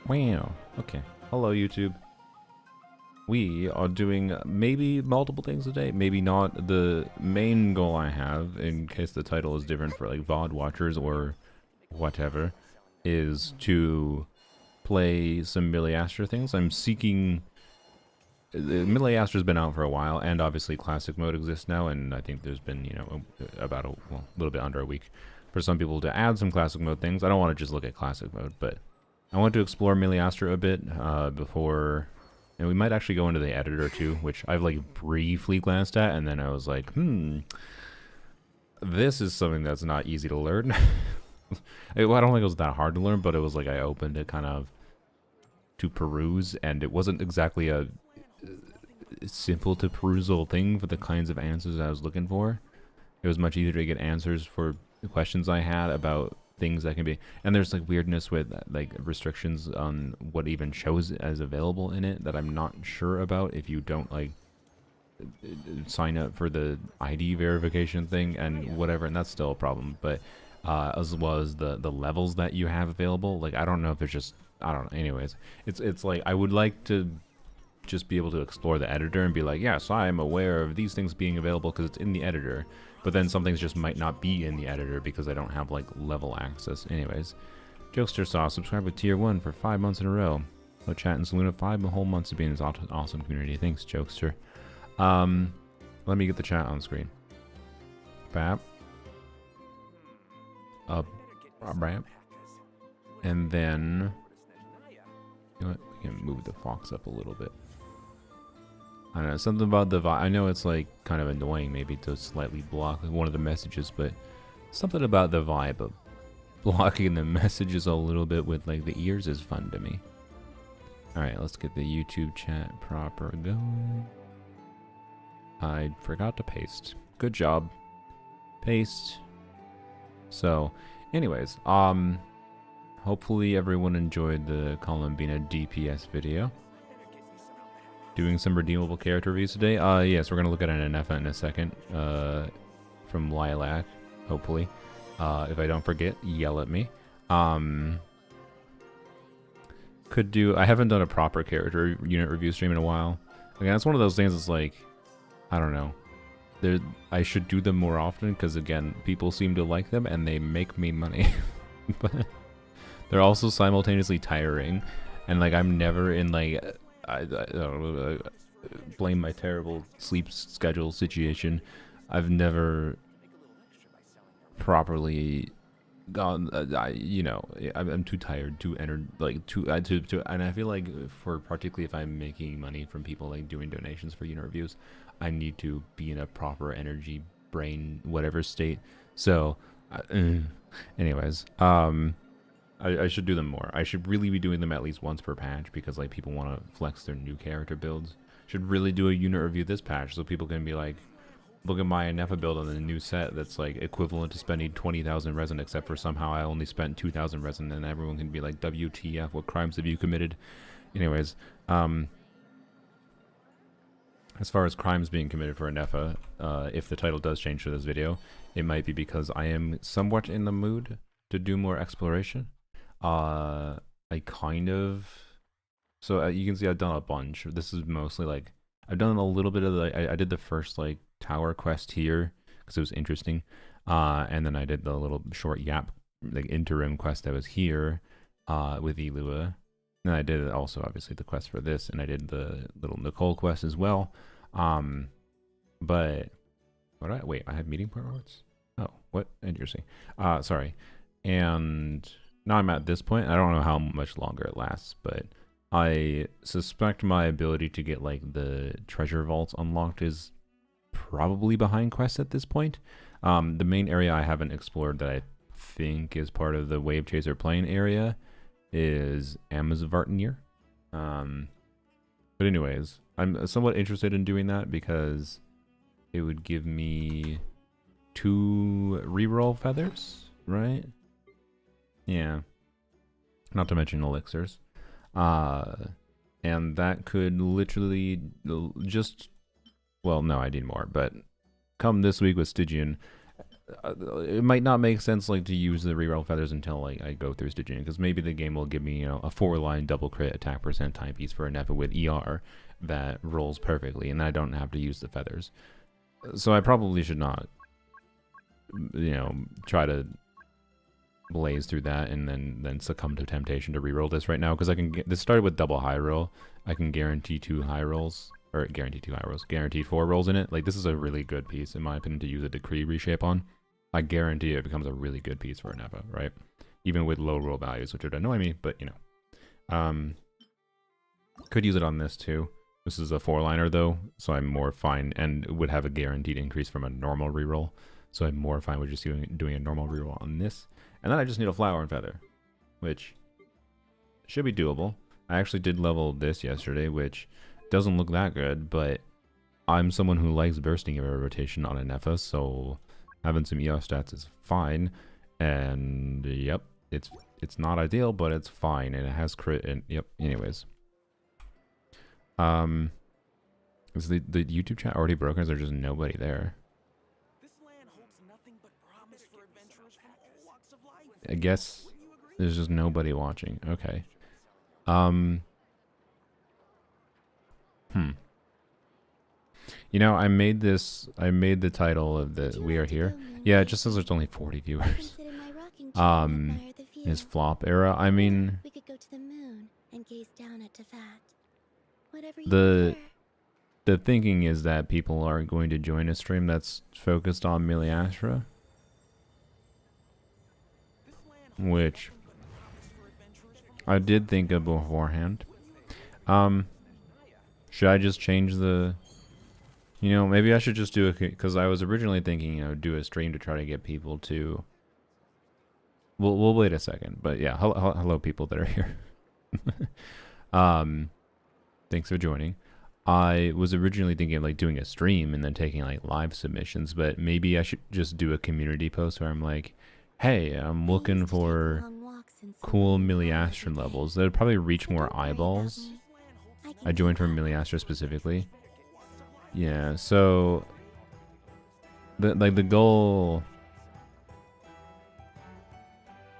Wow. Okay. Hello, YouTube. We are doing maybe multiple things today, maybe not. The main goal I have, in case the title is different for like VOD watchers or whatever, is to play some Miliastra things. I'm seeking... Miliastra's been out for a while, and obviously classic mode exists now, and I think there's been, you know, about a little bit under a week for some people to add some classic mode things. I don't want to just look at classic mode, but I want to explore Miliastra a bit before... And we might actually go into the editor too, which I've like briefly glanced at, and then I was like, this is something that's not easy to learn. I don't think it was that hard to learn, but it was like I opened it kind of to peruse, and it wasn't exactly a simple to perusal thing for the kinds of answers I was looking for. It was much easier to get answers for the questions I had about things that can be, and there's like weirdness with like restrictions on what even shows as available in it that I'm not sure about if you don't like sign up for the ID verification thing and whatever, and that's still a problem. But as well as the levels that you have available, like I don't know if it's just, I don't know. Anyways, it's like I would like to just be able to explore the editor and be like, yes, I am aware of these things being available because it's in the editor. But then some things just might not be in the editor because I don't have like level access. Anyways, Jokester Saw, subscribe with tier 1 for 5 months in a row. Hello chat and Saluna, 5 whole months of being this awesome community. Thanks, Jokester. Let me get the chat on screen. Bap. Bap. And then, you know what? We can move the fox up a little bit. I don't know, something about the vibe. I know it's like kind of annoying maybe to slightly block one of the messages, but something about the vibe of blocking the messages a little bit with like the ears is fun to me. Alright, let's get the YouTube chat proper going. I forgot to paste. Good job. Paste. So, anyways, hopefully everyone enjoyed the Columbina DPS video. Doing some redeemable character reviews today. Yes, we're gonna look at an NF in a second. From Lilac, hopefully. If I don't forget, yell at me. Could do. I haven't done a proper character unit review stream in a while. Again, it's one of those things. That's like, I don't know. I should do them more often because again, people seem to like them and they make me money. But they're also simultaneously tiring, and like I'm never in like. I don't blame my terrible sleep schedule situation. I've never properly gone. You know, I'm too tired, too and I feel like for particularly if I'm making money from people like doing donations for unit reviews, I need to be in a proper energy, brain, whatever state. So, anyways, I should do them more. I should really be doing them at least once per patch because like people want to flex their new character builds. Should really do a unit review this patch so people can be like, look at my Nefa build on the new set that's like equivalent to spending 20,000 resin, except for somehow I only spent 2,000 resin, and everyone can be like, WTF, what crimes have you committed? Anyways, as far as crimes being committed for a Nefa, if the title does change for this video, it might be because I am somewhat in the mood to do more exploration. I kind of, so you can see I've done a bunch. This is mostly like, I've done a little bit of the, I did the first like tower quest here because it was interesting, and then I did the little short yap like interim quest that was here with Elua, and I did also obviously the quest for this, and I did the little Nicole quest as well. But what wait, I have meeting point rewards? Oh, what? Interesting. Sorry. And now I'm at this point. I don't know how much longer it lasts, but I suspect my ability to get like the treasure vaults unlocked is probably behind quests at this point. The main area I haven't explored that I think is part of the Wave Chaser Plain area is Amazvartnir. But anyways, I'm somewhat interested in doing that because it would give me 2 reroll feathers, right? Yeah, not to mention elixirs, and that could literally just, well, no, I need more, but come this week with Stygian, it might not make sense like to use the reroll feathers until like I go through stitching, because maybe the game will give me, you know, a 4-line double crit attack percent timepiece for a Nefa with ER that rolls perfectly, and I don't have to use the feathers. So I probably should not, you know, try to blaze through that and then succumb to temptation to reroll this right now, because I can get this started with double high roll. I can guarantee 2 high rolls, or guaranteed 2 high rolls, guaranteed 4 rolls in it. Like, this is a really good piece in my opinion to use a decree reshape on. I guarantee it becomes a really good piece for a Nefa, right? Even with low roll values, which would annoy me, but you know. Could use it on this too. This is a 4-liner though, so I'm more fine, and would have a guaranteed increase from a normal reroll. So I'm more fine with just doing a normal reroll on this. And then I just need a flower and feather, which should be doable. I actually did level this yesterday, which doesn't look that good, but I'm someone who likes bursting error rotation on a Nefa, so having some ER stats is fine. And yep, it's not ideal, but it's fine, and it has crit. And yep. Anyways, is the YouTube chat already broken? Or is there just nobody there? I guess there's just nobody watching. Okay. You know, I made the title of the We Are Here. Yeah, it just says there's only 40 viewers. His flop era. I mean, we could go to the moon and gaze down at Tefat. Whatever you the thinking is that people are going to join a stream that's focused on Miliastra, which I did think of beforehand. Should I just change the, you know, maybe I should just do it, because I was originally thinking, you know, do a stream to try to get people to, we'll wait a second, but yeah, hello people that are here. Thanks for joining. I was originally thinking of like doing a stream and then taking like live submissions, but maybe I should just do a community post where I'm like, hey, I'm looking for cool Miliastra levels that would probably reach more eyeballs. I joined from Miliastra specifically. Yeah, so the goal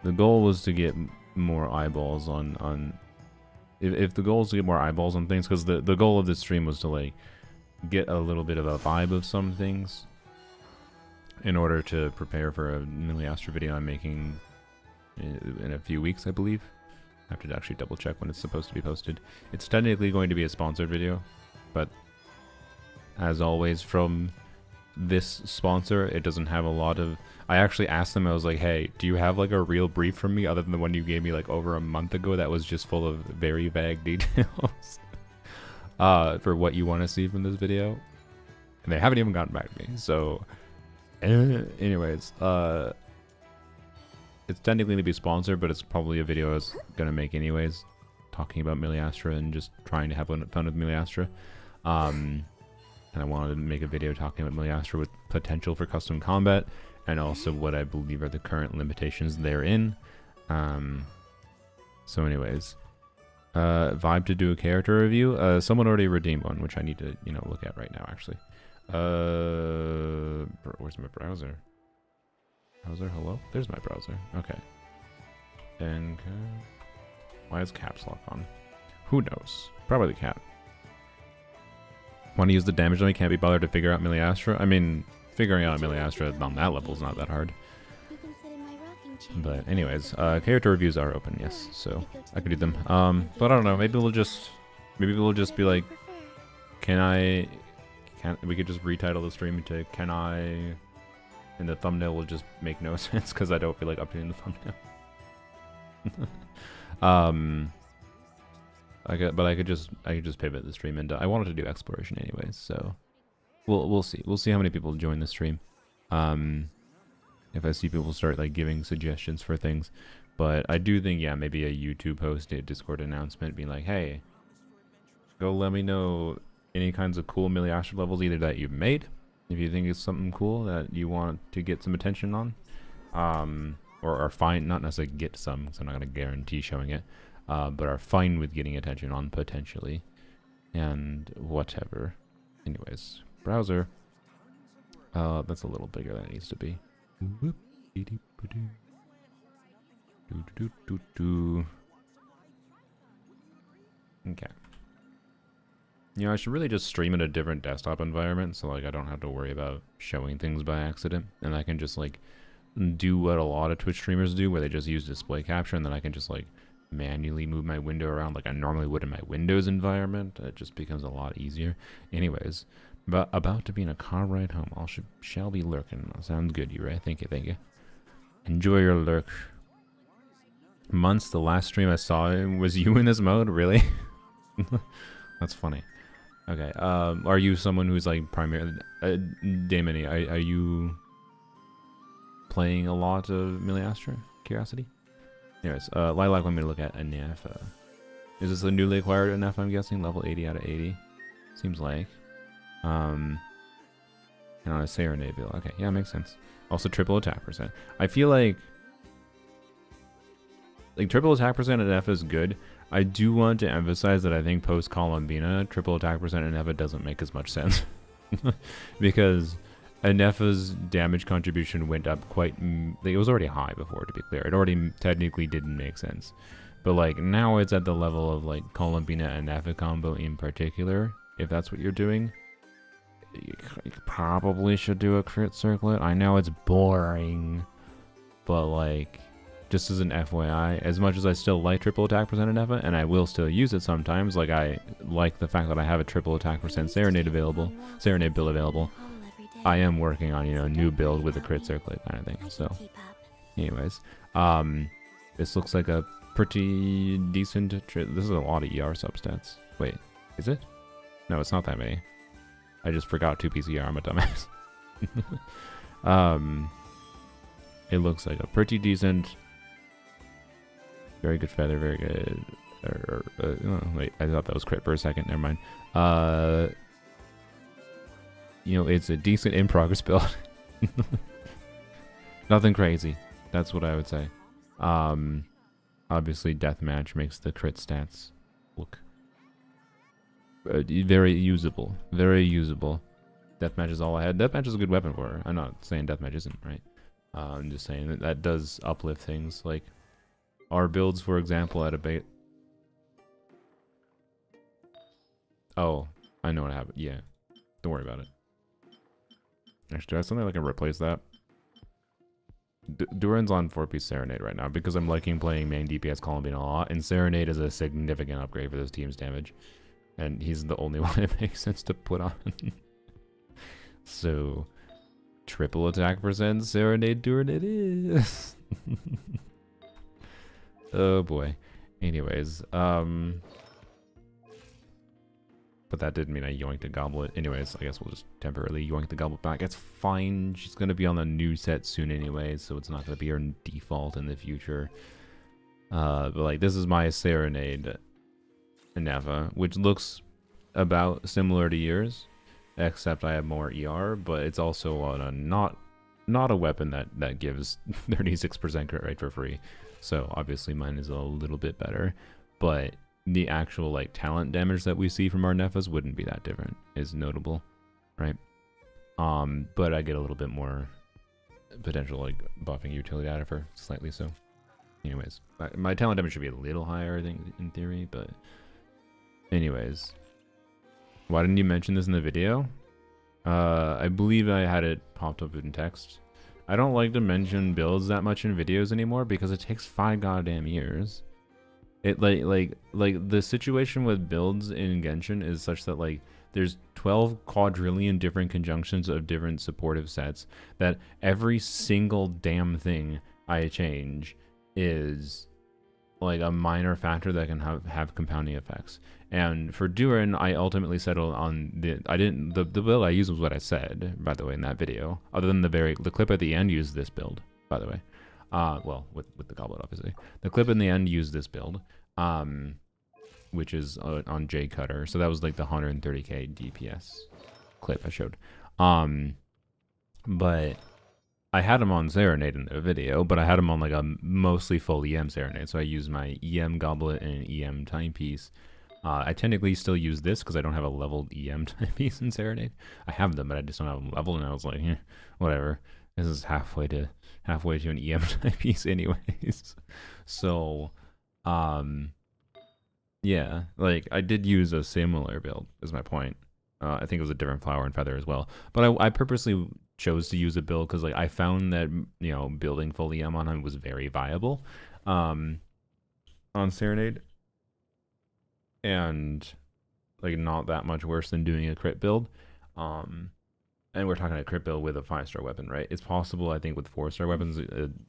was to get more eyeballs on if the goal is to get more eyeballs on things, because the goal of this stream was to like get a little bit of a vibe of some things in order to prepare for a Miliastra video I'm making in a few weeks, I believe. I have to actually double check when it's supposed to be posted. It's technically going to be a sponsored video, but as always from this sponsor, it doesn't have a lot of... I actually asked them, I was like, hey, do you have like a real brief from me other than the one you gave me like over a month ago that was just full of very vague details for what you want to see from this video? And they haven't even gotten back to me, so... anyways, it's technically going to be sponsored, but it's probably a video I was going to make anyways, talking about Miliastra and just trying to have fun with Miliastra. And I wanted to make a video talking about Miliastra with potential for custom combat, and also what I believe are the current limitations therein. So anyways, vibe to do a character review. Someone already redeemed one, which I need to, you know, look at right now, actually. Where's my browser? Browser, hello? There's my browser. Okay. And why is caps lock on? Who knows? Probably the cat. Want to use the damage on me? Can't be bothered to figure out Miliastra? I mean, figuring out Miliastra on that level is not that hard. But anyways, character reviews are open, yes, so I could do them. But I don't know, maybe we'll just be like, we could just retitle the stream to Can I, and the thumbnail will just make no sense because I don't feel like updating the thumbnail. But I could just pivot the stream into, I wanted to do exploration anyways, so we'll see. We'll see how many people join the stream. If I see people start like giving suggestions for things. But I do think, yeah, maybe a YouTube post, a Discord announcement, being like, hey, go let me know any kinds of cool Miliastra levels either that you've made, if you think it's something cool that you want to get some attention on, or are fine, not necessarily get some, because I'm not going to guarantee showing it, but are fine with getting attention on potentially, and whatever. Anyways, browser, that's a little bigger than it needs to be. Okay. You know, I should really just stream in a different desktop environment, so like I don't have to worry about showing things by accident, and I can just like do what a lot of Twitch streamers do, where they just use display capture, and then I can just like manually move my window around like I normally would in my Windows environment. It just becomes a lot easier. Anyways, about to be in a car ride home. Shall be lurking. Sounds good, you right? Thank you, thank you. Enjoy your lurk. Months, the last stream I saw was you in this mode? Really? That's funny. Okay, are you someone who's like primarily... Damony, are you playing a lot of Miliastra? Curiosity? Anyways, Lilac want me to look at NF. Is this a newly acquired NF, I'm guessing? Level 80 out of 80? Seems like. And on a Serenade build. Okay, yeah, makes sense. Also triple attack percent. I feel like triple attack percent at F is good. I do want to emphasize that I think post Columbina, triple attack percent in Nefa doesn't make as much sense. Because Nefa's damage contribution went up quite... it was already high before, to be clear. It already technically didn't make sense. But like now it's at the level of like Columbina and Nefa combo in particular. If that's what you're doing, you probably should do a crit circlet. I know it's boring, but like... just as an FYI, as much as I still like triple attack percent in Nefa, and I will still use it sometimes, like I like the fact that I have a triple attack percent Serenade build available, I am working on, you know, a new build with a crit circlet kind of thing. So, anyways, this looks like a pretty decent, this is a lot of ER substats. Wait, is it? No, it's not that many. I just forgot 2 PCR, I'm a dumbass. It looks like a pretty decent... very good feather, very good... oh, wait, I thought that was crit for a second, never mind. You know, it's a decent in-progress build. Nothing crazy. That's what I would say. Obviously, Deathmatch makes the crit stats look... very usable. Very usable. Deathmatch is all I had. Deathmatch is a good weapon for her. I'm not saying Deathmatch isn't, right? I'm just saying that does uplift things. Like, our builds, for example, at a bait... oh, I know what happened. Yeah. Don't worry about it. Actually, do I have something that can replace that? Duran's on 4-piece Serenade right now because I'm liking playing main DPS Columbine a lot, and Serenade is a significant upgrade for this team's damage. And he's the only one it makes sense to put on. So, triple attack percent Serenade Duran it is. Oh boy. Anyways, but that didn't mean I yoinked a goblet. Anyways, I guess we'll just temporarily yoink the goblet back. It's fine. She's going to be on the new set soon anyways, so it's not going to be her default in the future. But like, this is my Serenade Nefa, which looks about similar to yours, except I have more ER, but it's also not a weapon that gives 36% crit rate for free. So obviously mine is a little bit better, but the actual like talent damage that we see from our Nefas wouldn't be that different. Is notable, right? But I get a little bit more potential like buffing utility out of her, slightly so. Anyways, my talent damage should be a little higher, I think, in theory, but anyways. Why didn't you mention this in the video? I believe I had it popped up in text. I don't like to mention builds that much in videos anymore because it takes 5 goddamn years. It like the situation with builds in Genshin is such that like there's 12 quadrillion different conjunctions of different supportive sets that every single damn thing I change is like a minor factor that can have compounding effects. And for Duran, I ultimately settled on the build I used was what I said, by the way, in that video. Other than the clip at the end used this build, by the way. Well, with the goblet, obviously. The clip in the end used this build, which is on J Cutter. So that was like the 130k DPS clip I showed. But I had him on Serenade in the video, but I had him on like a mostly full EM Serenade. So I used my EM goblet and an EM timepiece. I technically still use this because I don't have a leveled EM timepiece in Serenade. I have them, but I just don't have them leveled, and I was like, whatever. This is halfway to an EM piece anyways. So, yeah, like I did use a similar build is my point. I think it was a different flower and feather as well. But I purposely chose to use a build because like I found that, you know, building full EM on him was very viable on Serenade. And like not that much worse than doing a crit build. And we're talking a crit build with a 5-star weapon, right? It's possible, I think, with 4-star weapons,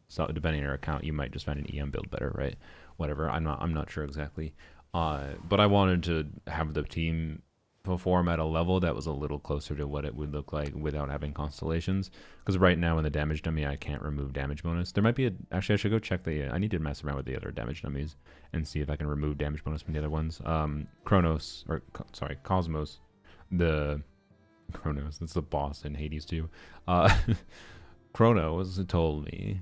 so depending on your account, you might just find an EM build better, right? Whatever. I'm not sure exactly. But I wanted to have the team perform at a level that was a little closer to what it would look like without having constellations. Because right now in the damage dummy, I can't remove damage bonus. There might be actually I should go check I need to mess around with the other damage dummies and see if I can remove damage bonus from the other ones. Cosmos, Chronos, that's the boss in Hades too. Chronos told me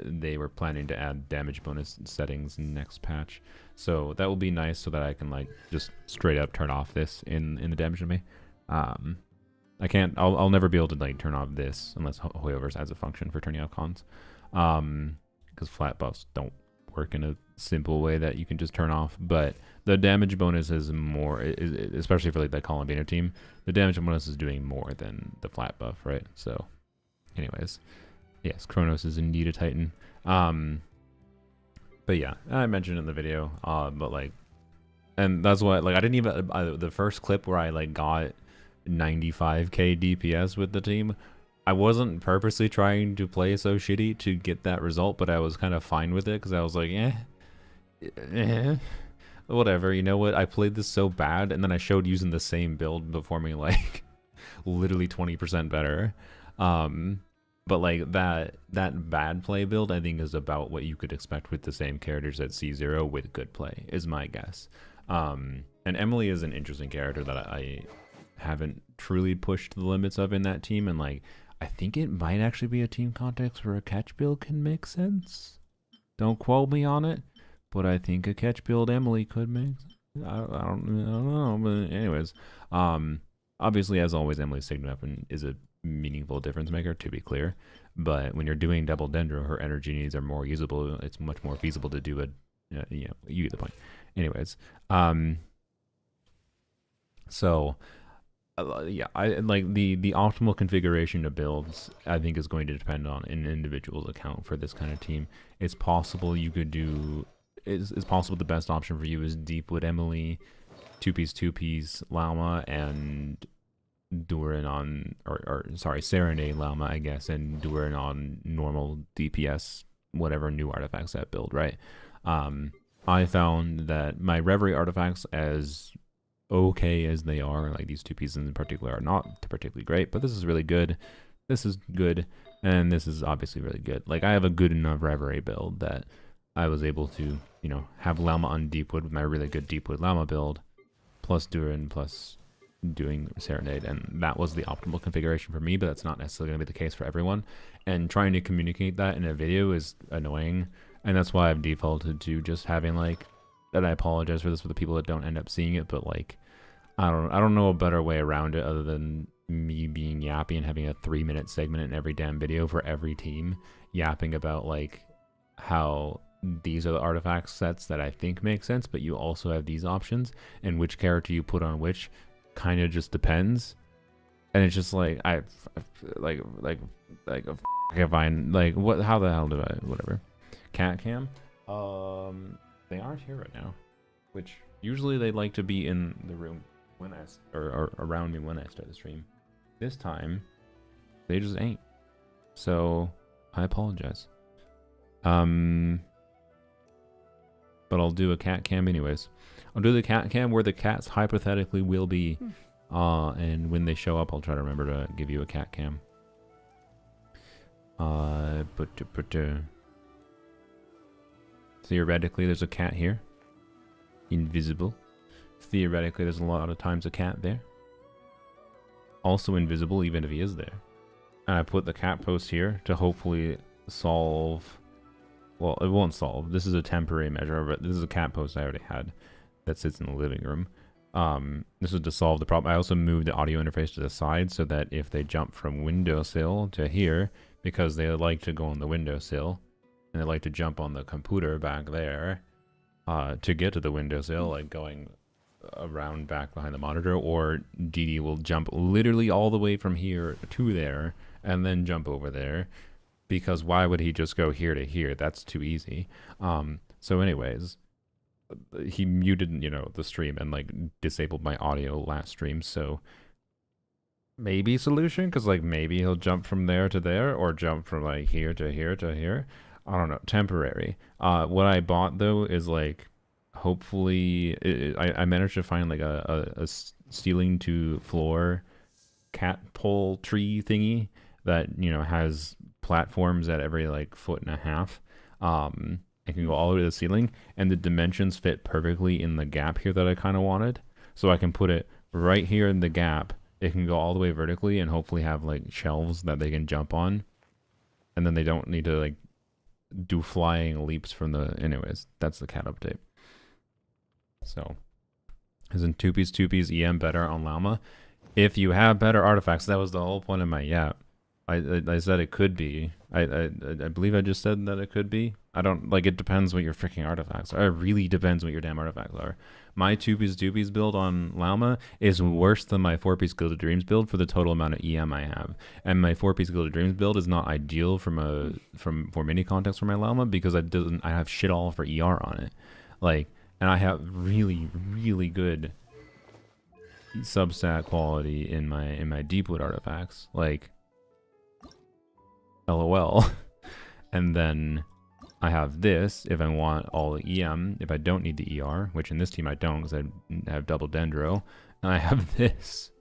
they were planning to add damage bonus settings in next patch, so that will be nice so that I can like just straight up turn off this in the damage to me. I'll never be able to like turn off this unless Hoyoverse adds a function for turning off cons, because flat buffs don't work in a simple way that you can just turn off. But the damage bonus is more, especially for like the Columbina team, the damage bonus is doing more than the flat buff, right? So anyways, yes, Chronos is indeed a Titan. But yeah, I mentioned in the video, but like, and that's why, like, I didn't even, the first clip where I like got 95k DPS with the team, I wasn't purposely trying to play so shitty to get that result, but I was kind of fine with it because I was like, whatever, you know what, I played this so bad, and then I showed using the same build performing like literally 20% better. But like that bad play build, I think, is about what you could expect with the same characters at C0 with good play, is my guess. And Emily is an interesting character that I haven't truly pushed the limits of in that team, and like I think it might actually be a team context where a catch build can make sense. Don't quote me on it, but I think a catch build Emily could make sense. I don't know, but anyways, obviously, as always, Emily's signet weapon is a meaningful difference maker, to be clear, but when you're doing double dendro, her energy needs are more usable. It's much more feasible to do it. You get the point. Anyways, so yeah, I like the optimal configuration of builds, I think, is going to depend on an individual's account for this kind of team. It's possible you could do, it's possible the best option for you is Deepwood Emily, 2-piece Llama, and Durin on, Serenade Llama, I guess, and Durin on normal DPS, whatever new artifact set build, right? I found that my Reverie artifacts, as okay as they are, like these 2 pieces in particular are not particularly great, but this is really good, this is good, and this is obviously really good. Like, I have a good enough Reverie build that I was able to, you know, have Llama on Deepwood with my really good Deepwood Llama build, plus Durin, plus doing Serenade, and that was the optimal configuration for me, but that's not necessarily going to be the case for everyone, and trying to communicate that in a video is annoying, and that's why I've defaulted to just having like, and I apologize for this for the people that don't end up seeing it, but like, I don't know a better way around it other than me being yappy and having a 3-minute segment in every damn video for every team, yapping about like how these are the artifact sets that I think make sense, but you also have these options, and which character you put on which kind of just depends. And it's just like, I like if I like, what, how the hell do I, whatever. Cat cam, they aren't here right now, which usually they like to be in the room when or around me when I start the stream. This time they just ain't, so I apologize. But I'll do a cat cam anyways. I'll do the cat cam where the cats hypothetically will be, and when they show up, I'll try to remember to give you a cat cam. Theoretically, there's a cat here, invisible. Theoretically, there's a lot of times a cat there, also invisible even if he is there. And I put the cat post here to hopefully solve, well, it won't solve, this is a temporary measure, but this is a cat post I already had that sits in the living room. This is to solve the problem. I also moved the audio interface to the side so that if they jump from windowsill to here, because they like to go on the windowsill, and they like to jump on the computer back there, to get to the windowsill, like going around back behind the monitor, or Didi will jump literally all the way from here to there, and then jump over there, because why would he just go here to here? That's too easy. So anyways, he muted, the stream and like disabled my audio last stream, so maybe solution, because like maybe he'll jump from there to there, or jump from like here to here to here. I don't know, temporary. What I bought though is like, hopefully, I managed to find like a ceiling to floor cat pole tree thingy that has platforms at every like 1.5 feet. It can go all the way to the ceiling, and the dimensions fit perfectly in the gap here that I kind of wanted. So I can put it right here in the gap. It can go all the way vertically, and hopefully have like shelves that they can jump on, and then they don't need to like do flying leaps from the. Anyways, that's the cat update. So, isn't 2-piece EM better on Llama? If you have better artifacts, that was the whole point of my yap. I said it could be. I believe I just said that it could be. I don't, like, it depends what your freaking artifacts are. It really depends what your damn artifacts are. My 2-piece build on Llama is worse than my 4-piece Gilded Dreams build for the total amount of EM I have. And my 4-piece Gilded Dreams build is not ideal for mini context for my Llama, because I have shit all for ER on it. Like, and I have really, really good substat quality in my Deepwood artifacts. Like, LOL. And then I have this if I want all the EM, if I don't need the ER, which in this team I don't because I have double Dendro. And I have this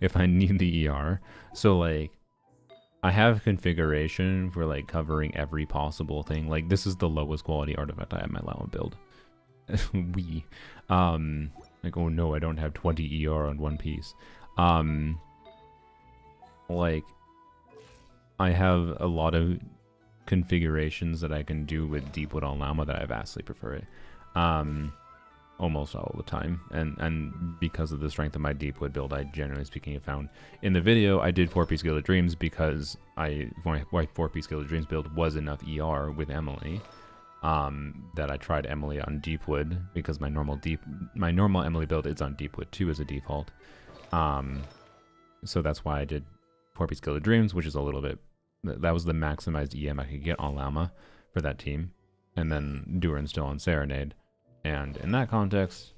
if I need the ER. So like, I have configuration for like covering every possible thing. Like, this is the lowest quality artifact I have in my Llama build. Like, oh no, I don't have 20 ER on one piece. Like, I have a lot of configurations that I can do with Deepwood on Llama that I vastly prefer it. Almost all the time. And because of the strength of my Deepwood build, I generally speaking have found in the video I did 4-piece Gilded Dreams because my 4-piece Gilded Dreams build was enough ER with Emily. That I tried Emily on Deepwood because my normal Emily build is on Deepwood 2 as a default. So that's why I did 4-piece Gilded Dreams, which is a little bit, that was the maximized EM I could get on Llama for that team. And then Durin still on Serenade. And in that context,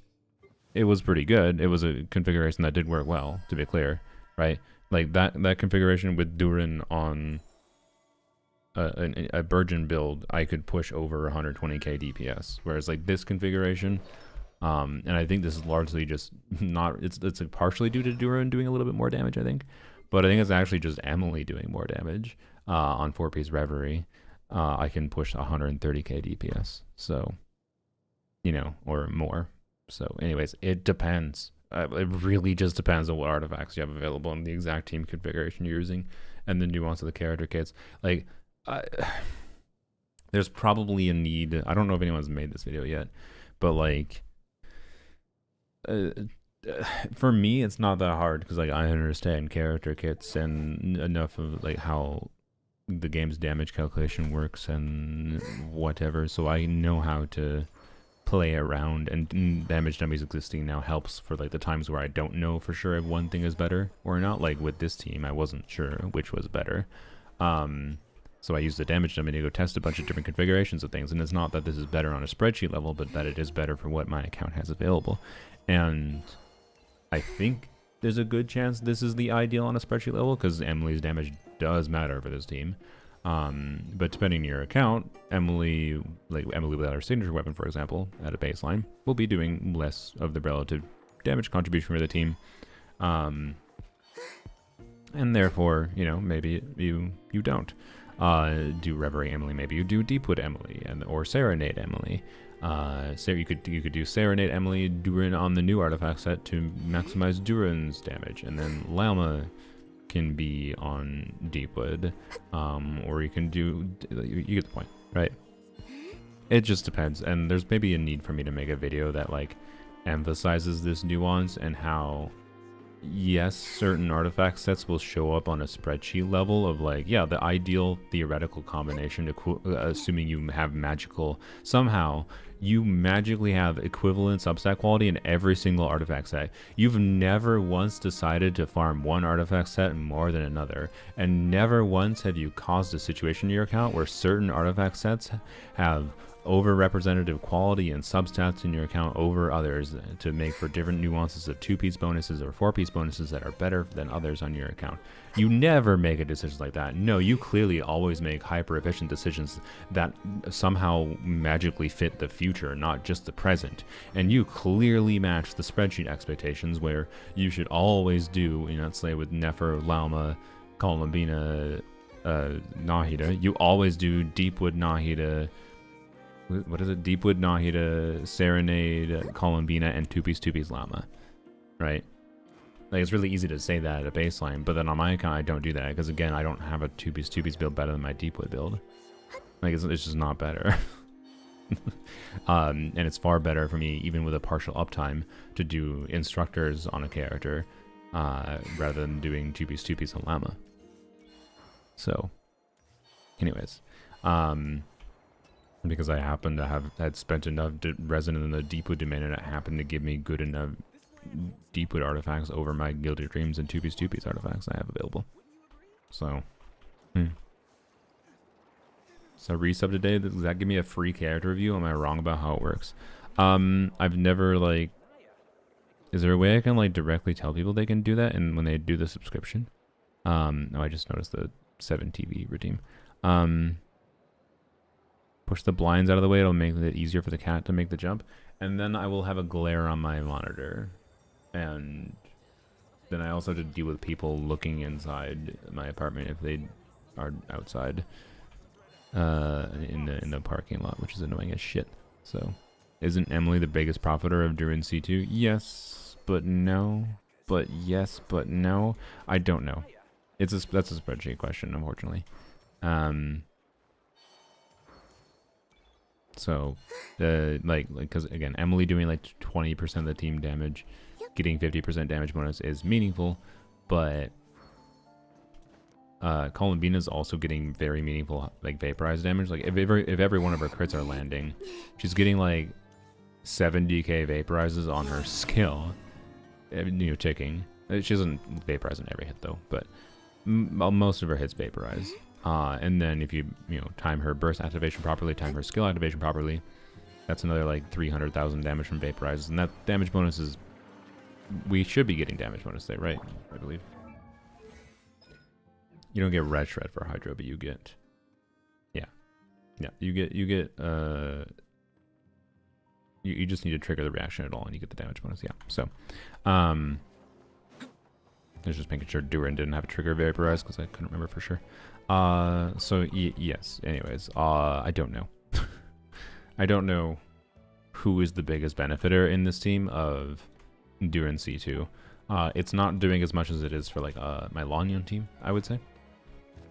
it was pretty good. It was a configuration that did work well, to be clear, right? Like that configuration with Durin on a Burgeon build, I could push over 120k DPS. Whereas like this configuration, and I think this is largely just not, it's like partially due to Durin doing a little bit more damage, I think. But I think it's actually just Emily doing more damage on 4-piece Reverie. I can push 130k DPS. So, or more. So anyways, it depends. It really just depends on what artifacts you have available and the exact team configuration you're using and the nuance of the character kits. Like, there's probably a need. I don't know if anyone's made this video yet, but like, for me, it's not that hard because like I understand character kits and enough of like how the game's damage calculation works and whatever. So I know how to play around, and damage dummies existing now helps for like the times where I don't know for sure if one thing is better or not. Like with this team, I wasn't sure which was better. So I used the damage dummy to go test a bunch of different configurations of things, and it's not that this is better on a spreadsheet level, but that it is better for what my account has available. And I think there's a good chance this is the ideal on a spreadsheet level, because Emily's damage does matter for this team. But depending on your account, Emily without her signature weapon, for example, at a baseline, will be doing less of the relative damage contribution for the team. And therefore, maybe you don't. Do Reverie Emily, maybe you do Deepwood Emily, or Serenade Emily. So you could do Serenade Emily Durin on the new artifact set to maximize Durin's damage, and then Llama can be on Deepwood, or you can do, you get the point, right? It just depends, and there's maybe a need for me to make a video that like emphasizes this nuance and how, yes, certain artifact sets will show up on a spreadsheet level of like, yeah, the ideal theoretical combination, assuming you have magical, somehow you magically have equivalent subset quality in every single artifact set. You've never once decided to farm one artifact set more than another, and never once have you caused a situation in your account where certain artifact sets have over-representative quality and substats in your account over others to make for different nuances of 2-piece bonuses or 4-piece bonuses that are better than others on your account. You never make a decision like that. No, you clearly always make hyper-efficient decisions that somehow magically fit the future, not just the present. And you clearly match the spreadsheet expectations where you should always do, you know, let's say with Nefer, Lauma, Columbina, Nahida, you always do Deepwood, Nahida, what is it? Deepwood, Nahida, Serenade, Columbina, and 2-piece Llama, right? Like, it's really easy to say that at a baseline, but then on my account, I don't do that, because again, I don't have a 2-piece build better than my Deepwood build. Like, it's just not better. And it's far better for me, even with a partial uptime, to do instructors on a character, rather than doing 2-piece on Llama. So, anyways, because I happen to had spent enough resin in the Deepwood domain, and it happened to give me good enough Deepwood artifacts over my Gilded Dreams and 2-piece artifacts I have available. So, So resub today, does that give me a free character review? Am I wrong about how it works? I've never, like, is there a way I can, like, directly tell people they can do that and when they do the subscription? Oh, I just noticed the 7TV redeem. Push the blinds out of the way, it'll make it easier for the cat to make the jump. And then I will have a glare on my monitor. And then I also have to deal with people looking inside my apartment if they are outside in the parking lot, which is annoying as shit. So, isn't Emily the biggest profiter of Durin C2? Yes, but no. But yes, but no. I don't know. That's a spreadsheet question, unfortunately. So, because again, Emily doing like 20% of the team damage, getting 50% damage bonus is meaningful, but Columbina is also getting very meaningful like vaporized damage. Like if every one of her crits are landing, she's getting like 70k vaporizes on her skill, you know, ticking. She doesn't vaporize on every hit though, but most of her hits vaporize. And then if you time her burst activation properly, time her skill activation properly, that's another like 300,000 damage from vaporizes, and that damage bonus is, we should be getting damage bonus there, right? I believe. You don't get red shred for Hydro, but you get, yeah, you get you just need to trigger the reaction at all, and you get the damage bonus. Yeah, so I was just making sure Durin didn't have a trigger vaporize because I couldn't remember for sure. So yes, anyways, I don't know. I don't know who is the biggest benefiter in this team of Durin C2. It's not doing as much as it is for like my Lanyon team, I would say,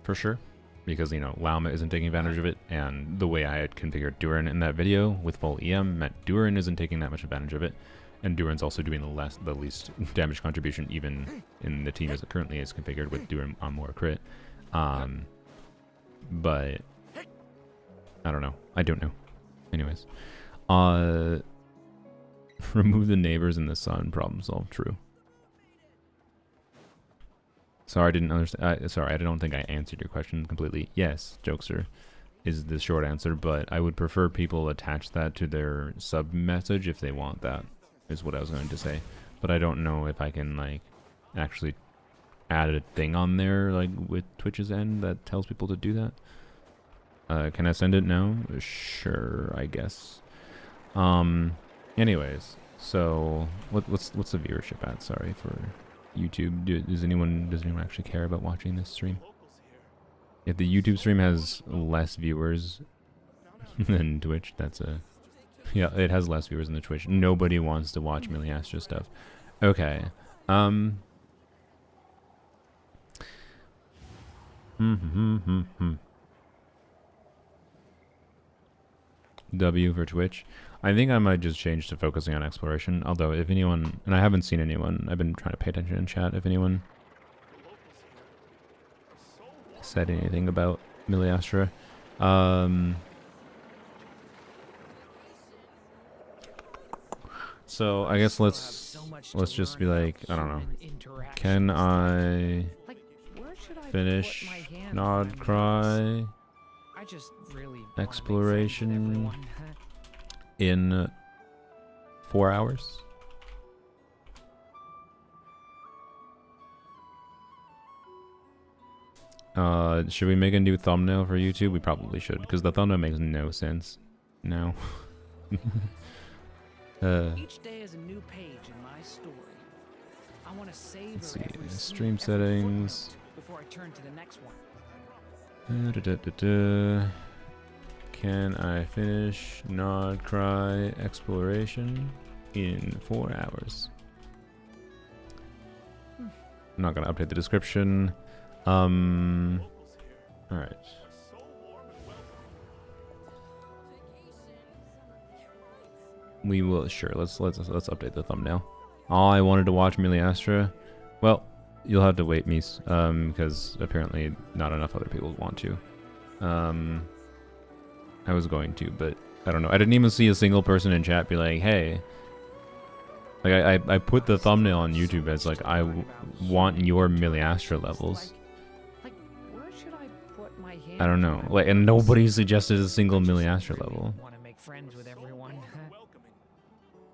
for sure, because Lauma isn't taking advantage of it, and the way I had configured Durin in that video with full EM meant Durin isn't taking that much advantage of it, and Durin's also doing the least damage contribution even in the team as it currently is configured with Durin on more crit. But I don't know. I don't know. Anyways, remove the neighbors in the sun. Problem solved. True. Sorry, I didn't understand. Sorry, I don't think I answered your question completely. Yes, Jokester is the short answer, but I would prefer people attach that to their sub message if they want that, is what I was going to say. But I don't know if I can like actually add a thing on there like with Twitch's end that tells people to do that. Can I send it now? Sure, I guess. Anyways, so what's the viewership at? Sorry for YouTube. Does anyone actually care about watching this stream? If the YouTube stream has less viewers than Twitch, that's a, yeah, it has less viewers than the Twitch. Nobody wants to watch Miliastra stuff. Okay. W for Twitch. I think I might just change to focusing on exploration. Although, if anyone, and I haven't seen anyone, I've been trying to pay attention in chat. If anyone said anything about Miliastra, so I guess let's just be like, I don't know. Can I finish Nod Krai exploration in 4 hours? Should we make a new thumbnail for YouTube? We probably should, because the thumbnail makes no sense now. Each day is a new page in my story. I want to savor Let's see, every stream scene, every settings. footnote before I turn to the next one. Can I finish Nod Krai exploration in 4 hours? I'm not gonna update the description. Alright. We will, sure, let's update the thumbnail. Oh, I wanted to watch Miliastra. Well, you'll have to wait, Mies, because apparently not enough other people want to. I was going to, but I don't know. I didn't even see a single person in chat be like, hey. Like, I put the thumbnail on YouTube as like, I want your Miliastra levels. Like, where should I put my hand? I don't know. Like, and nobody suggested a single Miliastra level. Want to make friends with everyone.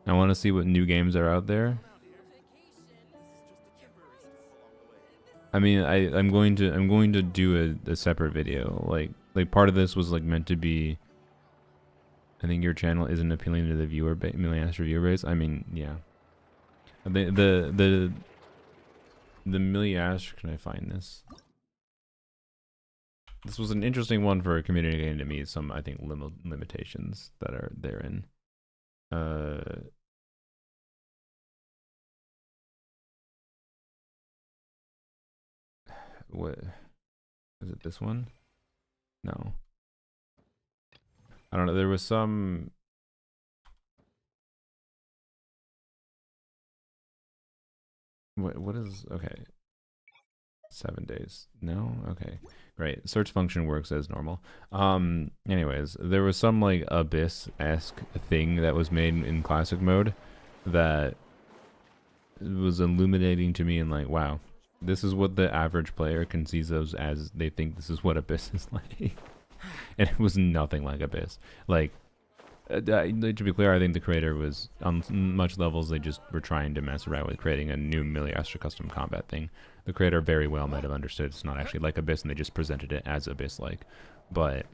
I want to see what new games are out there. I mean, I'm going to do a separate video. Like part of this was like meant to be. I think your channel isn't appealing to the Miliastra viewer base. I mean, yeah. The Miliastra. Can I find this? This was an interesting one for communicating to me some, I think, limitations that are therein. What is it? This one? No. I don't know. There was some. What is okay? 7 days. No? Okay. Great. Search function works as normal. Anyways, there was some like Abyss-esque thing that was made in classic mode that was illuminating to me and like, wow, this is what the average player conceives of as they think this is what Abyss is like. And it was nothing like Abyss. Like, to be clear, I think the creator was, on much levels, they just were trying to mess around with creating a new Miliastra custom combat thing. The creator very well might have understood it's not actually like Abyss, and they just presented it as Abyss-like. But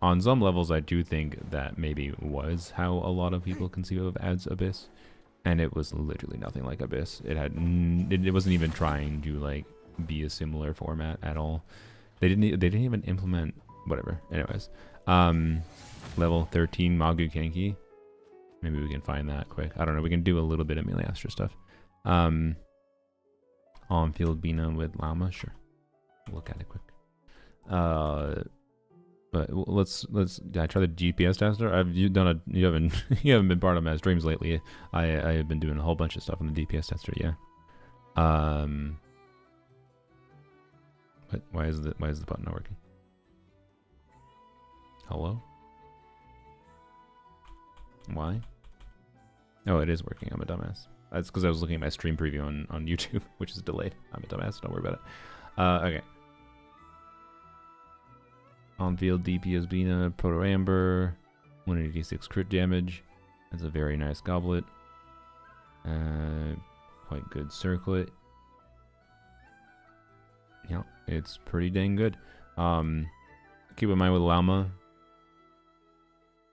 on some levels, I do think that maybe was how a lot of people conceive of as Abyss. And it was literally nothing like Abyss. It had, it wasn't even trying to like be a similar format at all. They didn't even implement whatever. Anyways, level 13 Magu Kenki. Maybe we can find that quick. I don't know. We can do a little bit of Miliastra stuff. On field Bina with Llama. Sure, look at it quick. But let's try the GPS tester. You haven't you haven't been part of my streams lately. I have been doing a whole bunch of stuff on the GPS tester. Yeah. But why is the button not working? Hello? Why? Oh, it is working. I'm a dumbass. That's because I was looking at my stream preview on YouTube, which is delayed. I'm a dumbass. Don't worry about it. Okay. On field DP Bina, Proto Amber, 186 crit damage. That's a very nice goblet. Quite good circlet. Yeah, it's pretty dang good. Keep in mind with Llama.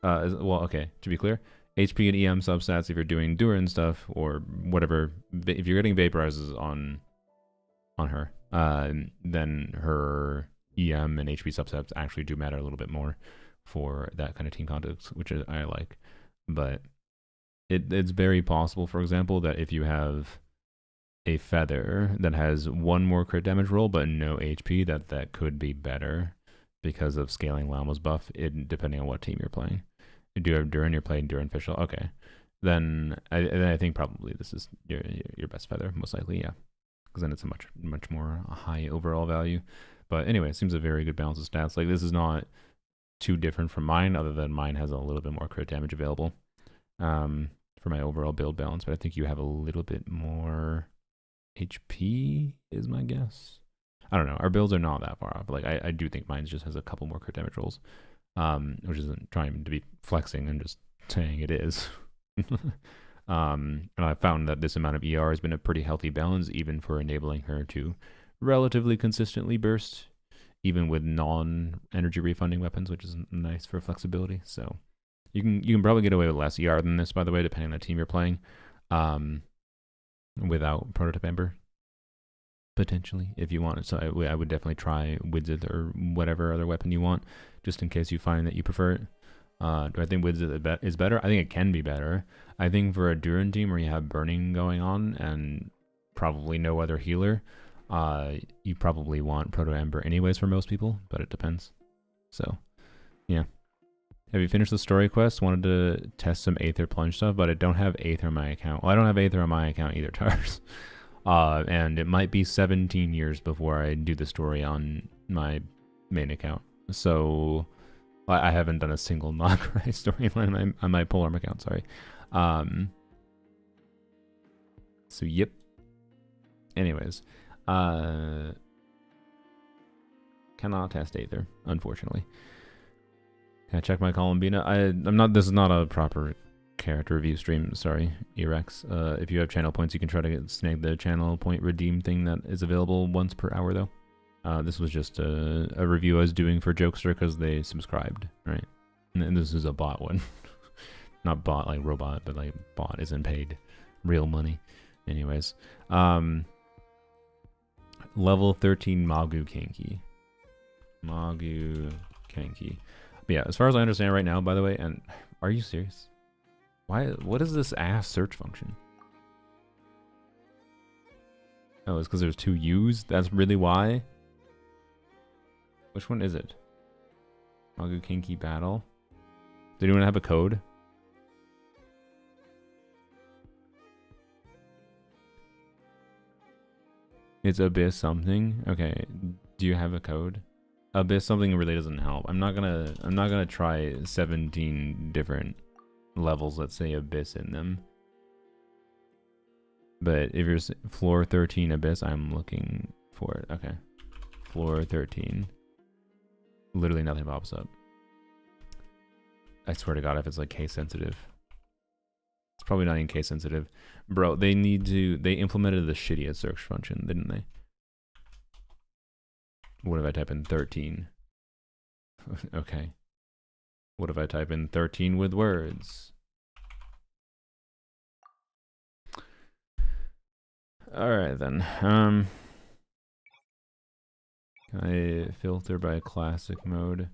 Well, okay, to be clear, HP and EM substats if you're doing Durin stuff or whatever. If you're getting vaporizes on her, then her EM and HP subsets actually do matter a little bit more for that kind of team context, which I like. But it's very possible, for example, that if you have a feather that has one more crit damage roll but no HP, that could be better because of scaling Llama's buff, depending on what team you're playing. Do you have Durin? You're playing Durin Fischl. Okay, then I think probably this is your best feather, most likely. Yeah, because then it's a much more high overall value. But anyway, it seems a very good balance of stats. Like this is not too different from mine, other than mine has a little bit more crit damage available for my overall build balance. But I think you have a little bit more HP, is my guess. I don't know. Our builds are not that far off. Like I do think mine just has a couple more crit damage rolls, which isn't trying to be flexing. I'm just saying it is. And I found that this amount of ER has been a pretty healthy balance, even for enabling her to relatively consistently burst, even with non-energy refunding weapons, which is nice for flexibility. So you can probably get away with less ER than this, by the way, depending on the team you're playing, without Prototype Ember, potentially, if you want it. So I would definitely try Widzith or whatever other weapon you want, just in case you find that you prefer it. Do I think Widzith is better? I think it can be better. I think for a Durin team where you have burning going on and probably no other healer, you probably want Proto Ember anyways for most people, but it depends. So, yeah. Have you finished the story quest? Wanted to test some Aether Plunge stuff, but I don't have Aether on my account. Well, I don't have Aether on my account either, Tars. And it might be 17 years before I do the story on my main account. So I haven't done a single Nod Krai storyline on my polearm account, sorry. So yep. Anyways. Cannot test Aether, unfortunately. Can I check my Columbina? I'm not. This is not a proper character review stream. Sorry, Erex. If you have channel points, you can try to snag the channel point redeem thing that is available once per hour, though. This was just a review I was doing for Jokester because they subscribed, right? And this is a bot one, not bot like robot, but like bot isn't paid real money. Anyways, level 13 Magu Kenki. Magu Kenki. But yeah, as far as I understand right now, by the way, and are you serious? What is this ass search function? Oh, it's because there's two U's? That's really why? Which one is it? Magu Kenki Battle? Did anyone have a code? It's Abyss something? Okay, do you have a code? Abyss something really doesn't help. I'm not gonna try 17 different levels that say Abyss in them. But if you're floor 13 Abyss, I'm looking for it. Okay. Floor 13. Literally nothing pops up. I swear to God, if it's like case sensitive. It's probably not even case sensitive. Bro, they implemented the shittiest search function, didn't they? What if I type in 13? Okay. What if I type in 13 with words? Alright then. Can I filter by classic mode?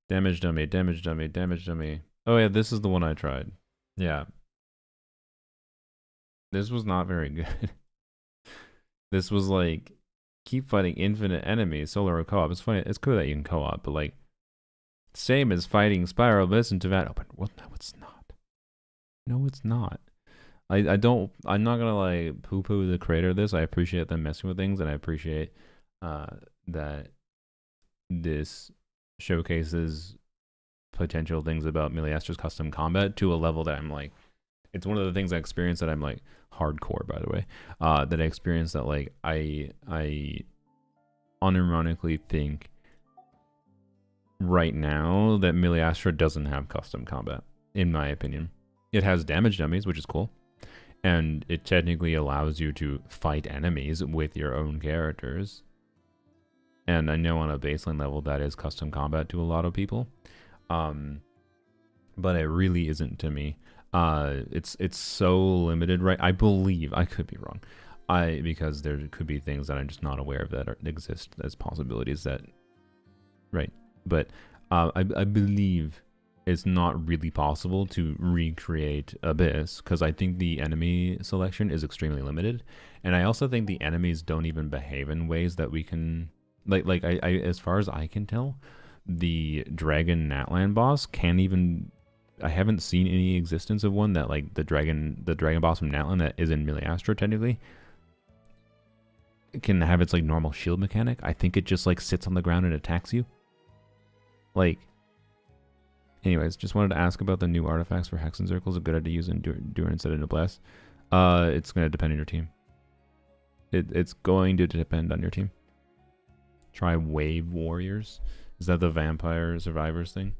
Damage dummy, damage dummy, damage dummy. Oh yeah, this is the one I tried. Yeah. This was not very good. This was like, keep fighting infinite enemies, solo or co-op. It's funny, it's cool that you can co-op, but like, same as fighting Spiral Abyss and Tevat. Oh, but what? No, it's not. No, it's not. I'm not gonna like poo-poo the creator of this. I appreciate them messing with things, and I appreciate that this showcases potential things about Miliastra's custom combat to a level that I'm like, it's one of the things I experienced that I'm like hardcore, by the way, that I experienced that like I unironically think right now that Miliastra doesn't have custom combat, in my opinion. It has damage dummies, which is cool, and it technically allows you to fight enemies with your own characters. And I know on a baseline level that is custom combat to a lot of people, but it really isn't to me. It's so limited, right? I believe, I could be wrong, because there could be things that I'm just not aware of that exist as possibilities that, right? But I believe it's not really possible to recreate Abyss, because I think the enemy selection is extremely limited, and I also think the enemies don't even behave in ways that we can, like I as far as I can tell, the Dragon Natlan boss can't even... I haven't seen any existence of one that, like, the dragon boss from Natlan that is in Miliastra, technically, can have its, like, normal shield mechanic. I think it just, like, sits on the ground and attacks you. Like... Anyways, just wanted to ask about the new artifacts for Hex and Circles. A good idea to use Endure instead of Noblesse. It's going to depend on your team. It's going to depend on your team. Try Wave Warriors. Is that the Vampire Survivors thing?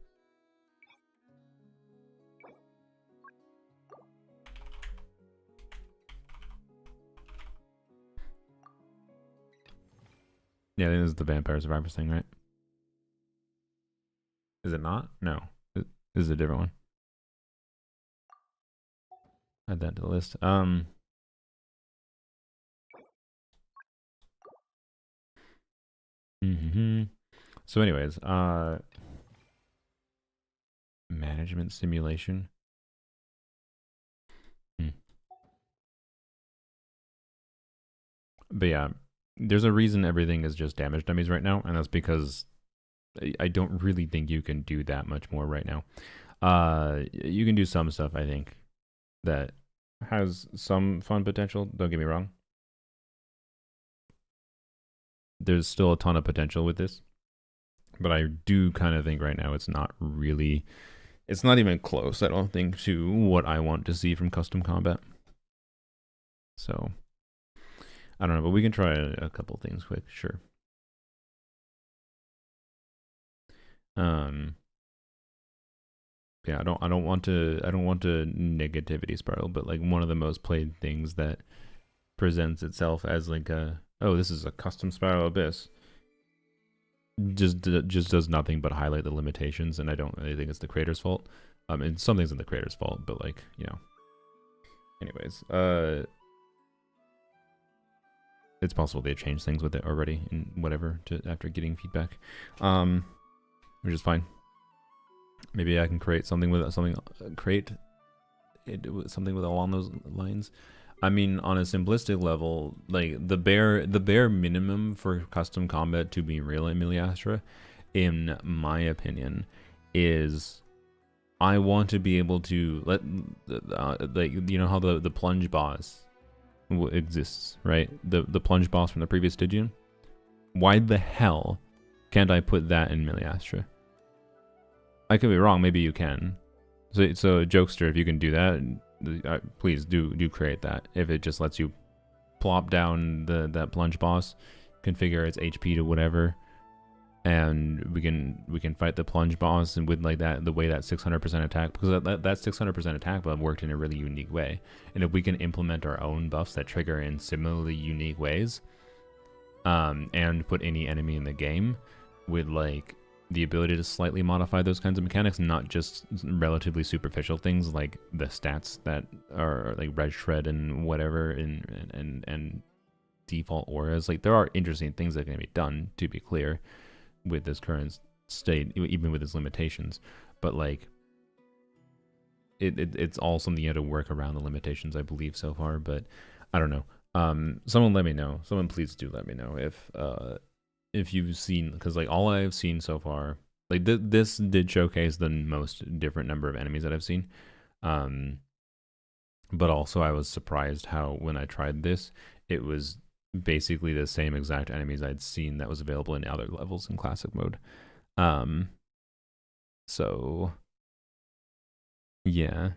Yeah, I think this is the Vampire Survivors thing, right? Is it not? No. This is a different one. Add that to the list. So anyways, management simulation. But yeah, there's a reason everything is just damage dummies right now, and that's because I don't really think you can do that much more right now. You can do some stuff, I think, that has some fun potential, don't get me wrong. There's still a ton of potential with this, but I do kind of think right now it's not really, it's not even close, I don't think, to what I want to see from custom combat. So, I don't know, but we can try a couple things quick, sure. Yeah, I don't want to negativity spiral, but like one of the most played things that presents itself as like a, oh, this is a custom spiral abyss, just does nothing but highlight the limitations, and I don't really think it's the creator's fault. And some things are the creator's fault, but like, you know. Anyways, it's possible they've changed things with it already and whatever after getting feedback, which is fine. Maybe I can create something with something along those lines. I mean, on a simplistic level, like the bare minimum for custom combat to be real in Miliastra, in my opinion, is I want to be able to let like, you know how the plunge boss exists, right? The plunge boss from the previous Stygian. Why the hell can't I put that in Miliastra? I could be wrong. Maybe you can. So Jokester, if you can do that, please do create that. If it just lets you plop down that plunge boss, configure its HP to whatever, and we can fight the plunge boss, and with like that, the way that 600% attack, because that 600% attack buff worked in a really unique way, and if we can implement our own buffs that trigger in similarly unique ways, and put any enemy in the game with like the ability to slightly modify those kinds of mechanics, not just relatively superficial things like the stats that are like red shred and whatever, and default auras. Like, there are interesting things that can be done, to be clear, with this current state, even with its limitations. But like, it's all something you have to work around the limitations, I believe, so far. But I don't know. Someone let me know. Someone please do let me know if you've seen, because like all I've seen so far, like this did showcase the most different number of enemies that I've seen, but also I was surprised how when I tried this, it was basically the same exact enemies I'd seen that was available in other levels in classic mode. So yeah,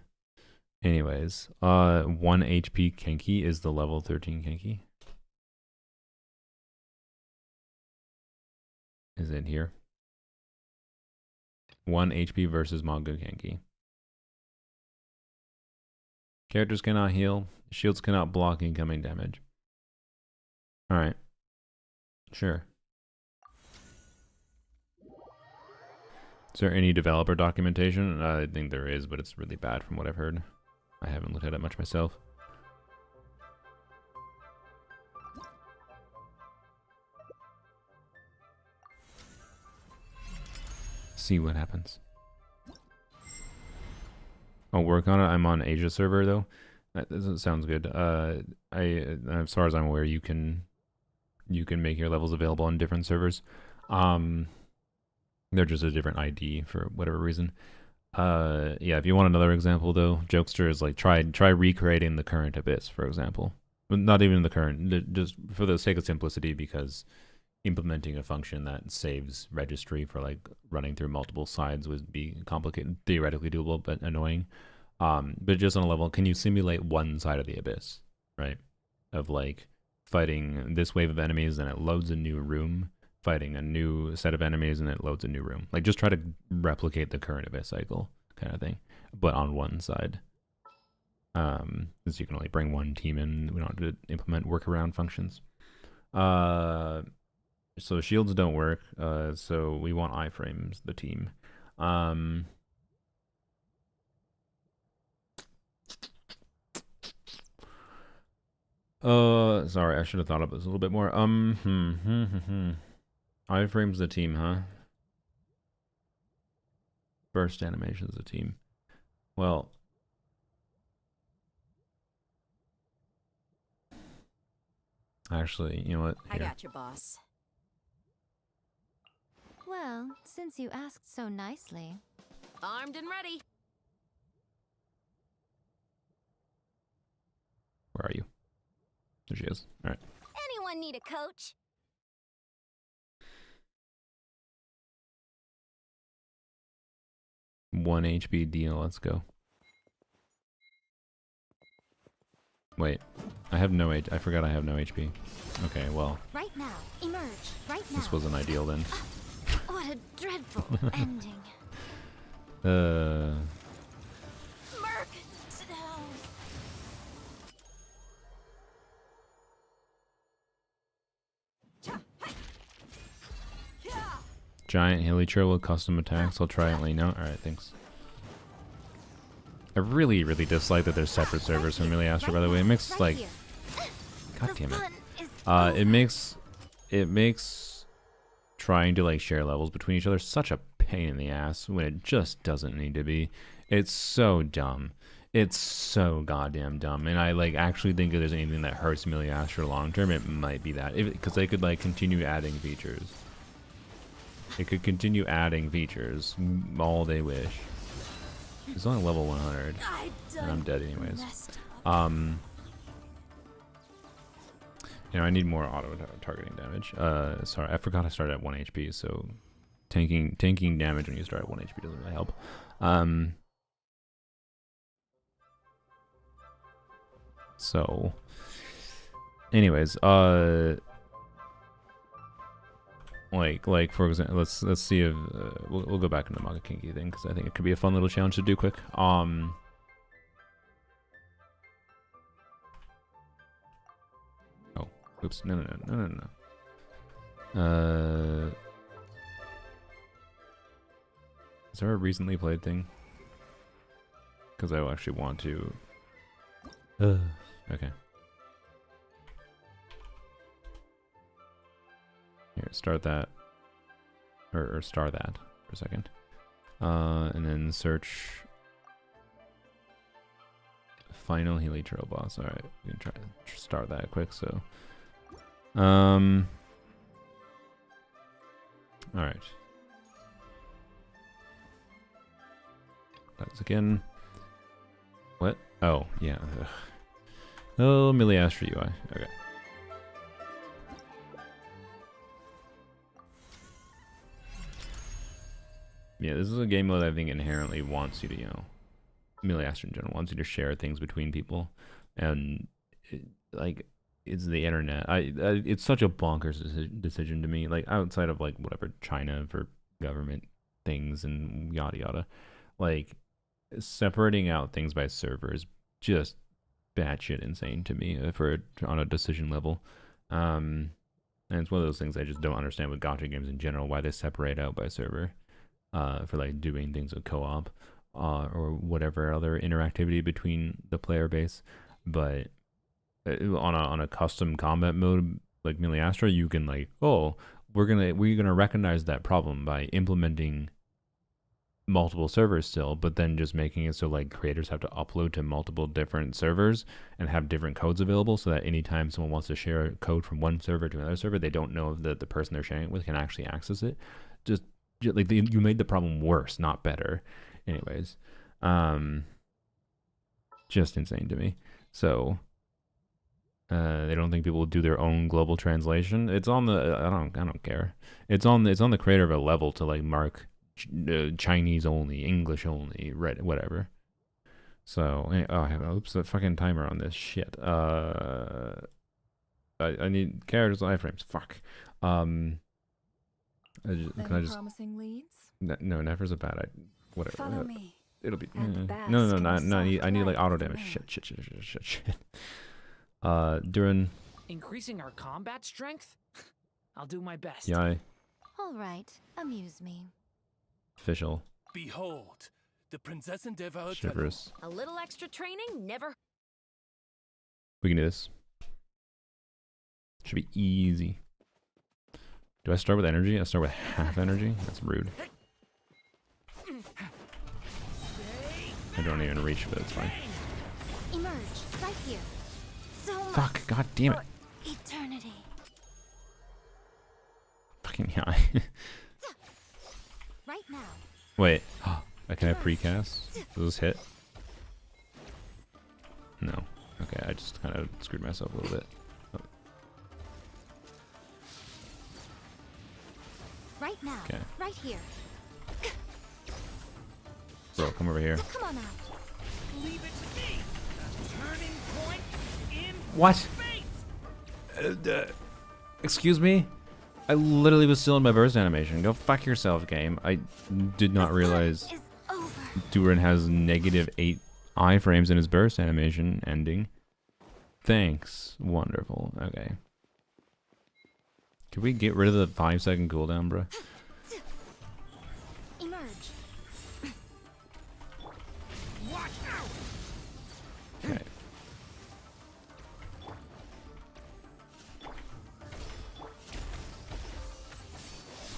anyways, 1 HP Kenki is the level 13 Kenki. Is it here? 1 HP versus Mongo Kenki. Characters cannot heal. Shields cannot block incoming damage. Alright. Sure. Is there any developer documentation? I think there is, but it's really bad from what I've heard. I haven't looked at it much myself. See what happens. I'll work on it. I'm on Asia server though. That sounds good. As far as I'm aware, you can make your levels available on different servers. They're just a different ID for whatever reason. Yeah, if you want another example though, Jokester is like try recreating the current abyss, for example. But not even the current, just for the sake of simplicity, because implementing a function that saves registry for like running through multiple sides would be complicated, theoretically doable, but annoying. But just on a level, can you simulate one side of the abyss, right? Of like fighting this wave of enemies and it loads a new room, fighting a new set of enemies and it loads a new room. Like just try to replicate the current abyss cycle kind of thing, but on one side. Because you can only bring one team in. We don't have to implement workaround functions. So shields don't work. So we want iframes, the team. Sorry, I should have thought of this a little bit more. Iframes the team, huh? Burst animations the team. Well, actually, you know what? Here. I got you, boss. Well, since you asked so nicely. Armed and ready. Where are you? There she is. All right. Anyone need a coach? One HP deal. Let's go. Wait, I have no I forgot I have no HP. Okay, well. Right now, emerge. Right now. This wasn't ideal then. What a dreadful ending. Merc, Giant Hillytra with custom attacks. I'll try it and let you know. Alright, thanks. I really, really dislike that there's separate servers from Miliastra, by the way. It makes, like... God damn it. It makes trying to, like, share levels between each other such a pain in the ass when it just doesn't need to be. It's so dumb. It's so goddamn dumb. And I, like, actually think if there's anything that hurts Miliastra long term, it might be that. Because they could, like, continue adding features. It could continue adding features all they wish. It's only level 100, and I'm dead anyways. You know, I need more auto targeting damage. Sorry, I forgot I started at 1 HP, so tanking damage when you start at 1 HP doesn't really help. So, anyways, like for example, let's see if we'll go back into the Manga Kinky thing because I think it could be a fun little challenge to do quick. Oh, oops, no. Is there a recently played thing? Because I actually want to. Okay. Here, start that, or star that for a second, and then search final Healy Trail boss. All right, we can try to start that quick. So, all right, that's again. What? Oh yeah. Ugh. Oh, Miliastra UI. Okay. Yeah, this is a game mode I think inherently wants you to, you know, Miliastra in general wants you to share things between people, and like it's the internet. It's such a bonkers decision to me. Like outside of like whatever China for government things and yada yada, like separating out things by server is just batshit insane to me on a decision level. And it's one of those things I just don't understand with gacha games in general, why they separate out by server. For like doing things with co-op or whatever other interactivity between the player base, but on a custom combat mode like Miliastra, you can like, oh, we're gonna recognize that problem by implementing multiple servers still, but then just making it so like creators have to upload to multiple different servers and have different codes available, so that anytime someone wants to share code from one server to another server, they don't know if the person they're sharing it with can actually access it. Just like you made the problem worse, not better. Anyways, just insane to me. So they don't think people will do their own global translation. It's on the I don't care. It's on the creator of a level to like mark Chinese only, English only, whatever. So oops, the fucking timer on this shit. I need characters iframes. Fuck. Can I just promising leads? no, Nefer's a bad whatever. Follow me. It'll be And no, bask in I the need soft like light auto of the damage. moon. Shit. During Increasing our combat strength? I'll do my best. yeah, All right, amuse me. official Behold, the Princess and Devourer. shivers. A little extra training never. We can do this. Should be easy. Do I start with energy? I start with half energy? That's rude. I don't even reach, but it's fine. Emerge right here. So much Fuck, god damn it. eternity. Fucking yeah. Right now. Wait. Can I precast? Does this hit? No. Okay, I just kind of screwed myself a little bit. Right now. Okay. Right here. Bro, come over here. Come on out. Leave it to me. A turning point in What? space. Excuse me? I literally was still in my burst animation. Go fuck yourself, game. I did not realize Is over. Durin has -8 iframes in his burst animation ending. Thanks. Wonderful. Okay. Could we get rid of the 5-second cooldown, bro? Emerge. Watch out. Okay.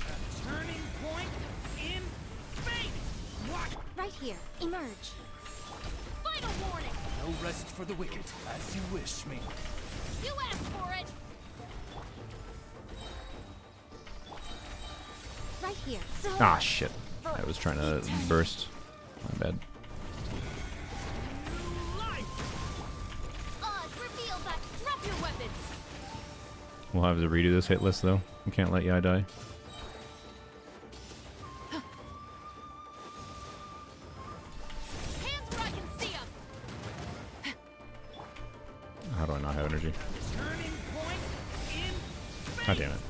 A turning point in space. Watch. Right here. Emerge. Final warning. No rest for the wicked, as you wish me. You asked for it. Right here. So Ah, shit. I was trying to burst. My bad. New life. Oz, reveal that. Drop your weapons. We'll have to redo this hit list, though. We can't let Yai die. Hands where I can see 'em. How do I not have energy? Turning point in space. God damn it.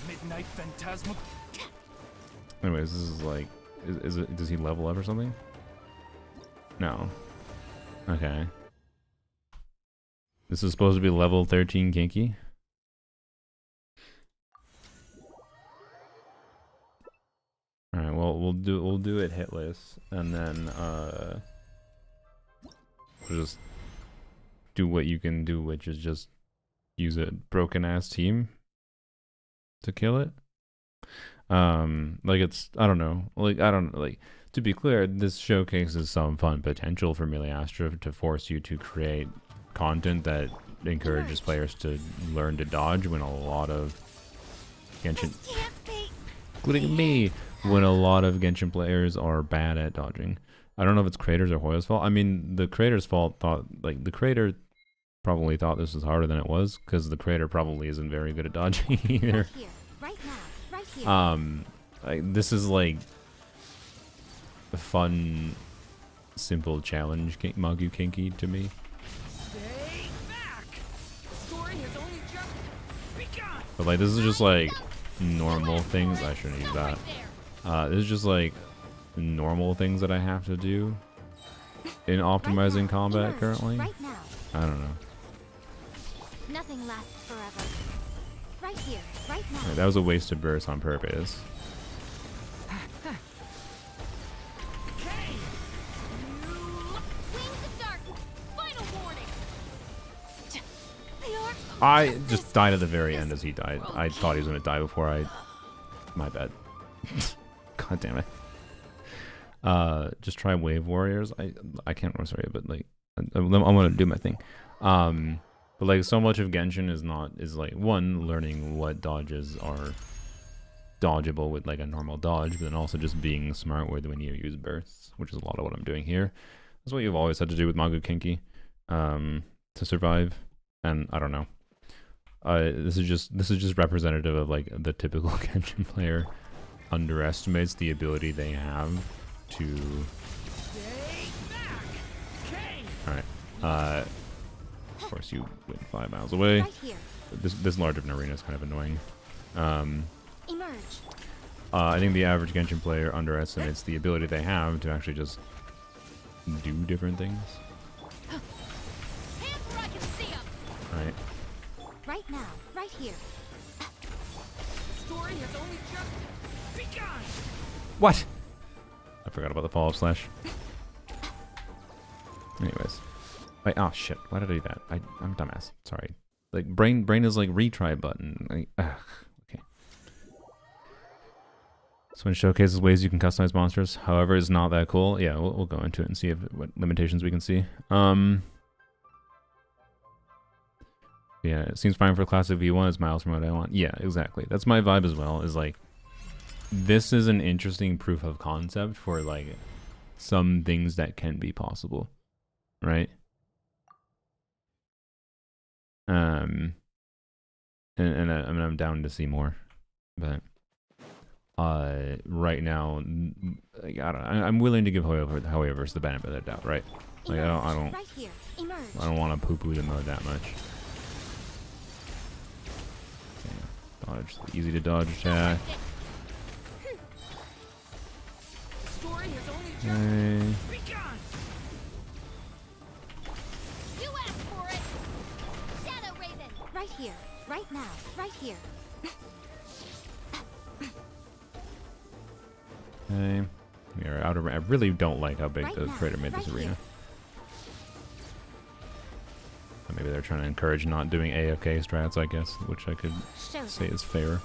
Midnight Phantasma. Anyways, this is like... Is it... Does he level up or something? No. Okay. This is supposed to be level 13 Kinky? Alright, well, we'll do it hitless, and then, we'll just do what you can do, which is just use a broken-ass team to kill it. Like it's, I don't know, like, to be clear, this showcases some fun potential for Miliastra to force you to create content that encourages players to learn to dodge when a lot of Genshin, this can't be. including me, when a lot of Genshin players are bad at dodging. I don't know if it's creators or Hoyo's fault. I mean, the creator's fault the creator probably thought this was harder than it was, because the creator probably isn't very good at dodging either. Right here. Right now. Right here. This is like a fun, simple challenge, Magu Kinky to me. Stay back. The story has only just begun. But like, this is just like normal things. I shouldn't use that. This is just like normal things that I have to do in optimizing Right now. combat Emerge. currently. Right now. I don't know. Nothing lasts forever. Right here. Right now. Right, that was a wasted burst on purpose. Okay. Wings of darkness. Final warning. I just died at the very end as he died. I thought he was gonna die before I... My bad. God damn it. Just try Wave Warriors. I can't remember, sorry, but like... I'm gonna do my thing. But like, so much of Genshin is like, one, learning what dodges are dodgeable with like a normal dodge, but then also just being smart with when you use bursts, which is a lot of what I'm doing here. That's what you've always had to do with Magu Kinki to survive. And I don't know. This is just representative of like the typical Genshin player underestimates the ability they have to. Alright. Of course you went 5 miles away. Right here. This large of an arena is kind of annoying. Emerge. I think the average Genshin player underestimates the ability they have to actually just do different things. Hands where I can see 'em. Right. Right now. Right here. The story has only just begun. What? I forgot about the follow-up slash. Anyways. Wait, oh shit. Why did I do that? I'm a dumbass. Sorry. Like brain is like retry button. Okay. So when it showcases ways you can customize monsters, however, it's not that cool. Yeah, we'll go into it and see what limitations we can see. Yeah, it seems fine for classic V1. It's miles from what I want. Yeah, exactly. That's my vibe as well. Is like, this is an interesting proof of concept for like some things that can be possible, right? And I'm down to see more, but right now, like, I'm willing to give Hoyoverse the benefit of the doubt, right? Like I don't Right here. Emerge. I don't want to poo-poo the mode that much. Okay, dodge, easy to dodge attack. The story has only just Okay. begun. You asked for it. Shadow Raven. Right here. Right now. Right here. Okay. We are out of. I really don't like how big Right the now, creator made this right arena. here. Maybe they're trying to encourage not doing AFK strats, I guess, which I could Show say them. is fair,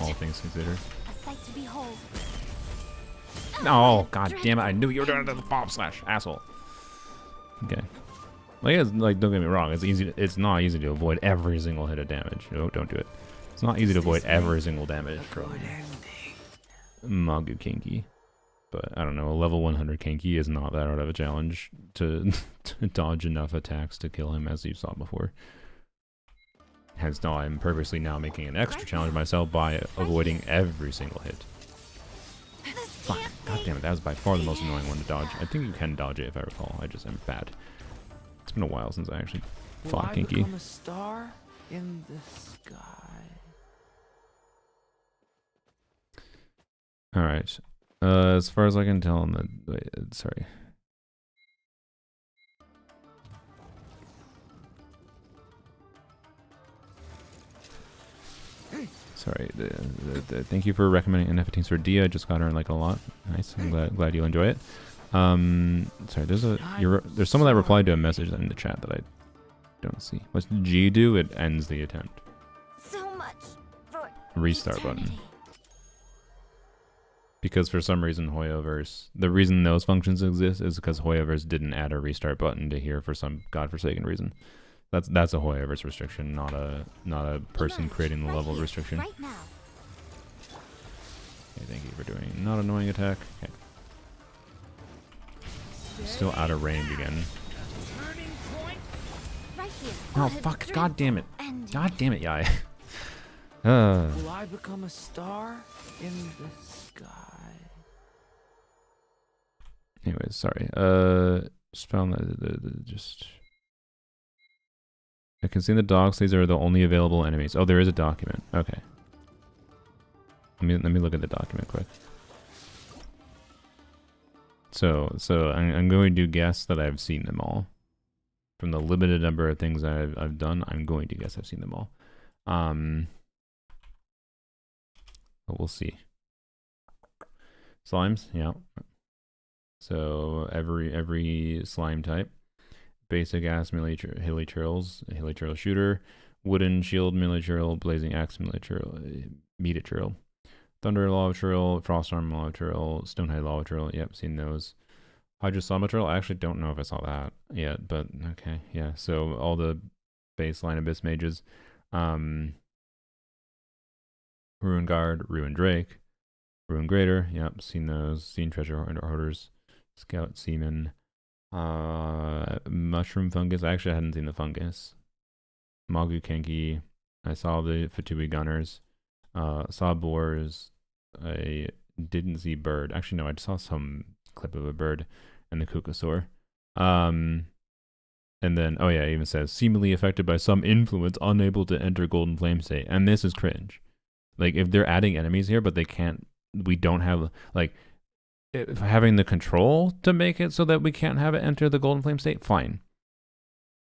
all things considered. A sight to behold. Oh, god damn it! I knew you were doing it to the follow-up slash, asshole. Okay. Like, don't get me wrong. It's easy. It's not easy to avoid every single hit of damage. No, don't do it. It's not easy to avoid every single damage from Magu Kinki. But I don't know. A level 100 Kinki is not that hard of a challenge to dodge enough attacks to kill him, as you saw before. Hence, now I'm purposely now making an extra challenge myself by avoiding every single hit. Fuck. God damn it. That was by far the most annoying one to dodge. I think you can dodge it if I recall. I just am bad. It's been a while since I actually fought Kinki. Will I become a star in the sky? Alright. As far as I can tell, sorry. Sorry. Thank you for recommending N15s for Dia. I just got her in like a lot. Nice. I'm glad you'll enjoy it. Sorry. There's someone that replied to a message in the chat that I don't see. What's G do? It ends the attempt. So much for Restart button. eternity. Because for some reason Hoyoverse, the reason those functions exist is because Hoyoverse didn't add a restart button to here for some godforsaken reason. That's a Hoyoverse restriction, not a person Emerge. creating the Right level here. restriction. Right now. Okay, thank you for doing not annoying attack. Okay. Still out of range again. Turning point. Right here. Oh A fuck! God damn it! ending. God damn it, Yai. Will I become a star in the sky? Anyways, sorry. Just found that just. I can see in the docs these are the only available enemies. Oh, there is a document. Okay. Let me look at the document quick. So I'm going to guess that I've seen them all. From the limited number of things I've done, I'm going to guess I've seen them all. But we'll see. Slimes, yeah. So every slime type. Basic ass hilichurls shooter, wooden shield milichurl, blazing axe milichurl, thunder lava churl, frost arm lava churl, stonehead lava churl. Yep, seen those. Hydroslama I actually don't know if I saw that yet, but okay, yeah. So all the baseline abyss mages. Ruin Guard, Ruin Drake, Ruin Greater. Yep, seen those. Seen Treasure Hoarders, Scout Seaman, Mushroom Fungus. I actually hadn't seen the fungus. Magu Kenki. I saw the Fatui Gunners. Saw Boars. I didn't see Bird. Actually, no, I saw some clip of a bird and the Kukasaur. And then, oh yeah, it even says, seemingly affected by some influence, unable to enter Golden Flame State. And this is cringe. Like, if they're adding enemies here, but they can't, we don't have, like, if having the control to make it so that we can't have it enter the Golden Flame State, fine.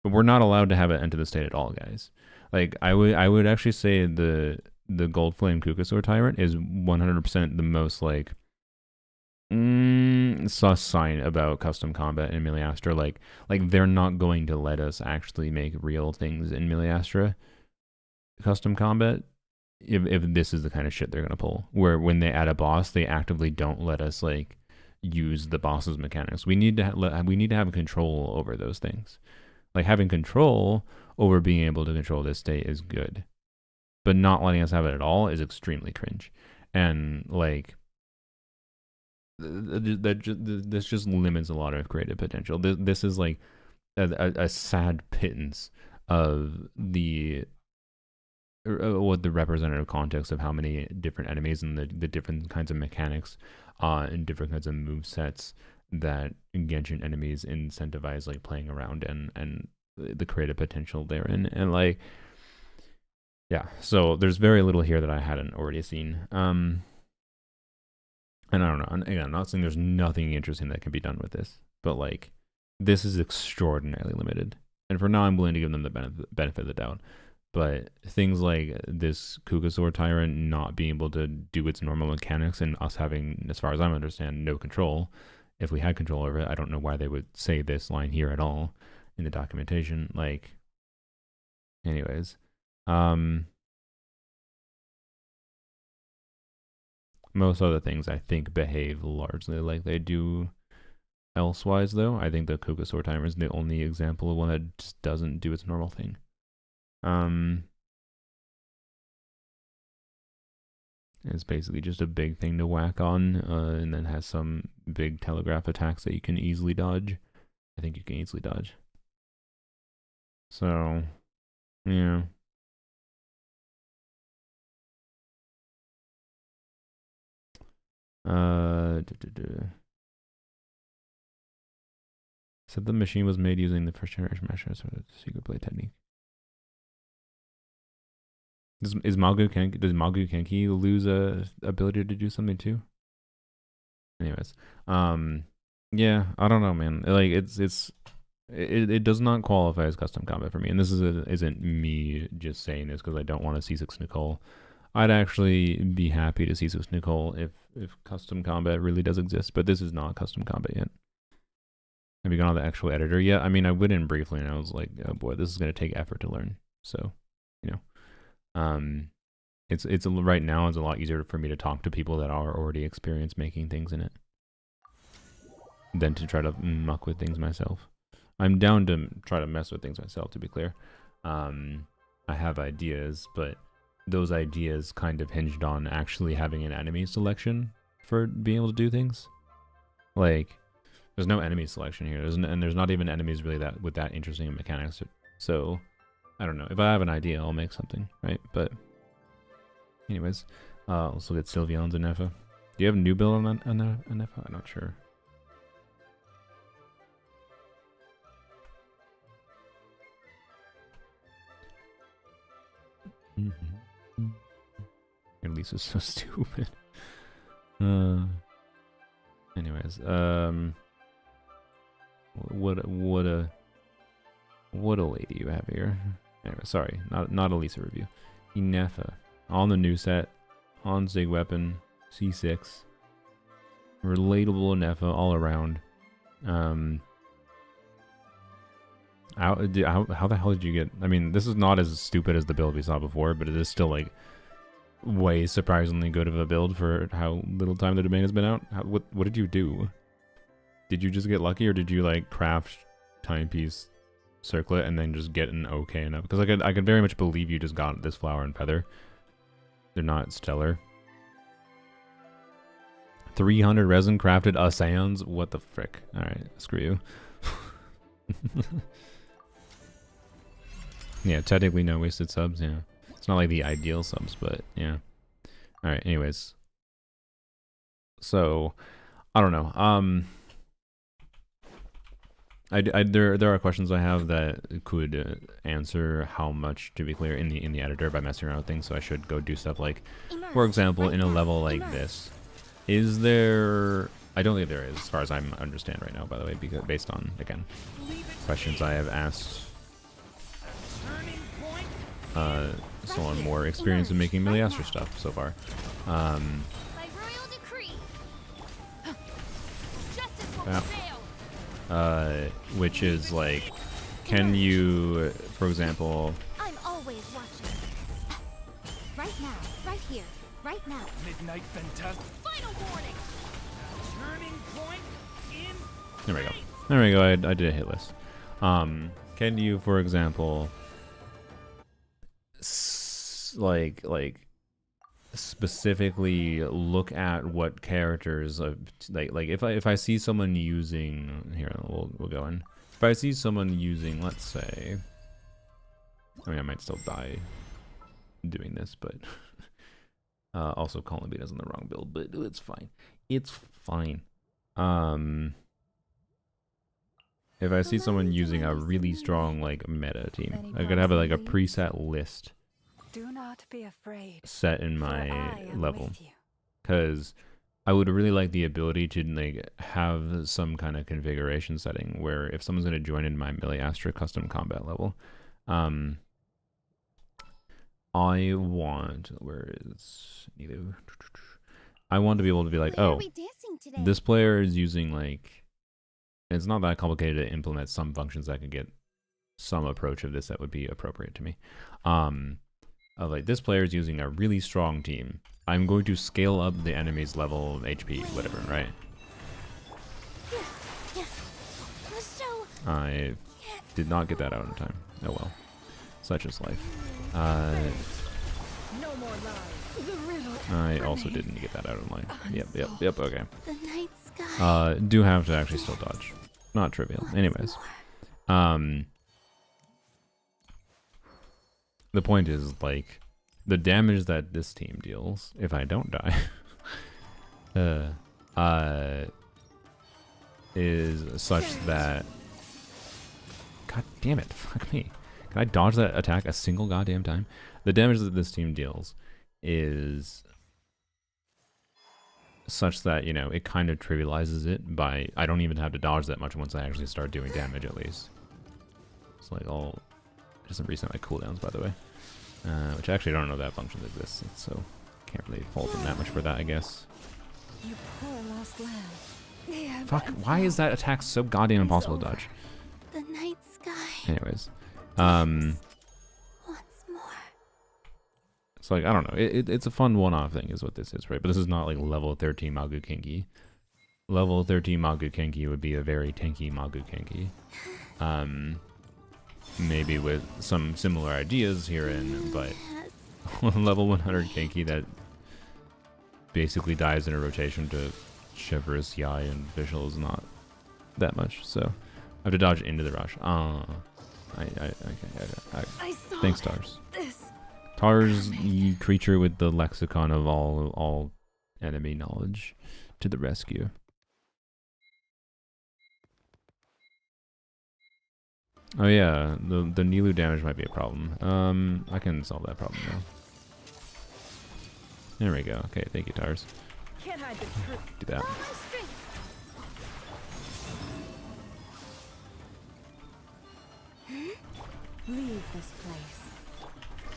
But we're not allowed to have it enter the state at all, guys. Like, I would actually say the Gold Flame Kukasaur Tyrant is 100% the most, like, sus sign about custom combat in Miliastra. Like they're not going to let us actually make real things in Miliastra custom combat if this is the kind of shit they're gonna pull. Where when they add a boss, they actively don't let us like use the boss's mechanics. We need to have control over those things. Like having control over being able to control this state is good, but not letting us have it at all is extremely cringe. And like this just limits a lot of creative potential. This is like a sad pittance of what the representative context of how many different enemies and the different kinds of mechanics and different kinds of move sets that Genshin enemies incentivize like playing around and the creative potential therein. And like, yeah, so there's very little here that I hadn't already seen. And I don't know, and again, I'm not saying there's nothing interesting that can be done with this, but like, this is extraordinarily limited. And for now, I'm willing to give them the benefit of the doubt. But things like this Kukasaur Tyrant not being able to do its normal mechanics and us having, as far as I understand, no control. If we had control over it, I don't know why they would say this line here at all in the documentation. Like, anyways. Most other things, I think, behave largely like they do elsewise, though. I think the Kukasaur Timer is the only example of one that just doesn't do its normal thing. It's basically just a big thing to whack on, and then has some big telegraph attacks that you can easily dodge. I think you can easily dodge. So, yeah. Said the machine was made using the first generation master sort of secret blade technique. Does Magu Kenki lose a ability to do something too? Anyways, yeah, I don't know, man. Like it does not qualify as custom combat for me, and this isn't me just saying this because I don't want to C6 Nicole. I'd actually be happy to C6 Nicole if custom combat really does exist, but this is not custom combat yet. Have you gone on the actual editor yet? I mean, I went in briefly and I was like, oh boy, this is going to take effort to learn. So, you know, it's right now it's a lot easier for me to talk to people that are already experienced making things in it than to try to muck with things myself. I'm down to try to mess with things myself, to be clear. I have ideas, but those ideas kind of hinged on actually having an enemy selection for being able to do things. Like, there's no enemy selection here, and there's not even enemies really with that interesting mechanics. So, I don't know. If I have an idea, I'll make something, right? But, anyways, let's look at Sylveon's Anefa. Do you have a new build on Anefa? I'm not sure. Your Lisa's so stupid. Anyways, what a lady you have here. Anyway, sorry, not a Lisa review. Anefa on the new set, on Zig Weapon, C6, relatable Anefa all around. How the hell did you get? I mean, this is not as stupid as the build we saw before, but it is still like way surprisingly good of a build for how little time the domain has been out. What did you do? Did you just get lucky, or did you like craft timepiece, circlet, and then just get an okay enough? Because I could very much believe you just got this flower and feather, They're not stellar. 300 resin crafted Asans? What the frick? Alright, screw you. Yeah, technically no wasted subs, yeah. It's not like the ideal subs, but yeah. Alright, anyways. So, I don't know. There are questions I have that could answer how much, to be clear, in the editor by messing around with things, so I should go do stuff like, for example, in a level like this. Is there... I don't think there is, as far as I understand right now, by the way, because based on, again, questions I have asked someone more experienced in making Miliastra stuff so far. By royal decree. Justice will prevail. Which is like, can you, for example... I'm always watching. Right now, right here, right now. Midnight Phantasm. Final warning. Turning point in. There we go. There we go, I did a hit list. Can you, for example... like specifically look at what characters like if I see someone using here, we'll go in. If I see someone using, let's say, I mean I might still die doing this, but also calling beat is in the wrong build, but it's fine. It's fine. If I see someone using a really strong like meta team, I could have like a preset list. Do not be afraid. Set in my level, because I would really like the ability to like have some kind of configuration setting where if someone's going to join in my Miliastra custom combat level, I want, where is Nilu? I want to be able to be like, Where are oh, we dancing today? this player is using like, it's not that complicated to implement some functions that could get some approach of this that would be appropriate to me. Like this player is using a really strong team. I'm going to scale up the enemy's level, HP, whatever, right? I did not get that out in time. Oh well. Such is life. No more lies. The riddle I also didn't get that out in line. Yep, okay. the night sky. Do have to actually still dodge. Not trivial. Anyways. The point is, like, the damage that this team deals, if I don't die, is such that... God damn it, fuck me. Can I dodge that attack a single goddamn time? The damage that this team deals is such that, you know, it kind of trivializes it by... I don't even have to dodge that much once I actually start doing damage, at least. It's like all... Doesn't reset my cooldowns, by the way. Which actually I don't know that function exists, so can't really fault them that much for that, I guess. You poor lost lamb. Fuck, why is that attack so goddamn impossible to dodge? The night sky. Anyways. Once more. It's like, I don't know, it's a fun one-off thing is what this is, right? But this is not like level 13 Magu Kenki. Level 13 Magu Kenki would be a very tanky Magu Kenki. Maybe with some similar ideas herein, but level 100 Kenki that basically dies in a rotation to Chivalrous, Yai, and Visual is not that much, so I have to dodge into the rush. Thanks, Tars. Tars, the creature with the lexicon of all enemy knowledge, to the rescue. Oh yeah, the Nilu damage might be a problem. I can solve that problem now. There we go. Okay, thank you, Tars. Can't hide the truth. Do that. Leave this place.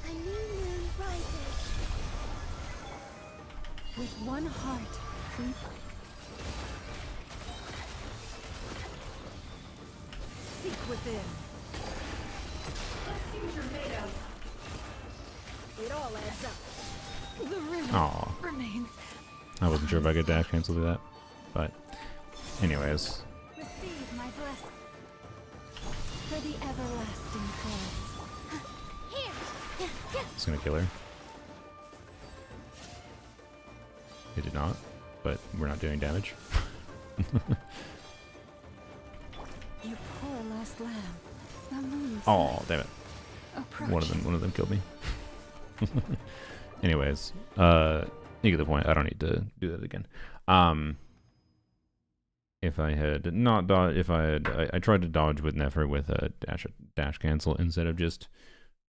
A new moon rises. With one heart. Seek within. It all adds up. The riddle Aw. remains. I wasn't sure if I could dash cancel that, but anyways. Receive my blessing. For the everlasting cause. Here. It's gonna kill her. It did not, but we're not doing damage. Your poor last lamb. The moon Oh, damn it. approach. One of them killed me. Anyways, you get the point. I don't need to do that again. If I had not dodged, I tried to dodge with Nefer with a dash cancel instead of just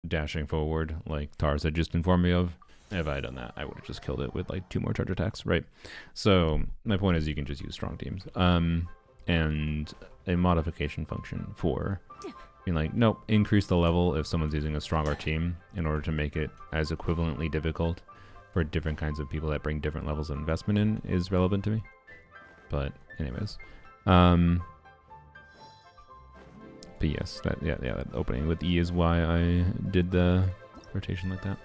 dashing forward like Tars had just informed me of. If I had done that, I would have just killed it with like 2 more charge attacks, right? So my point is, you can just use strong teams, and a modification function for being like, nope, increase the level if someone's using a stronger team in order to make it as equivalently difficult for different kinds of people that bring different levels of investment in is relevant to me. But anyways, but yes, that opening with E is why I did the rotation like that.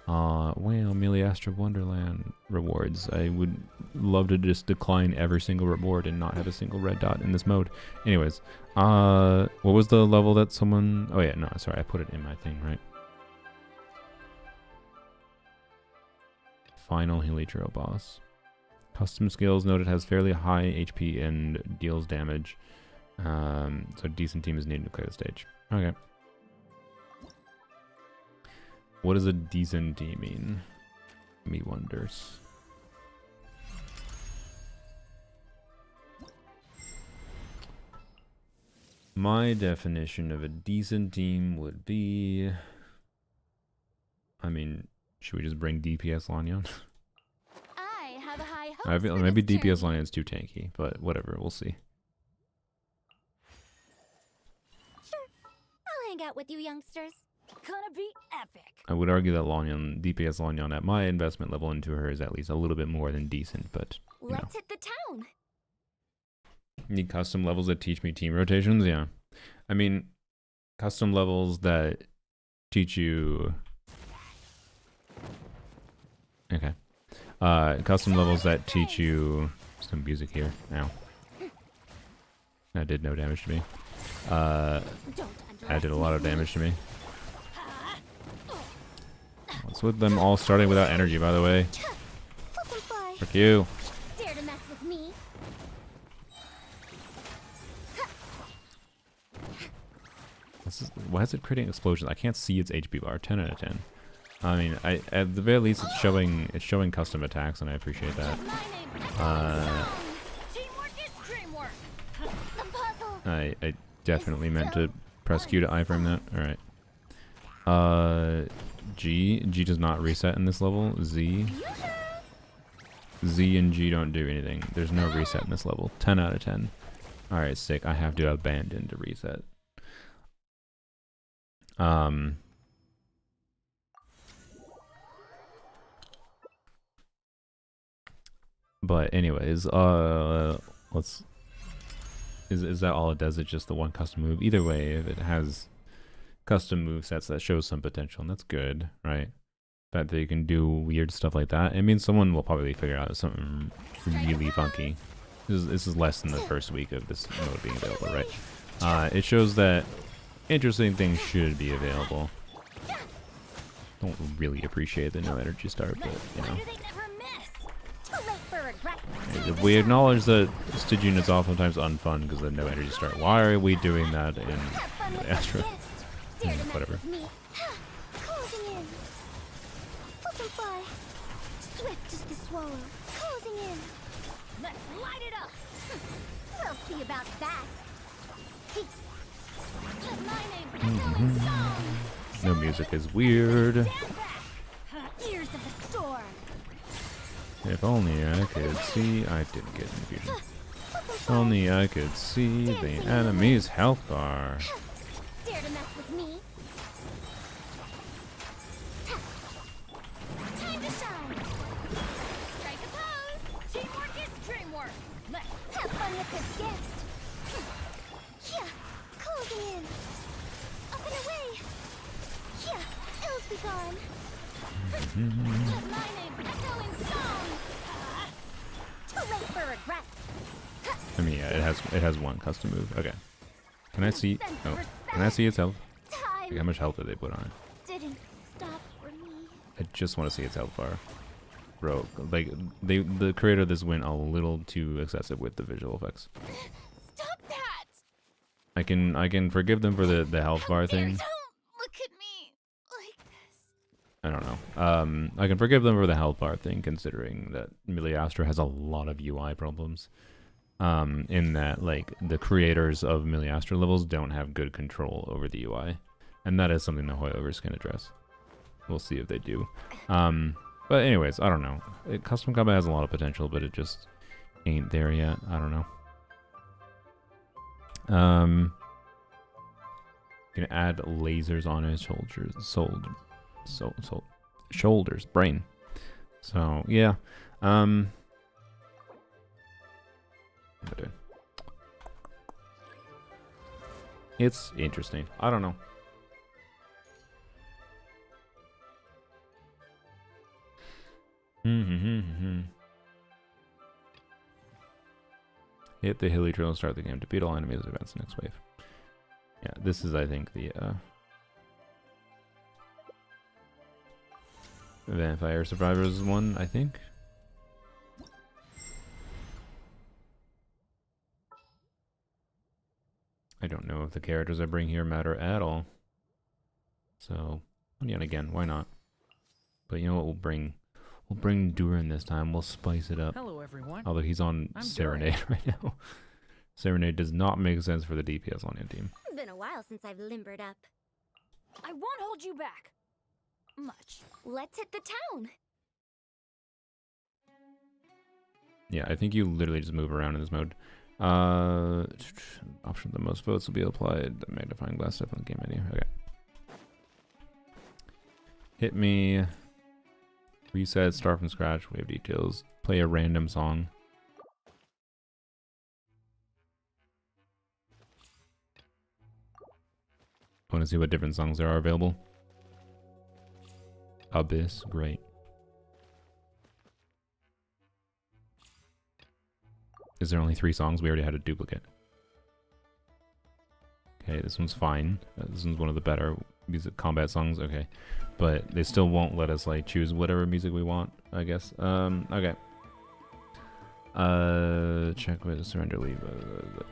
Wow, Miliastra Wonderland rewards. I would love to just decline every single reward and not have a single red dot in this mode. Anyways, what was the level that someone... Oh yeah, no, sorry, I put it in my thing, right? Final Helitro boss. Custom skills noted has fairly high HP and deals damage. So decent team is needed to clear the stage. Okay. What does a decent team mean? Me wonders. My definition of a decent team would be... I mean, should we just bring DPS Lanyon? I have a high hope I feel for maybe this DPS journey. Lanyon's too tanky, but whatever, we'll see. Sure, I'll hang out with you youngsters. Gonna be epic. I would argue that Lanyon, DPS Lanyon, at my investment level into her is at least a little bit more than decent, but you know. Let's hit the town. Need custom levels that teach me team rotations? Yeah. I mean, custom levels that teach you... Okay. Custom levels that teach you... Some music here. Ow. That did no damage to me. That did a lot of damage to me. What's with them all starting without energy, by the way? Fucking fly. Frick you. Dare to mess with me? Why is it creating explosions? I can't see its HP bar. 10 out of 10. I mean, at the very least, it's showing custom attacks, and I appreciate that. My name Teamwork is dreamwork. The puzzle. I definitely meant to press Q to iframe that. All right. G does not reset in this level. Z and G don't do anything. There's no reset in this level. 10 out of 10. All right, sick. I have to abandon to reset. But anyways, let's... Is that all it does? It's just the one custom move? Either way, if it has custom move sets, that shows some potential, and that's good, right? That they can do weird stuff like that. It means someone will probably figure out something really funky. This is less than the first week of this mode being available, right? It shows that interesting things should be available. Don't really appreciate the no energy start, but you know. If we acknowledge that staging is oftentimes unfun because of no energy start, why are we doing that in Astra? Whatever. Closing in. Fucking fly. Swift as the swallow. Closing in. Let's light it up. We'll see about that. Let my name echo in song. No music is weird. Stand back. Ears of the storm. If only I could see... I didn't get infusion. If only I could see the enemy's health bar. Dare to mess with me? Time to shine. Strike a pose. Teamwork is dreamwork. Let's have fun with this gift. Yeah, closing in. Up and away. Yeah, ills be gone. Let my name echo in song. Too late for regrets. I mean, yeah, it has one custom move. Okay. Can I see... Oh. Can I see its health? Like, how much health did they put on it? Didn't stop for me. I just want to see its health bar. bro. Like the creator of this went a little too excessive with the visual effects. Stop that! I can forgive them for the health bar thing. Don't look at me like this. I don't know. I can forgive them for the health bar thing, considering that Miliastra has a lot of UI problems. In that, like, the creators of Miliastra levels don't have good control over the UI. And that is something the Hoyoverse can address. We'll see if they do. But anyways, I don't know. Custom combat has a lot of potential, but it just ain't there yet. I don't know. You can add lasers on his shoulders, brain. So yeah. It's interesting. I don't know. Hit the hilly trail and start the game. Defeat all enemies, advance the next wave. Yeah, this is, I think, the Vampire Survivors one, I think. I don't know if the characters I bring here matter at all. So, yet again, why not? But you know what, we'll bring Durin this time. We'll spice it up. Hello, everyone. Although he's on I'm Serenade right now. Serenade does not make sense for the DPS on your team. Been a while since I've limbered up. I won't hold you back. Much. Let's hit the town. Yeah, I think you literally just move around in this mode. Option the most votes will be applied. The magnifying glass step on the game menu. Okay. Hit me. Reset, start from scratch, wave details, play a random song. Want to see what different songs there are available? Abyss, great. Is there only 3 songs? We already had a duplicate. Okay, this one's fine. This one's one of the better music combat songs. Okay, but they still won't let us like choose whatever music we want, I guess. Okay. Check with surrender leave.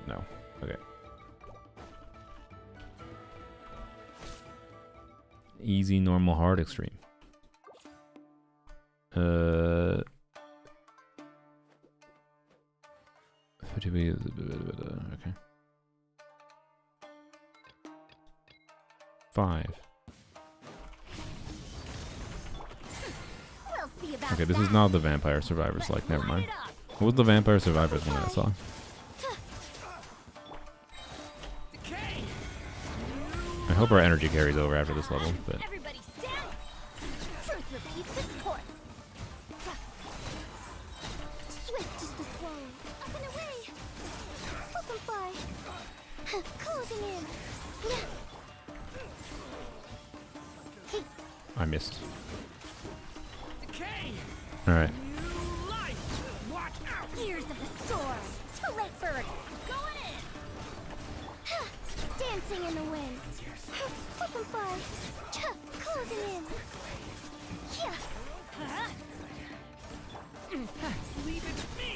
No. Okay. Easy, normal, hard, extreme. Okay. 5. We'll see about Okay, this is that. not the Vampire Survivors like, never mind. What was the Vampire Survivors one I saw? I hope our energy carries over after this level, but Everybody stand. Truth repeats its course. Swift is the swallow. Up and away. Flip and fly. Closing in. I missed. Okay. Alright. New life. Watch out. Ears of the storm. Too late for it. Going in. Dancing in the wind. Flip and fly. Closing in. Leave it to me.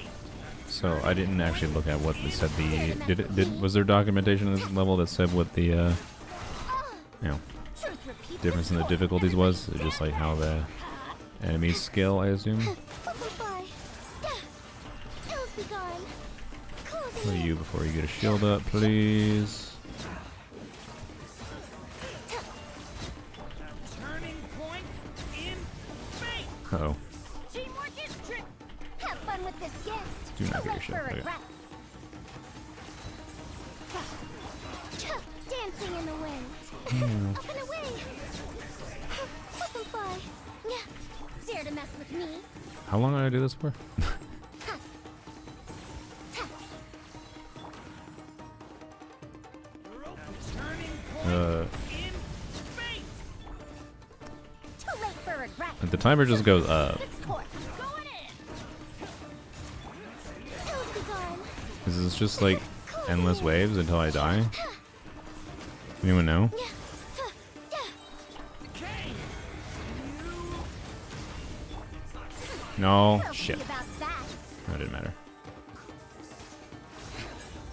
So I didn't actually look at what said the was there documentation in this level that said what the you know, Truth repeats difference in the its course. difficulties was? It's just like how the enemies scale, I assume. Flip and fly. Ills be gone. Closing Kill in. you before you get a shield up, please. Turning point in fate. Uh-oh. Teamwork is trick. Have fun with this gift. Do not Too get your late shit. for Okay. regrets. Dancing in the wind. Up and away. Flip and fly. Dare to mess with me. How long did I do this for? Turning point in fate. Too late for regrets. The timer just goes up. Its course. Going in. Ills be gone. Is this just like endless waves until I die? Anyone know? Okay. No, We'll shit. see about that. That didn't matter.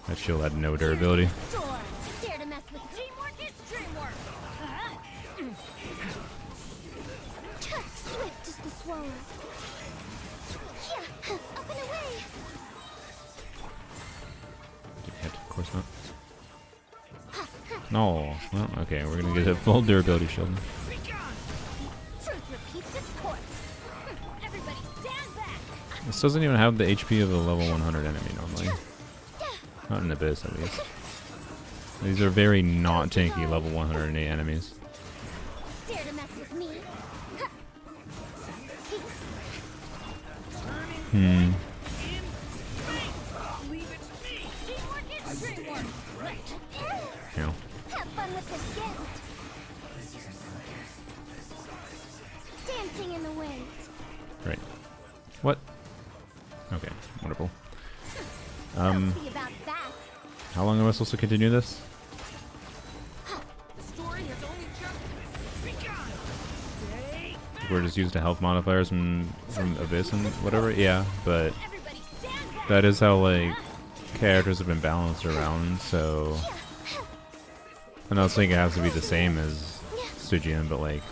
That shield had no durability. Door. Dare to mess with teamwork is dreamwork. Swift as the swallow. Yeah, up and away. Did hit? Of course not. No. Well, okay, we're gonna get a full durability shield. Truth repeats its course. Everybody stand back. This doesn't even have the HP of a level 100 enemy normally. Not in Abyss, at least. These are very not tanky level 108 enemies. Dare to mess with me. Hmm. Teamwork is dreamwork. Yeah. Have fun with this gift. Dancing in the wind. Right. What? Okay. Wonderful. See about that. How long am I supposed to continue this? Story has only just begun. We're just used to health modifiers from Abyss and whatever. Yeah, but Everybody stand back. that is how like characters have been balanced around. So I'm not saying it has to be the same as Stygian, but like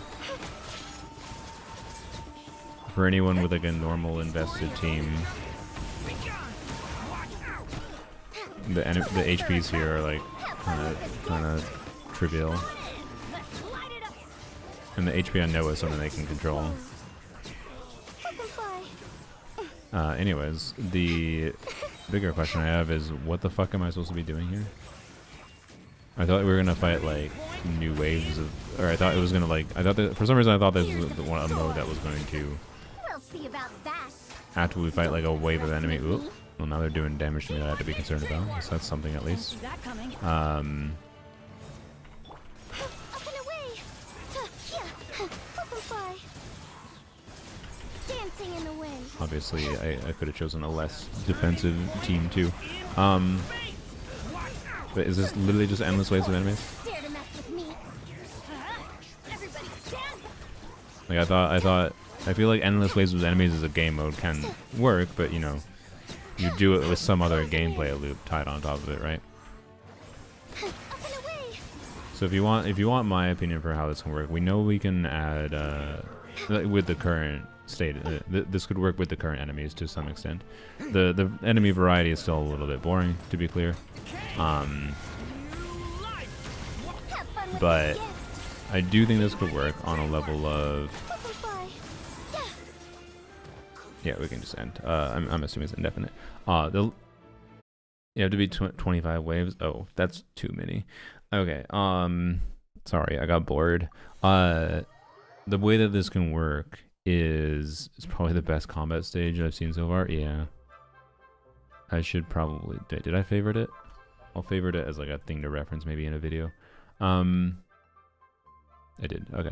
for anyone with like a normal invested team, the HPs here are like kind of trivial, Let's light it up. and the HP on Noah is something they can control. Anyways, the bigger question I have is, what the fuck am I supposed to be doing here? I thought we were gonna fight like new waves of, or I thought it was gonna like, I thought that for some reason I thought this was the one a mode that was going to, We'll see about that. after we fight like a wave of enemy. Oop. Well, now they're doing damage to me that I have to be concerned about. So that's something at least. See that coming. Up and away. Yeah, flip and fly. Dancing in the wind. Obviously, I could have chosen a less defensive team too. But is this literally just endless waves of enemies? Dare to mess with me. Everybody stand back. Like I feel like endless waves of enemies as a game mode can work, but you know, you do it with some other gameplay loop tied on top of it, right? Up and away. So if you want my opinion for how this can work, we know we can add with the current state. This could work with the current enemies to some extent. The enemy variety is still a little bit boring, to be clear. Have fun with But this gift. I do think this could work on a level of, Flip and fly. yeah, we can just end. I'm assuming it's indefinite. You have to be 25 waves. Oh, that's too many. Okay. Sorry, I got bored. The way that this can work is it's probably the best combat stage I've seen so far. Yeah. I should probably, did I favorite it? I'll favorite it as like a thing to reference maybe in a video. I did. Okay.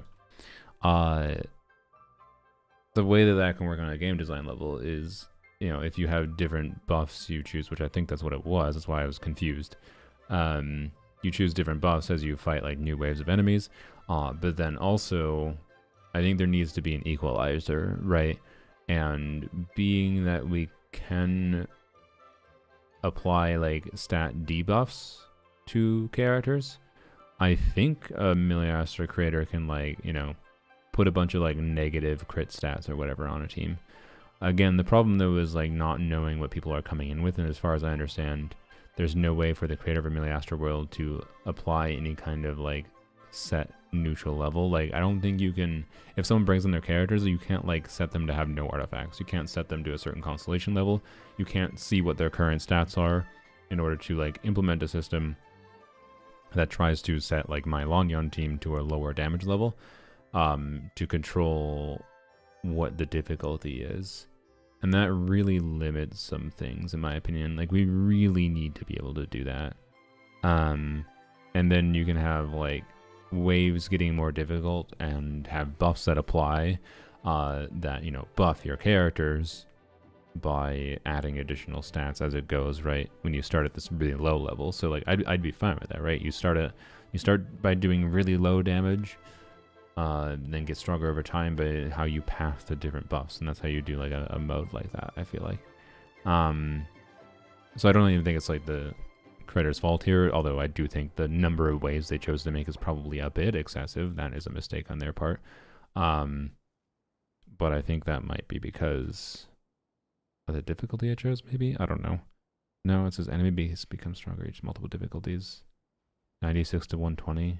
The way that that can work on a game design level is, you know, if you have different buffs you choose, which I think that's what it was. That's why I was confused. You choose different buffs as you fight like new waves of enemies. But then also, I think there needs to be an equalizer, right? And being that we can apply like stat debuffs to characters, I think a Miliastra creator can, like, you know, put a bunch of like negative crit stats or whatever on a team. Again, the problem though is like not knowing what people are coming in with, and as far as I understand, there's no way for the creator of a Miliastra world to apply any kind of like set neutral level. Like, I don't think you can, if someone brings in their characters, you can't like set them to have no artifacts. You can't set them to a certain constellation level. You can't see what their current stats are in order to like implement a system that tries to set like my Lanyan team to a lower damage level, to control what the difficulty is. And that really limits some things, in my opinion. Like, we really need to be able to do that. And then you can have like waves getting more difficult and have buffs that apply that, you know, buff your characters by adding additional stats as it goes, right? When you start at this really low level. So like I'd be fine with that, right? You start by doing really low damage, then get stronger over time, but how you path the different buffs, and that's how you do like a mode like that, I feel like. So I don't even think it's like the creator's fault here, although I do think the number of ways they chose to make is probably a bit excessive. That is a mistake on their part. But I think that might be because of the difficulty I chose, maybe? I don't know. No, it says enemy beasts become stronger each multiple difficulties. 96 to 120.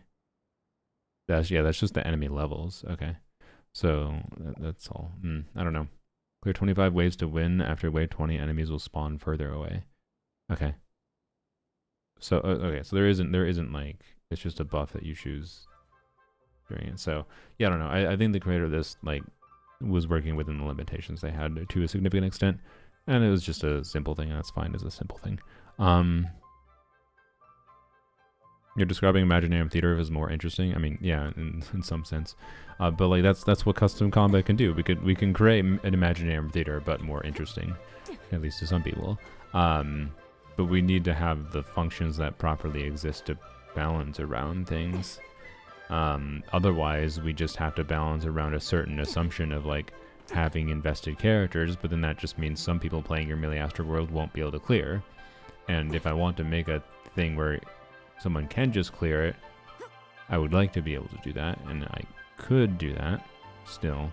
That's just the enemy levels. Okay. So that's all. I don't know. Clear 25 waves to win. After wave 20, enemies will spawn further away. Okay. So okay, so there isn't like, it's just a buff that you choose during it. So yeah, I don't know. I think the creator of this like was working within the limitations they had to a significant extent, and it was just a simple thing, and that's fine as a simple thing. You're describing Imaginarium Theater as more interesting. I mean, yeah, in some sense, but like that's what custom combat can do. We can create an Imaginarium Theater, but more interesting, at least to some people. But we need to have the functions that properly exist to balance around things. Otherwise, we just have to balance around a certain assumption of like having invested characters, but then that just means some people playing your Miliastra world won't be able to clear. And if I want to make a thing where someone can just clear it, I would like to be able to do that, and I could do that still.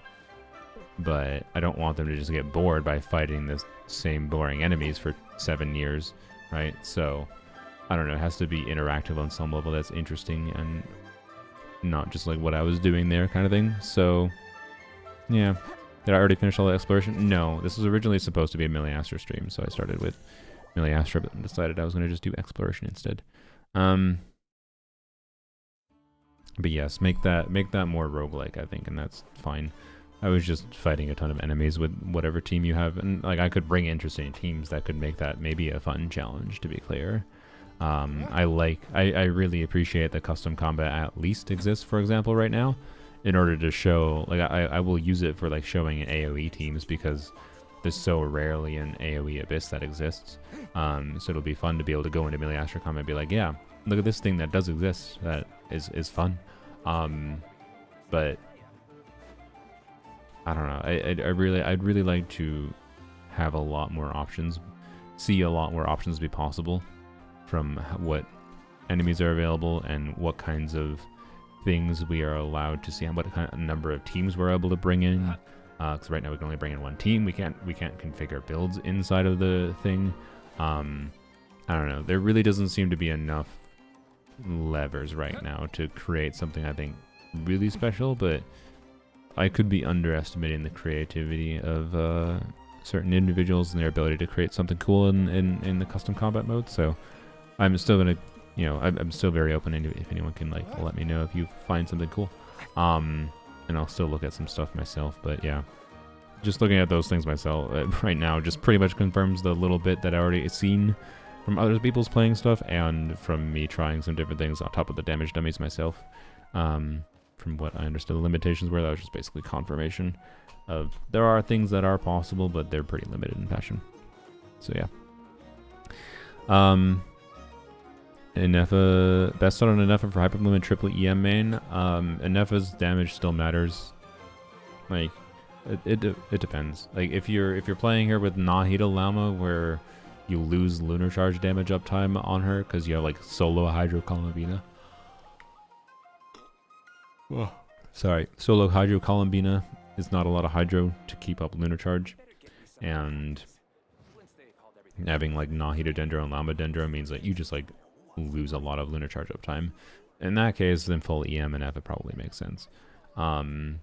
But I don't want them to just get bored by fighting the same boring enemies for 7 years, right? So, I don't know, it has to be interactive on some level that's interesting and not just like what I was doing there kind of thing. So, yeah. Did I already finish all the exploration? No, this was originally supposed to be a Miliastra stream, so I started with Miliastra, but decided I was going to just do exploration instead. But yes, make that more roguelike, I think, and that's fine. I was just fighting a ton of enemies with whatever team you have, and like I could bring interesting teams that could make that maybe a fun challenge, to be clear. I really appreciate that custom combat at least exists, for example, right now, in order to show, like I will use it for like showing AoE teams, because there's so rarely an AoE Abyss that exists. So it'll be fun to be able to go into Miliastra combat and be like, yeah, look at this thing that does exist that is fun. But I don't know. I'd really like to have a lot more options, see a lot more options be possible from what enemies are available and what kinds of things we are allowed to see, and what kind of number of teams we're able to bring in. Because right now we can only bring in one team. We can't configure builds inside of the thing. I don't know. There really doesn't seem to be enough levers right now to create something I think really special, but I could be underestimating the creativity of certain individuals and their ability to create something cool in the custom combat mode. So I'm still gonna, I'm still very open if anyone can like let me know if you find something cool. And I'll still look at some stuff myself, but yeah, just looking at those things myself right now just pretty much confirms the little bit that I already seen from other people's playing stuff, and from me trying some different things on top of the damage dummies myself. From what I understood the limitations were, that was just basically confirmation of there are things that are possible, but they're pretty limited in fashion. So yeah. Inefa, best on Inefa for Hyperbloom and triple EM main. Inefa's damage still matters. Like, it depends. Like if you're playing here with Nahida Lama, where you lose lunar charge damage uptime on her because you have like solo Hydro Columbina. Whoa. Sorry, solo Hydro Columbina is not a lot of Hydro to keep up lunar charge, and having like Nahida Dendro and Lama Dendro means that you just like lose a lot of lunar charge uptime. In that case, then full EM and F, it probably makes sense. Because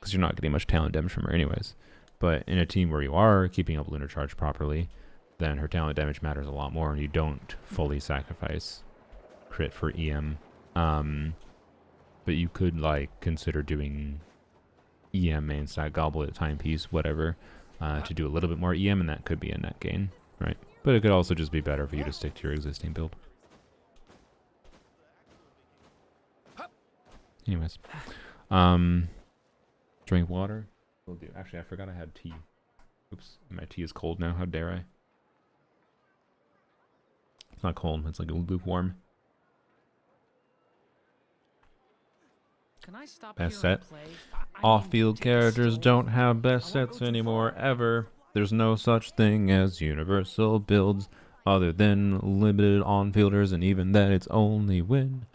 you're not getting much talent damage from her anyways. But in a team where you are keeping up lunar charge properly, then her talent damage matters a lot more, and you don't fully sacrifice crit for EM. But you could like consider doing EM main stack, Goblet, Timepiece, whatever, to do a little bit more EM, and that could be a net gain, right? But it could also just be better for you to stick to your existing build. Anyways, drink water. Will do. Actually, I forgot I had tea. Oops, my tea is cold now. How dare I? It's not cold. It's like lukewarm. Can I stop Best here and set. play? Off-field take a characters stroll. don't have best I won't sets go too anymore, far. ever. There's no such thing as universal builds other than limited on-fielders, and even then it's only when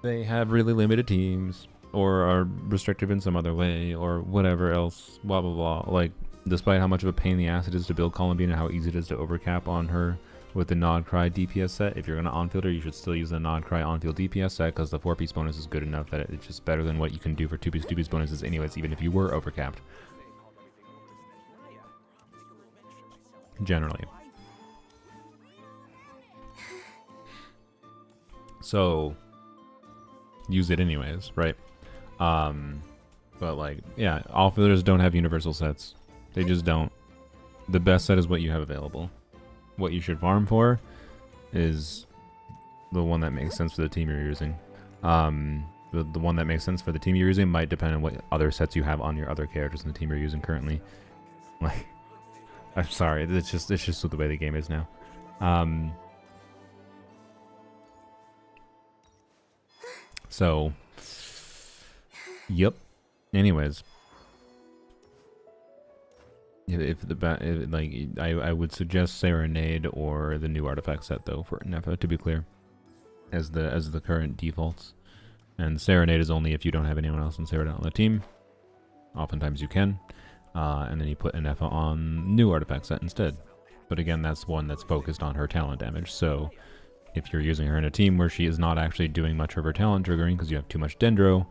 they have really limited teams or are restrictive in some other way or whatever else, blah blah blah. Like, despite how much of a pain in the ass it is to build Columbine and how easy it is to overcap on her with the Nod Krai DPS set, if you're going to on-field her, you should still use the Nod Krai on-field DPS set, because the 4-piece bonus is good enough that it's just better than what you can do for 2-piece bonuses anyways, even if you were overcapped. Generally. So, use it anyways, right? But like, yeah, off-fielders don't have universal sets. They just don't. The best set is what you have available. What you should farm for is the one that makes sense for the team you're using. The one that makes sense for the team you're using might depend on what other sets you have on your other characters in the team you're using currently. Like, I'm sorry, it's just the way the game is now. So, yep. Anyways, I would suggest Serenade or the new artifact set though for Nefa, to be clear, as the current defaults. And Serenade is only if you don't have anyone else in Serenade on the team. Oftentimes you can, and then you put Nefa on new artifact set instead. But again, that's one that's focused on her talent damage. So if you're using her in a team where she is not actually doing much of her talent triggering because you have too much Dendro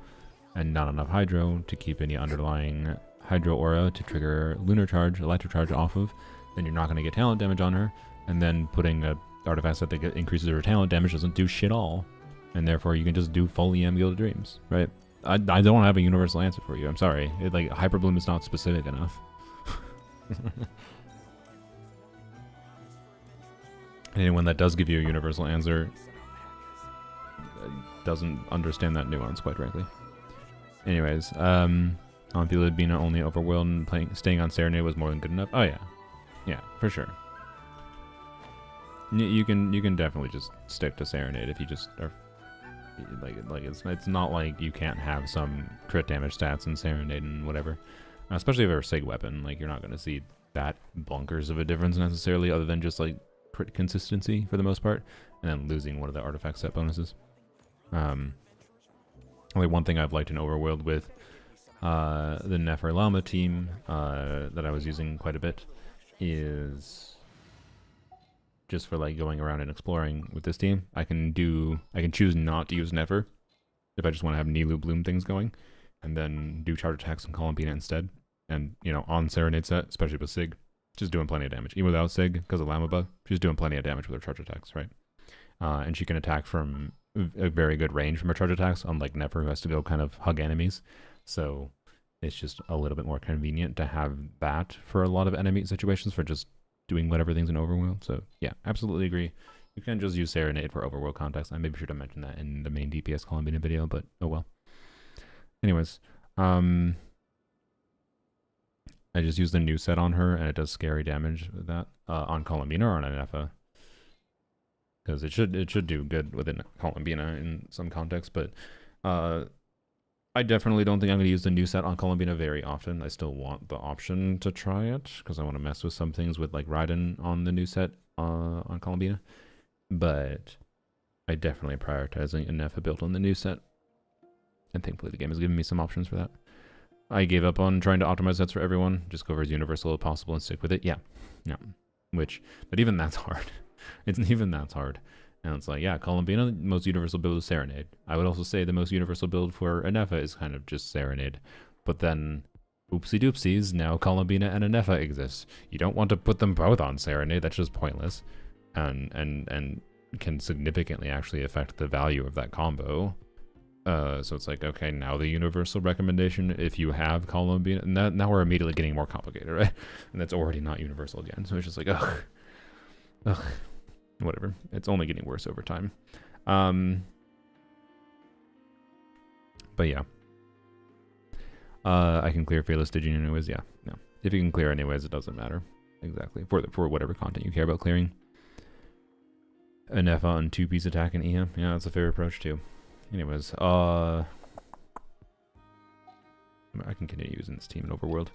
and not enough Hydro to keep any underlying Hydro aura to trigger Lunar Charge, Electric Charge off of, then you're not going to get talent damage on her. And then putting a artifact set that increases her talent damage doesn't do shit all. And therefore you can just do full EM Gilded Dreams, right? I don't have a universal answer for you. I'm sorry. Like, Hyper Bloom is not specific enough. Anyone that does give you a universal answer doesn't understand that nuance, quite frankly. Anyways, on-field being only overwhelmed and staying on Serenade was more than good enough. Oh yeah, yeah, for sure. You can definitely just stick to Serenade if you just are like it's not like you can't have some crit damage stats in Serenade and whatever. Especially if you're a Sig weapon, like you're not going to see that bonkers of a difference necessarily, other than just like crit consistency for the most part, and then losing one of the artifact set bonuses. Only one thing I've liked in Overworld with the Neferlama team that I was using quite a bit is just for like going around and exploring with this team. I can choose not to use Nefer if I just want to have Nilu Bloom things going, and then do charge attacks on Columbina instead. And you know, on Serenade set, especially with Sig, she's doing plenty of damage. Even without Sig, because of Llama Bug, she's doing plenty of damage with her charge attacks, right? And she can attack from a very good range from her charge attacks, unlike Nefer, who has to go kind of hug enemies. So it's just a little bit more convenient to have that for a lot of enemy situations for just doing whatever things in Overworld. So yeah, absolutely agree. You can just use Serenade for Overworld context. I may be sure to mention that in the main DPS Columbina video, but oh well. Anyways, I just used the new set on her, and it does scary damage with that on Columbina or on Nefa, because it should do good within Columbina in some context. But I definitely don't think I'm going to use the new set on Columbina very often. I still want the option to try it because I want to mess with some things with like Raiden on the new set on Columbina. But I definitely prioritizing a Nefa build on the new set, and thankfully the game has given me some options for that. I gave up on trying to optimize sets for everyone. Just go for as universal as possible and stick with it. Yeah. But even that's hard. Even that's hard. And it's like, yeah, Columbina, the most universal build is Serenade. I would also say the most universal build for Nefa is kind of just Serenade. But then, oopsie doopsies, now Columbina and Nefa exist. You don't want to put them both on Serenade. That's just pointless. And can significantly actually affect the value of that combo. So it's like, okay, now the universal recommendation, if you have Columbina, now we're immediately getting more complicated, right? And that's already not universal again. So it's just like, ugh, whatever. It's only getting worse over time. But yeah. I can clear Fearless Stygian anyways, yeah. No. If you can clear anyways, it doesn't matter. Exactly. For whatever content you care about clearing. A Nefa on 2-piece attack and EM. Yeah, that's a fair approach too. Anyways, I can continue using this team in Overworld.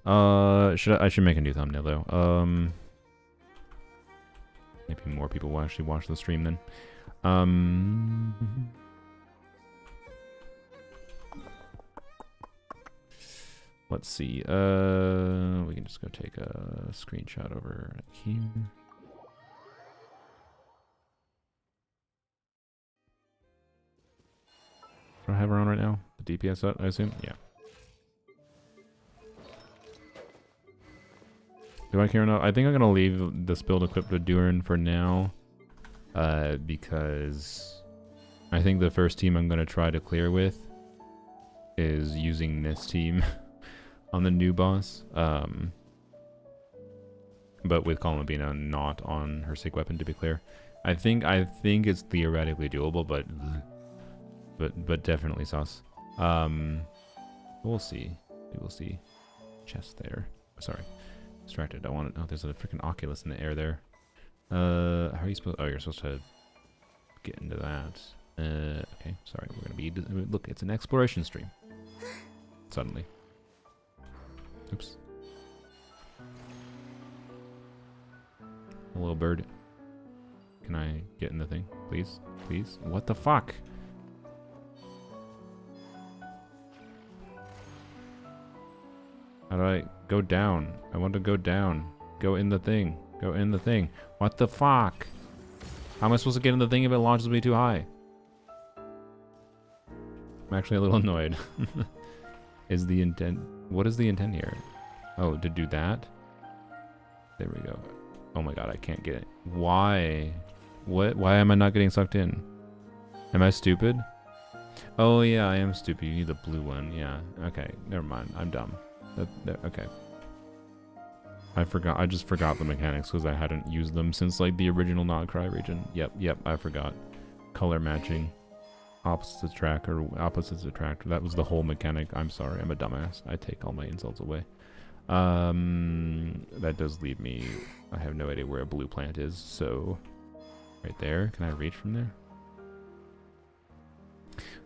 I should make a new thumbnail though. Maybe more people will actually watch the stream then. Let's see. We can just go take a screenshot over here. Do I have her on right now? The DPS set, I assume? Yeah. Do I care enough? I think I'm gonna leave this build equipped with Durin for now. Because I think the first team I'm gonna try to clear with is using this team on the new boss. But with Columbina not on her sig weapon, to be clear. I think it's theoretically doable, but definitely sus. We'll see. We will see. Chest there. Sorry. Distracted. I want it. Oh, there's a freaking Oculus in the air there. How are you supposed? Oh, you're supposed to get into that. Okay. Sorry. We're gonna be. Look, it's an exploration stream. Suddenly. Oops. Hello, bird. Can I get in the thing, please? Please. What the fuck? How do I go down? I want to go down. Go in the thing. Go in the thing. What the fuck? How am I supposed to get in the thing if it launches me too high? I'm actually a little annoyed. Is the intent... What is the intent here? Oh, to do that? There we go. Oh my god, I can't get it. Why? What? Why am I not getting sucked in? Am I stupid? Oh yeah, I am stupid. You need the blue one. Yeah. Okay, never mind. I'm dumb. Okay. I just forgot the mechanics because I hadn't used them since like the original Nod Krai region. Yep, I forgot. Color matching. Opposites attract. That was the whole mechanic. I'm sorry, I'm a dumbass. I take all my insults away. That does leave me... I have no idea where a blue plant is, so... Right there. Can I reach from there?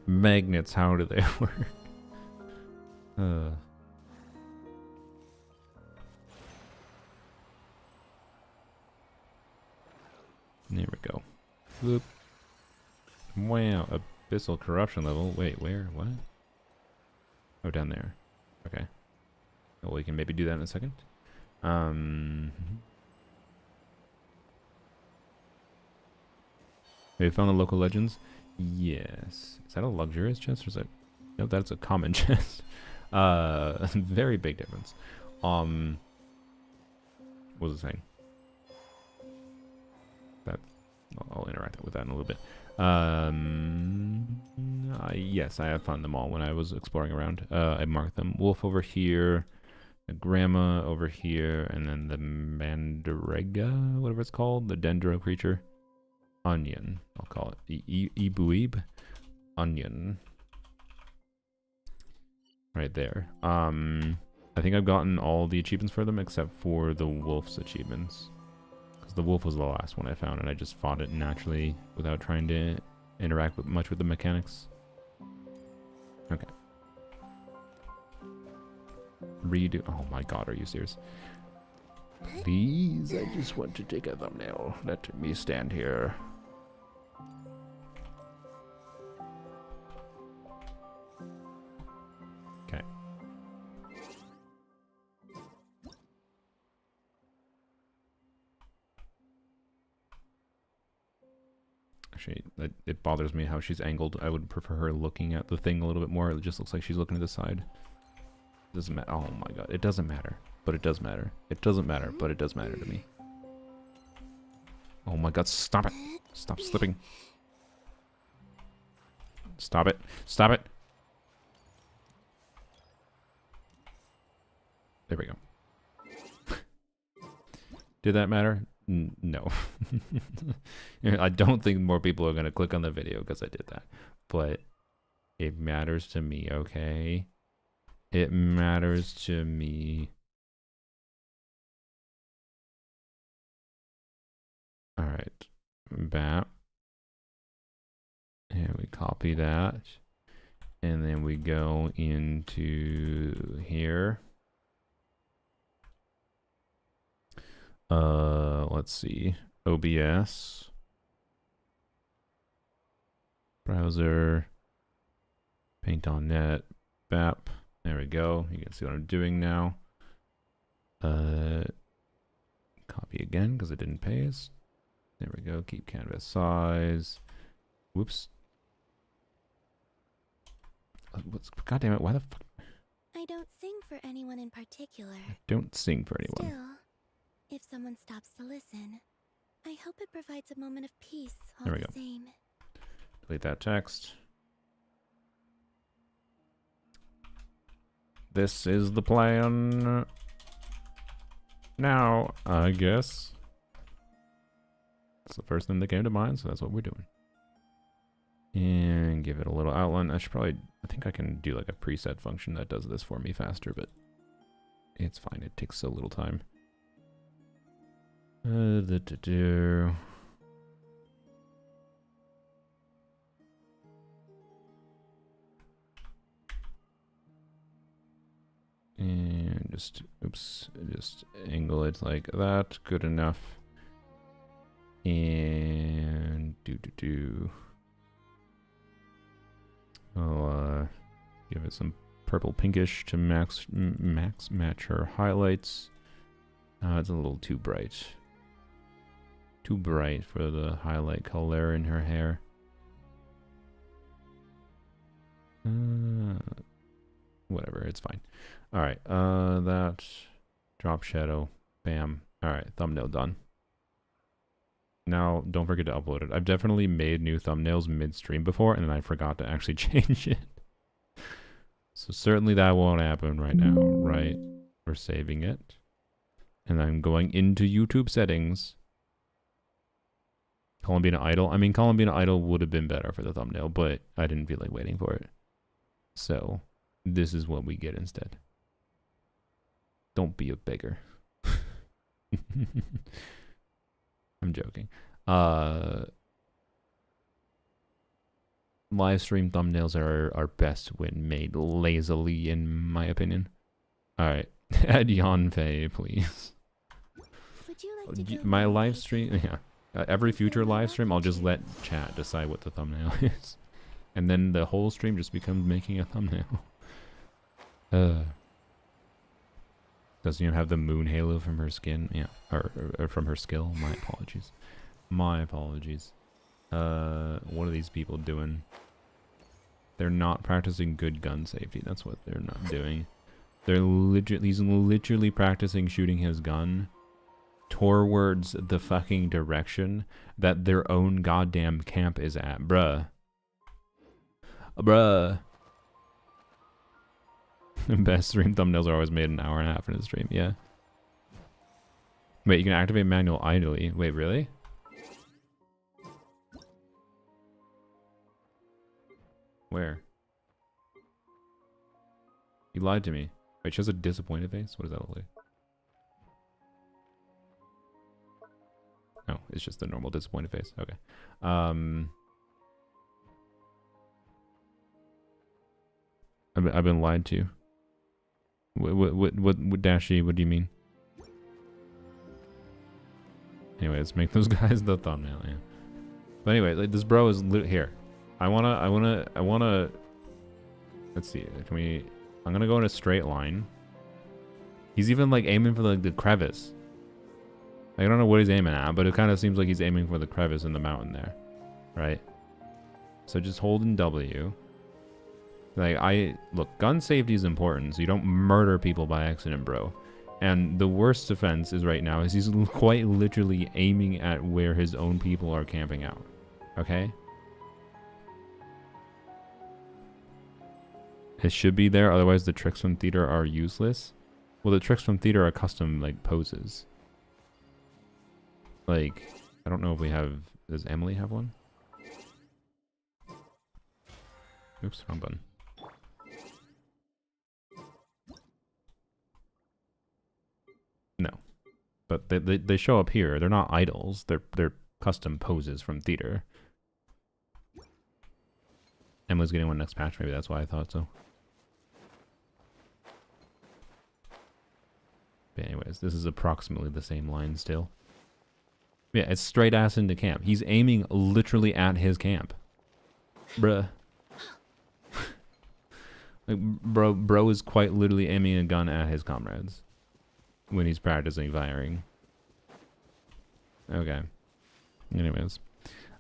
Magnets, how do they work? There we go. Whoop. Wow, abyssal corruption level. Wait, where? What? Oh, down there. Okay. Well, we can maybe do that in a second. Have you found the local legends? Yes. Is that a luxurious chest or is that... No, that's a common chest. Very big difference. What was it saying? That... I'll interact with that in a little bit. Yes, I have found them all when I was exploring around. I marked them. Wolf over here. The grandma over here, and then the mandraga, whatever it's called, the dendro creature. Onion, I'll call it. Ibuib. Onion. Right there. I think I've gotten all the achievements for them except for the wolf's achievements. Because the wolf was the last one I found, and I just fought it naturally without trying to interact much with the mechanics. Okay. Redo. Oh my god, are you serious? Please, I just want to take a thumbnail. Let me stand here. Okay. Actually, it bothers me how she's angled. I would prefer her looking at the thing a little bit more. It just looks like she's looking to the side. Doesn't matter. Oh my god, it doesn't matter, but it does matter. It doesn't matter, but it does matter to me. Oh my god, stop it! Stop slipping! Stop it! Stop it! There we go. Did that matter? No. I don't think more people are gonna click on the video because I did that, but it matters to me, okay? It matters to me. Alright. Bat. Here we copy that. And then we go into here. Let's see. OBS. Browser. Paint on net. BAP. There we go. You can see what I'm doing now. Copy again because it didn't paste. There we go. Keep canvas size. Whoops. God damn it. Why the fuck? I don't sing for anyone in particular. Don't sing for anyone. Still, if someone stops to listen, I hope it provides a moment of peace all There we the go. same. Delete that text. This is the plan. Now, I guess. That's the first thing that came to mind, so that's what we're doing. And give it a little outline. I think I can do like a preset function that does this for me faster, but it's fine. It takes so little time. And just, oops, just angle it like that. Good enough. And I'll give it some purple pinkish to max match her highlights. It's a little too bright. Too bright for the highlight color in her hair. Whatever, it's fine. Alright, that drop shadow. Bam. Alright, thumbnail done. Now, don't forget to upload it. I've definitely made new thumbnails midstream before, and then I forgot to actually change it. So certainly that won't happen right now, right? We're saving it. And I'm going into YouTube settings. Columbina Idol. I mean, Columbina Idol would have been better for the thumbnail, but I didn't feel like waiting for it. So, this is what we get instead. Don't be a beggar. I'm joking. Live stream thumbnails are best when made lazily, in my opinion. Alright. Add Yanfei, please. Would you like to do My one live page? stream, yeah. Every future live stream, I'll just let chat decide what the thumbnail is. And then the whole stream just becomes making a thumbnail. Doesn't even have the moon halo from her skin. Yeah, or from her skill. My apologies. My apologies. What are these people doing? They're not practicing good gun safety. That's what they're not doing. He's literally practicing shooting his gun towards the fucking direction that their own goddamn camp is at. Bruh. Bruh. Best stream thumbnails are always made an hour and a half in a stream. Yeah. Wait, you can activate manual idly. Wait, really? Where? You lied to me. Wait, she has a disappointed face? What does that look like? Oh, it's just a normal disappointed face. Okay. I've been lied to. What Dashy, what do you mean? Anyway, let's make those guys the thumbnail, yeah. But anyway, like, this bro is here. I wanna let's see, I'm gonna go in a straight line. He's even like aiming for the crevice. I don't know what he's aiming at, but it kind of seems like he's aiming for the crevice in the mountain there. Right? So just hold in W. Like, look, gun safety is important, so you don't murder people by accident, bro. And the worst offense is right now is he's quite literally aiming at where his own people are camping out. Okay? It should be there, otherwise the tricks from theater are useless. Well, the tricks from theater are custom, like, poses. Like, I don't know if we have... Does Emily have one? Oops, wrong button. No. But they show up here. They're not idols. They're custom poses from theater. family's getting one next patch. Maybe that's why I thought so. But anyways, this is approximately the same line still. Yeah, it's straight ass into camp. He's aiming literally at his camp. Bruh. Like, bro is quite literally aiming a gun at his comrades when he's practicing firing. Okay. Anyways.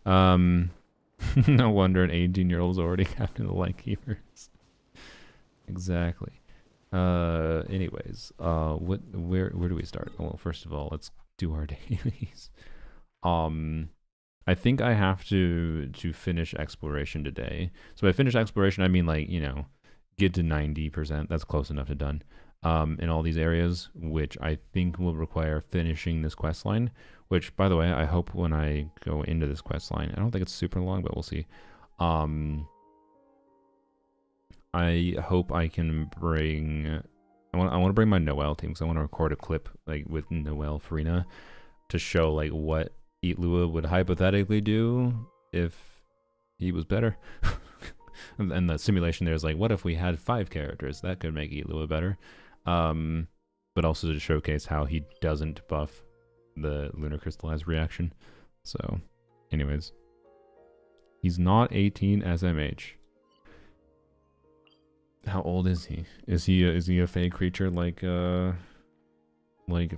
No wonder an 18-year-old's already captain of the Lightkeepers. Exactly. Anyways, where do we start? Well, first of all, let's do our dailies. I think I have to finish exploration today. So by finish exploration, I mean, like, you know, get to 90%. That's close enough to done. In all these areas, which I think will require finishing this quest line. Which, by the way, I hope when I go into this quest line, I don't think it's super long, but we'll see. I hope I can bring. I want to bring my Noel team, because I want to record a clip like with Noel Farina to show like what Eat Lua would hypothetically do if he was better. And the simulation there is like, what if we had 5 characters? That could make Eat Lua better. But also to showcase how he doesn't buff the lunar crystallized reaction. So, anyways, he's not 18 SMH. How old is he? Is he a fey creature like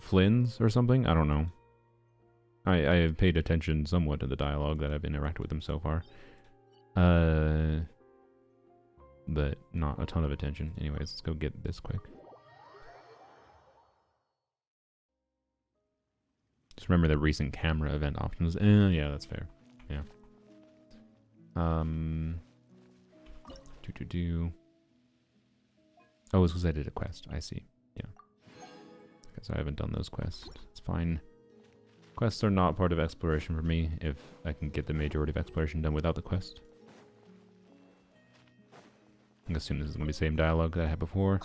Flynn's or something? I don't know. I have paid attention somewhat to the dialogue that I've interacted with him so far. But not a ton of attention. Anyways, let's go get this quick. Just remember the recent camera event options. Yeah, that's fair. Yeah. Oh, it's because I did a quest. I see. Yeah. Okay, so I haven't done those quests. It's fine. Quests are not part of exploration for me if I can get the majority of exploration done without the quest. I'm assuming this is going to be the same dialogue that I had before.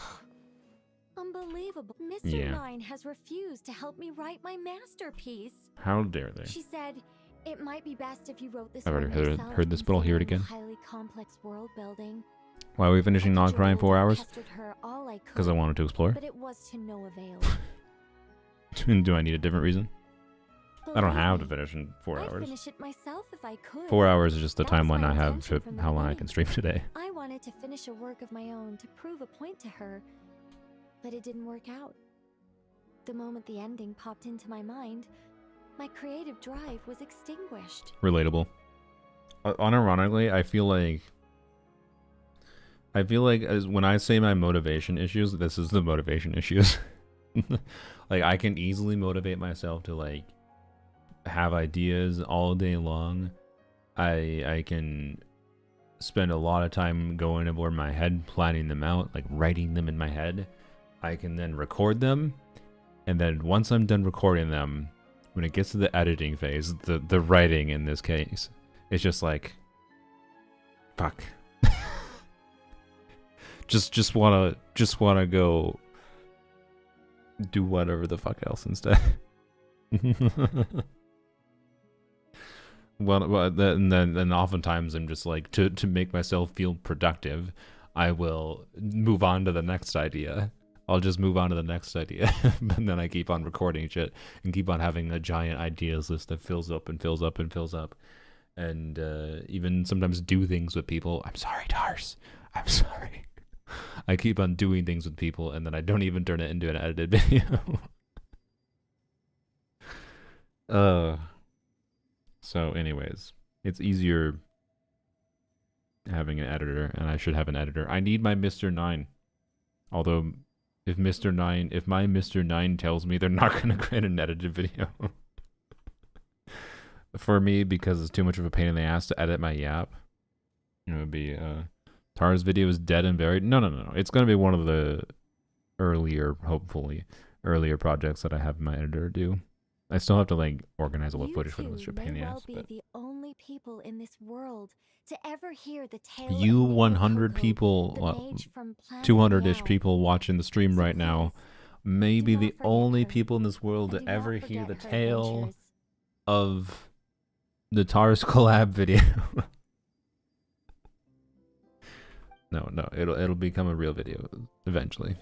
Unbelievable. Mr. Yeah. Nine has refused to help me write my masterpiece. How dare they? She said it might be best if you wrote this I've already one yourself, heard this, but I'll hear it again. Highly complex world building. Why are we finishing Nod Krai in 4 hours? Because Because I wanted to explore. But it was to no avail. Do I need a different reason? I don't have to finish in 4 I'd hours. finish it myself if I could. 4 hours is just the That was timeline my I have intention to from the how long I beginning. can stream today. I wanted to finish a work of my own to prove a point to her, but it didn't work out. The moment the ending popped into my mind, my creative drive was extinguished. Relatable. Unironically, I feel like as when I say my motivation issues, this is the motivation issues. Like, I can easily motivate myself to like have ideas all day long. I can spend a lot of time going over my head, planning them out, like writing them in my head. I can then record them, and then once I'm done recording them, when it gets to the editing phase, the writing in this case, it's just like, fuck. just wanna go do whatever the fuck else instead. Well, then oftentimes I'm just like, to make myself feel productive, I will move on to the next idea. I'll just move on to the next idea, but then I keep on recording shit and keep on having a giant ideas list that fills up and fills up and fills up, and even sometimes do things with people. I'm sorry, Tars. I'm sorry. I keep on doing things with people, and then I don't even turn it into an edited video. So anyways, it's easier having an editor, and I should have an editor. I need my Mr. 9. Although, if my Mr. 9 tells me they're not going to create an edited video for me because it's too much of a pain in the ass to edit my yap, it would be, Tara's video is dead and buried. No. It's going to be one of the hopefully earlier projects that I have my editor do. I still have to like organize all the footage for them. It's a pain in the ass. Be the only people in this world to ever hear the tale You of 100 Coco, people, the mage from Planet 200-ish Meow. people watching the stream So right now, please, may be do the not forget only her, people in this world and to do not ever hear the forget her tale adventures. of the Tars collab video. No, it'll become a real video eventually.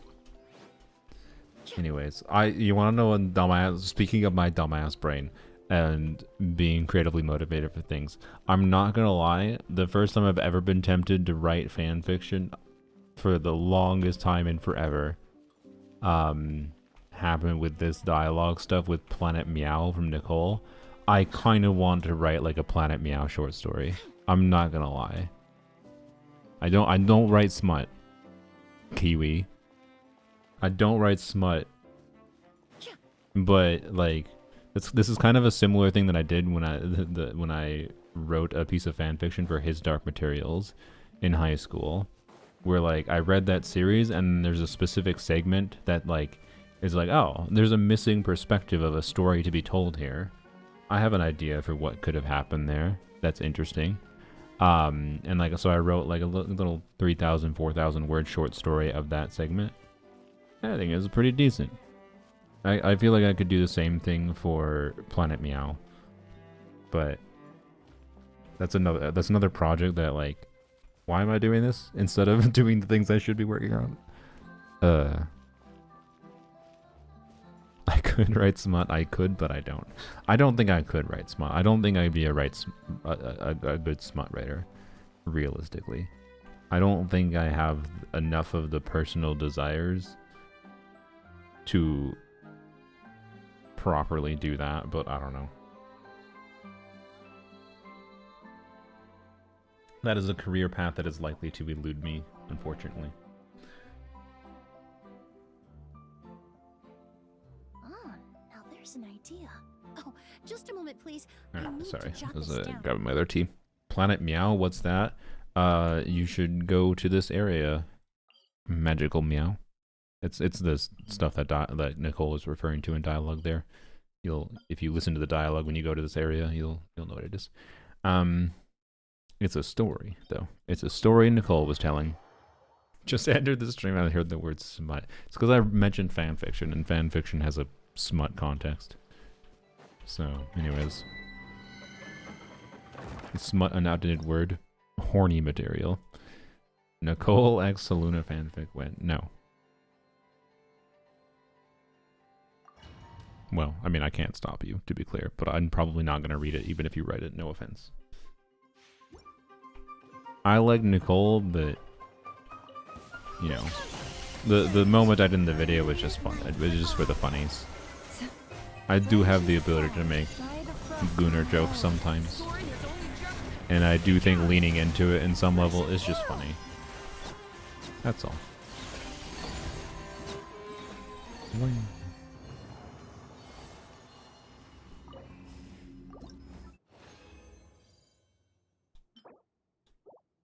Anyways, you want to know a dumbass? Speaking of my dumbass brain and being creatively motivated for things, I'm not gonna lie. The first time I've ever been tempted to write fan fiction, for the longest time and forever, happened with this dialogue stuff with Planet Meow from Nicole. I kind of want to write like a Planet Meow short story. I'm not gonna lie. I don't write smut. Kiwi. I don't write smut. But like this is kind of a similar thing that I did when I wrote a piece of fan fiction for His Dark Materials in high school, where like I read that series and there's a specific segment that like is like, oh, there's a missing perspective of a story to be told here. I have an idea for what could have happened there. That's interesting. And like, so I wrote like a little 3,000, 4,000 word short story of that segment. I think it was pretty decent. I feel like I could do the same thing for Planet Meow, but that's another project that like, why am I doing this instead of doing the things I should be working on? I could write smut. I could, but I don't. I don't think I could write smut. I don't think I'd be a good smut writer, realistically. I don't think I have enough of the personal desires to properly do that, but I don't know. That is a career path that is likely to elude me, unfortunately. Oh, now there's an idea. Oh, just a moment, please. Sorry, I was grabbing my other tea. Planet Meow, what's that? You should go to this area. Magical Meow. It's this stuff that Nicole is referring to in dialogue there. If you listen to the dialogue when you go to this area, you'll know what it is. It's a story, though. It's a story Nicole was telling. Just entered the stream, I heard the word smut. It's because I mentioned fan fiction, and fan fiction has a smut context. So, anyways. Smut, an outdated word. Horny material. Nicole X Saluna fanfic went. No. Well, I mean, I can't stop you, to be clear, but I'm probably not going to read it, even if you write it, no offense. I like Nicole, but, you know, the moment I did in the video was just fun. It was just for the funnies. I do have the ability to make gooner jokes sometimes. And I do think leaning into it in some level is just funny. That's all.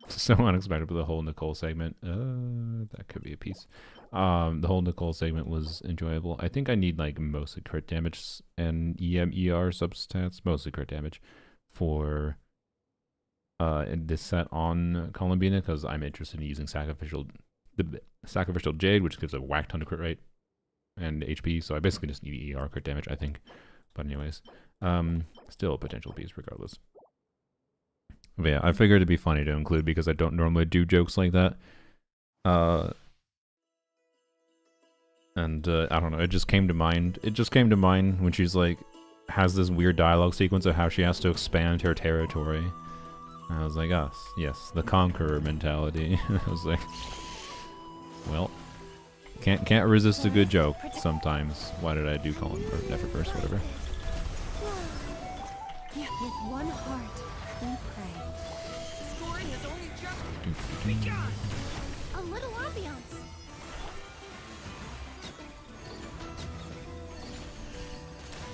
So unexpected, but the whole Nicole segment, that could be a piece. The whole Nicole segment was enjoyable. I think I need like mostly crit damage and EMER substats, mostly crit damage, for this set on Columbina, because I'm interested in using the sacrificial jade, which gives a whack ton of crit rate and HP. So I basically just need ER crit damage, I think. But anyways, still a potential piece regardless. But yeah, I figured it'd be funny to include because I don't normally do jokes like that. And I don't know, it just came to mind. It just came to mind when she's like, has this weird dialogue sequence of how she has to expand her territory. And I was like, oh, yes, the conqueror mentality. And I was like, well, can't resist a good joke sometimes. Why did I do Colin or Neververse, whatever? With one heart, we pray. Scoring has only just begun. A little ambiance.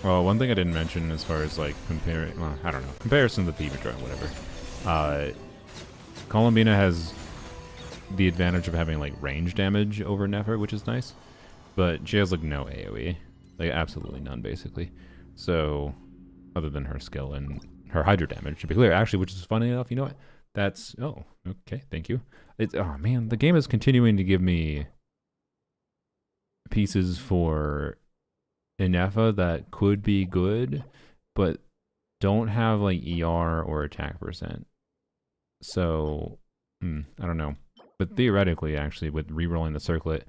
Well, one thing I didn't mention as far as like comparing, well, I don't know, comparison to the Thief Drone, whatever. Columbina has the advantage of having like range damage over Nefer, which is nice, but she has like no AoE, like absolutely none basically. So, other than her skill and her Hydra damage, to be clear, actually, which is funny enough, you know what? That's, oh, okay, thank you. It's, oh man, the game is continuing to give me pieces for Inefa that could be good, but don't have like ER or attack percent. So, I don't know. But theoretically, actually, with re-rolling the circlet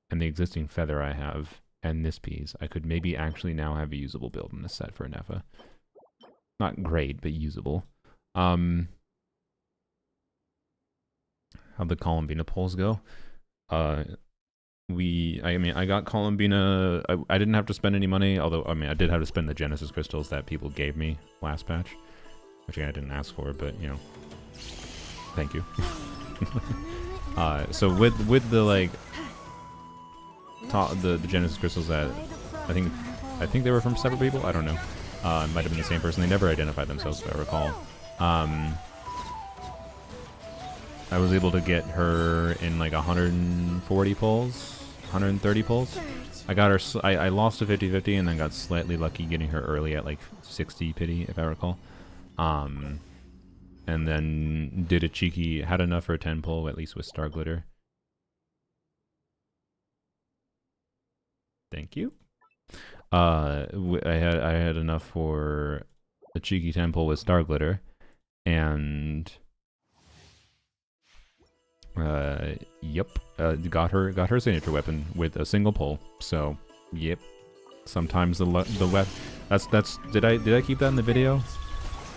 and the existing feather I have and this piece, I could maybe actually now have a usable build in this set for Nefa. Not great, but usable. How'd the Columbina polls go? I got Columbina. I didn't have to spend any money, although I did have to spend the Genesis crystals that people gave me last patch, which I didn't ask for, but you know, thank you. So with the like the Genesis crystals that I think they were from separate people. I don't know. It might have been the same person. They never identified themselves, if I recall. I was able to get her in like 140 pulls, 130 pulls. I got her. I lost to 50-50 and then got slightly lucky getting her early at like 60 pity, if I recall. And then did a cheeky, had enough for a 10 pull, at least with Star Glitter. Thank you. I had enough for a cheeky 10 pull with Star Glitter, and got her signature weapon with a single pull. So, yep. Sometimes the weapon. That's did I keep that in the video?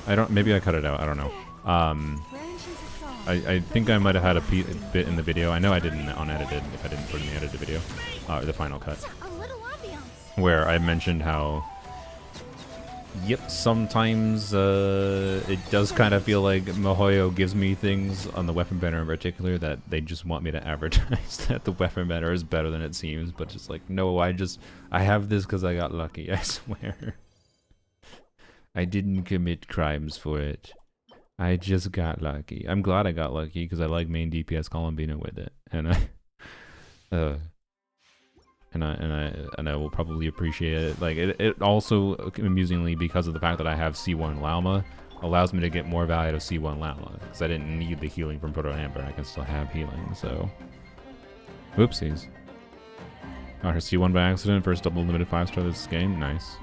I don't. Maybe I cut it out. I don't know. I think I might have had a bit in the video. I know I didn't unedited if I didn't put in the edited video, the final cut, where I mentioned how, yep, sometimes it does kind of feel like MiHoYo gives me things on the weapon banner in particular that they just want me to advertise that the weapon banner is better than it seems, but just like, no, I have this because I got lucky, I swear. I didn't commit crimes for it. I just got lucky. I'm glad I got lucky because I like main DPS Columbina with it, and I will probably appreciate it. Like it also amusingly, because of the fact that I have C1 Llama, allows me to get more value out of C1 Llama because I didn't need the healing from Proto Amber. I can still have healing. So, whoopsies. Got her C1 by accident. First double limited 5-star this game. Nice.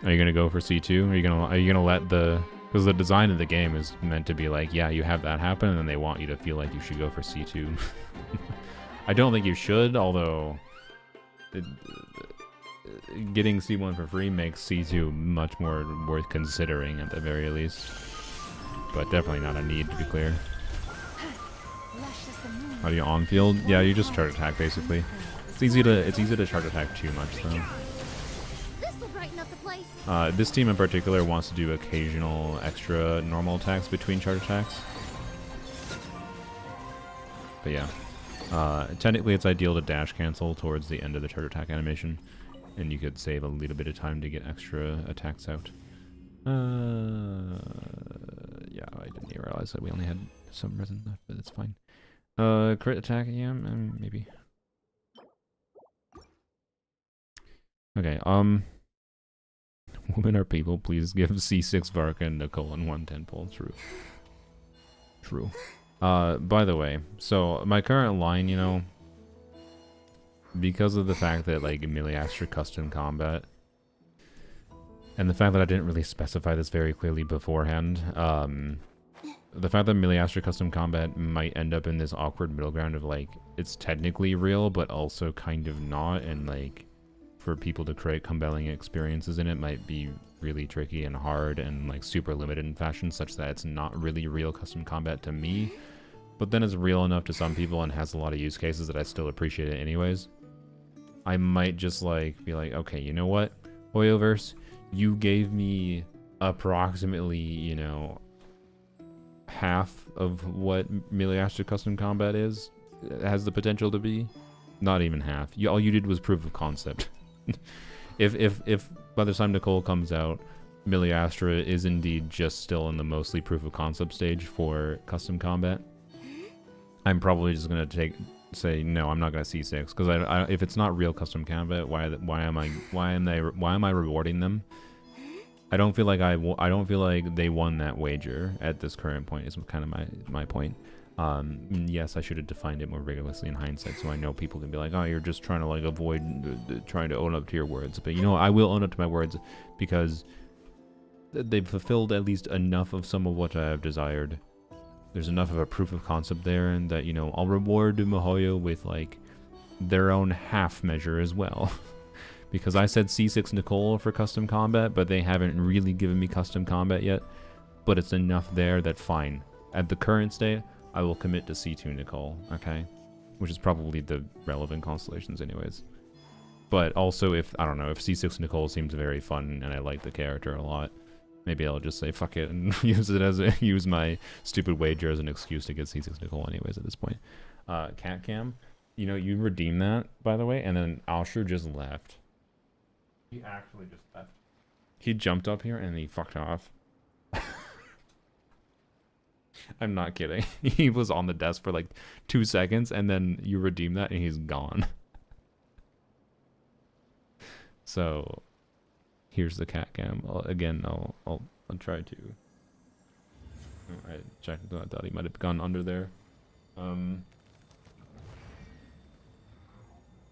Are you gonna go for C2? Are you gonna let the, because the design of the game is meant to be like, yeah, you have that happen, and then they want you to feel like you should go for C2. I don't think you should, although getting C1 for free makes C2 much more worth considering at the very least. But definitely not a need, to be clear. How do you on field? Yeah, you just charge attack basically. It's easy to charge attack too much though. This team in particular wants to do occasional extra normal attacks between charge attacks. But yeah. Technically it's ideal to dash cancel towards the end of the charge attack animation, and you could save a little bit of time to get extra attacks out. Yeah, I didn't even realize that we only had some resin left, but it's fine. Crit attack, yeah, maybe. Okay, women are people, please give C6 Varka and Nicole and 110 pull. True. By the way, so my current line, you know, because of the fact that like Miliastra custom combat, and the fact that I didn't really specify this very clearly beforehand, the fact that Miliastra custom combat might end up in this awkward middle ground of like, it's technically real, but also kind of not, and like, for people to create compelling experiences in it might be really tricky and hard and like super limited in fashion, such that it's not really real custom combat to me, but then it's real enough to some people and has a lot of use cases that I still appreciate it anyways. I might just like be like, okay, you know what, Hoyoverse, you gave me approximately, you know, half of what Miliastra custom combat is, has the potential to be. Not even half. All you did was proof of concept. if by the time Nicole comes out, Miliastra is indeed just still in the mostly proof of concept stage for custom combat, I'm probably just gonna say no, I'm not gonna C6, because if it's not real custom combat, why am I rewarding them? I don't feel like they won that wager at this current point. Is kind of my point. Yes, I should have defined it more rigorously in hindsight, so I know people can be like, oh, you're just trying to like avoid trying to own up to your words. But you know, I will own up to my words because they've fulfilled at least enough of some of what I have desired there's enough of a proof of concept there, and that, you know, I'll reward Mihoyo with like their own half measure as well. Because I said C6 Nicole for custom combat, but they haven't really given me custom combat yet. But it's enough there that fine. At the current state, I will commit to C2 Nicole, okay? Which is probably the relevant constellations anyways. But also if, I don't know, if C6 Nicole seems very fun and I like the character a lot, maybe I'll just say fuck it and use my stupid wager as an excuse to get C6 Nicole anyways at this point. Cat Cam, you know, you redeemed that, by the way, and then Alsher just left. He actually just left. He jumped up here and he fucked off. I'm not kidding. He was on the desk for like 2 seconds and then you redeem that and he's gone. So here's the cat cam. Again, I'll try to. I checked. I thought he might have gone under there.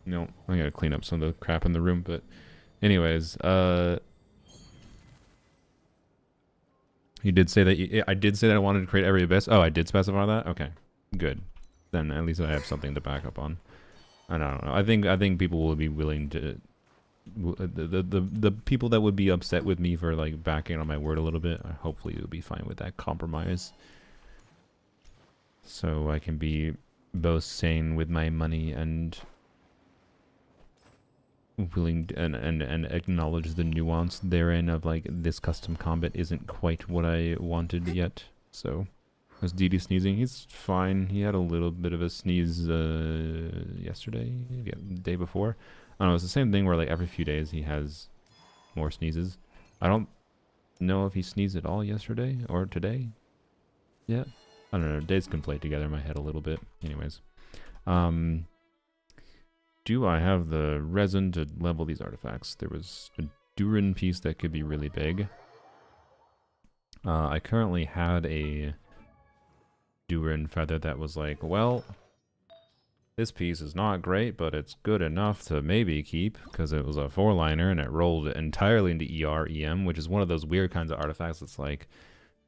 No, I gotta clean up some of the crap in the room. But anyways, you did say that I did say that I wanted to create every abyss. Oh, I did specify that. Okay, good. Then at least I have something to back up on. And I don't know. I think people will be willing to. The people that would be upset with me for like backing on my word a little bit, hopefully you'll be fine with that compromise. So I can be both sane with my money and willing to, and acknowledge the nuance therein of like this custom combat isn't quite what I wanted yet. So was Didi sneezing? He's fine. He had a little bit of a sneeze yesterday, yeah, the day before. I don't know, it's the same thing where like every few days he has more sneezes. I don't know if he sneezed at all yesterday or today. Yeah. I don't know, days conflate together in my head a little bit. Anyways. Do I have the resin to level these artifacts? There was a Durin piece that could be really big. I currently had a Durin feather that was like, well, this piece is not great, but it's good enough to maybe keep, because it was a 4-liner and it rolled entirely into ER, EM, which is one of those weird kinds of artifacts that's like,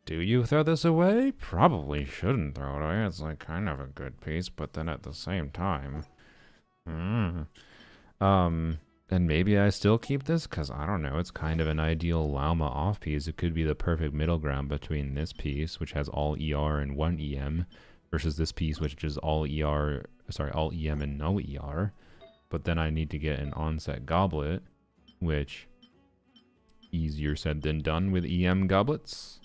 do you throw this away? Probably shouldn't throw it away. It's like kind of a good piece, but then at the same time... and maybe I still keep this, because I don't know, it's kind of an ideal Llama off piece. It could be the perfect middle ground between this piece, which has all ER and 1 EM, versus this piece, which is all ER, sorry, all EM and no ER. But then I need to get an onset goblet, which easier said than done with EM goblets.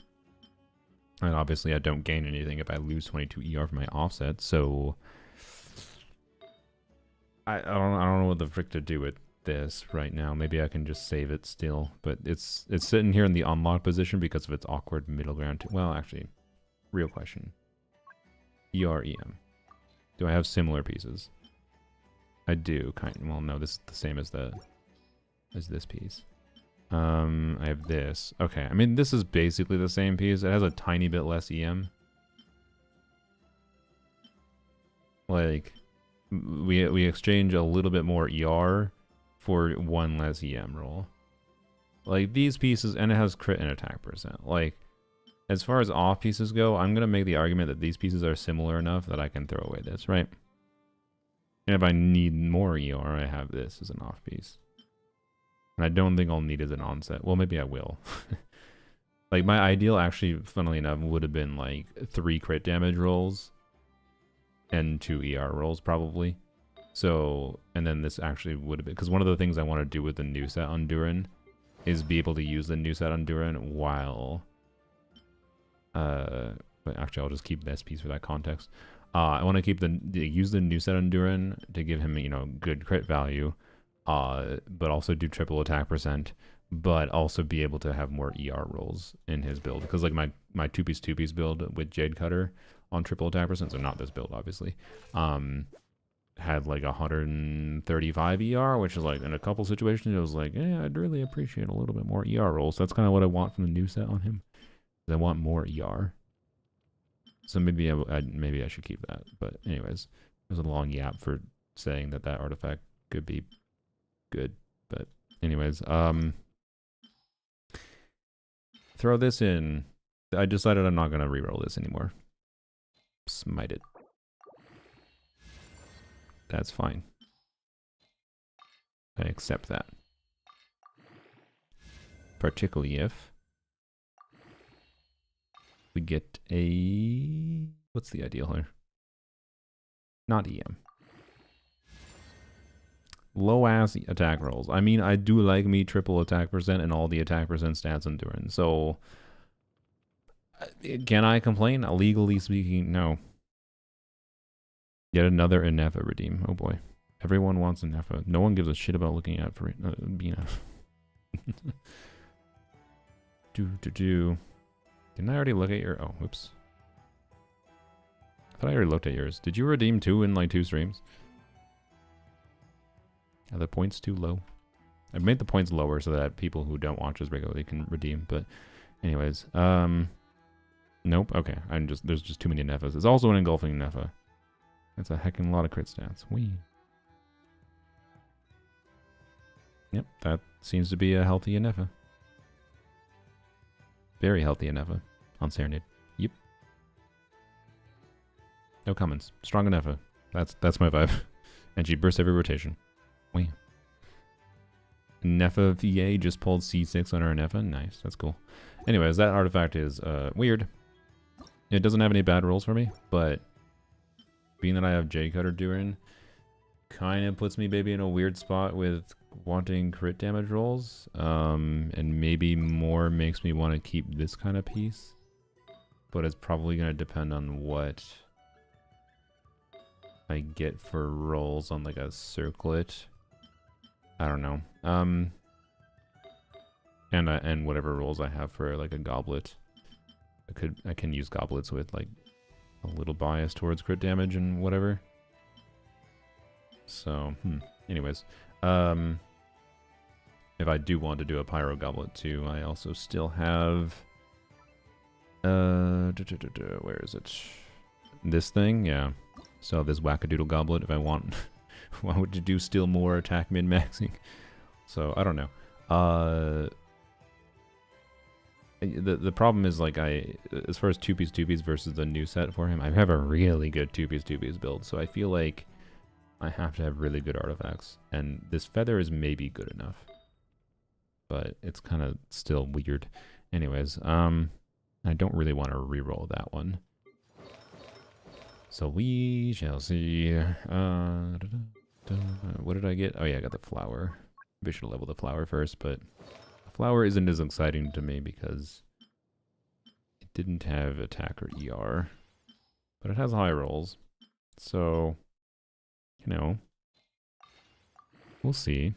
And obviously I don't gain anything if I lose 22 ER from my offset, so I don't know what the frick to do with this right now. Maybe I can just save it still, but it's sitting here in the unlock position because of its awkward middle ground. Well, actually, real question. EREM. Do I have similar pieces? I do, well, no, this is the same as this piece. I have this. Okay, I mean, this is basically the same piece. It has a tiny bit less EM. Like, we exchange a little bit more ER for 1 less EM roll. Like, these pieces, and it has crit and attack %. Like, as far as off pieces go, I'm going to make the argument that these pieces are similar enough that I can throw away this, right? And if I need more ER, I have this as an off piece. And I don't think I'll need it as an onset. Well, maybe I will. Like, my ideal, actually, funnily enough, would have been, like, 3 crit damage rolls and 2 ER rolls, probably. So, and then this actually would have been... Because one of the things I want to do with the new set on Durin is be able to use the new set on Durin while... but actually, I'll just keep this piece for that context. I want to keep use the new set on Durin to give him, you know, good crit value, but also do triple attack %, but also be able to have more ER rolls in his build. Because like my 2-piece build with Jade Cutter on triple attack %, so not this build obviously, had like 135 ER, which is like in a couple situations it was like, yeah, I'd really appreciate a little bit more ER rolls. So that's kind of what I want from the new set on him. I want more ER. So maybe maybe I should keep that. But anyways, there's a long yap for saying that that artifact could be good. But anyways, throw this in. I decided I'm not going to reroll this anymore. smite it. That's fine. I accept that. Particularly if we get a... What's the ideal here? Not EM. Low ass attack rolls. I mean, I do like me triple attack percent and all the attack percent stats I'm doing. So, can I complain? Legally speaking, no. Yet another Inefa redeem. Oh boy. Everyone wants Inefa. No one gives a shit about looking at for Bina. Didn't I already look at your... Oh, whoops. I thought I already looked at yours. Did you redeem 2 in like 2 streams? Are the points too low? I've made the points lower so that people who don't watch us regularly can redeem, but anyways, nope, okay, there's just too many Nefas. It's also an engulfing Nefa. That's a heckin' lot of crit stats. Whee. Yep, that seems to be a healthy Nefa. Very healthy Nefa on Serenade. Yep. No comments. Strong Nefa. That's my vibe. And she bursts every rotation. Wait. Nefa VA just pulled C6 on her Nefa. Nice, that's cool. Anyways, that artifact is weird. It doesn't have any bad rolls for me, but being that I have J Cutter doing, kind of puts me maybe in a weird spot with wanting crit damage rolls. And maybe more makes me want to keep this kind of piece. But it's probably going to depend on what I get for rolls on like a circlet. I don't know. And whatever rolls I have for like a goblet. I can use goblets with like a little bias towards crit damage and whatever. So, anyways, if I do want to do a pyro goblet too, I also still have where is it? This thing, yeah. So this wackadoodle goblet if I want. Why would you do still more attack min-maxing? So, I don't know. The problem is, like, as far as 2-piece versus the new set for him, I have a really good 2-piece build, so I feel like I have to have really good artifacts. And this feather is maybe good enough. But it's kind of still weird. Anyways, I don't really want to reroll that one. So we shall see. What did I get? Oh yeah, I got the flower. Maybe I should level the flower first, but the flower isn't as exciting to me because it didn't have attack or ER. But it has high rolls. So, you know, we'll see.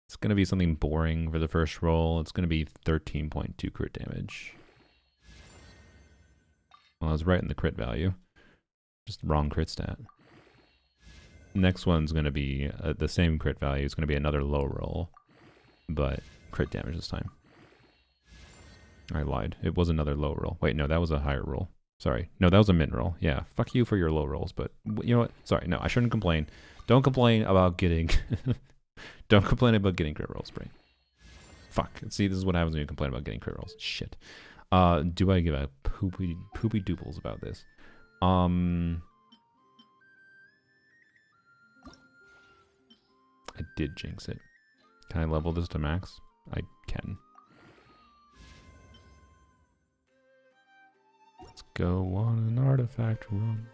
It's going to be something boring for the first roll. It's going to be 13.2 crit damage. Well, I was right in the crit value. Just wrong crit stat. Next one's going to be the same crit value. It's going to be another low roll, but crit damage this time. I lied. It was another low roll. Wait, no, that was a higher roll. Sorry. No, that was a min roll. Yeah, fuck you for your low rolls, but you know what? Sorry, no, I shouldn't complain. Don't complain about getting... Don't complain about getting crit rolls, brain. Fuck. See, this is what happens when you complain about getting crit rolls. Shit. Do I give a poopy dooples about this? I did jinx it. Can I level this to max? I can. Let's go on an artifact run.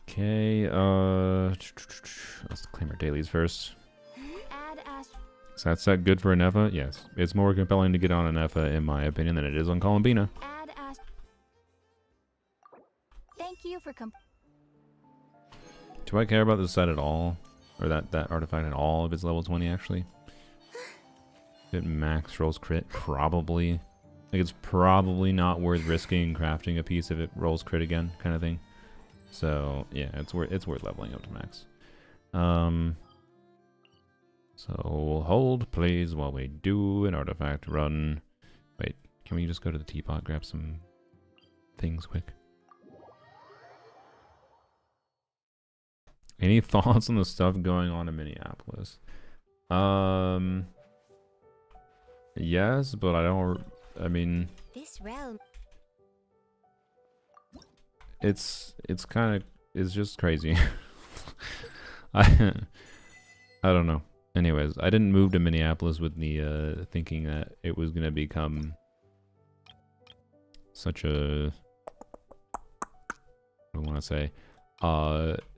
Okay, let's claim our dailies first. Is that set good for an Efa? Yes. It's more compelling to get on an Efa, in my opinion, than it is on Columbina. Thank you for Do I care about this set at all? Or that artifact at all if it's level 20, actually? If it max rolls crit? Probably. Like, it's probably not worth risking crafting a piece if it rolls crit again, kind of thing. So, yeah, it's worth leveling up to max. So we'll hold, please, while we do an artifact run. Wait, can we just go to the teapot, grab some things quick? Any thoughts on the stuff going on in Minneapolis? Yes, but I don't. I mean, This realm. it's kind of it's just crazy. I I don't know. Anyways, I didn't move to Minneapolis with the thinking that it was gonna become such a, I want to say,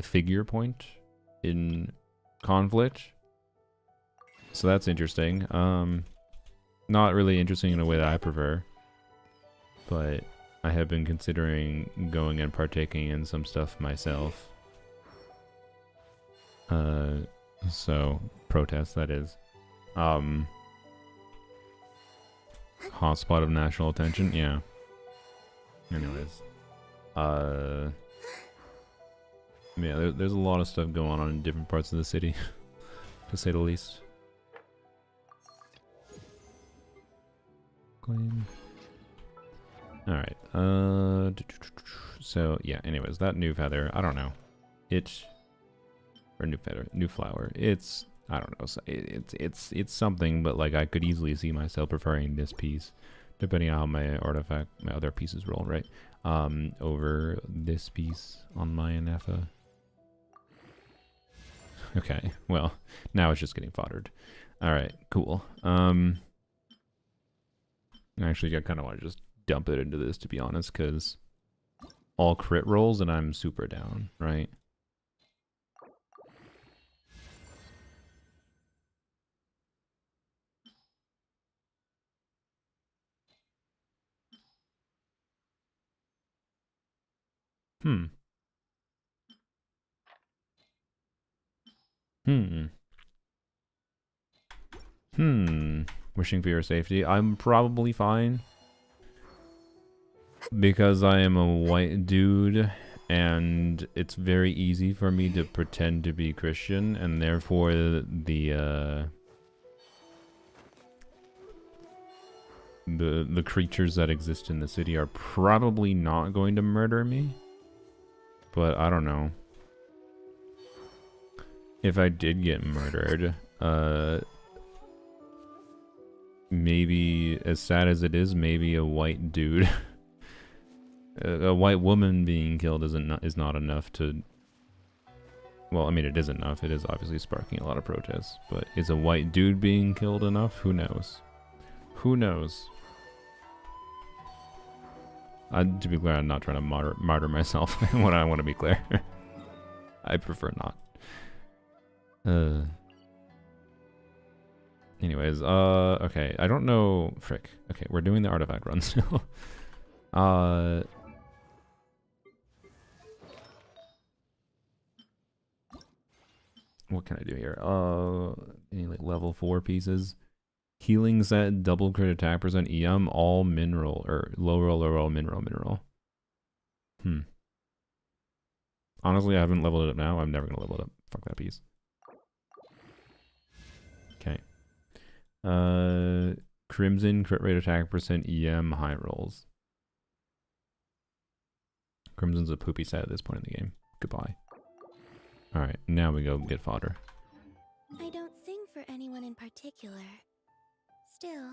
figure point in conflict. So that's interesting. Not really interesting in a way that I prefer, but I have been considering going and partaking in some stuff myself. So protest, that is. Hotspot of national attention, yeah. Anyways, yeah, there's a lot of stuff going on in different parts of the city, to say the least. Claim. All right. So yeah. Anyways, that new feather, I don't know. New flower. It's, I don't know. It's something, but like I could easily see myself preferring this piece, depending on how my other pieces roll, right? Over this piece on my Anefa. Okay, well, now it's just getting foddered. Alright, cool. Actually, I kind of want to just dump it into this, to be honest, because all crit rolls and I'm super down, right? Hmm. Wishing for your safety. I'm probably fine, because I am a white dude, and it's very easy for me to pretend to be Christian, and therefore the creatures that exist in the city are probably not going to murder me. But I don't know. If I did get murdered, maybe, as sad as it is, maybe a white dude, a white woman being killed is not enough to. Well, I mean, it is enough. It is obviously sparking a lot of protests. But is a white dude being killed enough? Who knows? Who knows? To be clear, I'm not trying to martyr myself. When I want to be clear, I prefer not. Anyways, okay, I don't know, frick. Okay, we're doing the artifact run still. What can I do here? Any like level 4 pieces? Healing set, double crit attack percent, EM, all mineral, or low roll, mineral. Honestly, I haven't leveled it up now. I'm never gonna level it up. Fuck that piece. Okay. Crimson, crit rate attack percent, EM, high rolls. Crimson's a poopy set at this point in the game. Goodbye. Alright, now we go get fodder. I don't sing for anyone in particular. Still,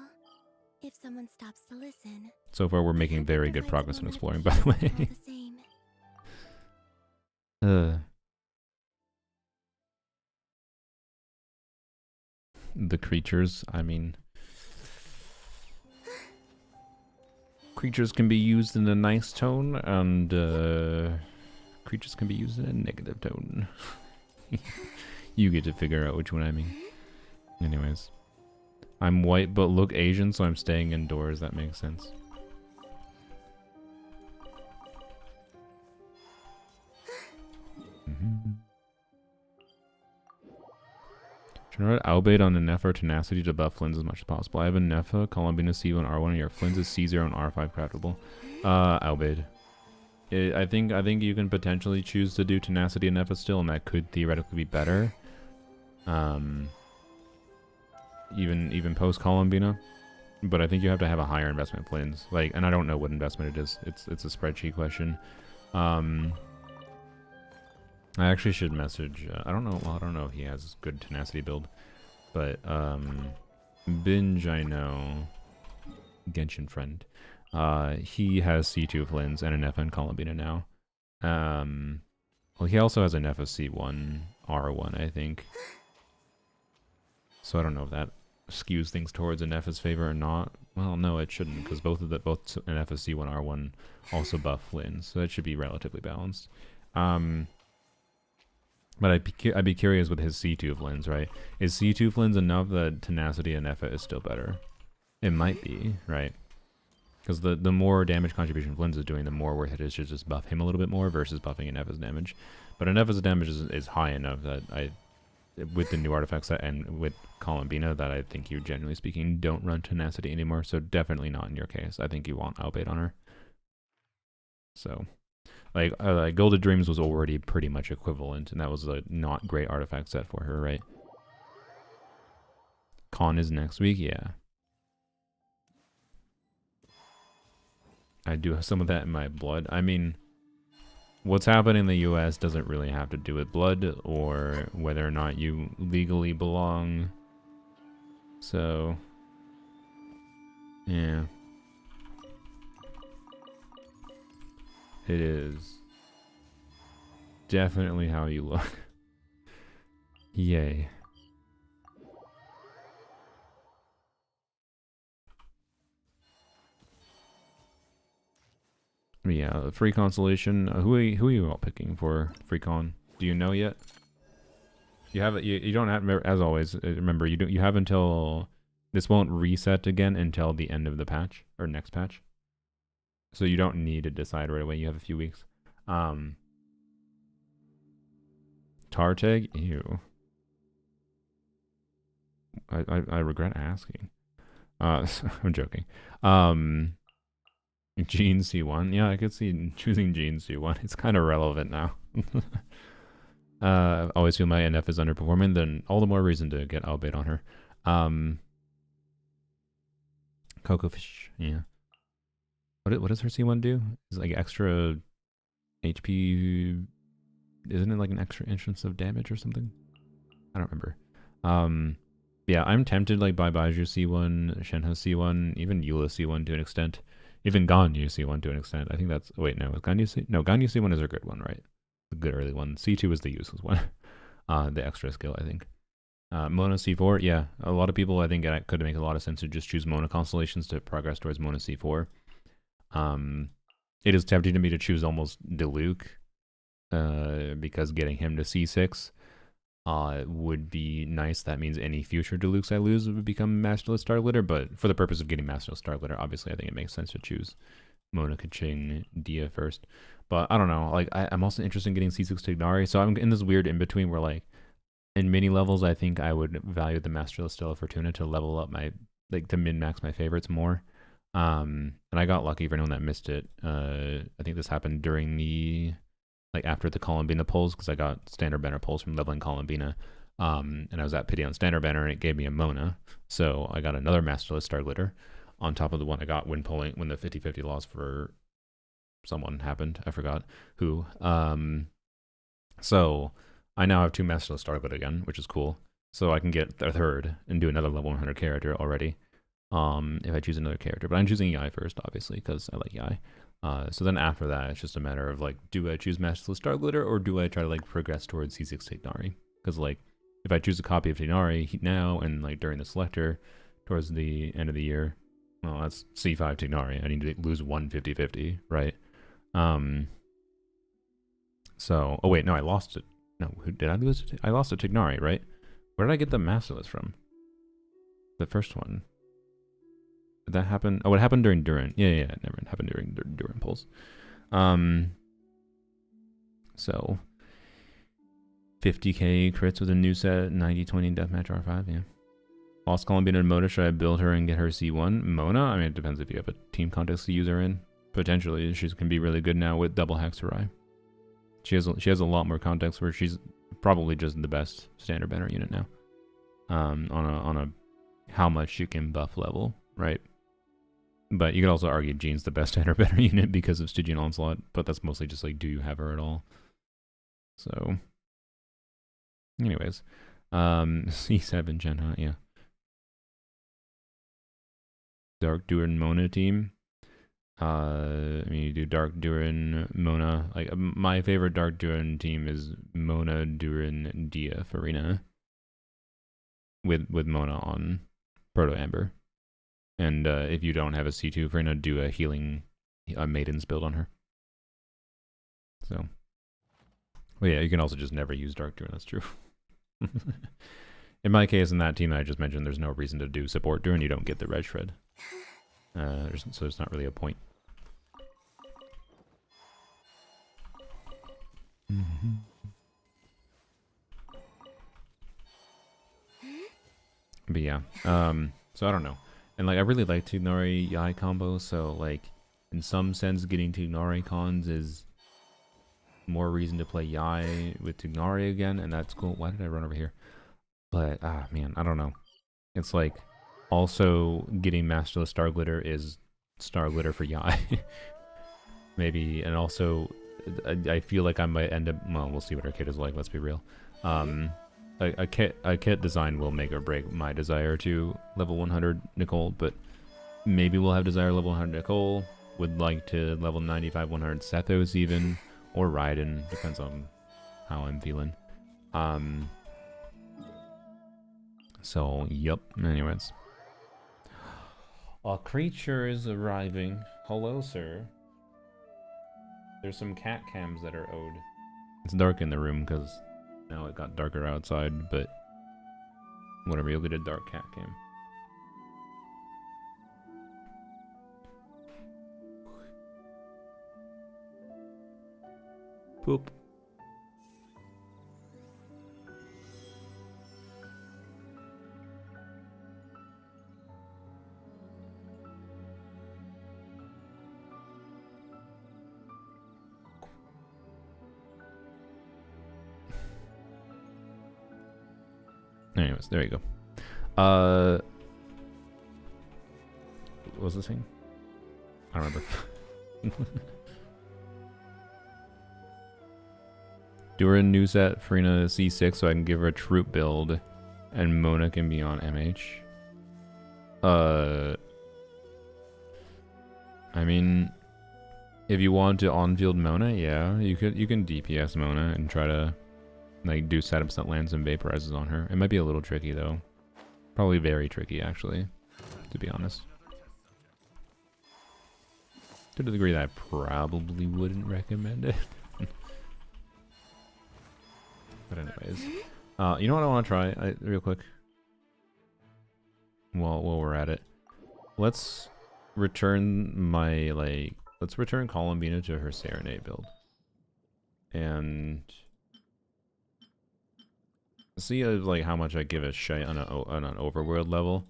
if someone stops to listen. So far, we're making very good progress in exploring, by the way. The creatures, I mean, creatures can be used in a nice tone, and creatures can be used in a negative tone. You get to figure out which one I mean. Anyways, I'm white but look Asian, so I'm staying indoors. That makes sense. Generate Albade on the Nefa or Tenacity to buff Flins as much as possible. I have a Nefa, Columbina C1 R1, and your Flins is C0 and R5 craftable. Albade. I think you can potentially choose to do Tenacity and Nefa still, and that could theoretically be better. Even post Columbina. But I think you have to have a higher investment Flins. Like, and I don't know what investment it is. It's a spreadsheet question. I actually should message. I don't know. Well, I don't know if he has good tenacity build, but Binge, I know. Genshin friend. He has C2 Flins and an F in Columbina now. Well, he also has an F of C1, R1, I think. So I don't know if that skews things towards an F's favor or not. Well, no, it shouldn't, because both an F of C1, R1 also buff Flins, so that should be relatively balanced. But I'd be curious with his C2 Flins, right? Is C2 Flins enough that Tenacity and F is still better? It might be, right? Because the more damage contribution Flins is doing, the more worth it is to just buff him a little bit more versus buffing an F's damage. But an F's damage is high enough that with the new artifact set and with Columbina, that I think you, generally speaking, don't run Tenacity anymore. So definitely not in your case. I think you want Outbait on her. So, like Gilded Dreams was already pretty much equivalent, and that was a not great artifact set for her, right? Con is next week, yeah. I do have some of that in my blood. I mean, what's happening in the US doesn't really have to do with blood or whether or not you legally belong. So, yeah. It is definitely how you look. Yay. Yeah, free consolation. Who are you all picking for free con? Do you know yet? You have it. You don't have, as always. Remember, you have until this won't reset again until the end of the patch or next patch. So you don't need to decide right away. You have a few weeks. Tartag, ew. I regret asking. I'm joking. Gene C1. Yeah, I could see choosing Gene C1. It's kind of relevant now. Always feel my NF is underperforming, then all the more reason to get Outbait on her. Cocoa Fish, yeah. What does her C1 do? Is it like extra HP? Isn't it like an extra instance of damage or something? I don't remember. Yeah, I'm tempted like by Baiju C1, Shenhe C1, even Eula C1 to an extent. Even Ganyu C1 to an extent. I think that's... Wait, no. Ganyu C1 is a good one, right? The good early one. C2 is the useless one. The extra skill, I think. Mona C4, yeah. A lot of people, I think, it could make a lot of sense to just choose Mona constellations to progress towards Mona C4. It is tempting to me to choose almost Diluc, because getting him to C6 would be nice. That means any future Dilucs I lose would become Masterless Star Glitter, but for the purpose of getting Masterless Star Glitter, obviously I think it makes sense to choose Mona Kaching Dia first. But I don't know, like I'm also interested in getting C6 Tignari, so I'm in this weird in-between where like in mini levels I think I would value the Masterless Stella Fortuna to level up my, like to min-max my favorites more. And I got lucky for anyone that missed it. I think this happened during the... like after the Columbina pulls, because I got standard banner pulls from leveling Columbina, and I was at pity on standard banner, and it gave me a Mona, so I got another Masterless Star Glitter on top of the one I got when the 50-50 loss for someone happened. I forgot who. So I now have 2 Masterless Star Glitter again, which is cool. So I can get a third and do another level 100 character already. If I choose another character, but I'm choosing Yai first, obviously, because I like Yai. So then after that, it's just a matter of like, do I choose Masterless Star Glitter or do I try to like progress towards C6 Tignari? Because like, if I choose a copy of Tignari now and like during the selector towards the end of the year, well, that's C5 Tignari. I need to lose 1 50-50, right? So, oh wait, no, I lost it. No, who did I lose it? I lost a Tignari, right? Where did I get the Masterless from? The first one. Did that happen? Oh, it happened during Duran. Yeah, it never happened during Duran pulls. So 50k crits with a new set, 90-20 deathmatch R5, yeah. Lost Columbina and Mona, should I build her and get her C1? Mona? I mean, it depends if you have a team context to use her in. Potentially, she can be really good now with double Hexerai. She has a lot more context where she's probably just the best standard banner unit now. On a how much she can buff level, right? But you could also argue Jean's the best standard banner unit because of Stygian Onslaught, but that's mostly just like, do you have her at all? So, anyways, C7 Gen, huh? Yeah. Dark Durin Mona team. I mean, you do Dark Durin Mona. Like my favorite Dark Durin team is Mona Durin Dia Farina. With Mona on Proto Amber, and if you don't have a C2 Farina, do a healing Maiden's build on her. So, well, yeah, you can also just never use Dark Durin. That's true. In my case, in that team I just mentioned, there's no reason to do support Durin. You don't get the red shred. So it's not really a point. But yeah, so I don't know. And like I really like Tignari Yai combo, so like in some sense getting Tignari cons is more reason to play Yai with Tignari again, and that's cool. Why did I run over here? But man, I don't know. It's like also getting Masterless Star Glitter is Star Glitter for Yai. Maybe, and also I feel like I might end up, well, we'll see what our kit is like, let's be real. A kit design will make or break my desire to level 100 Nicole, but maybe we'll have desire level 100 Nicole, would like to level 95 100 Sethos even, or Raiden, depends on how I'm feeling. So, yep, anyways. A creature is arriving. Hello, sir. There's some cat cams that are owed. It's dark in the room because now it got darker outside, but whatever, you'll get a dark cat cam. Poop. Anyways, there you go. What was this thing? I don't remember. Durin new set Farina C6 so I can give her a troop build and Mona can be on MH. I mean, if you want to on-field Mona, yeah, you can DPS Mona and try to like do setups that land some vaporizes on her. It might be a little tricky though. Probably very tricky actually, to be honest. To the degree that I probably wouldn't recommend it. But anyways, you know what I want to try real quick? While we're at it, let's return let's return Columbina to her Serenade build. And see like how much I give a shit on an overworld level.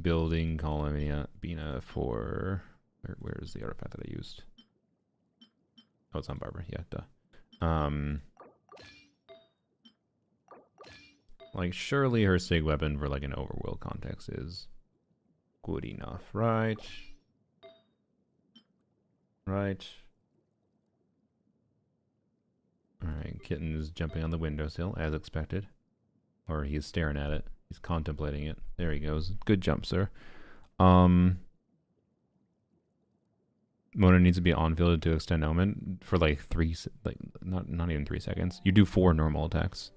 Building Columbina for where's the artifact that I used? Oh, it's on Barbara. Yeah, duh. Like surely her sig weapon for like an overworld context is good enough, right? Right. Alright, Kitten is jumping on the windowsill, as expected. Or he's staring at it. He's contemplating it. There he goes. Good jump, sir. Mona needs to be on-fielded to extend Omen for like not even 3 seconds. You do 4 normal attacks.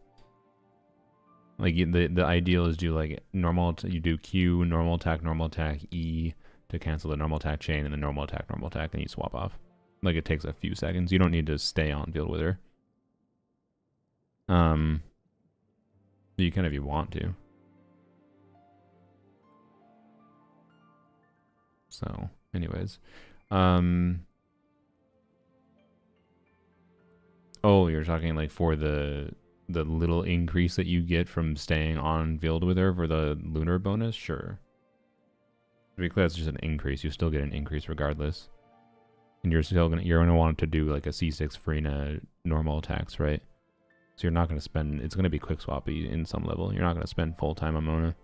Like the ideal is do like you do Q, normal attack, E to cancel the normal attack chain, and then normal attack, and you swap off. Like it takes a few seconds. You don't need to stay on field with her. You can if you want to. So, anyways. Oh, you're talking like for the little increase that you get from staying on field with her for the lunar bonus? Sure. To be clear, it's just an increase. You still get an increase regardless. And you're gonna want to do like a C6 Farina normal attacks, right? So you're not gonna spend, it's gonna be quick swappy in some level. You're not gonna spend full time on Mona.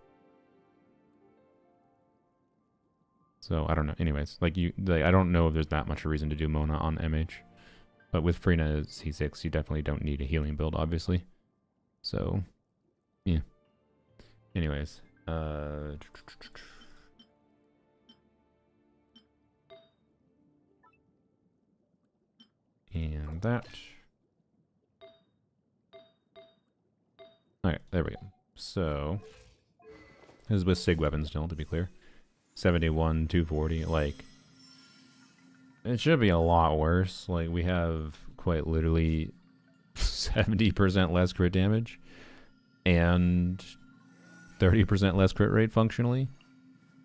So I don't know. Anyways, like I don't know if there's that much reason to do Mona on MH. But with Farina C6, you definitely don't need a healing build, obviously. So, yeah. Anyways, that. Alright, there we go. So, this is with SIG weapons still, to be clear. 71, 240, like, it should be a lot worse. Like, we have quite literally 70% less crit damage and 30% less crit rate functionally.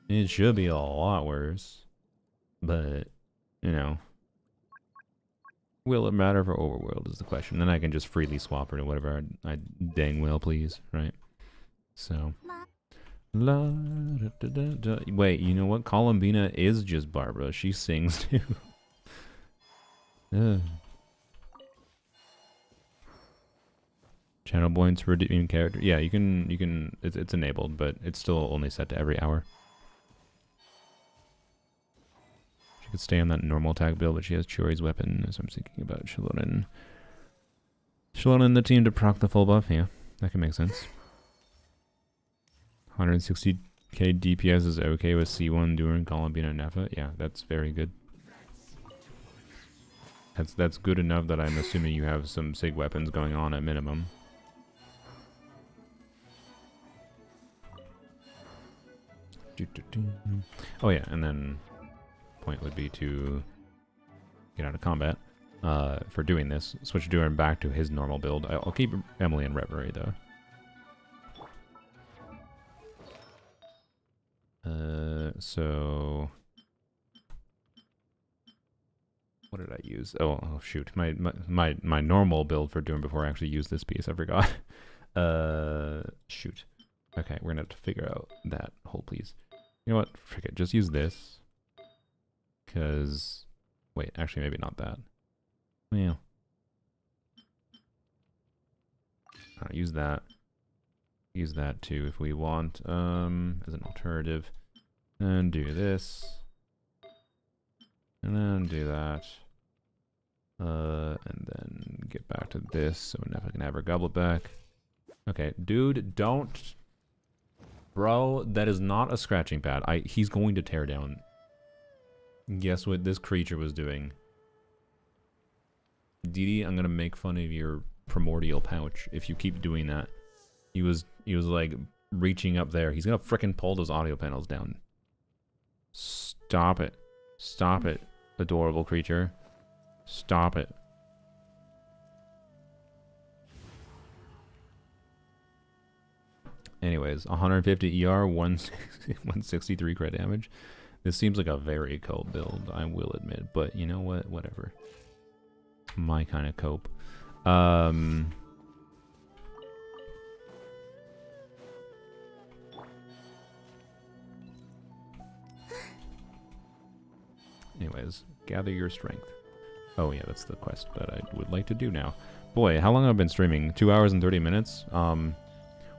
It should be a lot worse. But, you know, will it matter for Overworld is the question. Then I can just freely swap her to whatever I dang well please, right? So, la, da, da, da, da. Wait, you know what? Columbina is just Barbara. She sings too. Channel points for redeeming character. Yeah, you can. It's enabled, but it's still only set to every hour. She could stay on that normal attack build, but she has Chori's weapon, so I'm thinking about Shallonen. Shallonen the team to proc the full buff. Yeah, that can make sense. 160k DPS is okay with C1 during Columbina and Nefa. Yeah, that's very good. That's good enough that I'm assuming you have some SIG weapons going on at minimum. Oh yeah, and then point would be to get out of combat. For doing this, switch Durin back to his normal build. I'll keep Emily in Reverie though. So what did I use? Oh shoot, my normal build for Durin before I actually used this piece. I forgot. Shoot. Okay, we're gonna have to figure out that whole piece. You know what? Frick it, just use this. Cause wait, actually maybe not that. Well, use that. Use that too if we want, as an alternative. And do this. And then do that. And then get back to this so we never can have her goblet back. Okay, dude, don't. Bro, that is not a scratching pad. He's going to tear down. Guess what this creature was doing? Didi, I'm gonna make fun of your primordial pouch if you keep doing that. He was like reaching up there. He's gonna frickin' pull those audio panels down. Stop it. Stop it, adorable creature. Stop it. Anyways, 150 ER, 163 crit damage. This seems like a very cope build, I will admit. But you know what? Whatever. My kind of cope. Anyways, gather your strength. Oh yeah, that's the quest that I would like to do now. Boy, how long have I been streaming? 2 hours and 30 minutes?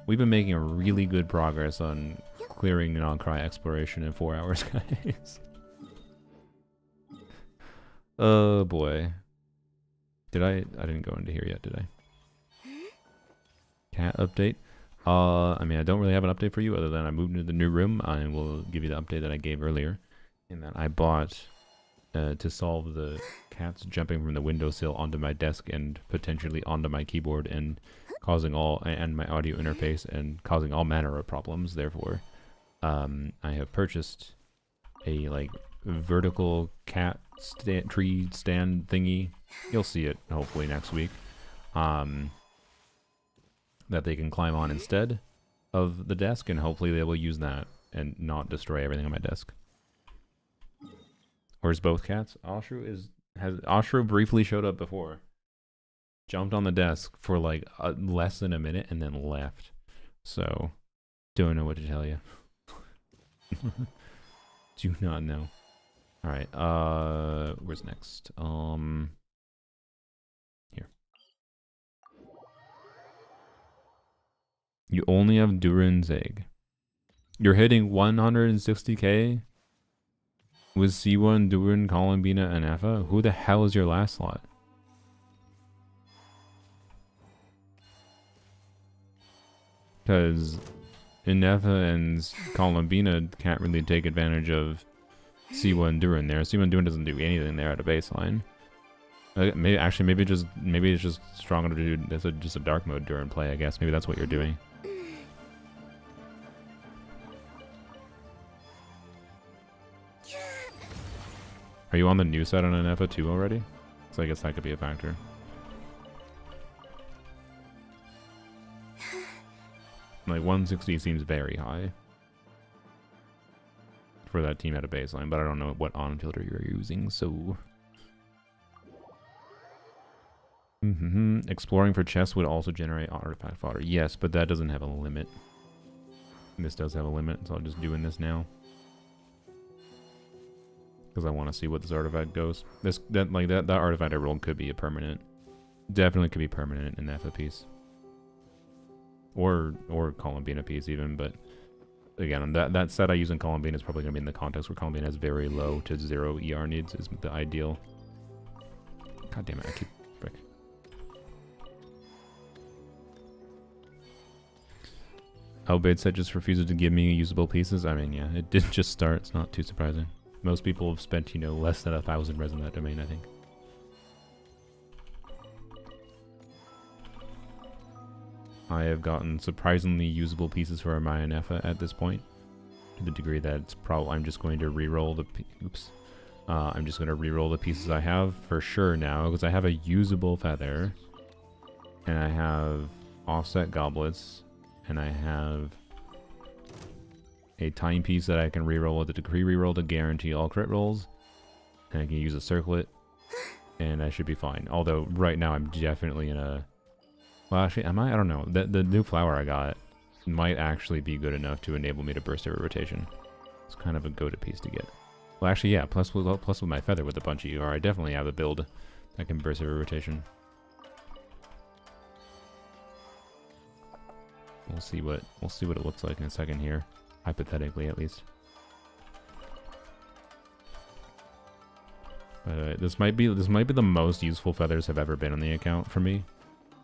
We've been making a really good progress on clearing Nod Krai exploration in 4 hours, guys. Oh boy. I didn't go into here yet, did I? Cat update. I mean, I don't really have an update for you other than I moved into the new room. I will give you the update that I gave earlier. In that I bought, to solve the cats jumping from the windowsill onto my desk and potentially onto my keyboard and causing and my audio interface and causing all manner of problems. Therefore, I have purchased a like vertical cat tree stand thingy. You'll see it hopefully next week. That they can climb on instead of the desk, and hopefully they will use that and not destroy everything on my desk. Where's both cats? Ashru briefly showed up before. Jumped on the desk for like less than a minute and then left. So, don't know what to tell you. Do not know. Alright, where's next? Here. You only have Durin's egg. You're hitting 160k? With C1, Durin, Columbina, and Efa? Who the hell is your last slot? Because Inefa and Columbina can't really take advantage of C1 Durin there. C1 Durin doesn't do anything there at a baseline. Maybe it's just stronger to do as just a dark mode during play. I guess maybe that's what you're doing. Are you on the new set on an FA 2 already? So I guess that could be a factor. Like 160 seems very high for that team at a baseline, but I don't know what on filter you're using, so. Exploring for chests would also generate artifact fodder. Yes, but that doesn't have a limit. This does have a limit, so I'm just doing this now. Because I want to see what this artifact goes. That artifact I rolled could be a permanent. Definitely could be permanent in the FA piece. Or Columbine piece even, but again, that set I use in Columbine is probably going to be in the context where Columbine has very low to 0 ER needs is the ideal. God damn it, I keep... Frick. Hellbait set just refuses to give me usable pieces. I mean, yeah, it did just start. It's not too surprising. Most people have spent, you know, less than 1,000 res in that domain, I think. I have gotten surprisingly usable pieces for my Nefa at this point, to the degree that it's probably I'm just going to re-roll the I'm just going to re-roll the pieces I have for sure now, because I have a usable feather, and I have offset goblets, and I have a timepiece that I can re-roll with a decree re-roll to guarantee all crit rolls, and I can use a circlet, and I should be fine. Although right now I'm definitely in a... Well, actually, am I? I don't know. The new flower I got might actually be good enough to enable me to burst every rotation. It's kind of a go-to piece to get. Well, actually, yeah. Plus with my feather with a bunch of ER, I definitely have a build that can burst every rotation. We'll see what it looks like in a second here, hypothetically at least. This might be the most useful feathers have ever been on the account for me.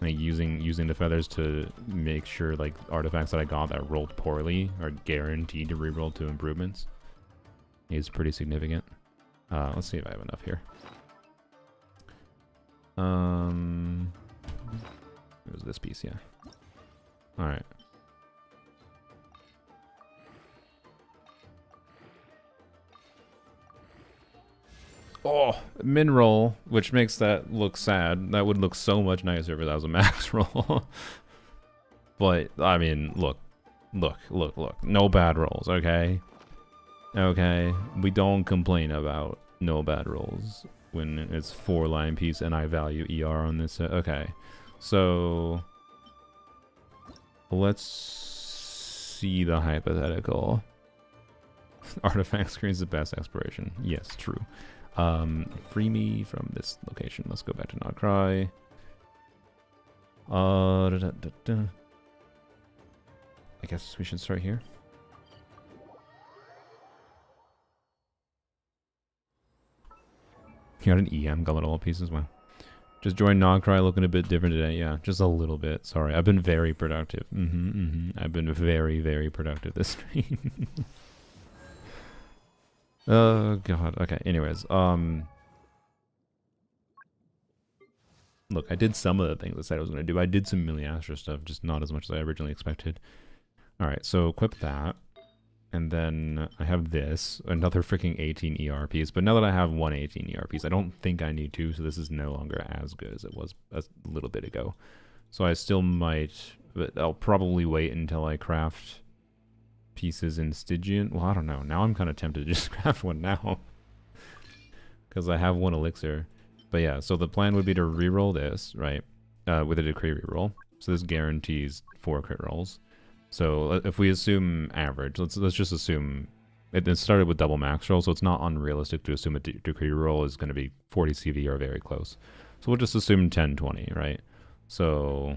Like using the feathers to make sure like artifacts that I got that rolled poorly are guaranteed to reroll to improvements is pretty significant. Let's see if I have enough here. It was this piece, yeah. All right. Oh, min roll, which makes that look sad. That would look so much nicer if that was a max roll. But, I mean, look. No bad rolls, okay? Okay? We don't complain about no bad rolls when it's 4-line piece and I value ER on this. Okay. So, let's see the hypothetical. Artifact screen's the best exploration. Yes, true. Free me from this location. Let's go back to Nod Krai. I guess we should start here. You got an EM, got all pieces. Wow. Just joined Nod Krai, looking a bit different today. Yeah, just a little bit. Sorry, I've been very productive. I've been very, very productive this stream. Oh god. Okay. Anyways, look, I did some of the things I said I was going to do. I did some Miliastra stuff, just not as much as I originally expected. All right, so equip that, and then I have this, another freaking 18 ER piece. But now that I have one 18 ER piece, I don't think I need two, so this is no longer as good as it was a little bit ago. So I still might, but I'll probably wait until I craft pieces in Stygian. Well, I don't know. Now I'm kind of tempted to just craft one now, because I have one elixir. But yeah, so the plan would be to reroll this, right, with a decree reroll. So this guarantees 4 crit rolls. So if we assume average, let's just assume it started with double max roll, so it's not unrealistic to assume a decree roll is going to be 40 CV or very close. So we'll just assume 10, 20, right? So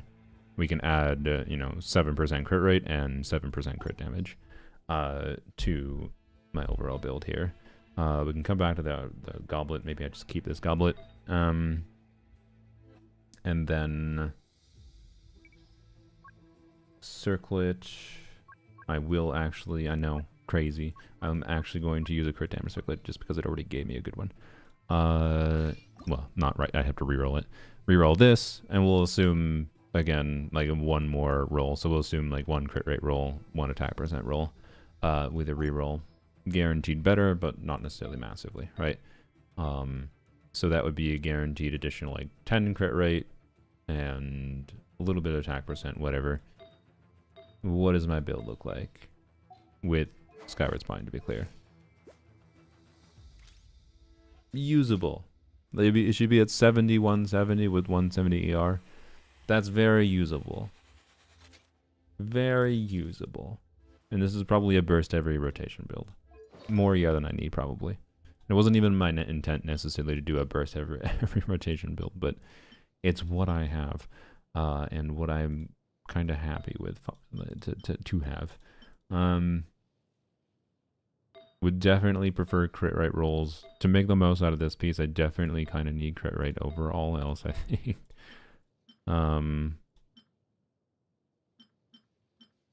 we can add, 7% crit rate and 7% crit damage to my overall build here. We can come back to the goblet. Maybe I just keep this goblet. And then circlet. I know, crazy. I'm actually going to use a crit damage circlet just because it already gave me a good one. Well, not right. I have to reroll it. Reroll this, and we'll assume again like one more roll. So we'll assume like 1 crit rate roll, 1 attack percent roll, with a reroll, guaranteed better, but not necessarily massively, right? So that would be a guaranteed additional like 10 crit rate and a little bit of attack percent, whatever. What does my build look like with Skyward Spine, to be clear? Usable. Maybe it should be at 70, 170 with 170 ER. That's very usable. Very usable. And this is probably a burst every rotation build. More ER than I need, probably. It wasn't even my intent necessarily to do a burst every rotation build, but it's what I have, and what I'm kind of happy with to have. Would definitely prefer crit rate rolls. To make the most out of this piece, I definitely kind of need crit rate over all else, I think.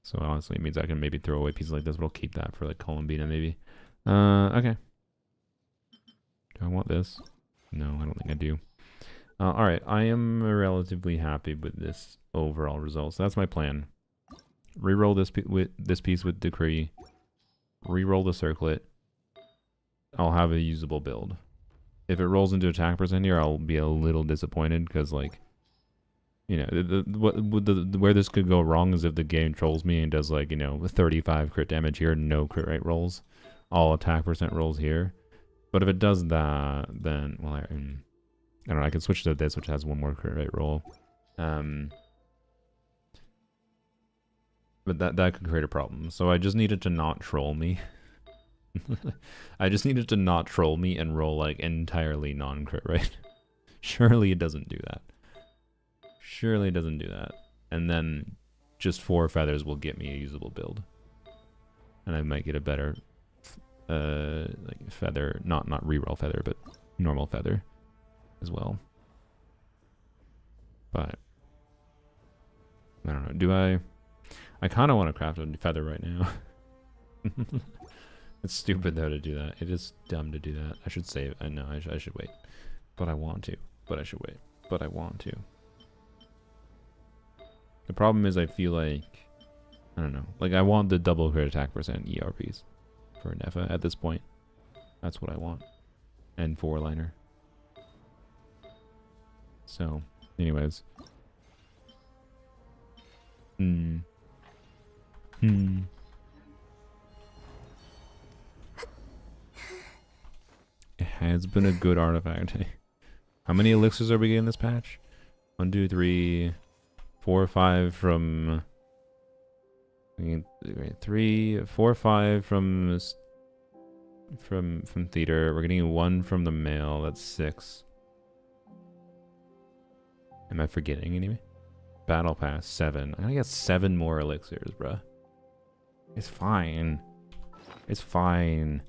So honestly, it means I can maybe throw away pieces like this, but I'll keep that for like Columbina maybe. Okay. Do I want this? No, I don't think I do. Alright, I am relatively happy with this overall result. So that's my plan. Reroll this piece with Decree. Reroll the Circlet. I'll have a usable build. If it rolls into attack percent here, I'll be a little disappointed because, like, you know, where this could go wrong is if the game trolls me and does, like, you know, 35 crit damage here, no crit rate rolls, all attack percent rolls here. But if it does that, then, well, I don't know, I can switch to this, which has 1 more crit rate roll. But that could create a problem. So I just needed to not troll me. I just needed to not troll me and roll, like, entirely non-crit rate. Surely it doesn't do that. Surely it doesn't do that. And then just 4 feathers will get me a usable build. And I might get a better like feather, not reroll feather, but normal feather as well. But I don't know. Do I kind of want to craft a feather right now. It's stupid though to do that. It is dumb to do that. I should save. I know I should wait, but I want to. But I should wait. But I want to. The problem is I feel like, I don't know. Like I want the double crit attack percent ERPs for Nefa at this point. That's what I want. And 4-liner. So, anyways. It has been a good artifact. How many elixirs are we getting this patch? 1, 2, 3, 4, 5 from 3, 4, 5 from theater. We're getting 1 from the mail. That's 6. Am I forgetting anyway? Battle pass 7. I gotta get 7 more elixirs, bruh. It's fine. It's fine.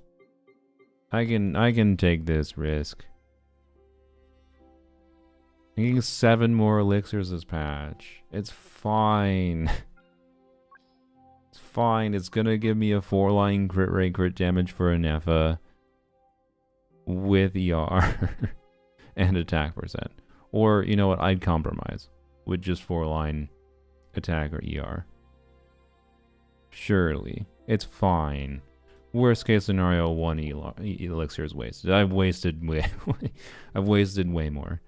I can take this risk. I'm getting 7 more elixirs this patch. It's fine. It's fine. It's gonna give me a 4-line crit rate, crit damage for a Nefa with ER and attack percent. Or, you know what, I'd compromise with just 4-line attack or ER. Surely. It's fine. Worst case scenario, 1 elixir is wasted. I've wasted way more.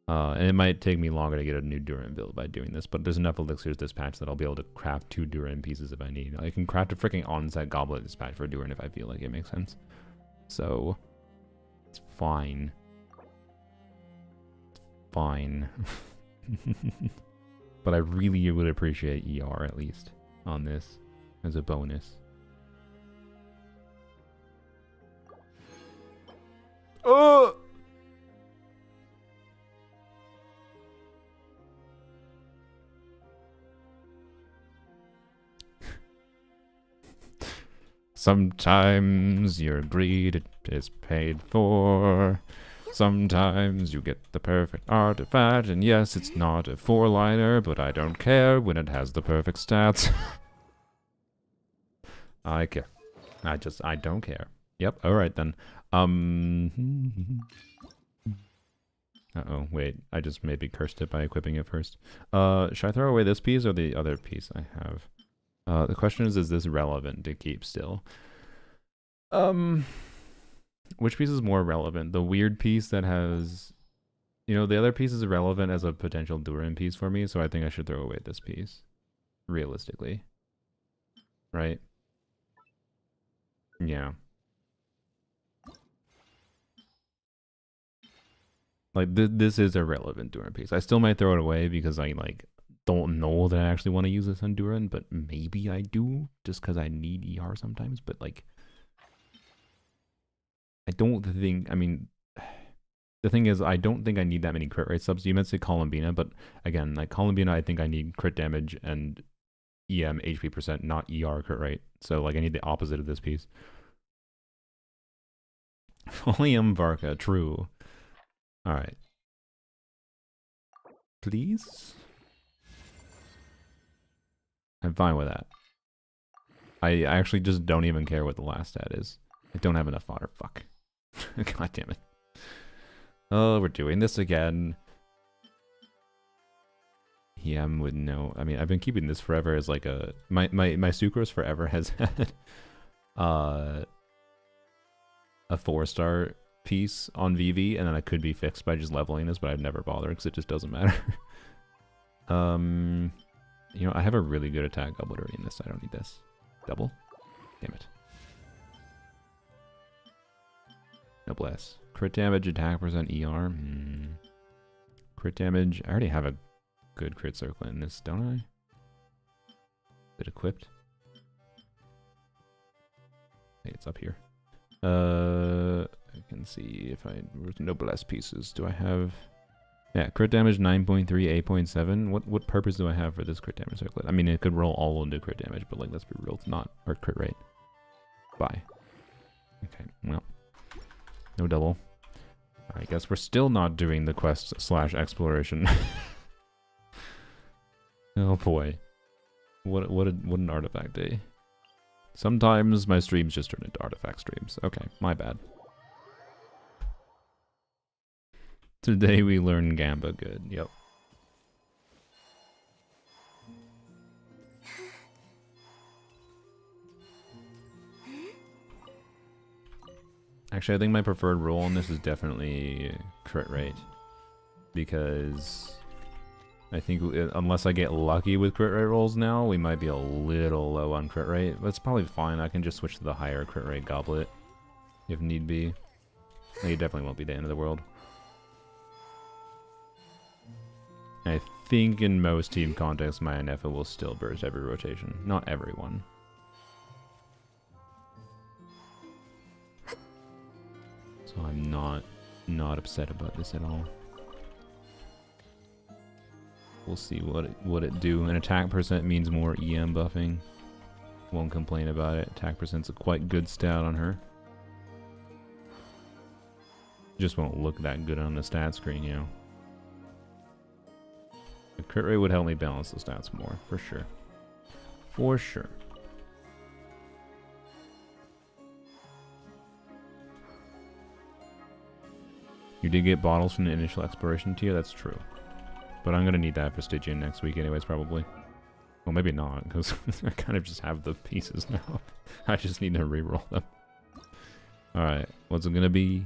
And it might take me longer to get a new Durin build by doing this, but there's enough elixirs this patch that I'll be able to craft 2 Durin pieces if I need. I can craft a freaking on-set goblet this patch for Durin if I feel like it makes sense. So, it's fine. It's fine. But I really would appreciate ER at least on this as a bonus. Oh! Sometimes your greed is paid for. Sometimes you get the perfect artifact, and yes, it's not a 4-liner, but I don't care when it has the perfect stats. I care. I don't care. Yep, alright then. Uh-oh, wait. I just maybe cursed it by equipping it first. Should I throw away this piece or the other piece I have? The question is this relevant to keep still? Which piece is more relevant? The weird piece that has... You know, the other piece is relevant as a potential Durin piece for me, so I think I should throw away this piece. Realistically. Right? Yeah. Like, this is a relevant Durin piece. I still might throw it away because I, like, don't know that I actually want to use this on Durin, but maybe I do, just because I need ER sometimes, but, like... I don't think... I mean... The thing is, I don't think I need that many crit rate subs. You meant to say Columbina, but again, like Columbina, I think I need crit damage and EM HP percent, not ER crit rate. So like I need the opposite of this piece. Folium Varka, true. Alright. Please? I'm fine with that. I actually just don't even care what the last stat is. I don't have enough fodder. Fuck. God damn it. Oh, we're doing this again. EM would know. I mean, I've been keeping this forever as like a... My Sucrose forever has had a 4-star piece on VV, and then I could be fixed by just leveling this, but I've never bothered because it just doesn't matter. You know, I have a really good attack goblet already in this. I don't need this. Double? Damn it. Noblesse. Crit damage, attack percent, ER. Crit damage. I already have a good crit circle in this, don't I? Is it equipped? Hey, it's up here. I can see if I... Noblesse pieces. Do I have... Yeah, crit damage 9.3, 8.7. What purpose do I have for this crit damage circlet? I mean, it could roll all into crit damage, but like, let's be real, it's not. Or crit rate. Bye. Okay, well. No double. I guess we're still not doing the quest / exploration. Oh boy. What an artifact day. Sometimes my streams just turn into artifact streams. Okay, my bad. Today we learn Gamba good. Yep. Actually, I think my preferred roll on this is definitely crit rate. Because I think unless I get lucky with crit rate rolls now, we might be a little low on crit rate. But it's probably fine. I can just switch to the higher crit rate goblet if need be. Like, it definitely won't be the end of the world. I think in most team contexts, my Anefa will still burst every rotation. Not everyone. So I'm not upset about this at all. We'll see what it do. An attack percent means more EM buffing. Won't complain about it. Attack percent's a quite good stat on her. Just won't look that good on the stat screen, you know. The crit rate would help me balance the stats more, for sure. For sure. You did get bottles from the initial exploration tier, that's true. But I'm gonna need that for Stygian next week anyways, probably. Well, maybe not, because I kind of just have the pieces now. I just need to reroll them. Alright, what's it gonna be?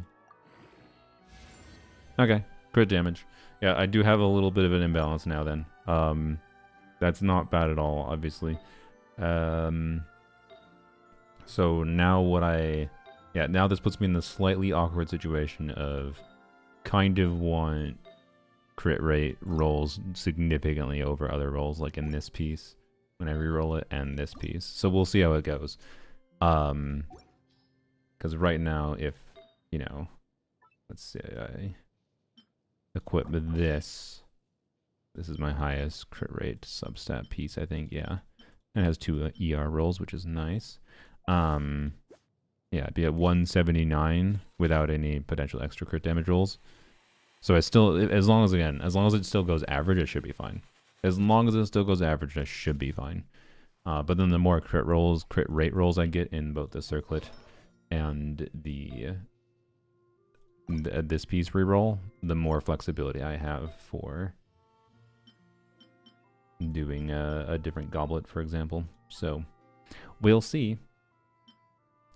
Okay, crit damage. Yeah, I do have a little bit of an imbalance now then. That's not bad at all, obviously. So now now this puts me in the slightly awkward situation of kind of want crit rate rolls significantly over other rolls, like in this piece, when I reroll it, and this piece. So we'll see how it goes. Because right now, if, you know, let's say I equip this. This is my highest crit rate substat piece, I think, yeah. It has 2 ER rolls, which is nice. Yeah, it'd be at 179 without any potential extra crit damage rolls. So it's still, as long as it still goes average, it should be fine. As long as it still goes average, I should be fine. But then the more crit rate rolls I get in both the circlet and the this piece reroll, the more flexibility I have for doing a different goblet, for example. So we'll see.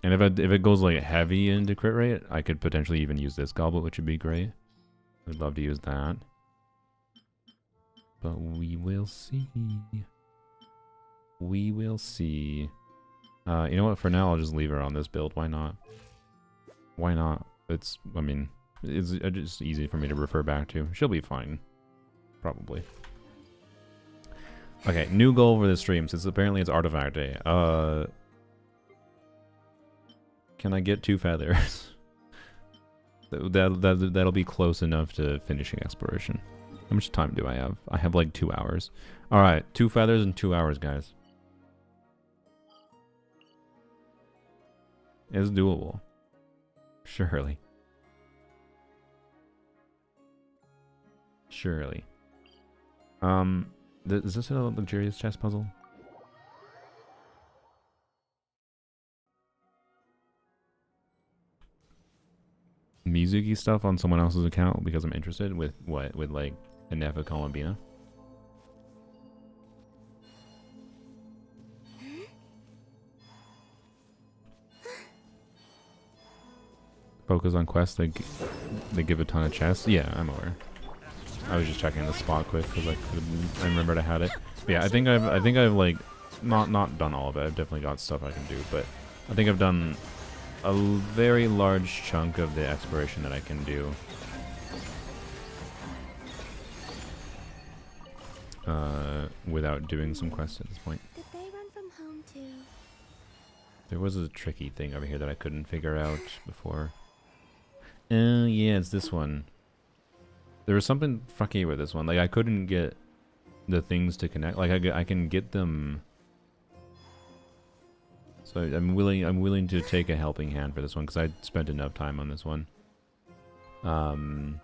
And if it goes like heavy into crit rate, I could potentially even use this goblet, which would be great. I'd love to use that. But we will see. We will see. You know what? For now, I'll just leave her on this build. Why not? Why not? It's, I mean, it's just easy for me to refer back to. She'll be fine. Probably. Okay, new goal for this stream, since apparently it's Artifact Day. Can I get 2 feathers? That'll be close enough to finishing exploration. How much time do I have? I have like 2 hours. Alright, 2 feathers in 2 hours, guys. It's doable. Surely. Surely. Is this a luxurious chess puzzle? Mizuki stuff on someone else's account because I'm interested with what? With like Inefa Columbina? Focus on quests, they give a ton of chests. Yeah, I'm aware. I was just checking the spot quick because I remembered I had it. But yeah, I think I've like not done all of it. I've definitely got stuff I can do, but I think I've done a very large chunk of the exploration that I can do. Without doing some quests at this point. Did they run from home too? There was a tricky thing over here that I couldn't figure out before. Yeah, it's this one. There was something fucky with this one. Like, I couldn't get the things to connect. Like, I can get them. So I'm willing to take a helping hand for this one because I spent enough time on this one. So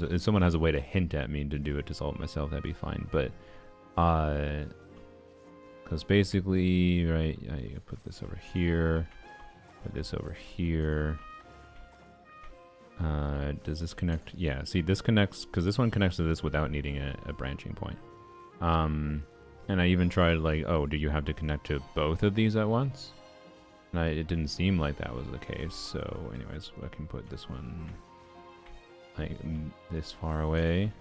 if someone has a way to hint at me to do it to solve it myself, that'd be fine. But because basically, right, I put this over here, put this over here. Does this connect? Yeah, see, this connects, because this one connects to this without needing a branching point. And I even tried, like, oh, do you have to connect to both of these at once? And it didn't seem like that was the case. So anyways, I can put this one like this far away.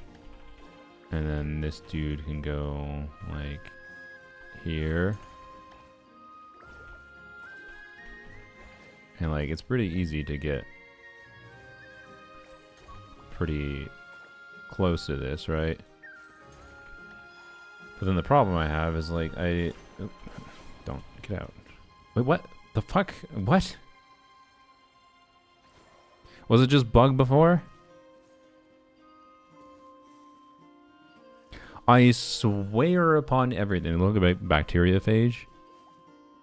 And then this dude can go like here. And like, it's pretty easy to get pretty close to this, right? But then the problem I have is like, don't get out. Wait, what? The fuck? What? Was it just bugged before? I swear upon everything. Look at bacteriophage.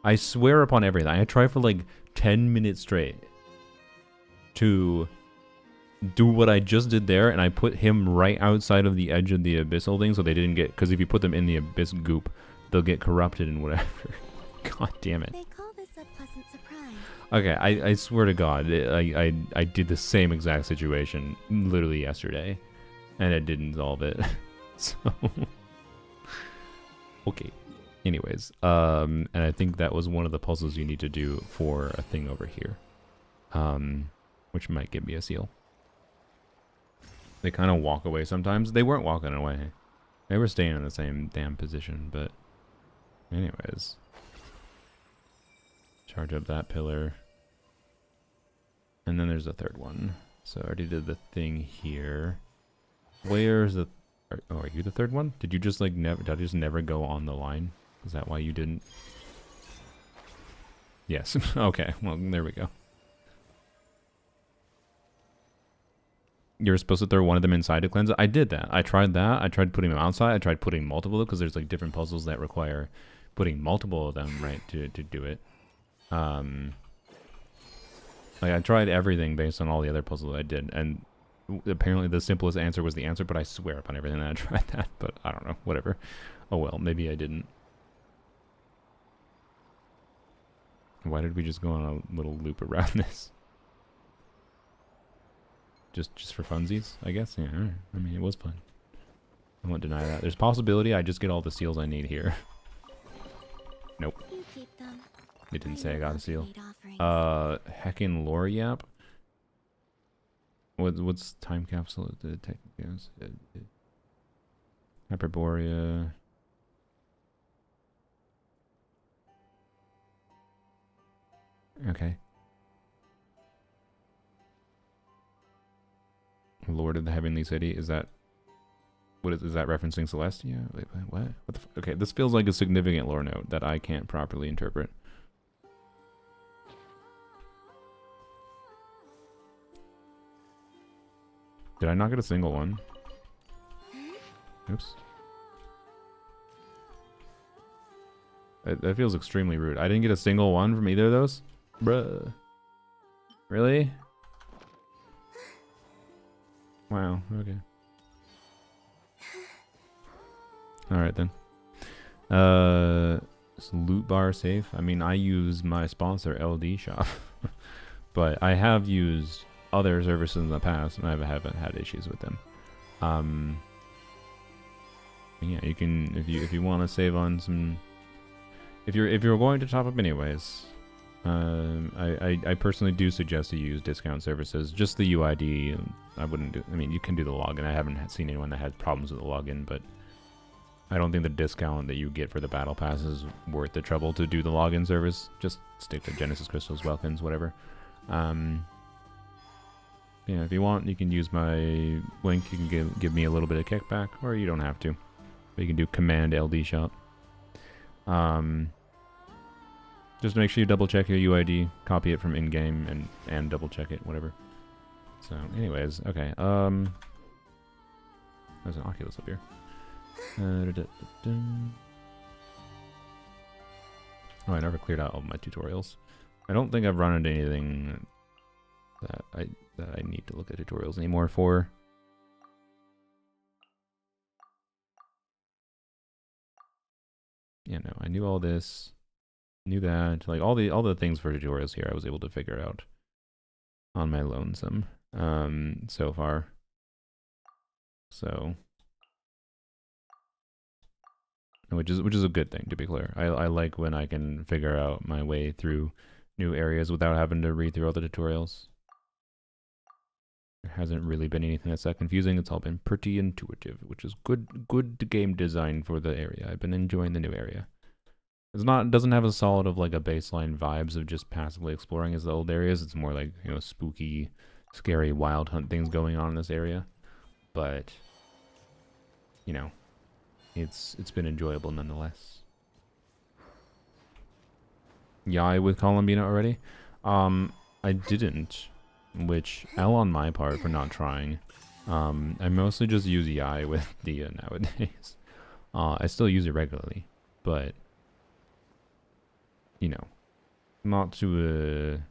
I swear upon everything. I tried for like 10 minutes straight to do what I just did there, and I put him right outside of the edge of the abyssal thing so they didn't get, because if you put them in the abyss goop, they'll get corrupted and whatever. God damn it. They call this a pleasant surprise. Okay, I swear to God, I did the same exact situation literally yesterday, and it didn't solve it. So, okay. Anyways, and I think that was one of the puzzles you need to do for a thing over here, which might give me a seal. They kind of walk away sometimes. They weren't walking away. They were staying in the same damn position, but anyways. Charge up that pillar. And then there's a third one. So I already did the thing here. Where's the... Oh, are you the third one? Did you just like never... Did I just never go on the line? Is that why you didn't? Yes. Okay, well, there we go. You're supposed to throw one of them inside to cleanse it. I did that. I tried that. I tried putting them outside. I tried putting multiple, because there's like different puzzles that require putting multiple of them, right, to do it. Like, I tried everything based on all the other puzzles I did, and apparently the simplest answer was the answer, but I swear upon everything that I tried that, but I don't know, whatever. Oh well, maybe I didn't. Why did we just go on a little loop around this? Just for funsies, I guess? Yeah, alright. I mean, it was fun. I won't deny that. There's a possibility I just get all the seals I need here. Nope. You keep them. It didn't say I got a seal. Made offerings. Heckin' lore yap? What's time capsule? The technicals? Hyperborea. Okay. Lord of the Heavenly City, is that... What is that referencing Celestia? Wait, what? What the okay, this feels like a significant lore note that I can't properly interpret. Did I not get a single one? Oops. That feels extremely rude. I didn't get a single one from either of those? Bruh. Really? Wow, okay. Alright then. Is loot bar safe? I mean, I use my sponsor, LD Shop. But I have used other services in the past, and I haven't had issues with them. Yeah, you can, if you want to save on some... If you're going to top up anyways, I personally do suggest to use discount services. Just the UID, I wouldn't do... I mean, you can do the login. I haven't seen anyone that had problems with the login, but I don't think the discount that you get for the battle pass is worth the trouble to do the login service. Just stick to Genesis Crystals, Welkins, whatever. Yeah, if you want, you can use my link. You can give me a little bit of kickback, or you don't have to. But you can do command LD shop. Just make sure you double check your UID, copy it from in-game, and double check it, whatever. So, anyways, okay. There's an Oculus up here. Oh, I never cleared out all my tutorials. I don't think I've run into anything that I need to look at tutorials anymore for. Yeah, no, I knew all this, knew that, like all the things for tutorials here I was able to figure out on my lonesome so far. So, which is a good thing, to be clear. I like when I can figure out my way through new areas without having to read through all the tutorials. There hasn't really been anything that's that confusing. It's all been pretty intuitive, which is good game design for the area. I've been enjoying the new area. It doesn't have a solid of like a baseline vibes of just passively exploring as the old areas. It's more like, you know, spooky, scary wild hunt things going on in this area. But, you know, it's been enjoyable nonetheless. Yai with Columbina already? I didn't. Which, L on my part for not trying. I mostly just use Yai with Dia nowadays. I still use it regularly, but, you know, not to,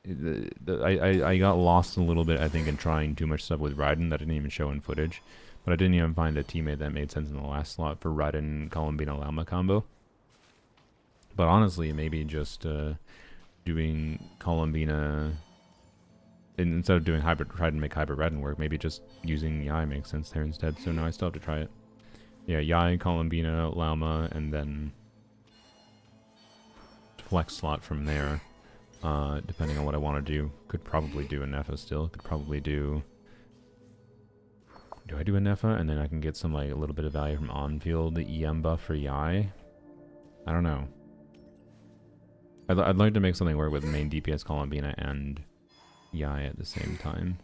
I got lost a little bit, I think, in trying too much stuff with Raiden that didn't even show in footage. But I didn't even find a teammate that made sense in the last slot for Raiden Columbina Lama combo. But honestly, maybe just doing Columbina... instead of doing hybrid, try to make hybrid Raiden work, maybe just using Yai makes sense there instead. So no, I still have to try it. Yeah, Yai, Columbina, Lama, and then flex slot from there. Depending on what I want to do. Could probably do a Nefa still. Could probably do... Do I do a Nefa? And then I can get some, like, a little bit of value from on-field, the EM buff for Yai? I don't know. I'd like to make something work with main DPS Columbina and Yai at the same time.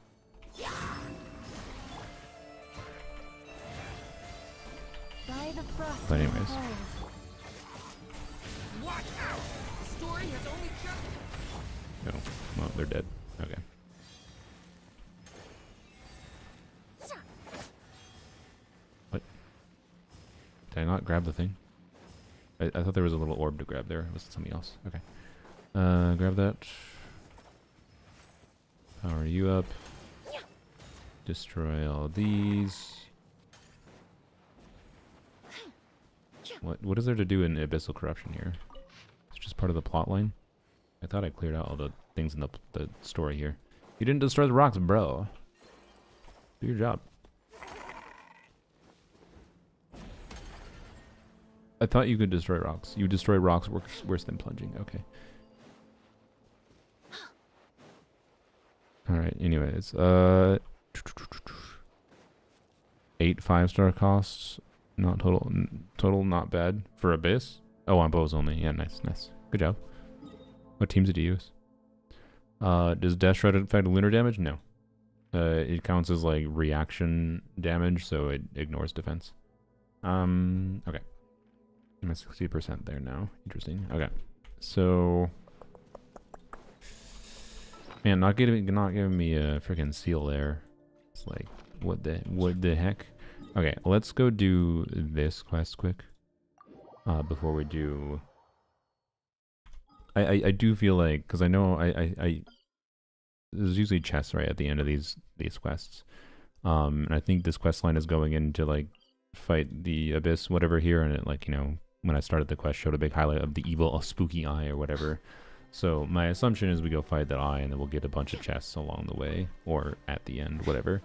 But anyways. Watch out! The story has only just... No. Well, they're dead. Okay. What? Did I not grab the thing? I thought there was a little orb to grab there. Was it something else? Okay. Grab that. Power you up. Destroy all these. What is there to do in Abyssal Corruption here? It's just part of the plot line. I thought I cleared out all the things in the story here. You didn't destroy the rocks, bro. Do your job. I thought you could destroy rocks. You destroy rocks worse than plunging. Okay. Alright, anyways. 8 5-star costs. Not total. Total, not bad. For Abyss? Oh, on bows only. Yeah, nice, nice. Good job. What teams did you use? Does Death Shred affect lunar damage? No. It counts as like reaction damage, so it ignores defense. Okay. I'm at 60% there now. Interesting. Okay. So, man, not giving me a freaking seal there. It's like, what the heck? Okay, let's go do this quest quick. Before we do, I do feel like, because I know there's usually chests right at the end of these quests. And I think this quest line is going into like fight the Abyss, whatever here, and it, like, you know, when I started the quest, showed a big highlight of the evil spooky eye or whatever. So my assumption is we go fight that eye, and then we'll get a bunch of chests along the way, or at the end, whatever.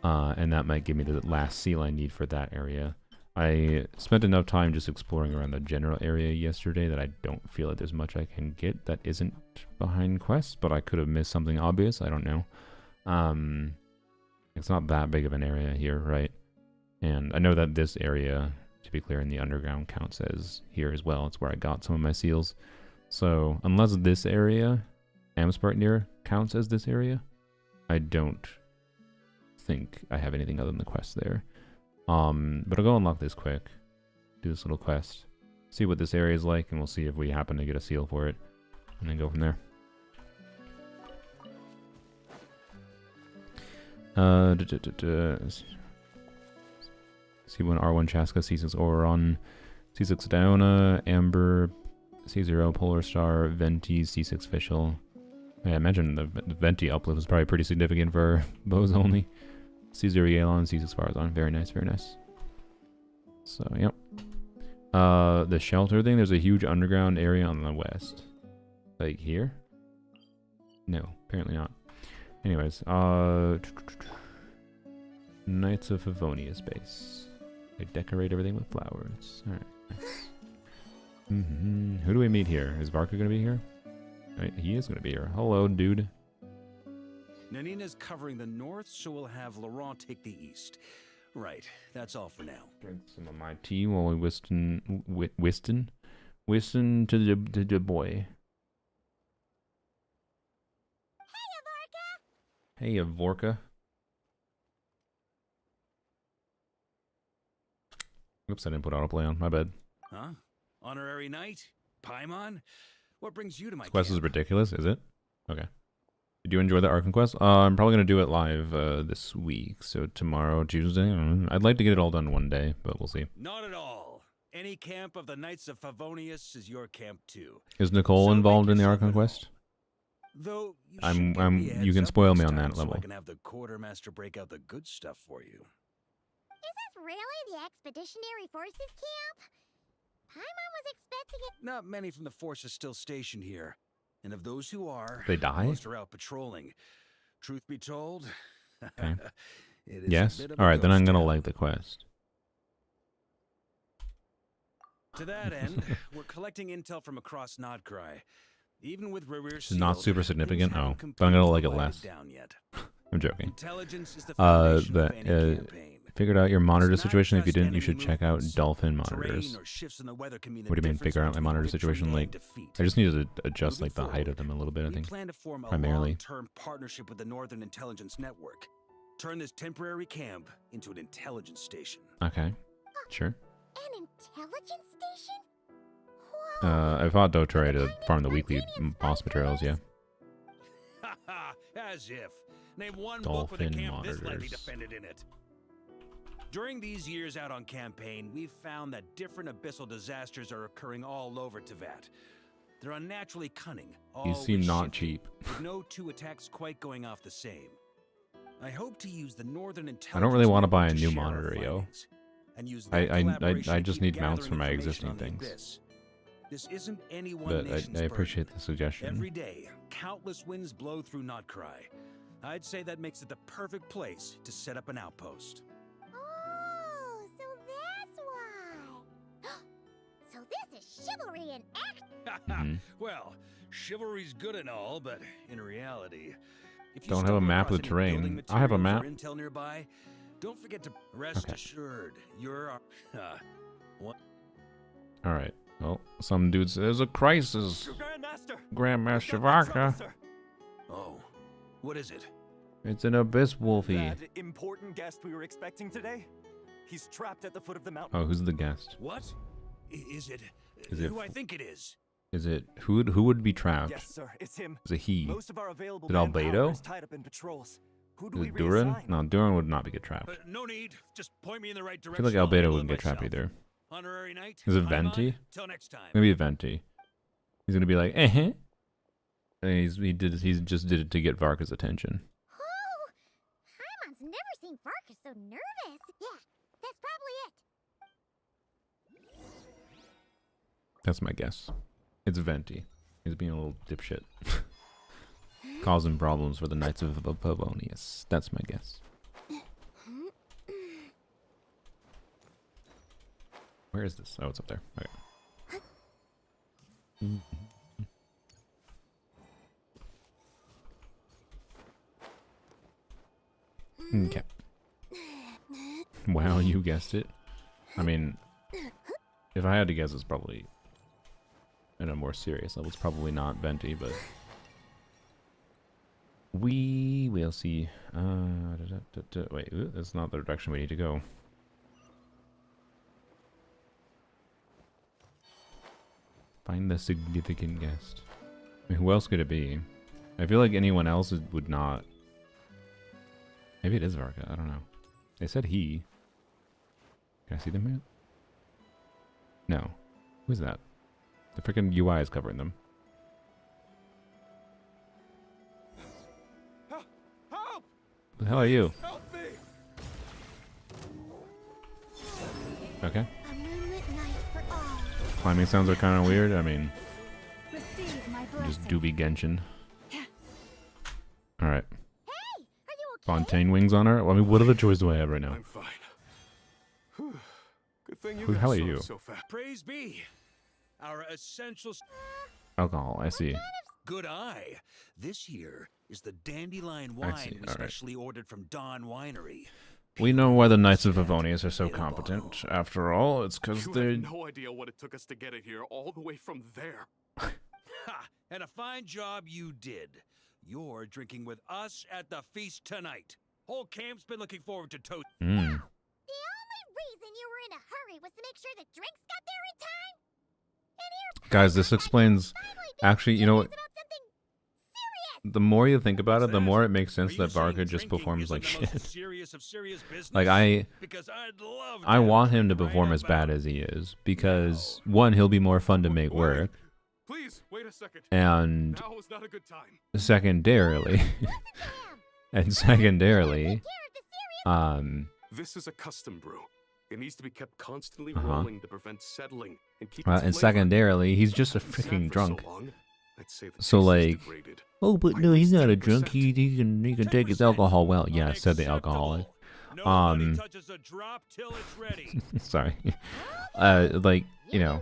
And that might give me the last seal I need for that area. I spent enough time just exploring around the general area yesterday that I don't feel like there's much I can get that isn't behind quests, but I could have missed something obvious. I don't know. It's not that big of an area here, right? And I know that this area, to be clear, in the underground counts as here as well. It's where I got some of my seals. So unless this area, Amspartnir, counts as this area, I don't think I have anything other than the quest there. But I'll go unlock this quick. Do this little quest. See what this area is like, and we'll see if we happen to get a seal for it. And then go from there. C1 R1 Chaska, C6 Oron, C6 Diona, Amber, C0 Polar Star, Venti, C6 Fischl. I imagine the Venti uplift is probably pretty significant for bows only. C0 Yelan, C6 Farazan. Very nice, very nice. So, yep. The shelter thing, there's a huge underground area on the west. Like here? No, apparently not. Anyways, Knights of Favonius base. They decorate everything with flowers. Alright, nice. Who do we meet here? Is Varka gonna be here? Right, he is gonna be here. Hello, dude. Nanina's covering the north, so we'll have Laurent take the east. Right, that's all for now. Drink some of my tea while we whiston to the boy. Hey, Vorka. Oops, I didn't put autoplay on. My bad. Huh? Honorary knight? Paimon? What brings you to my Quest camp? is ridiculous, is it? Okay. Did you enjoy the Arkham quest? I'm probably going to do it live this week. So tomorrow, Tuesday. I'd like to get it all done one day, but we'll see. Not at all. Any camp of the Knights of Favonius is your camp too. Is Nicole involved in the Arkham quest? Though you you can spoil me on that so level. I can have the quartermaster break out the good stuff for you. Is this really the Expeditionary Forces camp? Paimon was expecting it. Not many from the force are still stationed here. And of those who are, They die? most are out patrolling. Truth be told, Okay. it is Yes? a bit of a Alright, then I'm ghost going to town. like the quest. To that end, we're collecting intel from across Nod Krai. Even with rear It's not super significant? things Oh, haven't but I'm going to like it completely less. quieted down yet. I'm joking. Intelligence is the foundation of any campaign. Figured out your monitor It's not situation. If you just didn't, you enemy should check out movements. Dolphin Terrain monitors. or shifts in the weather can mean the What do you mean, difference figure out my between monitor victory situation? and Like, defeat. I just need to adjust Moving like the height of forward, them a little bit, I we think. plan to form a primarily. long-term partnership with the Northern Intelligence Network. Turn this temporary camp into an intelligence station. Okay. Sure. An intelligence station? I fought Dottore to farm the weekly boss materials, yeah. Haha, as if. Name one book with a Dolphin camp this lightly monitors. defended in it. During these years out on campaign, we've found that different abyssal disasters are occurring all over Tevat. They're unnaturally cunning. You seem always not shifting, cheap. with no two attacks quite going off the same. I hope to use the Northern Intelligence I don't really want to buy a Network new share our monitor, yo. findings, and use that I collaboration I to just keep need mounts gathering for my information existing on the things. Abyss. This isn't any one But nation's I burden. appreciate the suggestion. Every day, countless winds blow through Nod Krai. I'd say that makes it the perfect place to set up an outpost. Oh, so that's why. So this is chivalry in action. Well, chivalry's good and all, but in reality, if you Don't have a stumble map of across the any building terrain. I have a materials map. or intel nearby, don't forget to rest Okay. assured you're what? All right. Well, some dudes. There's a crisis. Grandmaster! Grandmaster Got in trouble, Varka. sir. Oh, what is it? It's an abyss wolfie. That important guest we were expecting today? He's trapped at the foot of the mountain. Oh, who's the guest? What? Is it? Is it who I think it is? Is it who would be trapped? Yes, sir, it's him. Is it he? Most of our available Is it manpower Albedo? is tied up in patrols. Who do Is we it Duran? reassign? No, Duran would not be get trapped. No need. Just point me in the right I direction. feel like I'll Albedo handle wouldn't it get trapped myself. either. Honorary knight. Is it I'm Venti? on. Till next time. Maybe Venti. He's gonna be like, eh. And he just did it to get Varka's attention. Oh, Hyman's never seen Varka so nervous. Yeah, that's probably it. That's my guess. It's Venti. He's being a little dipshit. Causing problems for the Knights of Pavonius. That's my guess. Where is this? Oh, it's up there. Okay. Okay. Wow, you guessed it. I mean, if I had to guess, it's probably in a more serious level. It's probably not Venti, but we will see. Wait, that's not the direction we need to go. Find the significant guest. I mean, who else could it be? I feel like anyone else would not. Maybe it is Varka. I don't know. They said he. Can I see them yet? No. Who's that? The freaking UI is covering them. Help! Who the hell are you? Help me! Okay. A moonlit night for all. Climbing sounds are kind of weird. I mean, Receive my just blessing. doobie Genshin. Alright. Hey, are you okay? Fontaine wings on her? Well, I mean, what other choice do I have right now? I'm fine. Whew. Good thing you Who the got hell are sorted you? so fast. Praise be. Our essential Alcohol, I see. good eye. This here is the dandelion I wine see, we alright. specially ordered from Dawn Winery. We know why the Knights of Favonius are so competent. After all, it's because You they're... have no idea what it took us to get it here, all the way from there. Ha! And a fine job you did. You're drinking with us at the feast tonight. Whole camp's been looking forward to toast. Mm. The only reason you were in a hurry was to make sure the drinks got there in time. And here, Guys, this explains... finally being Actually, you know what? serious about something serious. The more you think about it, the What's more that? it makes sense Are you that Varka saying just drinking performs isn't like the shit. most serious of serious business? Like, Because I'd love to I have want you him to right perform as bad about as he is. Because, one, he'll be more fun to make Wait. work. Please, wait a second. And Now is not a good time. secondarily... and secondarily... Take care of the serious. This is a custom brew. It needs to be kept constantly Uh-huh. rolling to prevent settling and keep its and flavor. secondarily, he's just a Sat freaking for drunk. So long, I'd say the So, taste is like- degraded. Oh, but Why no, he's waste not a drunk. 10%? He can take his 10%. alcohol well. Yeah, I said the alcoholic. Nobody Um, touches a drop till it's ready. Sorry. Like, you know,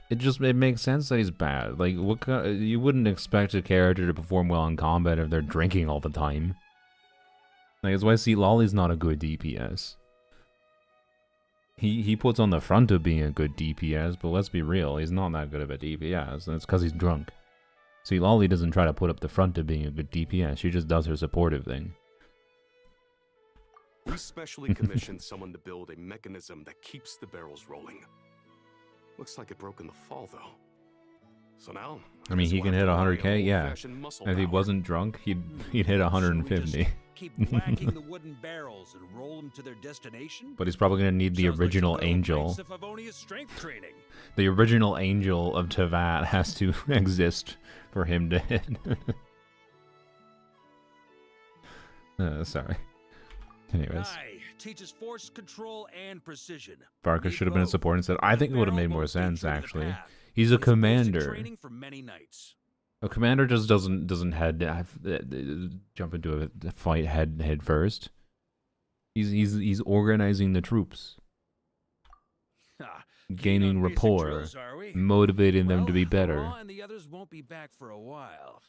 it makes sense that he's bad. Like, you wouldn't expect a character to perform well in combat if they're drinking all the time. Like, that's why see Lolly's not a good DPS. He puts on the front of being a good DPS, but let's be real, he's not that good of a DPS, and it's because he's drunk. See, Lolly doesn't try to put up the front of being a good DPS, she just does her supportive thing. We specially commissioned someone to build a mechanism that keeps the barrels rolling. Looks like it broke in the fall, though. So now, I mean, he can hit 100k, yeah. If he wasn't drunk, he'd hit 150. Keep whacking the wooden barrels and roll them to their destination. But he's probably gonna need the Sounds like original some good old angel. Knights of Favonius strength training. The original angel of Tevat has to exist for him to hit. Sorry. Anyways, Aye, teaches force control and precision. Varka Need should have been a both. support instead. I think it would have Barrel made more won't sense, be true to the actually. path. He's a It's basic commander. Training for many nights. A commander just doesn't jump into a fight head first. He's organizing the troops, Ha, gaining keen on basic rapport, drills, are we? motivating them to be Well, better. Ra and the others won't be back for a while.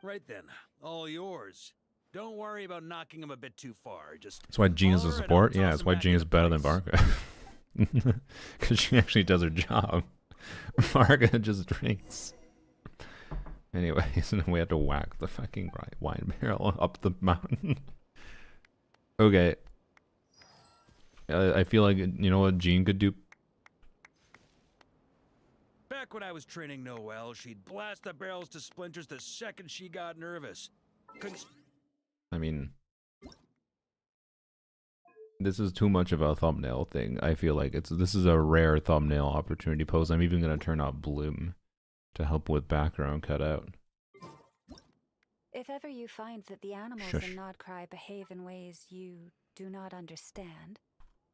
Right then, all yours. Don't worry about knocking him a bit too far. Just That's why Jean is a holler and I'll support. Yeah, toss that's him why back Jean is into better than place. Varka. Because she actually does her job. Varka just drinks. Anyways, we have to whack the fucking wine barrel up the mountain. Okay. I feel like, you know what Jean could do? Back when I was training Noelle, she'd blast the barrels to splinters the second she got nervous. I mean, this is too much of a thumbnail thing. I feel like this is a rare thumbnail opportunity pose. I'm even gonna turn out Bloom to help with background cutout. If ever you find that the animals Shush. in Nod Krai behave in ways you do not understand,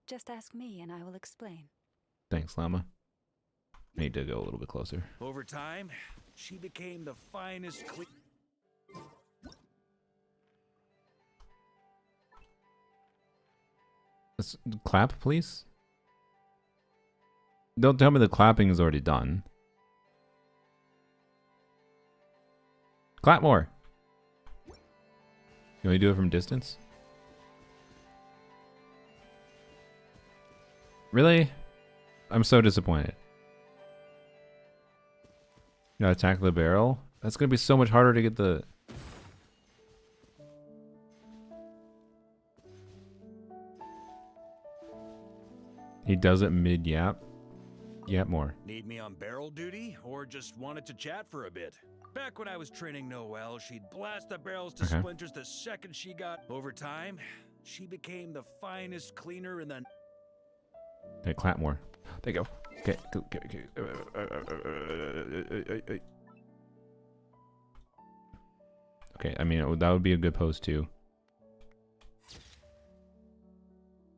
just ask me and I will explain. Thanks, Llama. I need to go a little bit closer. Over time, she became the finest Let's clap, please. Don't tell me the clapping is already done. Clap more. You want me to do it from distance? Really? I'm so disappointed. You gotta attack the barrel? That's gonna be so much harder to get the... He does it mid-yap. Yap more. Need me on barrel duty, or just wanted to chat for a bit? Back when I was training Noelle, she'd blast the barrels to Okay. splinters the second she got... Over time, she became the finest cleaner in the... Okay, clap more. There you go. Okay, okay, I mean, that would be a good pose too.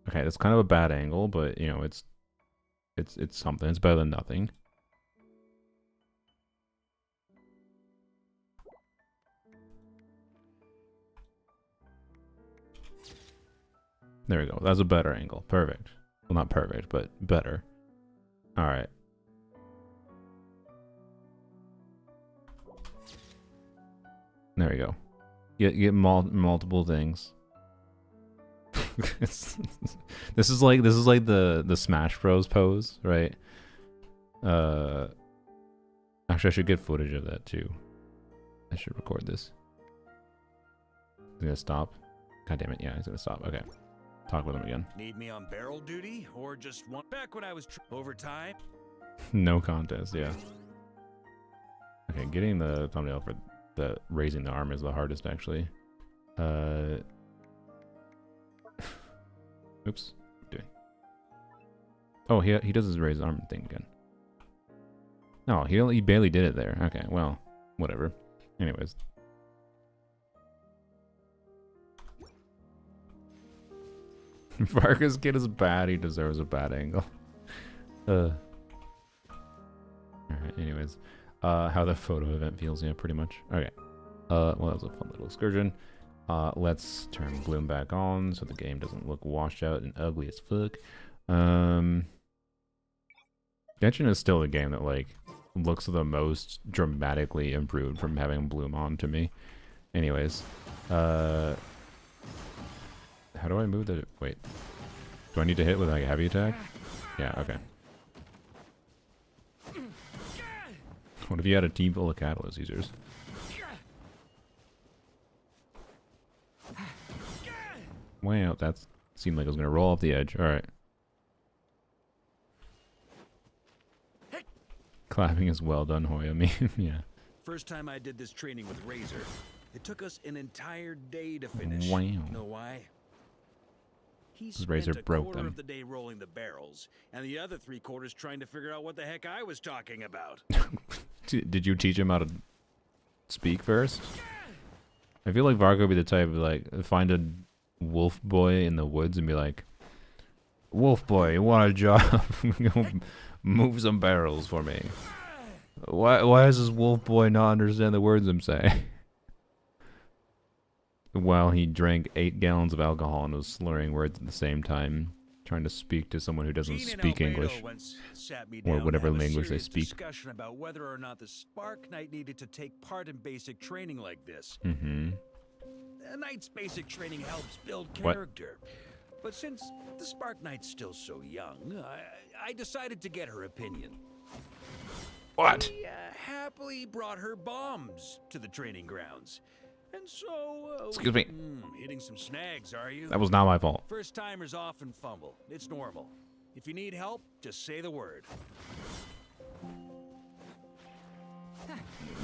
Okay, that's kind of a bad angle, but you know, it's something. It's better than nothing. There we go. That's a better angle. Perfect. Well, not perfect, but better. All right. There we go. Get multiple things. this is like the Smash Bros pose, right? Actually, I should get footage of that too. I should record this. He's gonna stop. God damn it! Yeah, he's gonna stop. Okay, talk with him again. Need me on barrel duty, or just want... Back when I was... Over time... No contest. Yeah. Okay, getting the thumbnail for the raising the arm is the hardest actually. Oops. What am I doing? Oh, he does his raise arm thing again. No, he barely did it there. Okay, well, whatever. Anyways. Varka's kid is bad. He deserves a bad angle. Alright, anyways. How the photo event feels, yeah, pretty much. Okay. Well, that was a fun little excursion. Let's turn Bloom back on so the game doesn't look washed out and ugly as fuck. Genshin is still a game that, like, looks the most dramatically improved from having Bloom on to me. Anyways. How do I move the... Wait. Do I need to hit with, like, a heavy attack? Yeah, okay. What if you had a team full of catalyst users? Wow, that seemed like it was going to roll off the edge. Alright. Clapping is well done, Hoya. Me, yeah. First time I did this training with Razor, it took us an entire day to finish. Wow. Know why? He Razor spent a broke quarter them. of the day rolling the barrels, and the other 3/4 trying to figure out what the heck I was talking about. Did you teach him how to speak first? I feel like Vargo would be the type of, like, find a wolf boy in the woods and be like, "Wolf boy, you want a job? Move some barrels for me. Why does this wolf boy not understand the words I'm saying? While he drank 8 gallons of alcohol and was slurring words at the same time, trying to speak to someone who doesn't Gene and speak Albedo English. once sat me Or down to whatever have a language they serious speak. discussion about whether or not the Spark Knight needed to take part in basic training like this. Mm-hmm. A knight's basic training helps build What? character. But since the Spark Knight's still so young, I decided to get her opinion. What? We happily brought her bombs to the training grounds. And so... Excuse me. Hitting some snags, are you? That was not my fault. First timers often fumble. It's normal. If you need help, just say the word.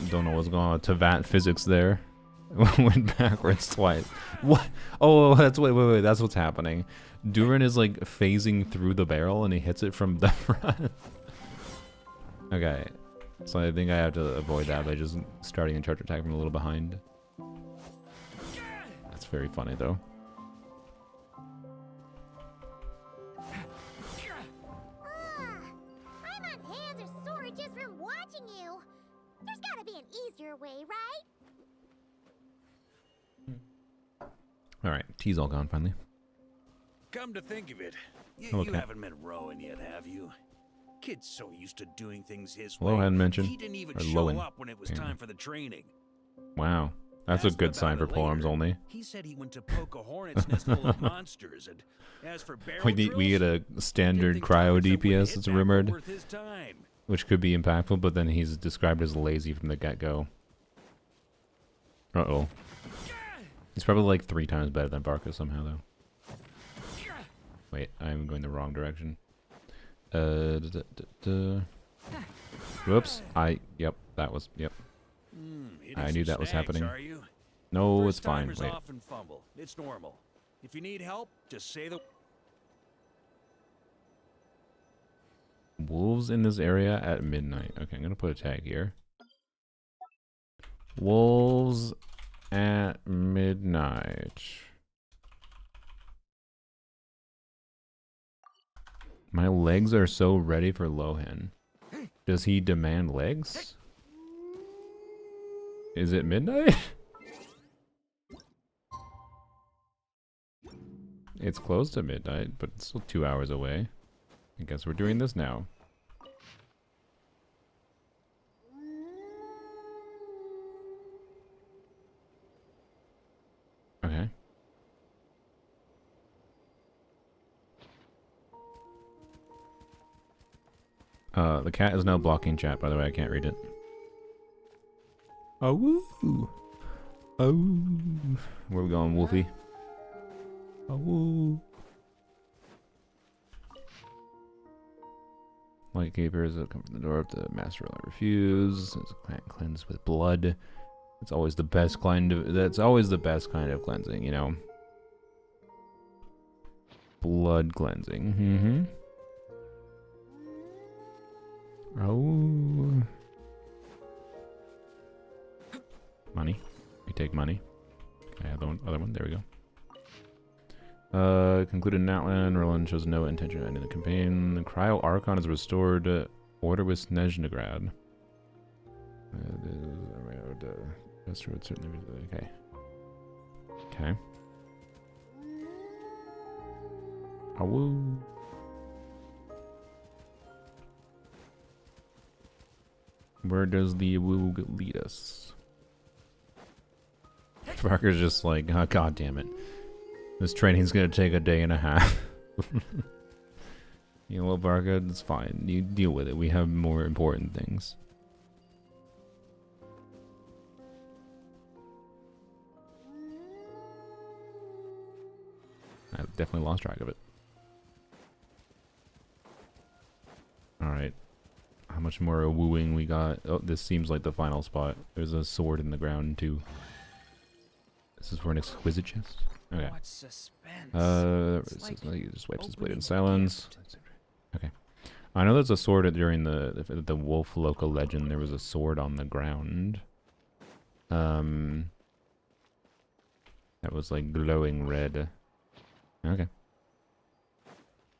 Don't know what's going on with Tavat physics there. Went backwards twice. What? Oh, that's wait. That's what's happening. Durin is like phasing through the barrel and he hits it from the front. Okay. So I think I have to avoid that by just starting a charge attack from a little behind. That's very funny though. Paimon's hands are sore just from watching you. There's gotta be an easier way, right? Alright, T's all gone finally. Come to think of it, Hello, you Cat. haven't met Rowan yet, have you? Kid's so used to doing things his Hello, way. hadn't mentioned. He didn't even Or show Lowen. up when it was Yeah. time for the training. Wow. That's a Asked good about sign for it polearms later. only. He said he went to poke a hornet's nest full of monsters, and as for barrel We drills, get a didn't standard think cryo targets that would DPS hit that's that were rumored, worth his time. which could be impactful, but then he's described as lazy from the get-go. Uh-oh. He's probably like 3 times better than Barca somehow, though. Wait, I'm going the wrong direction. Whoops. Yep, that was, yep. Hitting I knew some that was snags, happening. Are you? No, it's fine. First-timers Wait. often fumble. It's normal. If you need help, just say the... Wolves in this area at midnight. Okay, I'm gonna put a tag here. Wolves at midnight. My legs are so ready for Lohan. Does he demand legs? Is it midnight? It's close to midnight, but it's still 2 hours away. I guess we're doing this now. Okay. The cat is now blocking chat, by the way, I can't read it. Oh woo! Oh, where we going, Wolfie? Oh woo! Lightkeepers that come from the door up the master will not refuse. There's a plant cleanse with blood. It's always the best kind of. That's always the best kind of cleansing, you know. Blood cleansing. Oh. Money. We take money. Can I have the other one? There we go. Concluded in Outland. Roland shows no intention of ending the campaign. The Cryo Archon is restored. Order with Snezhnegrad. Okay. Okay. Awoo. Where does the woo lead us? Parker's just like, oh, god damn it. This training's gonna take a day and a half. You know what, Barca? It's fine. You deal with it. We have more important things. I definitely lost track of it. Alright. How much more wooing we got? Oh, this seems like the final spot. There's a sword in the ground, too. This is for an exquisite chest. Okay. What suspense. He just wipes his blade in opening a silence. gift. Okay. I know there's a sword during the wolf local legend. There was a sword on the ground. That was like glowing red. Okay.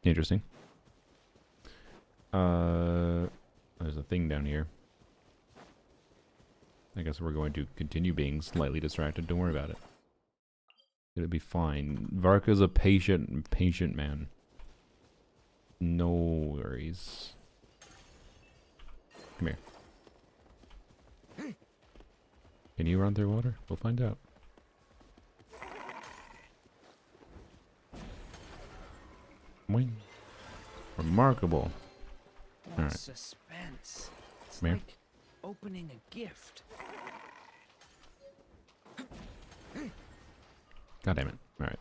Interesting. There's a thing down here. I guess we're going to continue being slightly distracted. Don't worry about it. It'll be fine. Varka's a patient man. No worries. Come here. Can you run through water? We'll find out. Boing. Remarkable. What Alright. suspense. It's Come here. like opening a gift. God damn it. Alright.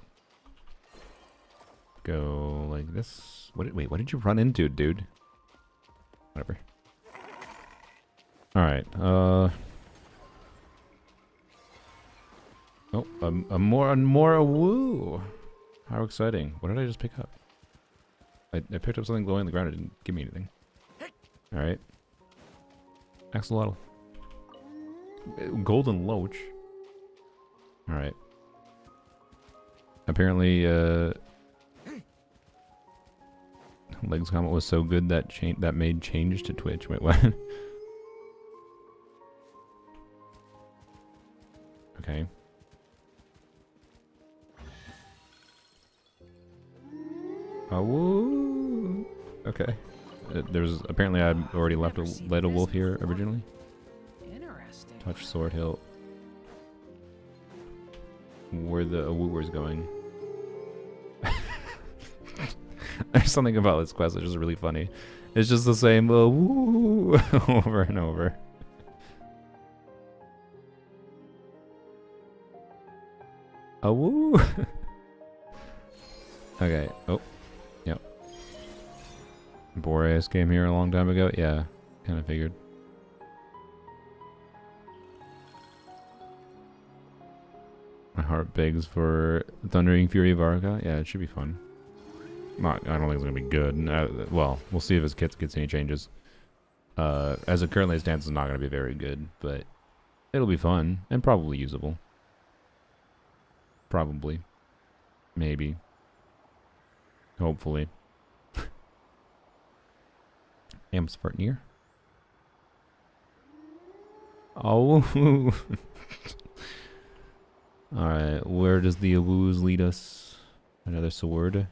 Go like this. Wait, what did you run into, dude? Whatever. Alright, oh, a more woo! How exciting. What did I just pick up? I picked up something glowing on the ground. It didn't give me anything. Alright. Axolotl. Golden Loach. Alright. Apparently, Legs comment was so good that that made change to Twitch. Wait, what? Okay. Oh, woo. Okay. There's apparently I already led a wolf here originally. Interesting. Touch Sword Hill. Where the wooer's going. There's something about this quest that's just really funny. It's just the same woo over and over. A woo. Okay. Oh. Yep. Boreas came here a long time ago. Yeah. Kind of figured. My heart begs for Thundering Fury Varka. Yeah, it should be fun. I don't think it's gonna be good. Well, we'll see if his kit gets any changes. As it currently stands, it's not gonna be very good, but it'll be fun and probably usable. Probably, maybe, hopefully. Amps fart near. Oh. All right, where does the woos lead us? Another sword.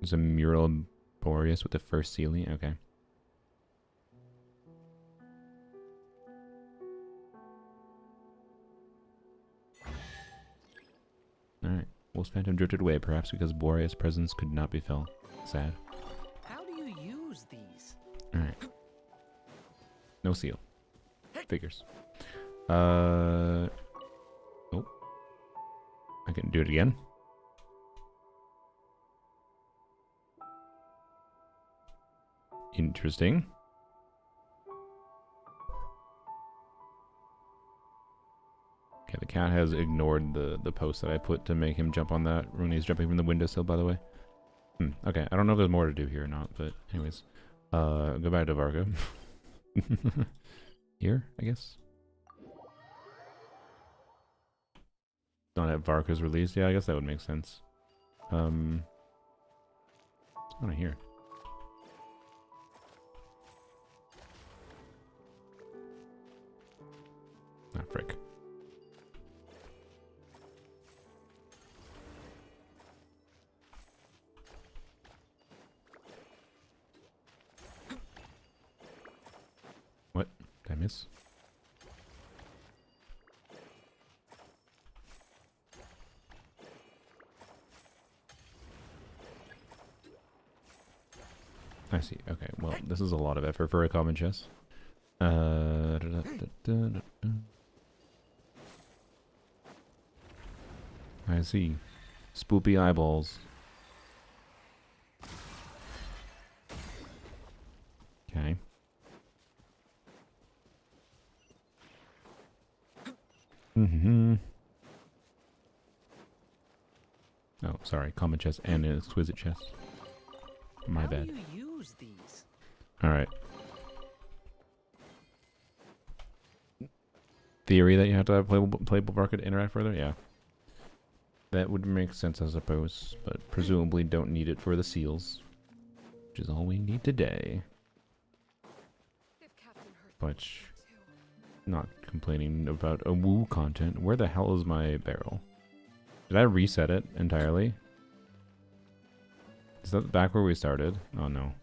There's a mural of Boreas with the first ceiling. Okay. Alright. Wolf's Phantom drifted away, perhaps because Boreas' presence could not be felt. Sad. How do you use these? Alright. No seal. Figures. Oh. I can do it again. Interesting. Okay, the cat has ignored the post that I put to make him jump on that when he's jumping from the windowsill, by the way. Okay, I don't know if there's more to do here or not, but anyways. Go back to Varka. Here, I guess. Not at Varka's release. Yeah, I guess that would make sense. What's going on here? Ah, frick. What? Did I miss? I see. Okay, well, this is a lot of effort for a common chest. I see. Spoopy eyeballs. Okay. Oh, sorry. Common chest and an exquisite chest. My bad. How do you use these? Alright. Theory that you have to have playable Varka to interact further? Yeah. That would make sense, I suppose, but presumably don't need it for the seals, which is all we need today. But not complaining about a woo content. Where the hell is my barrel? Did I reset it entirely? Is that back where we started? Oh no.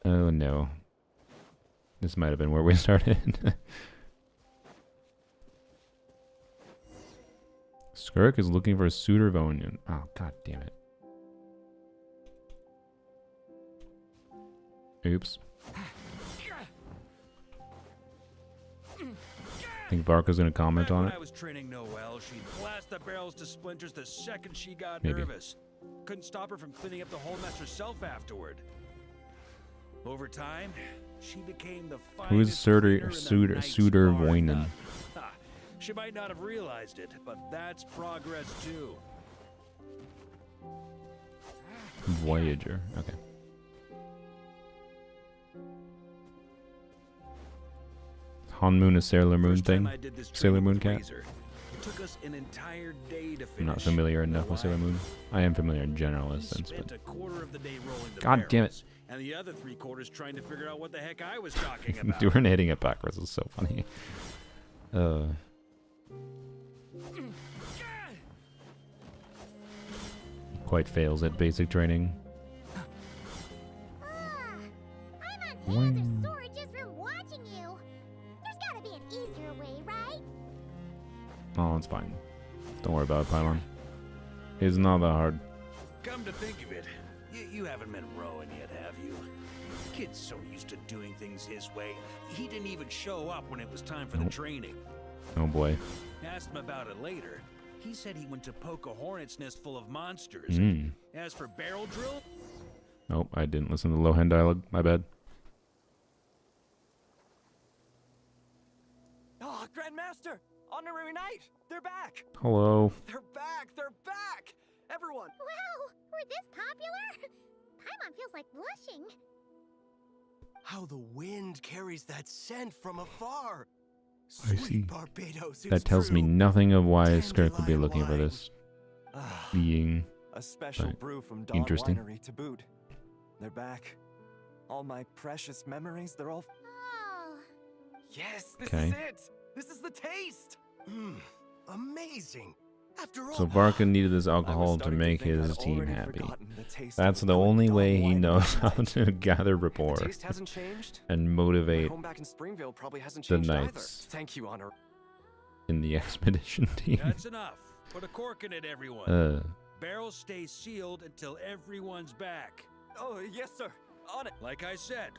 Oh no. This might have been where we started. Skirk is looking for a suitor of onion. Oh, god damn it. Oops. I think Varka's gonna comment on When it. I was training Noelle, she'd blast the barrels to splinters the second she got Maybe. nervous. Couldn't stop her from cleaning up the whole mess herself afterward. Over time, she became the finest Who is cleaner in the Suitor Knight's Voinen? Guard. Ha, she might not have realized it, but that's progress too. Voyager. Okay. Hanmoon a Sailor Moon First time thing? I did this Sailor training Moon with cat? Razor, it took us an entire day to finish. I'm not familiar enough Know with Sailor why? Moon. I am familiar in general We in a sense, spent but a quarter of the day rolling the God damn it. barrels, and the other 3/4 trying to figure out what the heck I was talking about. doing hitting it backwards is so funny. Quite fails at basic training. I'm on hands or sore just from watching you. There's gotta be an easier way, right? Oh, it's fine. Don't worry about it, Pylon. It's not that hard. Come to think of it, you haven't met Rowan yet, have you? Kid's so used to doing things his way, he didn't even show up when it was time for the Nope. training. Oh boy. Asked him about it later. He said he went to poke a hornet's nest full of monsters. Mm. As for barrel drill, Nope, I didn't listen to the Lohan dialogue. My bad. Oh, Grandmaster! Honorary Knight! They're back! Hello. They're back! They're back! Everyone! Wow, we're this popular? Paimon feels like blushing. How the wind carries that scent from afar! I Sweet see. Barbados, That it's tells me true. nothing of why Skirk would be Dandelion looking for wine. this Ah, being. a special Right. brew from Dawn Interesting. Winery to boot. They're back. All my precious memories, they're all... Oh, Yes, this Okay. is it! This is the taste! Amazing! After all, So Varka needed this I was alcohol to starting make think his I'd team already happy. forgotten the taste That's of the good only Dawn way he wine knows how and to gather rapport The taste hasn't changed. and My motivate home back in Springville probably hasn't the changed either. knights Thank you, Honor. in the expedition team. that's enough. Put a cork in it, everyone. Barrels stay sealed until everyone's back. Oh, yes, sir. On it. Like I said,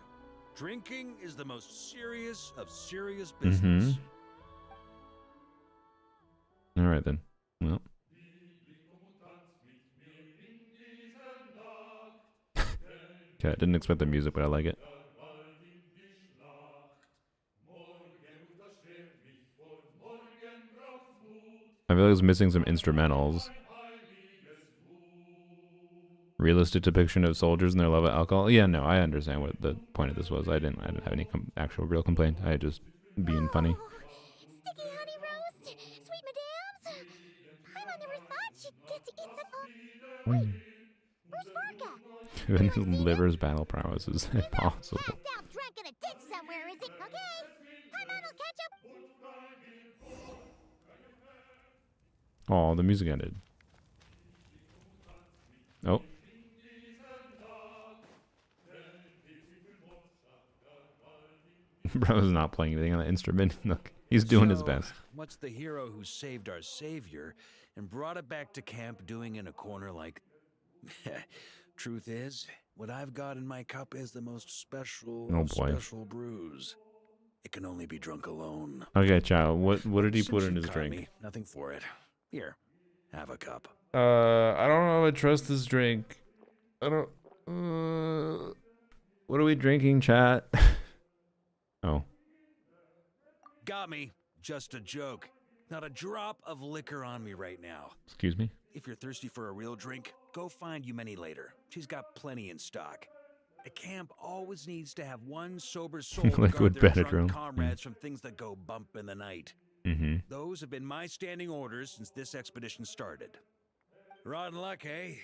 drinking is the most serious of serious Mm-hmm. business. All right then. Well. Okay, I didn't expect the music, but I like it. I feel like it's missing some instrumentals. Realistic depiction of soldiers and their love of alcohol. Yeah, no, I understand what the point of this was. I didn't have any actual real complaint. I just being funny. oh, sticky honey roast, sweet madams. Paimon never thought she'd get to eat such. Wait, where's Varka? Even liver's battle prowess is impossible. Passed out drunk in a ditch somewhere, is it? Okay, Paimon will catch up. Oh, the music ended. Oh. Bro's not playing anything on the instrument. Look, he's doing his So, best. What's the hero who saved our savior and brought it back to camp doing in a corner like... Truth is, what I've got in my cup is the most special Oh, of boy. special brews. It can only be drunk alone. Okay, child. What did he Since put in you his caught drink? me, nothing for it. Here, have a cup. I don't know if I trust this drink. I don't. What are we drinking, chat? Oh. Got me. Just a joke. Not a drop of liquor on me right now. Excuse me. If you're thirsty for a real drink, go find Yumeni later. She's got plenty in stock. A camp always needs to have one sober soul to Liquid guard their drunk Benadryl. comrades from things that go bump in the night. Mm-hmm. Those have been my standing orders since this expedition started. Rotten luck, eh?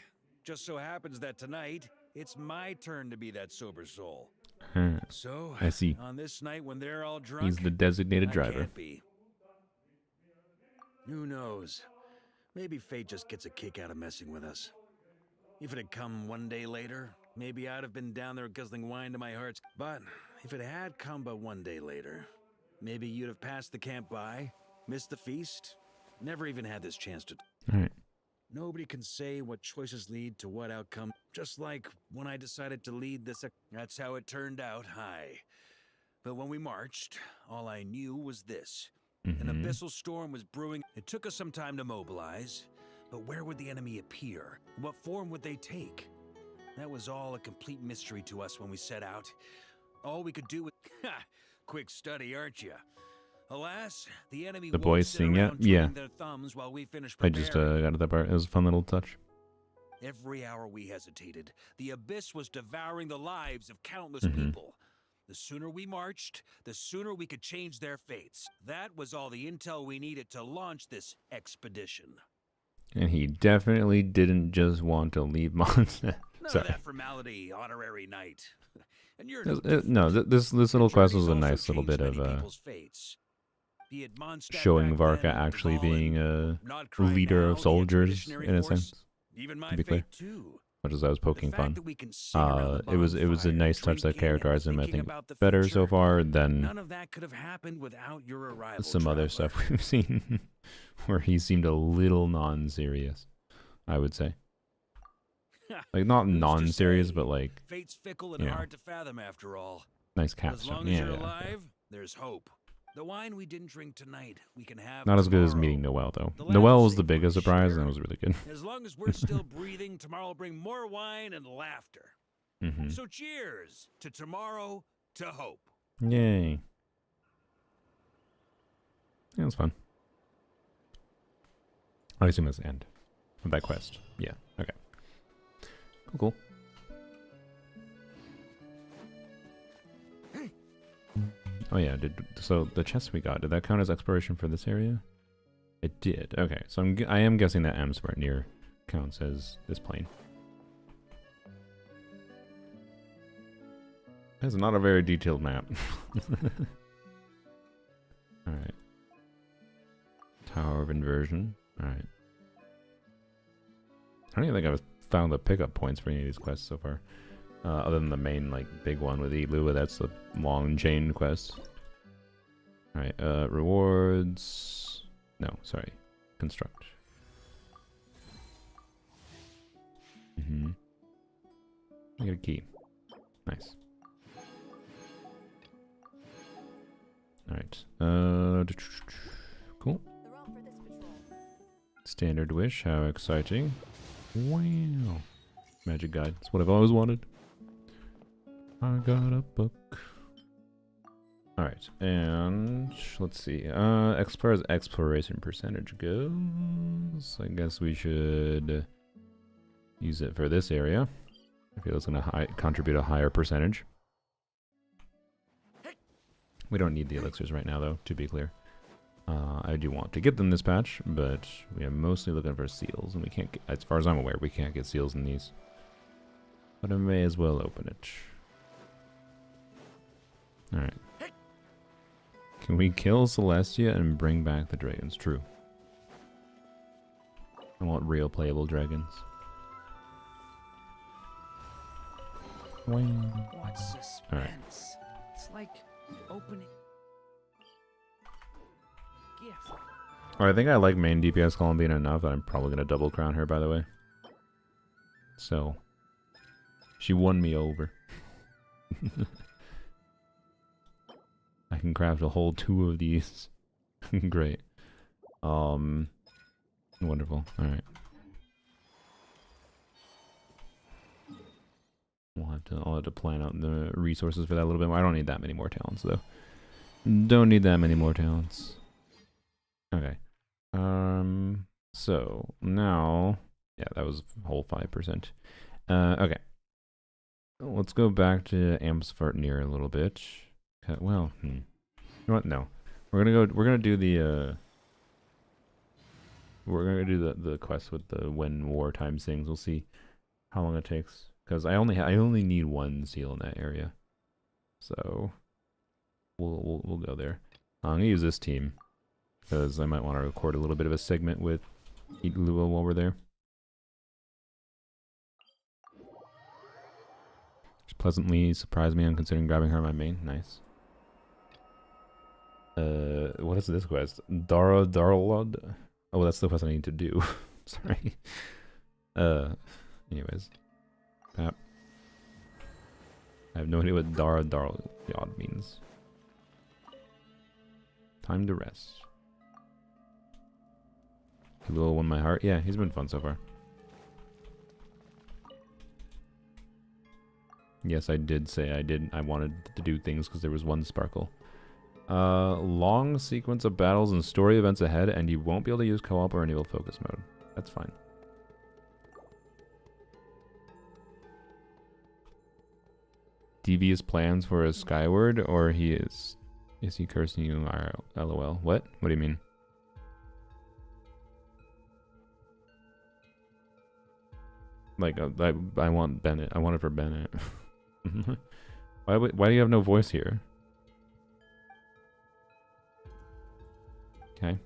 Just so happens that tonight, it's my turn to be that sober soul. Huh. So, I see. on this night when they're all drunk, He's the designated I driver. can't be. Who knows? Maybe fate just gets a kick out of messing with us. If it had come one day later, maybe I'd have been down there guzzling wine to my heart's. But if it had come but one day later, maybe you'd have passed the camp by, missed the feast, never even had this chance to. All right. Nobody can say what choices lead to what outcome. Just like when I decided to lead this. That's how it turned out. Hi. But when we marched, all I knew was this. An abyssal storm was brewing. It took us some time to mobilize. But where would the enemy appear? What form would they take? That was all a complete mystery to us when we set out. All we could do was... Quick study, aren't you? Alas, the enemy The won't boys sit sing yet? around Yeah. twiddling their thumbs while we finish I just preparing. got to that part. It was a fun little touch. Every hour we hesitated, the abyss was devouring the lives of countless Mhm. people. The sooner we marched, the sooner we could change their fates. That was all the intel we needed to launch this expedition. And he definitely didn't just want to leave Mons. None Sorry. of that formality, honorary knight. And you're No, this little quest was a Journey's nice also little bit changed of many people's fates. Be it Mondstadt showing back Varka then, actually Dvalin, being a Nod Krai leader now, of the soldiers expeditionary in a force, sense. Even my To be clear, fate too. much as I was poking The fact fun. that we can sing around the It was a bonfire, nice touch that drinking and characterized him. I thinking think about the better so future. far than None of that could have happened without your arrival. some other traveler. stuff we've seen, where he seemed a little non-serious. I would say, like not Who's to non-serious, say? but like Fate's fickle and you know, hard to fathom after all. nice But as capstone. long as Yeah, you're yeah, yeah. alive, there's hope. The wine we didn't drink tonight, we can have Not as good as tomorrow. meeting Noelle though. The lads Noelle will was the save biggest my surprise, share. and it was really good. As long as we're still breathing, tomorrow will bring more wine and laughter. Hmm. So cheers to tomorrow, to hope. Yay! Yeah, it was fun. I assume that's the end of that quest. Yeah. Okay. Cool. Oh yeah. So the chest we got, did that count as exploration for this area? It did. Okay. So I am guessing that Amsvartnir counts as this plane. It's not a very detailed map. Alright. Tower of Inversion. Alright. I don't even think I've found the pickup points for any of these quests so far. Other than the main, like, big one with Elua, that's the long chain quest. Alright, rewards... No, sorry. Construct. I get a key. Nice. Alright. Cool. Standard wish, how exciting. Wow. Magic guide. That's what I've always wanted. I got a book. Alright, and let's see. As far as exploration percentage goes, I guess we should use it for this area. I feel it's going to contribute a higher percentage. We don't need the elixirs right now, though, to be clear. I do want to get them this patch, but we are mostly looking for seals, and we can't get, as far as I'm aware, we can't get seals in these. But I may as well open it. Alright. Can we kill Celestia and bring back the dragons? True. I want real playable dragons. What suspense. Alright. It's like opening gift. Alright, I think I like main DPS Columbine enough that I'm probably going to double crown her, by the way. So, she won me over. I can craft a whole 2 of these. Great. Wonderful. Alright. I'll have to plan out the resources for that a little bit more. I don't need that many more talents, though. Don't need that many more talents. Okay. So, now... Yeah, that was a whole 5%. Okay. Let's go back to Amsvartnir a little bit. Well, You know what? No. We're gonna do the the quest with the when wartime things. We'll see how long it takes, because I only need one seal in that area, so we'll go there. I'm gonna use this team because I might want to record a little bit of a segment with Lua while we're there. She pleasantly surprised me on considering grabbing her in my main. Nice. What is this quest? Darlod? Oh, that's the quest I need to do. Sorry. Anyways. I have no idea what Darlod means. Time to rest. Lua won my heart. Yeah, he's been fun so far. Yes, I did say I wanted to do things because there was one sparkle. Long sequence of battles and story events ahead, and you won't be able to use co-op or enable focus mode. That's fine. Devious plans for a Skyward, or is he cursing you? LOL. What? What do you mean? Like, I want Bennett. I want it for Bennett. Why do you have no voice here? Okay.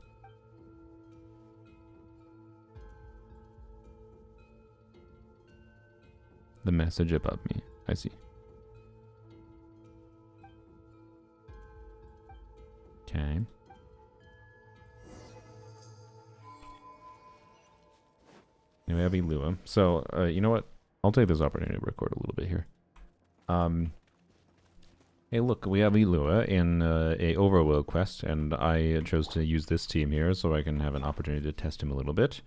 The message above me. I see. Okay. Now we have Elua. So, you know what? I'll take this opportunity to record a little bit here. Hey, look, we have Elua in a overworld quest, and I chose to use this team here so I can have an opportunity to test him a little bit.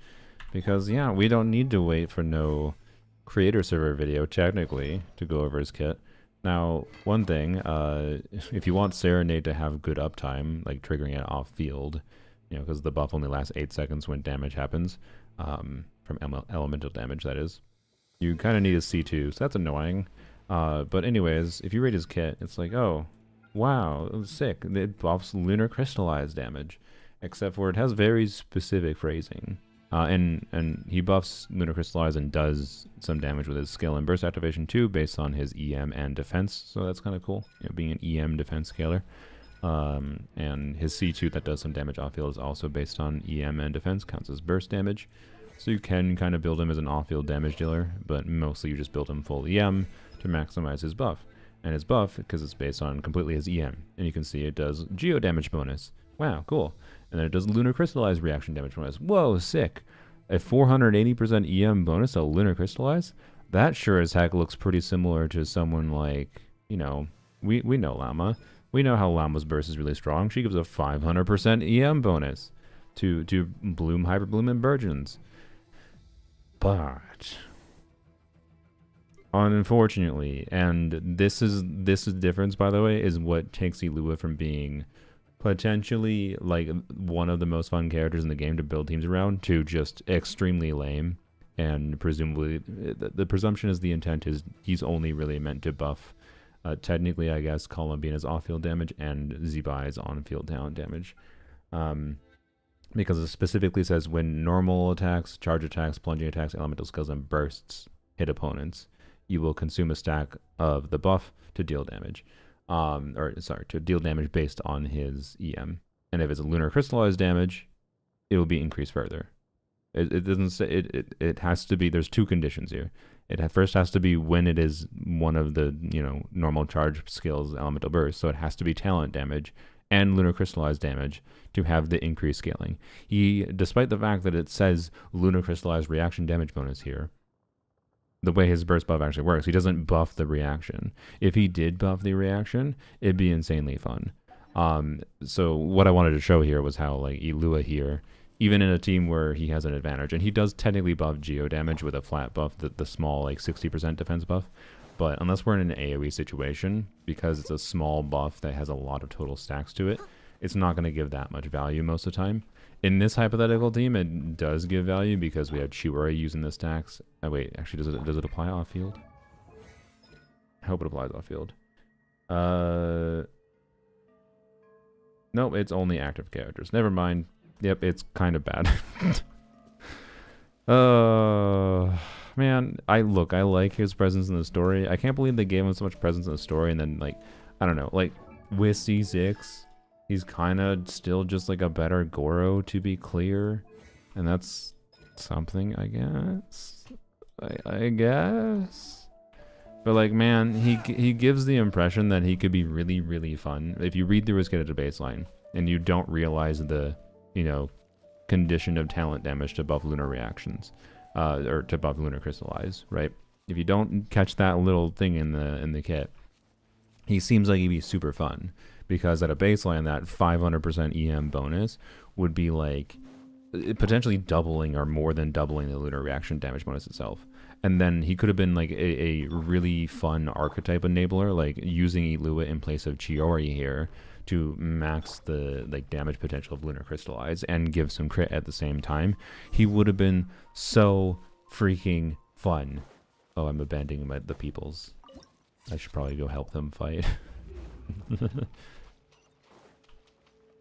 Because, yeah, we don't need to wait for no creator server video, technically, to go over his kit. Now, one thing, if you want Serenade to have good uptime, like triggering it off field, you know, because the buff only lasts 8 seconds when damage happens, from elemental damage, that is, you kind of need a C2, so that's annoying. But anyways, if you rate his kit, it's like, oh, wow, sick. It buffs lunar crystallized damage, except for it has very specific phrasing. And he buffs lunar crystallized and does some damage with his skill and burst activation too, based on his EM and defense. So that's kind of cool, you know, being an EM defense scaler. And his C2 that does some damage off field is also based on EM and defense, counts as burst damage. So you can kind of build him as an off-field damage dealer, but mostly you just build him full EM to maximize his buff. And his buff, because it's based on completely his EM. And you can see it does geo damage bonus. Wow, cool. And then it does lunar crystallized reaction damage bonus. Whoa, sick. A 480% EM bonus to lunar crystallize? That sure as heck looks pretty similar to someone like, you know, we know Llama. We know how Llama's burst is really strong. She gives a 500% EM bonus to Bloom, Hyperbloom, and Burgeons. But unfortunately, and this is the difference, by the way, is what takes Elua from being potentially like one of the most fun characters in the game to build teams around to just extremely lame. And presumably, the presumption is the intent is he's only really meant to buff, technically, I guess, Columbiana's off-field damage and Zibai's on-field down damage. Because it specifically says when normal attacks, charge attacks, plunging attacks, elemental skills, and bursts hit opponents, you will consume a stack of the buff to deal damage. To deal damage based on his EM. And if it's a lunar crystallized damage, it will be increased further. It doesn't say it has to be. There's two conditions here. It first has to be when it is one of the, you know, normal charge skills, elemental burst. So it has to be talent damage and lunar crystallized damage to have the increased scaling. Despite the fact that it says lunar crystallized reaction damage bonus here, the way his burst buff actually works, he doesn't buff the reaction. If he did buff the reaction, it'd be insanely fun. So what I wanted to show here was how, like, Elua here, even in a team where he has an advantage, and he does technically buff geo damage with a flat buff, the small, like, 60% defense buff, but unless we're in an AoE situation, because it's a small buff that has a lot of total stacks to it, it's not going to give that much value most of the time. In this hypothetical team, it does give value because we have Chiwari using the stacks. Oh, wait, actually, does it apply off-field? I hope it applies off-field. Nope, it's only active characters. Never mind. Yep, it's kind of bad. Man, I like his presence in the story. I can't believe they gave him so much presence in the story, and then, like, I don't know, like, with C6, he's kind of still just, like, a better Goro, to be clear. And that's something, I guess. I guess. But, like, man, he gives the impression that he could be really, really fun. If you read through his Get to Baseline, and you don't realize the, you know, condition of talent damage to buff lunar reactions, or to buff lunar crystallize, right? If you don't catch that little thing in the kit, he seems like he'd be super fun, because at a baseline, that 500% EM bonus would be like potentially doubling or more than doubling the lunar reaction damage bonus itself. And then he could have been like a really fun archetype enabler, like using Ilua in place of Chiori here to max the like damage potential of lunar crystallize and give some crit at the same time. He would have been so freaking fun. Oh, I'm abandoning the peoples. I should probably go help them fight.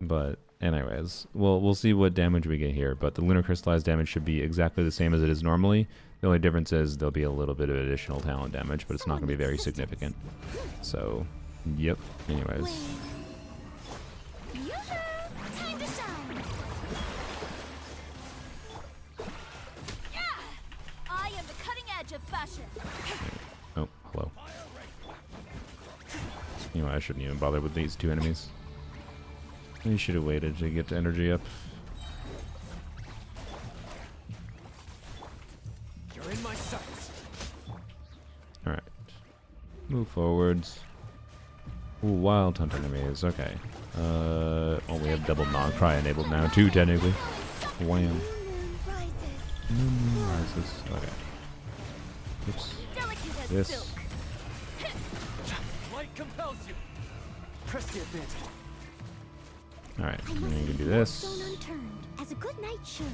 But anyways, we'll see what damage we get here. But the lunar crystallized damage should be exactly the same as it is normally. The only difference is there'll be a little bit of additional talent damage, but it's not going to be very significant. So, yep. Anyways. Time to shine. Yeah! I am the cutting edge of fashion. Oh, hello. You know, I shouldn't even bother with these two enemies. You should have waited to get the energy up. You're in my sights. Alright. Move forwards. Ooh, wild hunt enemies. Okay. Oh, we have double Nod Krai enabled now too, technically. Wham. Moon rises. Rises. Okay. Oops. Delicate as This. silk. Light compels you. Press the advantage. Alright, I and must then you can leave do no this. stone unturned, as a good knight should.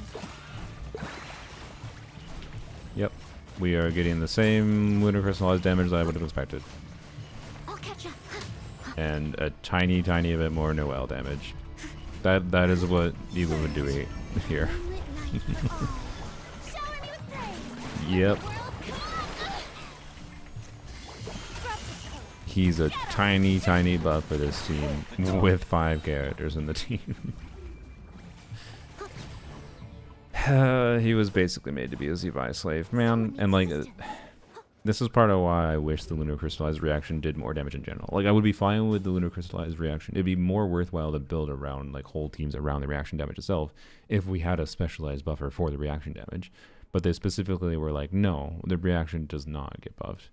Yep. We are getting the same lunar crystallized damage that I would have expected. I'll catch up. And a tiny, tiny bit more Noel damage. That is what Eva would do here. Moonlit night for all. Shower me with praise. Yep. World, scrub the code. He's a tiny, tiny buff for this team with 5 characters in the team. He was basically made to be a Zebai slave, man. And like, this is part of why I wish the lunar crystallized reaction did more damage in general. Like, I would be fine with the lunar crystallized reaction. It'd be more worthwhile to build around like whole teams around the reaction damage itself if we had a specialized buffer for the reaction damage. But they specifically were like, no, the reaction does not get buffed.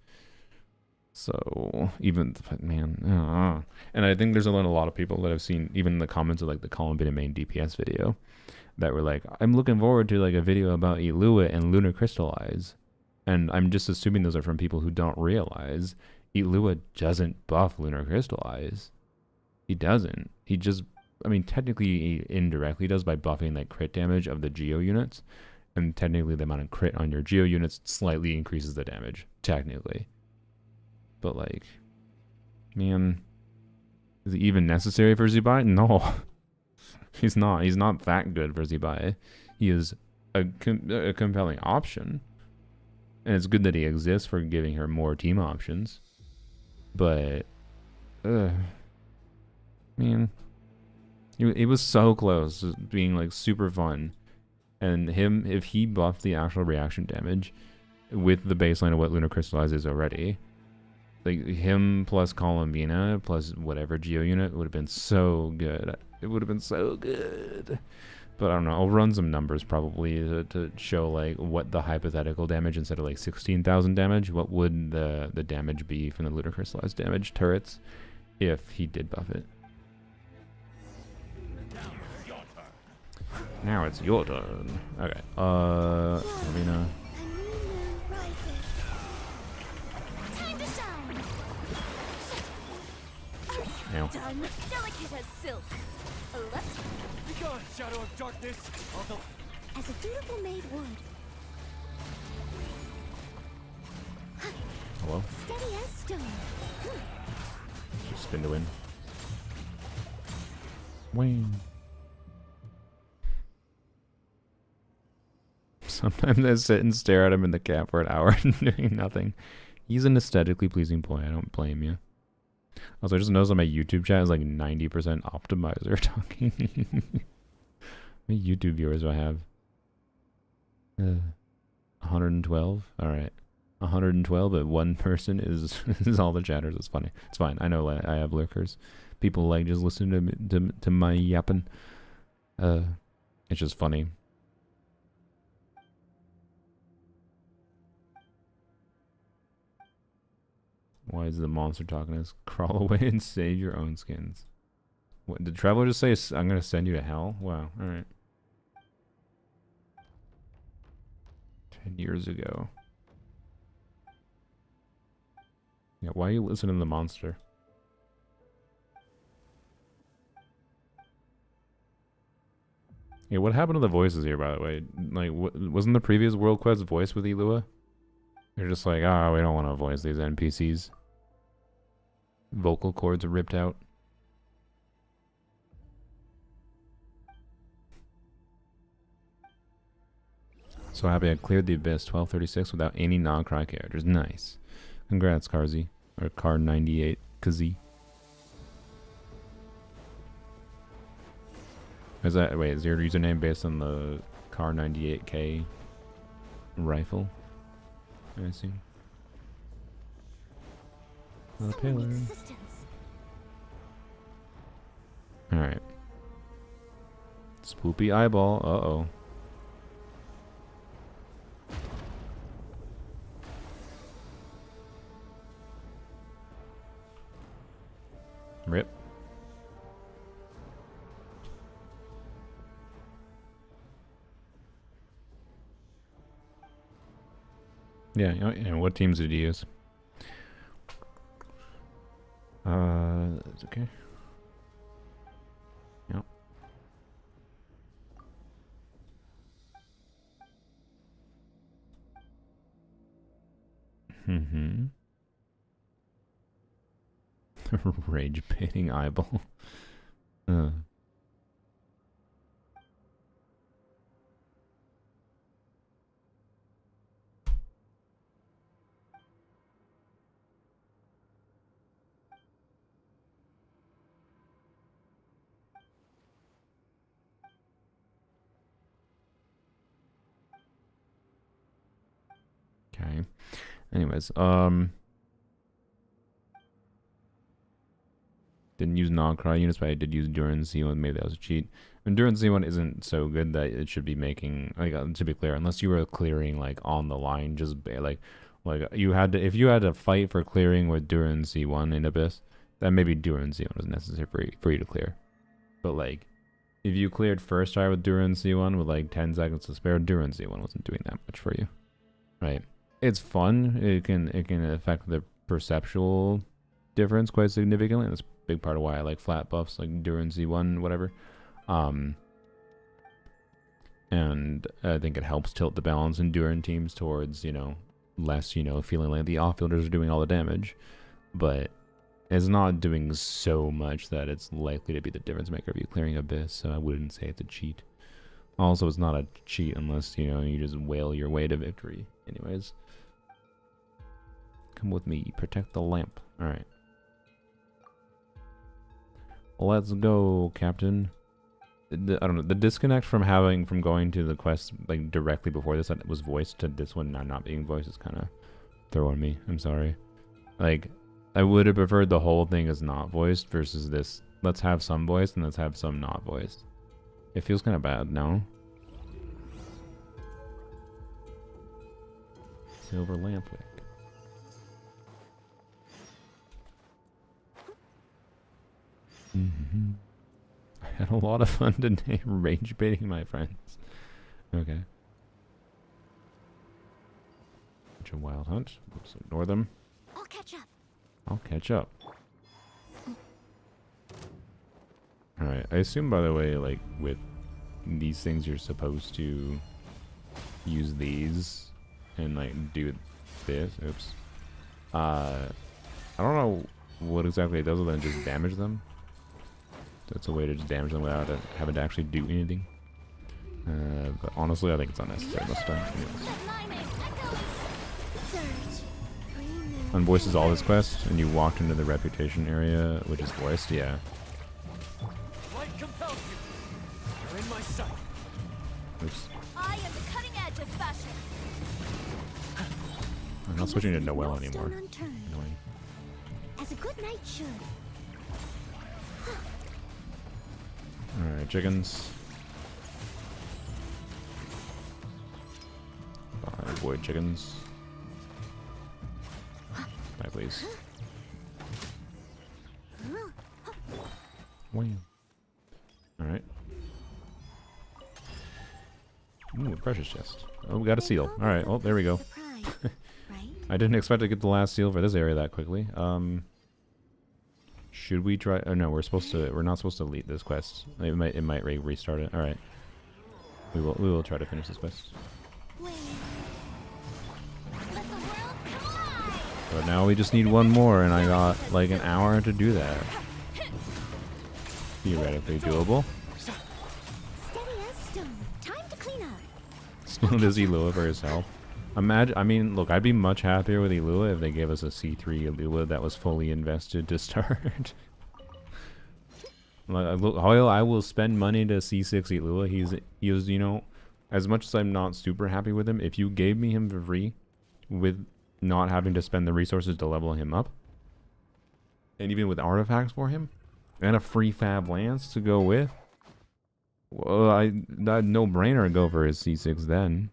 So even man, and I think there's a lot of people that have seen even in the comments of like the Columbine main DPS video that were like, I'm looking forward to like a video about Ilua and lunar crystallize, and I'm just assuming those are from people who don't realize Ilua doesn't buff lunar crystallize. He doesn't. He just, I mean, technically he indirectly does by buffing like crit damage of the geo units, and technically the amount of crit on your geo units slightly increases the damage technically. But like, man, is it even necessary for Zebai? No, he's not. He's not that good for Zebai. He is a compelling option, and it's good that he exists for giving her more team options. But, man, it was so close to being like super fun. And him, if he buffed the actual reaction damage with the baseline of what lunar crystallize is already. Like, him plus Columbina plus whatever geo unit would have been so good. It would have been so good. But I don't know. I'll run some numbers probably to show like what the hypothetical damage instead of like 16,000 damage. What would the damage be from the lunar crystallized damage turrets if he did buff it? Now it's your turn. Okay. Columbina. Ow. Done. Delicate as silk. Let's Be gone, shadow of darkness. Although As a dutiful maid would. Hello? Steady as stone. Just spin to win. Wayne. Sometimes I sit and stare at him in the cab for an hour doing nothing. He's an aesthetically pleasing boy. I don't blame you. Also, I just noticed on my YouTube chat is like 90% optimizer talking. How many YouTube viewers do I have? 112? Alright. 112, but one person is all the chatters. It's funny. It's fine. I know I have lurkers. People like just listening to my yapping. It's just funny. Why is the monster talking to us? Crawl away and save your own skins. What, did Traveler just say, I'm gonna send you to hell? Wow, alright. 10 years ago. Yeah, why are you listening to the monster? Yeah, what happened to the voices here, by the way? Like, wasn't the previous World Quest voice with Elua? They're just like, ah, we don't want to voice these NPCs. Vocal cords are ripped out. So happy I cleared the Abyss 1236 without any Nod Krai characters. Nice. Congrats, Karzi. Or Car98 Kazi. Is that, wait, is your username based on the Car98K rifle? I see. Not a pillar. Alright. Spoopy eyeball. Uh-oh. Rip. Yeah, and what teams did you use? It's okay. Yep. Mm-hmm. Rage baiting eyeball. Okay. Anyways, didn't use Nod Krai units, but I did use Duran C1. Maybe that was a cheat. And Duran C1 isn't so good that it should be making, like, to be clear, unless you were clearing like on the line, just like you had to, if you had to fight for clearing with Duran C1 in Abyss, then maybe Duran C1 was necessary for you to clear. But like, if you cleared first try with Duran C1 with like 10 seconds to spare, Duran C1 wasn't doing that much for you, right? It's fun. It can affect the perceptual difference quite significantly. And that's a big part of why I like flat buffs, like Duran C1, whatever. And I think it helps tilt the balance in Duran teams towards, you know, less, you know, feeling like the offfielders are doing all the damage. But it's not doing so much that it's likely to be the difference maker if you clearing Abyss, so I wouldn't say it's a cheat. Also, it's not a cheat unless, you know, you just wail your way to victory. Anyways. Come with me, protect the lamp. Alright. Let's go, Captain. I don't know, the disconnect from going to the quest like directly before this that was voiced to this one not being voiced is kind of throwing me. I'm sorry. Like, I would have preferred the whole thing is not voiced versus this. Let's have some voiced and let's have some not voiced. It feels kind of bad, no? Silver Lampwick. Mm-hmm. I had a lot of fun today rage baiting my friends. Okay. Bunch of wild hunt. Let's ignore them. I'll catch up. I'll catch up. Alright, I assume, by the way, like, with these things, you're supposed to use these and, like, do this. Oops. I don't know what exactly it does other than just damage them. That's a way to just damage them without having to actually do anything. But honestly, I think it's unnecessary most of the time. Anyways. Unvoices all his quests, and you walked into the reputation area, which is voiced, yeah. Light compels you. You're in my sight. Oops. I am the cutting edge of fashion. I'm not switching to Noel anymore. Stone unturned, Annoying. as a good knight should. Alright, chickens. Avoid chickens. Die, please. Wham. Alright. Ooh, precious chest. Oh, we got a seal. Alright, well, there we go. Surprise, right? I didn't expect to get the last seal for this area that quickly. Should we try? Oh no, we're not supposed to lead this quest. It might restart it. All right, we will try to finish this quest. Let the world come alive. But now we just need one more, and I got like an hour to do that. Theoretically doable. Steady as stone. Time to clean up. Still does Elua for his health. I mean, look, I'd be much happier with Elua if they gave us a C3 Elua that was fully invested to start. I will spend money to C6 Elua. He was, you know, as much as I'm not super happy with him, if you gave me him for free with not having to spend the resources to level him up, and even with artifacts for him, and a free fab lance to go with, well, that no-brainer go for his C6 then.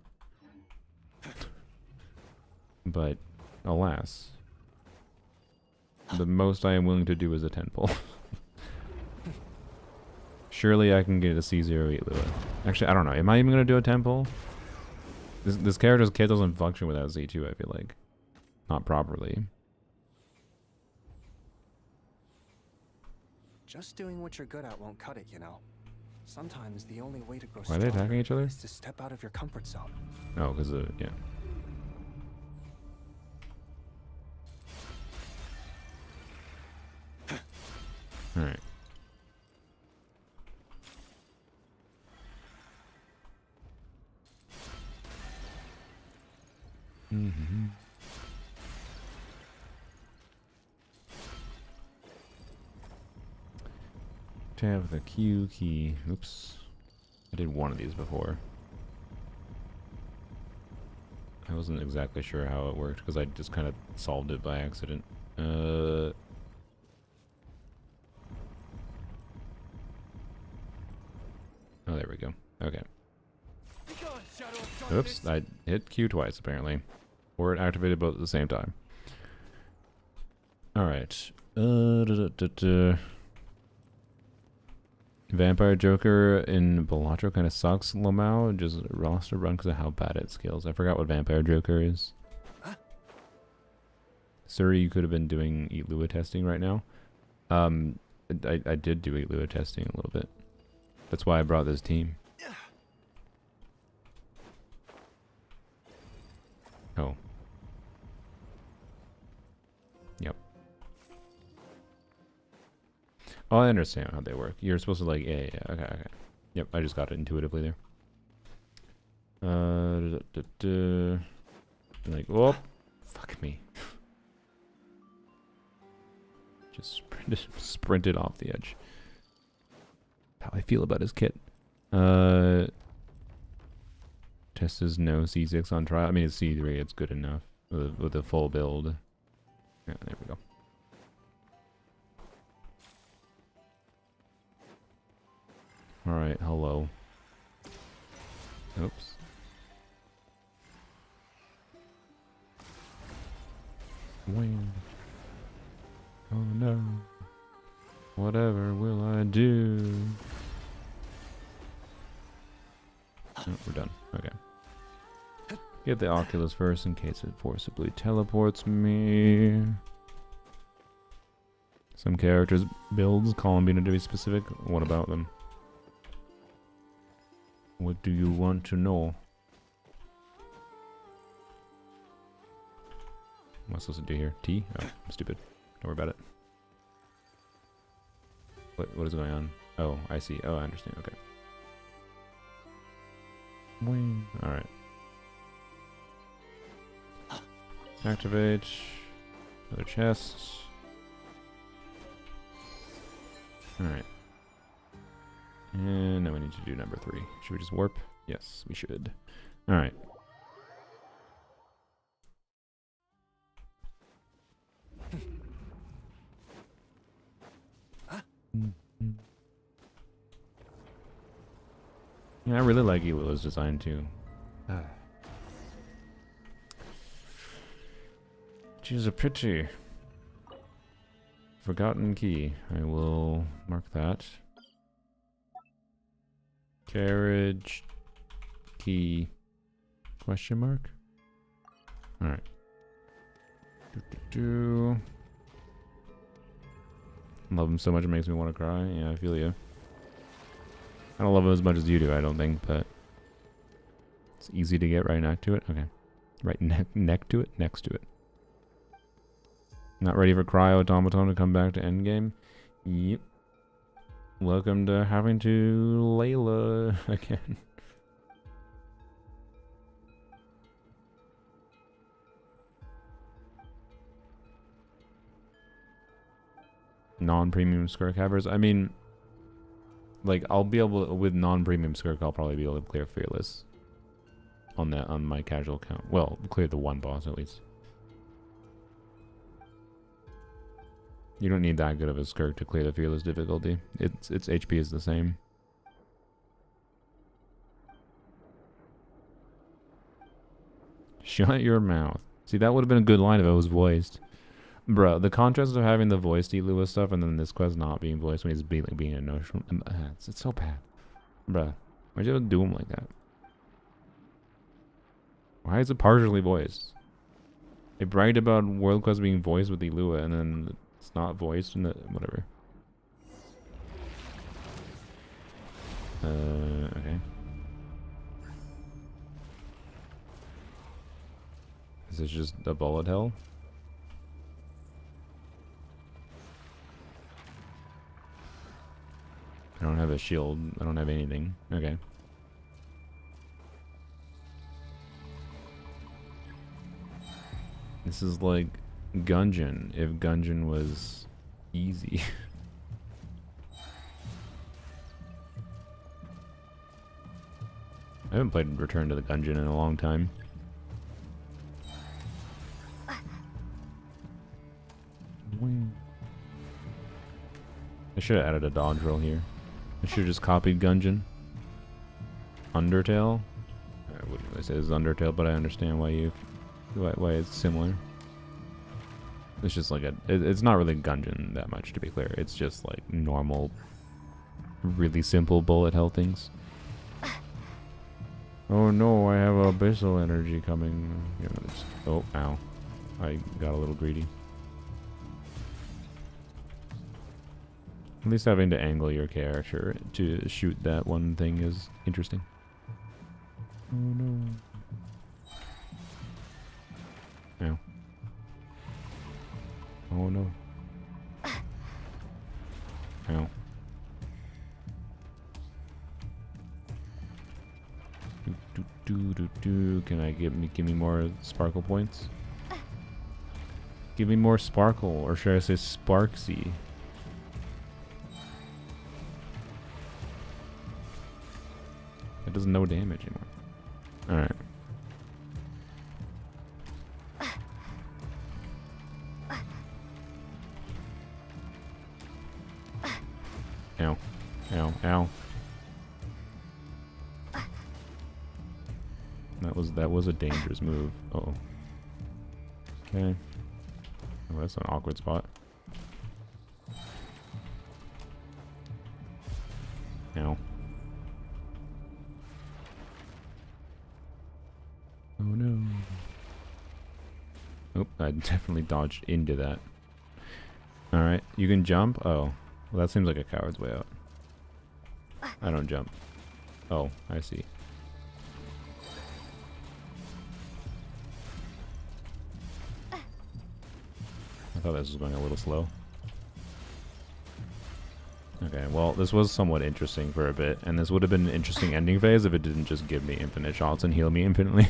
But, alas, the most I am willing to do is a 10 pull. Surely I can get a C08 Lua. Actually, I don't know. Am I even going to do a 10 pull? This character's kit doesn't function without Z2, I feel like. Not properly. Just doing what you're good at won't cut it, you know. Sometimes the only way to grow Why are they attacking each other? is to step out of your comfort zone. Oh, because of, yeah. Alright. Mm-hmm. To have the Q key. Oops. I did one of these before. I wasn't exactly sure how it worked because I just kind of solved it by accident. Oh, there we go. Okay. Oops, I hit Q twice apparently. Or it activated both at the same time. Alright. Vampire Joker in Millastra kind of sucks, Lamau. Just roster run because of how bad it scales. I forgot what Vampire Joker is. Suri, you could have been doing Eat Lua testing right now. I did do Eat Lua testing a little bit. That's why I brought this team. Oh. Yep. Oh, I understand how they work. You're supposed to like, yeah, okay. Yep, I just got it intuitively there. Like, whoop. Fuck me. Just sprinted off the edge. How I feel about his kit. Test is no C6 on trial. I mean, it's C3. It's good enough with a full build. Yeah, there we go. All right, hello. Oops. When? Oh no. Whatever will I do? Oh, we're done. Okay. Get the Oculus first in case it forcibly teleports me. Some characters' builds call them to be specific. What about them? What do you want to know? What am I supposed to do here? T? Oh, I'm stupid. Don't worry about it. What is going on? Oh, I see. Oh, I understand. Okay. Wing. Alright. Activate. Another chest. Alright. And now we need to do number 3. Should we just warp? Yes, we should. Alright. Yeah, I really like Elua's design too. She's a pity. Forgotten key. I will mark that. Carriage key question mark? Alright. Love him so much it makes me want to cry. Yeah, I feel you. I don't love him as much as you do, I don't think, but it's easy to get right next to it. Okay. Right next to it? Next to it. Not ready for Cryo Automaton to come back to endgame? Yep. Welcome to having to Layla again. Non-premium Skirk havers. I mean, like, I'll be able to, with non-premium Skirk, I'll probably be able to clear Fearless on that, on my casual count. Well, clear the one boss at least. You don't need that good of a Skirk to clear the Fearless difficulty. Its HP is the same. Shut your mouth. See, that would have been a good line if it was voiced. Bro, the contrast of having the voiced Elua stuff and then this quest not being voiced means being a notion. It's so bad. Bruh, why'd you do him like that? Why is it partially voiced? They bragged about World Quest being voiced with Elua and then it's not voiced and whatever. Okay. Is this just a bullet hell? I don't have a shield. I don't have anything. Okay. This is like Gungeon, if Gungeon was easy. I haven't played Return to the Gungeon in a long time. I should have added a dodge roll here. I should have just copied Gungeon. Undertale? I wouldn't really say it's Undertale, but I understand why why it's similar. It's just like it's not really Gungeon that much, to be clear. It's just like normal, really simple bullet hell things. Oh no, I have abyssal energy coming. Oh, ow. I got a little greedy. At least having to angle your character to shoot that one thing is interesting. Oh no. Ow. Oh no. Ow. Can I give me more sparkle points? Give me more sparkle, or should I say sparksy? It does no damage anymore. Alright. Ow. Ow. Ow. That was a dangerous move. Uh-oh. Okay. Oh, that's an awkward spot. Ow. Oh no. Oh, I definitely dodged into that. Alright, you can jump? Oh. Well, that seems like a coward's way out. I don't jump. Oh, I see. I thought this was going a little slow. Okay, well, this was somewhat interesting for a bit, and this would have been an interesting ending phase if it didn't just give me infinite shots and heal me infinitely.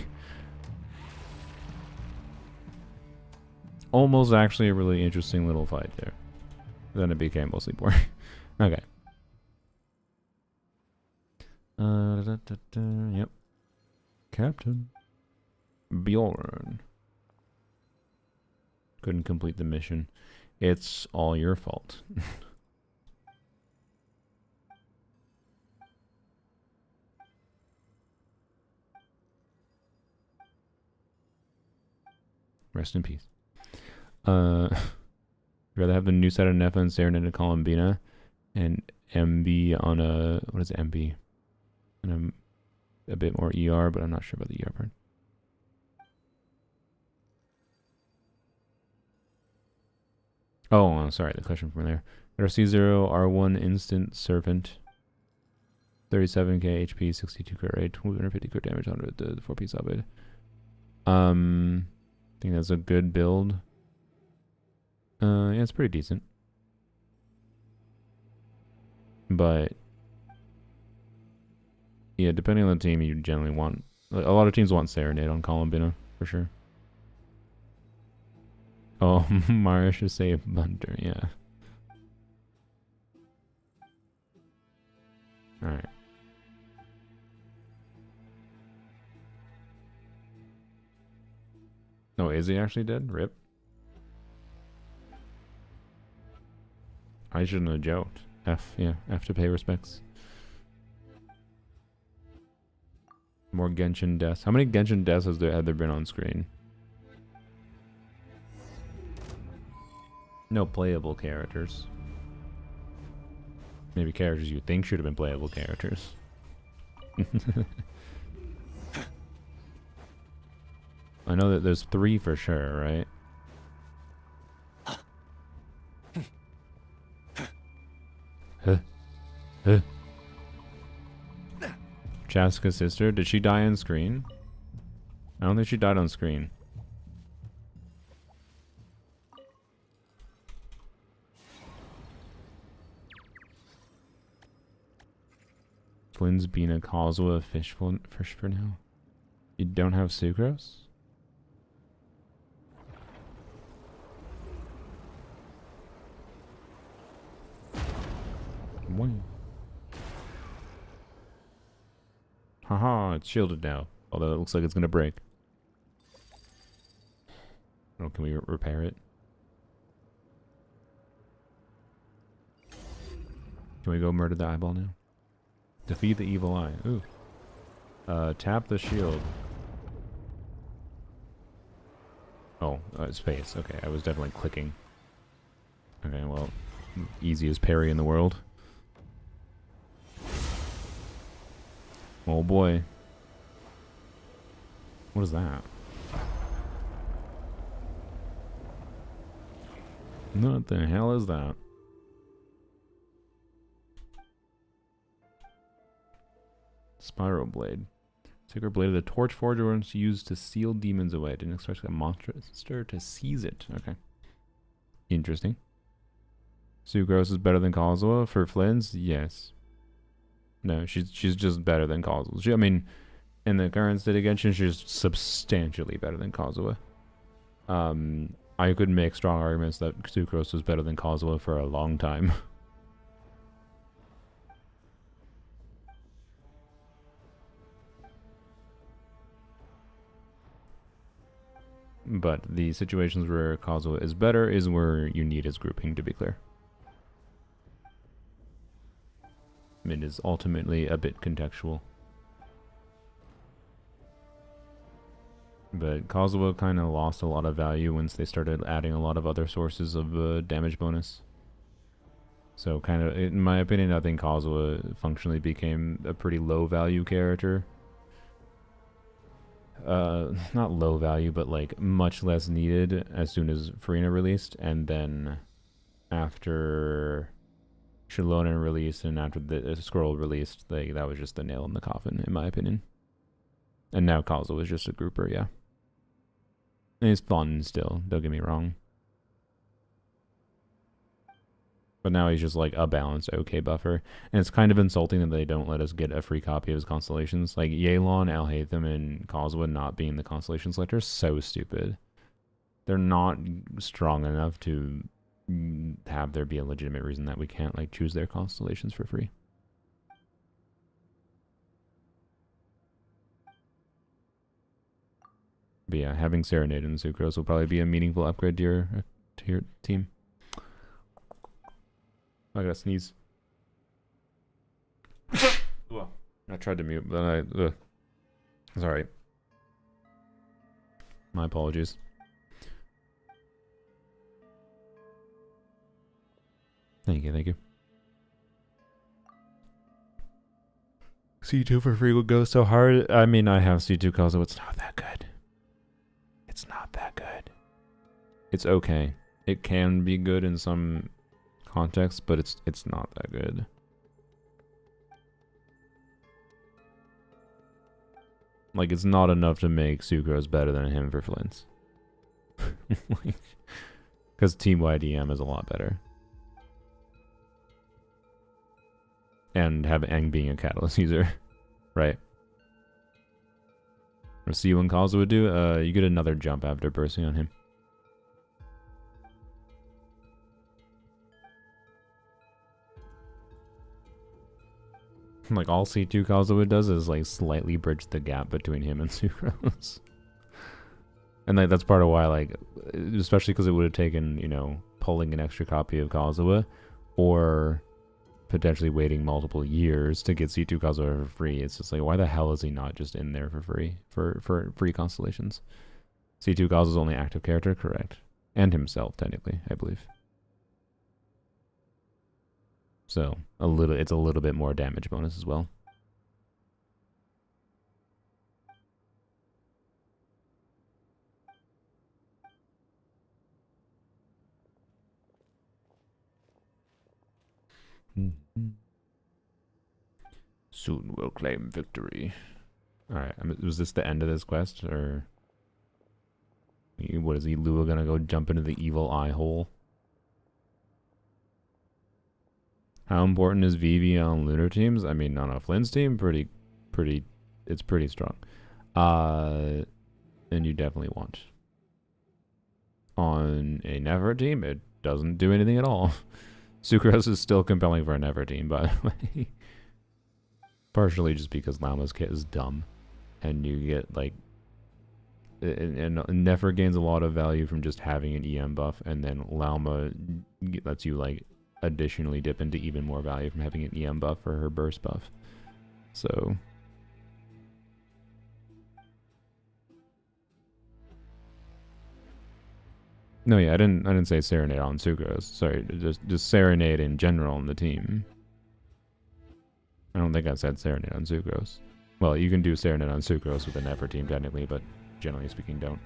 Almost actually a really interesting little fight there. Then it became mostly boring. Okay. Yep. Captain Bjorn. Couldn't complete the mission. It's all your fault. Rest in peace. Rather have the new set of Nefa and Serenade Columbina and MB on a, what is MB? And a bit more ER, but I'm not sure about the ER part. Oh, sorry, the question from there. RC0, R1 Instant Servant. 37k HP, 62 crit rate, 250 crit damage on the 4-piece obid. I think that's a good build. Yeah, it's pretty decent. But yeah, depending on the team, you generally want, a lot of teams want Serenade on Columbina for sure. Oh, Mario should say banter, yeah. Alright. Oh, is he actually dead? Rip. I shouldn't have joked. F, yeah, F to pay respects. More Genshin deaths. How many Genshin deaths have there been on screen? No playable characters. Maybe characters you think should have been playable characters. I know that there's 3 for sure, right? Chaska's sister, did she die on screen? I don't think she died on screen. Flynn's being a Kazuha fish for now. You don't have sucrose? What? Haha, it's shielded now. Although it looks like it's gonna break. Oh, can we repair it? Can we go murder the eyeball now? Defeat the evil eye. Ooh. Tap the shield. Oh, space. Okay, I was definitely clicking. Okay, well, easiest parry in the world. Oh boy. What is that? What the hell is that? Spiral blade. Sacred blade of the torch forger once used to seal demons away. Didn't expect a monster to seize it. Okay. Interesting. Sucrose is better than Kazuha for Flynn's? Yes. No, she's just better than Kazuha. I mean, in the current state of Genshin, she's substantially better than Kazuha. I could make strong arguments that Sucrose was better than Kazuha for a long time. But the situations where Kazuha is better is where you need his grouping, to be clear. It is ultimately a bit contextual. But Kazuha kind of lost a lot of value once they started adding a lot of other sources of damage bonus. So kind of, in my opinion, I think Kazuha functionally became a pretty low value character. Not low value, but like much less needed as soon as Farina released, and then after Shalona released and after the Scroll released, that was just the nail in the coffin, in my opinion. And now Kazuha is just a grouper, yeah. And it's fun still, don't get me wrong. But now he's just like a balanced okay buffer. And it's kind of insulting that they don't let us get a free copy of his constellations. Like Yelan, Alhaitham, and Coswood not being the constellation selector is so stupid. They're not strong enough to have there be a legitimate reason that we can't like choose their constellations for free. But yeah, having Serenade and Sucrose will probably be a meaningful upgrade to your team. I gotta sneeze. I tried to mute, but it's alright. My apologies. Thank you, thank you. C2 for free would go so hard. I mean, I have C2 Kazo. It's not that good. It's not that good. It's okay. It can be good in some contexts, but it's not that good. Like, it's not enough to make Sucrose better than him for Flints. Because Team YDM is a lot better. And have Aang being a catalyst user, right? Let's see what Kaza would do. You get another jump after bursting on him. Like all C2 Kazuha does is like slightly bridge the gap between him and Sucrose. And like that's part of why, like, especially because it would have taken, you know, pulling an extra copy of Kazuha or potentially waiting multiple years to get C2 Kazuha for free. It's just like, why the hell is he not just in there for free for free constellations? C2 Kazuha's only active character, correct? And himself, technically, I believe. So it's a little bit more damage bonus as well. Soon we'll claim victory. Alright, was this the end of this quest, or what is he, Lua gonna go jump into the evil eye hole? How important is VV on lunar teams? I mean, on a Flynn's team, it's pretty strong. And you definitely want. On a Never team, it doesn't do anything at all. Sucrose is still compelling for a Never team, by the way. Partially just because Llama's kit is dumb. And you get, like... And Nefer gains a lot of value from just having an EM buff, and then Llama lets you, like, additionally dip into even more value from having an EM buff for her burst buff. So... No, yeah, I didn't say Serenade on Sucrose. Sorry, just Serenade in general on the team. I don't think I said Serenade on Sucrose. Well, you can do Serenade on Sucrose with a Nefer team technically, but generally speaking, don't.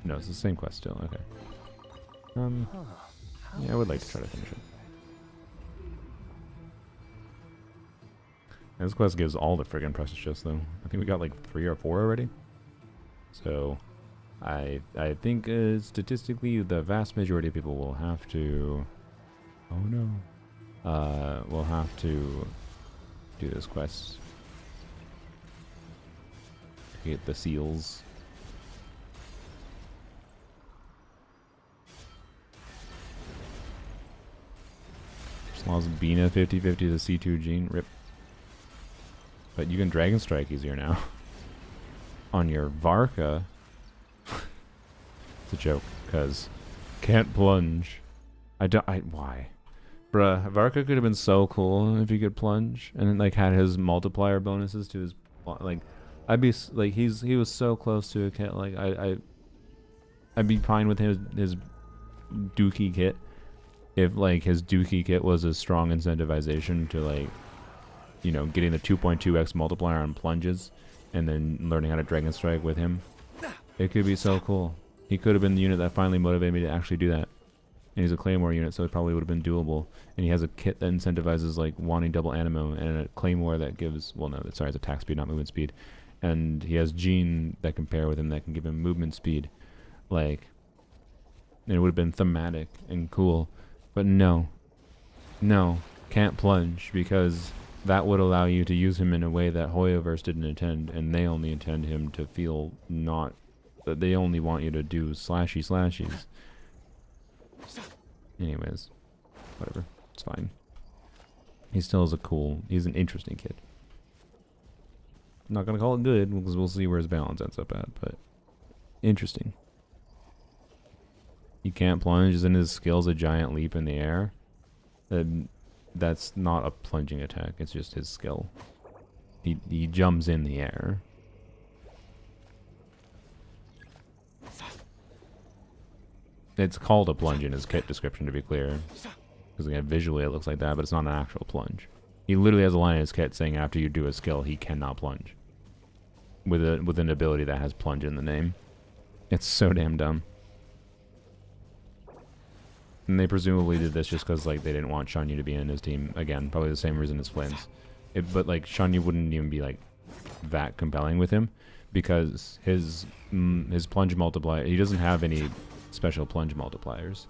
No, it's the same quest still. Okay. Yeah, I would like to try to finish it. This quest gives all the friggin' precious chests though. I think we got like 3 or 4 already. So, I think statistically the vast majority of people will have to... Oh no. Will have to do this quest. To get the seals. Just lost Bina 50-50 to C2 Gene. Rip. But you can Dragon Strike easier now. On your Varka. It's a joke, because can't plunge. Why? Bruh, Varka could have been so cool if he could plunge. And then, like, had his multiplier bonuses to his... Like, I'd be... Like, he was so close to a kit. Like, I'd be fine with his Dookie kit. If, like, his Dookie kit was a strong incentivization to, like... You know, getting the 2.2x multiplier on plunges, and then learning how to Dragon Strike with him. It could be so cool. He could have been the unit that finally motivated me to actually do that. And he's a Claymore unit, so it probably would have been doable. And he has a kit that incentivizes, like, wanting double Animo, and a Claymore that gives... Well, no, sorry, it's attack speed, not movement speed. And he has Gene that can pair with him that can give him movement speed. Like... And it would have been thematic and cool. But no. No, can't plunge, because that would allow you to use him in a way that Hoyoverse didn't intend, and they only intend him to feel not... that they only want you to do slashies. Anyways, whatever. It's fine. He still is he's an interesting kid. I'm not gonna call it good, because we'll see where his balance ends up at, but interesting. He can't plunge, isn't his skills a giant leap in the air? That's not a plunging attack, it's just his skill. He jumps in the air. It's called a plunge in his kit description, to be clear. Because again, visually it looks like that, but it's not an actual plunge. He literally has a line in his kit saying after you do a skill, he cannot plunge. With an ability that has plunge in the name. It's so damn dumb. And they presumably did this just because like they didn't want Shanyu to be in his team. Again, probably the same reason as Flames. But like Shanyu wouldn't even be like that compelling with him, because his plunge multiplier, he doesn't have any special plunge multipliers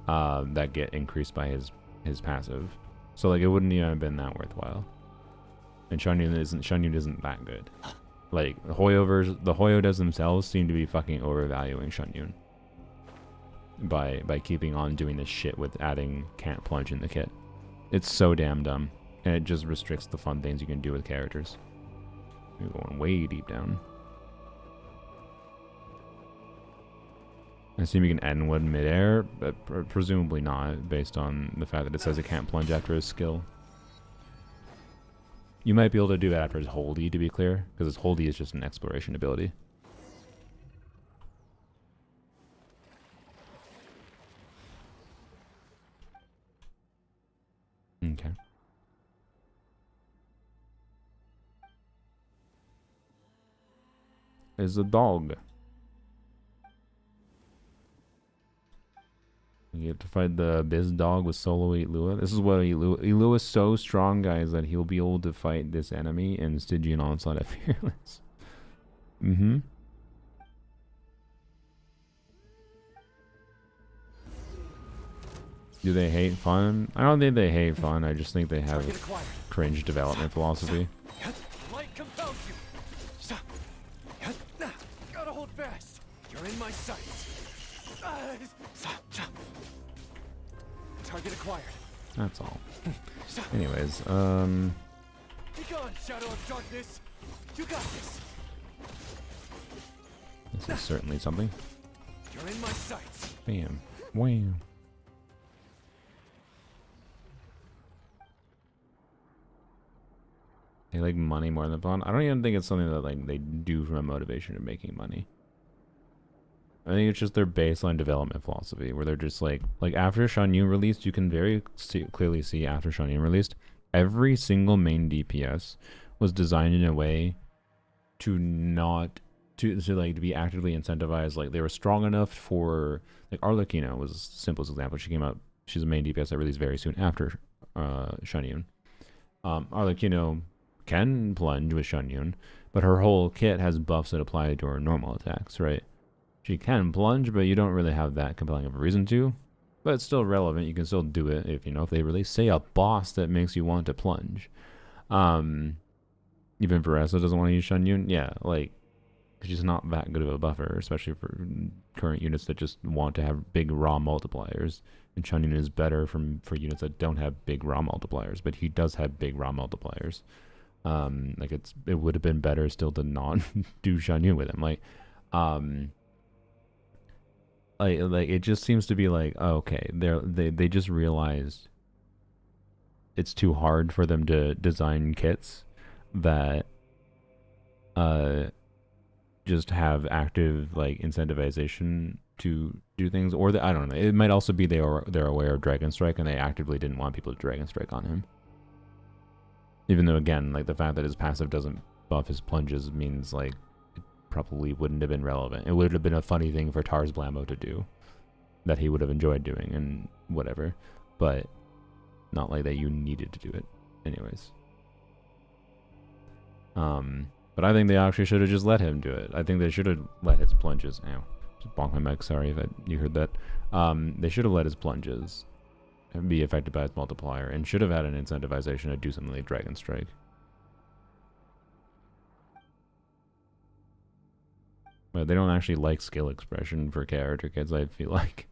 that get increased by his passive. So like it wouldn't even have been that worthwhile. And Shanyu isn't that good. Like the Hoyoverse themselves seem to be fucking overvaluing Shanyu by keeping on doing this shit with adding can't plunge in the kit. It's so damn dumb, and it just restricts the fun things you can do with characters. You're going way deep down. I assume you can end one midair, but presumably not, based on the fact that it says it can't plunge after his skill. You might be able to do that after his holdy, to be clear, because his holdy is just an exploration ability. Okay. Is a dog. You have to fight the Biz Dog with solo Ilua. This is what Ilua is so strong, guys, that he'll be able to fight this enemy in Stygian Onslaught at Fearless. Mm-hmm. Do they hate fun? I don't think they hate fun. I just think they have cringe development philosophy. Light compels you. Gotta hold fast. You're in my sights. Target acquired. That's all. Anyways, Be gone, Shadow of Darkness. You got this. This is certainly something. You're in my sights. Bam. Wham. They like money more than fun. I don't even think it's something that like they do from a motivation of making money. I think it's just their baseline development philosophy, where they're just like after Shanyu released, you can very clearly see after Shanyu released, every single main DPS was designed in a way to not to be actively incentivized. Like they were strong enough for like Arlecchino was the simplest example. She came out, she's a main DPS that released very soon after Shanyu. Arlecchino can plunge with Shanyu, but her whole kit has buffs that apply to her normal attacks, right? She can plunge, but you don't really have that compelling of a reason to. But it's still relevant. You can still do it if they release, say, a boss that makes you want to plunge. Even Veressa doesn't want to use Shanyu. Yeah, like, she's not that good of a buffer, especially for current units that just want to have big raw multipliers. And Shanyu is better for units that don't have big raw multipliers, but he does have big raw multipliers. Like it would have been better still to not do Shanyu with him. Like it just seems to be like, oh, okay, they just realized it's too hard for them to design kits that just have active like incentivization to do things, or I don't know. It might also be they're aware of Dragon Strike and they actively didn't want people to Dragon Strike on him. Even though again, like the fact that his passive doesn't buff his plunges means like probably wouldn't have been relevant. It would have been a funny thing for Tars Blammo to do that he would have enjoyed doing and whatever, but not like that you needed to do it anyways. But I think they actually should have just let him do it. I think they should have let his plunges, ow, just bonk my mic, sorry if you heard that. They should have let his plunges be affected by its multiplier, and should have had an incentivization to do something like Dragon Strike. But they don't actually like skill expression for character kids, I feel like.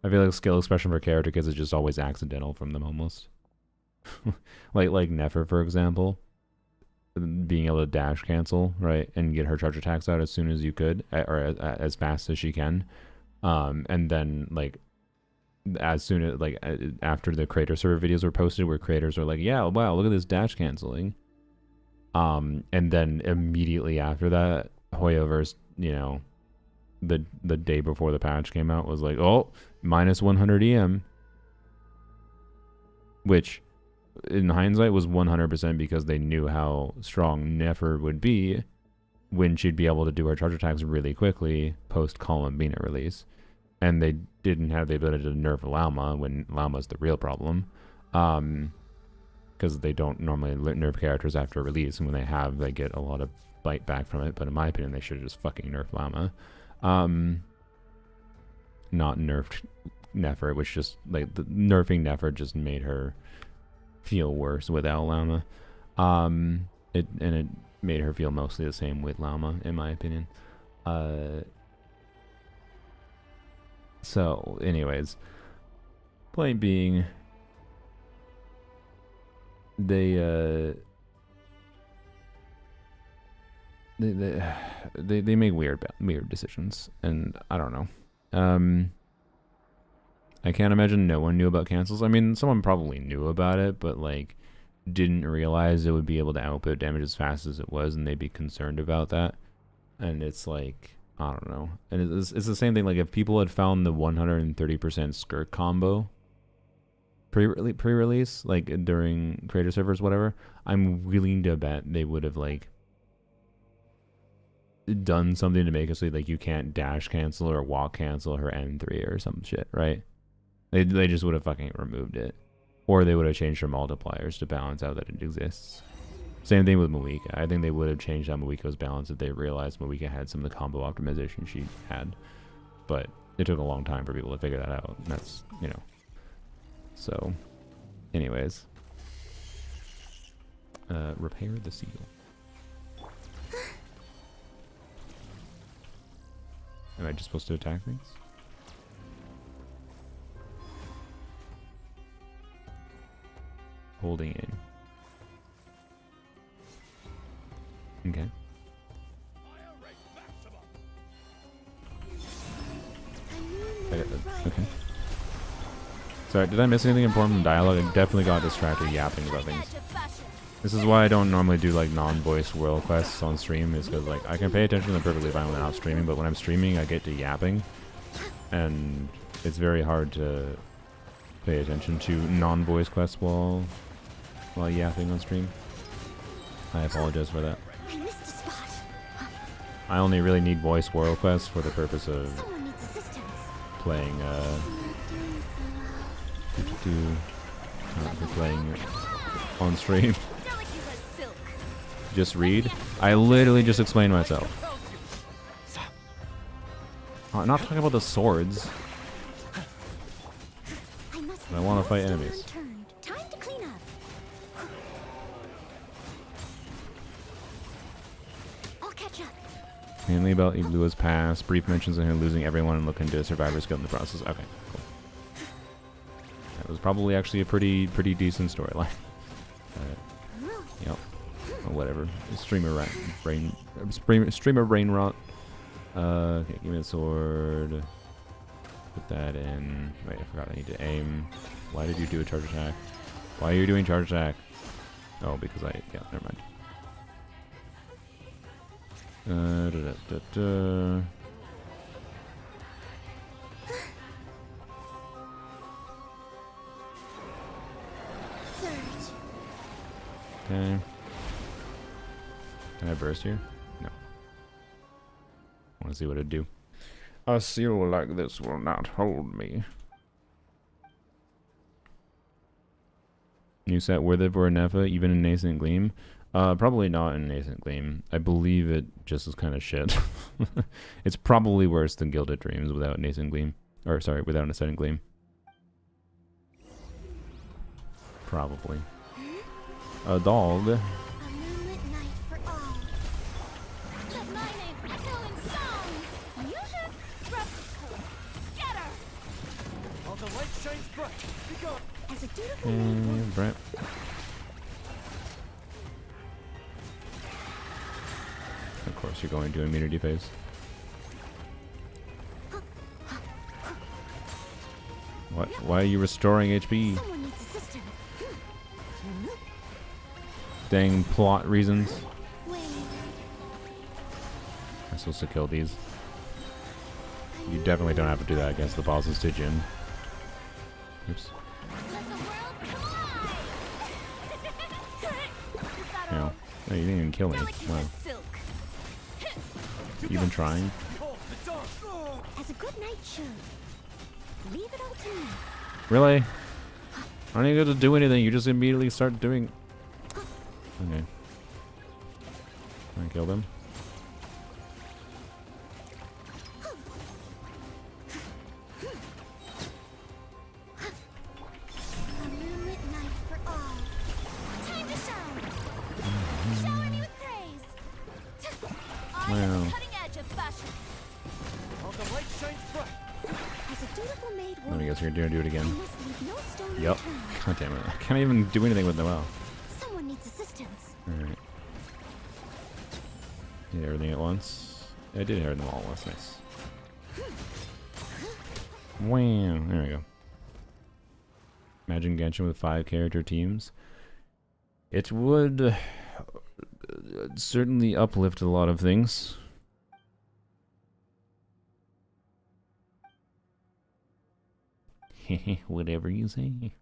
I feel like skill expression for character kids is just always accidental from them almost. like Nefer, for example. Being able to dash cancel, right? And get her charge attacks out as soon as you could, or as fast as she can. And then, like, as soon as, like, after the creator server videos were posted where creators were like, yeah, wow, look at this dash canceling. And then immediately after that, Hoyoverse, you know, the day before the patch came out was like, oh, minus 100 EM. Which, in hindsight, was 100% because they knew how strong Nefer would be when she'd be able to do her charge attacks really quickly post Columbina release. And they didn't have the ability to nerf Lauma when Lauma's the real problem. Because they don't normally nerf characters after release, and when they have, they get a lot of bite back from it. But in my opinion, they should have just fucking nerfed Lauma. Not nerfed Nefer, which just, like, the nerfing Nefer just made her feel worse without Lauma. It made her feel mostly the same with Lauma, in my opinion. So, anyways, point being, they make weird decisions, and I don't know. I can't imagine no one knew about cancels. I mean, someone probably knew about it, but like didn't realize it would be able to output damage as fast as it was, and they'd be concerned about that. And it's like, I don't know. And it's the same thing. Like if people had found the 130% skirt combo pre-release, like during creator servers, whatever, I'm willing to bet they would have like done something to make it so like you can't dash cancel or walk cancel her N3 or some shit, right? They just would have fucking removed it. Or they would have changed her multipliers to balance out that it exists. Same thing with Moika. I think they would have changed how Moika's balance if they realized Moika had some of the combo optimization she had. But it took a long time for people to figure that out. And that's, you know. So, anyways. Repair the seal. Am I just supposed to attack things? Holding in. Okay. Okay. Sorry, did I miss anything important in dialogue? I definitely got distracted yapping about things. This is why I don't normally do like non-voice world quests on stream, is because like I can pay attention to them perfectly fine when I'm not streaming, but when I'm streaming I get to yapping, and it's very hard to pay attention to non-voice quests while yapping on stream. I apologize for that. I missed a spot. I only really need voice world quests for the purpose of Someone needs assistance. playing playing on stream. Just read. I literally just explained myself. I'm not talking about the swords. I want to fight enemies. Time to clean up. I'll catch up. Mainly about Iglua's past. Brief mentions of him losing everyone and looking to survivor's guilt in the process. Okay, cool. That was probably actually a pretty decent storyline. Yep. Or whatever. Streamer brain rot. Okay, give me the sword. Put that in. Wait, I forgot I need to aim. Why did you do a charge attack? Why are you doing charge attack? Oh, because yeah, never mind. Okay. Can I burst here? No. I want to see what it'd do. A seal like this will not hold me. New set worth it for a Nefa, even in Nascent Gleam? Probably not in Nascent Gleam. I believe it just is kind of shit. It's probably worse than Gilded Dreams without Nascent Gleam. Or, sorry, without Ascendant Gleam. Probably. A dog. A moonlit night for all. Let my name echo in song. Scatter. All the light shines bright. Be gone. As a dutiful maid Brent. Of course, you're going to immunity phase. What? Why are you restoring HP? someone needs assistance. Dang plot reasons. Wait, I'm supposed to kill these. You definitely don't have to do that against the bosses, did you? Oops. Let the world come alive. No. No, you didn't even kill me. Wow. Silk. You been trying? Behold the dawn. as a good night should. Leave it all to me. Really? I don't even get to do anything. You just immediately start doing... Okay. Can I kill them? A moonlit night for all. Time to shine. Shower me with praise. I am Wow. the cutting edge of fashion. All the light shines bright. As a dutiful maid Let me warrior, guess, you're gonna do it I again. must leave no stone Yep. unturned. God damn it. I can't even do anything with Noelle. Someone needs assistance. Alright. Hit everything at once. I did hit them all at once. Nice. Wow. There we go. Imagine Genshin with 5 character teams. It would certainly uplift a lot of things. Whatever you say.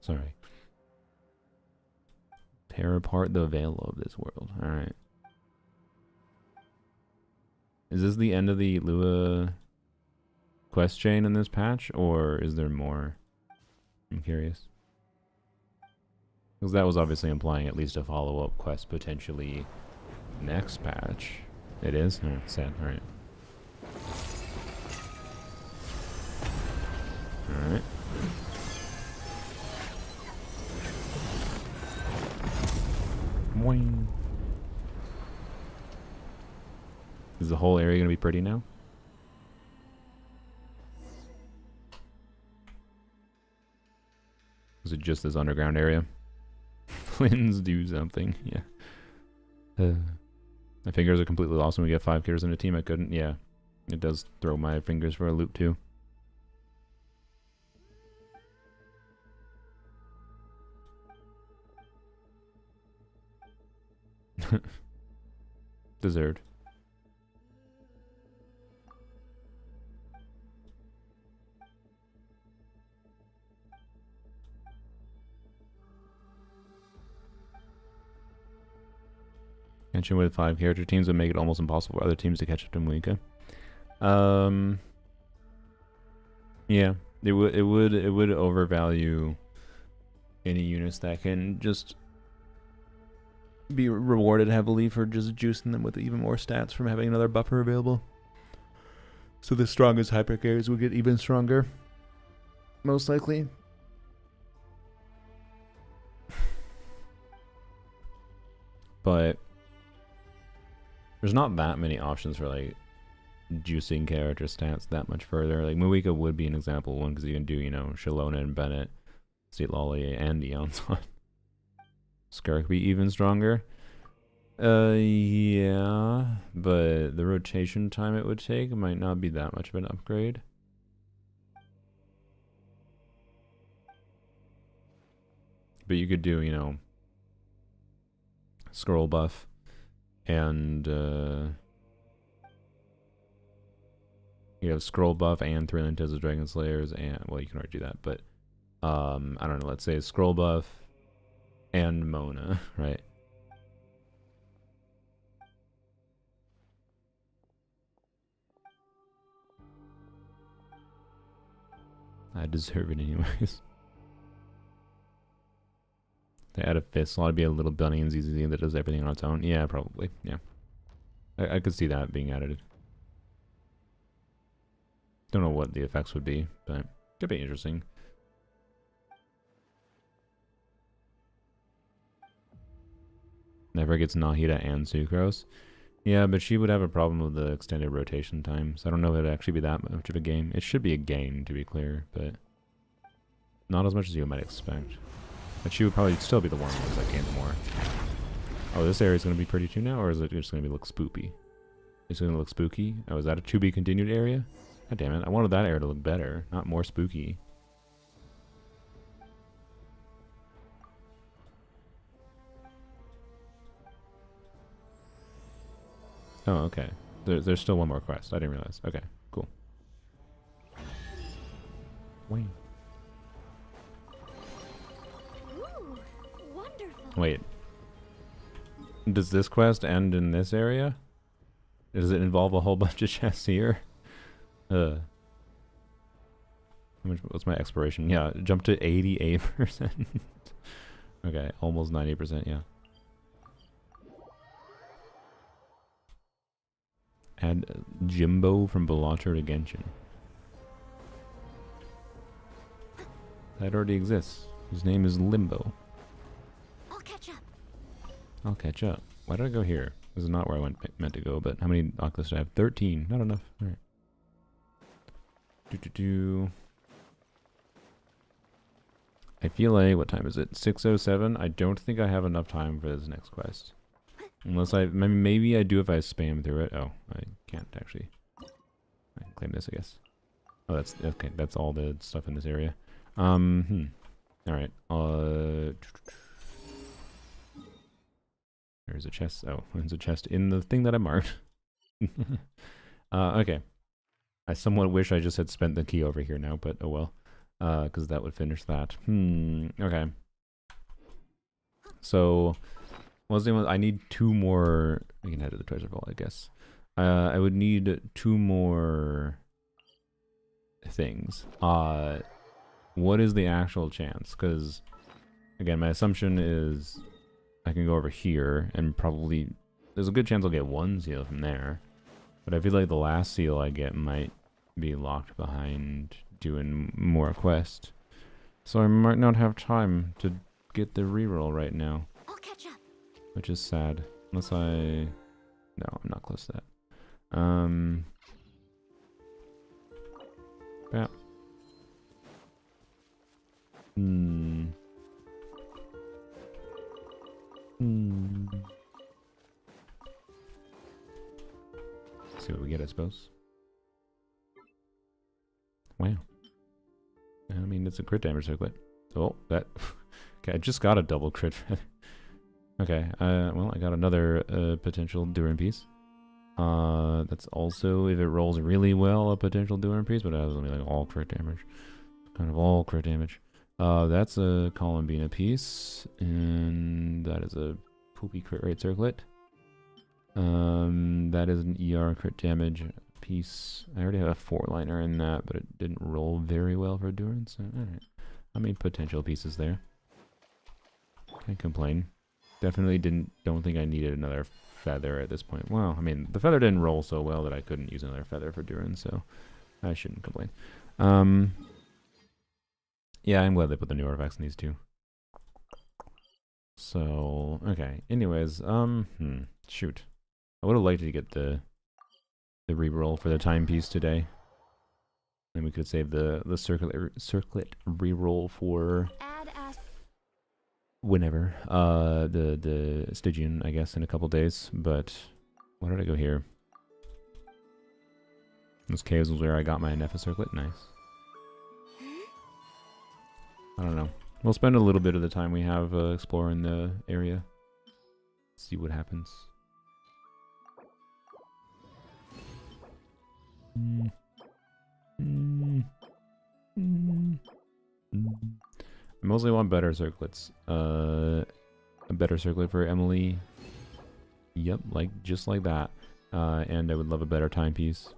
Sorry. Tear apart the veil of this world. Alright. Is this the end of the Lua quest chain in this patch, or is there more? I'm curious. Because that was obviously implying at least a follow-up quest potentially next patch. It is? Alright, sad. Alright. Alright. Boing. Is the whole area gonna be pretty now? Is it just this underground area? Twins do something, yeah. My fingers are completely lost when we get 5 killers in a team. I couldn't, yeah. It does throw my fingers for a loop too. Deserved. Genshin with 5 character teams would make it almost impossible for other teams to catch up to Muika. Yeah, it would overvalue any units that can just be rewarded heavily for just juicing them with even more stats from having another buffer available. So the strongest hyper carries would get even stronger. Most likely. But there's not that many options for like juicing character stats that much further. Like Muika would be an example one because you can do, you know, Shalona and Bennett, Sweet Lolly, and Eonson. Skirk be even stronger. Yeah, but the rotation time it would take might not be that much of an upgrade. But you could do, you know, scroll buff and you have scroll buff and Thrilling Tales of Dragon Slayers, and well, you can already do that, but I don't know, let's say scroll buff and Mona, right? I deserve it anyways. To add a 5th slot, it'd be a little bunny and ZZ that does everything on its own. Yeah, probably. Yeah. I could see that being added. Don't know what the effects would be, but could be interesting. Never gets Nahida and Sucrose. Yeah, but she would have a problem with the extended rotation time, so I don't know if it'd actually be that much of a gain. It should be a gain, to be clear, but not as much as you might expect. But she would probably still be the one that gains more. Oh, this area's going to be pretty too now, or is it just going to look spoopy? It's going to look spooky? Oh, is that a to be continued area? God damn it, I wanted that area to look better, not more spooky. Oh, okay. There's still one more quest. I didn't realize. Okay, cool. Wait. Ooh, wonderful. Wait. Does this quest end in this area? Does it involve a whole bunch of chests here? How much, what's my expiration? Yeah, jump to 88%. Okay, almost 90%, yeah. Add Jimbo from Millastra to Genshin. That already exists. His name is Limbo. I'll catch up. I'll catch up. Why did I go here? This is not where I meant to go, but how many Oculus do I have? 13. Not enough. Alright. I feel like, what time is it? 6:07. I don't think I have enough time for this next quest. Unless maybe I do if I spam through it. Oh, I can't actually. I can claim this, I guess. Oh, that's okay. That's all the stuff in this area. All right. There's a chest. Oh, there's a chest in the thing that I marked. Okay. I somewhat wish I just had spent the key over here now, but oh well. Because that would finish that. Okay. So, what was the name? I need 2 more. We can head to the treasure vault, I guess. I would need 2 more things. What is the actual chance? Because, again, my assumption is I can go over here and probably... There's a good chance I'll get 1 seal from there. But I feel like the last seal I get might be locked behind doing more quests. So I might not have time to get the reroll right now. I'll catch up. Which is sad. Unless I... No, I'm not close to that. Yeah. See what we get, I suppose. Wow. I mean, it's a crit damage circlet. Oh, that... Okay, I just got a double crit. Okay, well, I got another potential Durin piece. That's also, if it rolls really well, a potential Durin piece, but it has only like all crit damage. Kind of all crit damage. That's a Columbina piece, and that is a poopy crit rate circlet. That is an ER crit damage piece. I already have a 4-liner in that, but it didn't roll very well for Durin, so alright. I mean, potential pieces there. Can't complain. Definitely don't think I needed another feather at this point. Well, I mean, the feather didn't roll so well that I couldn't use another feather for Durin, so I shouldn't complain. Yeah, I'm glad they put the new artifacts in these too. So, okay. Anyways, shoot. I would have liked to get the reroll for the timepiece today. Then we could save the circlet reroll for whenever. The Stygian, I guess, in a couple days. But why did I go here? This caves was where I got my Nepha circlet. Nice. I don't know. We'll spend a little bit of the time we have exploring the area. See what happens. I mostly want better circlets. A better circlet for Emily. Yep, just like that. And I would love a better timepiece.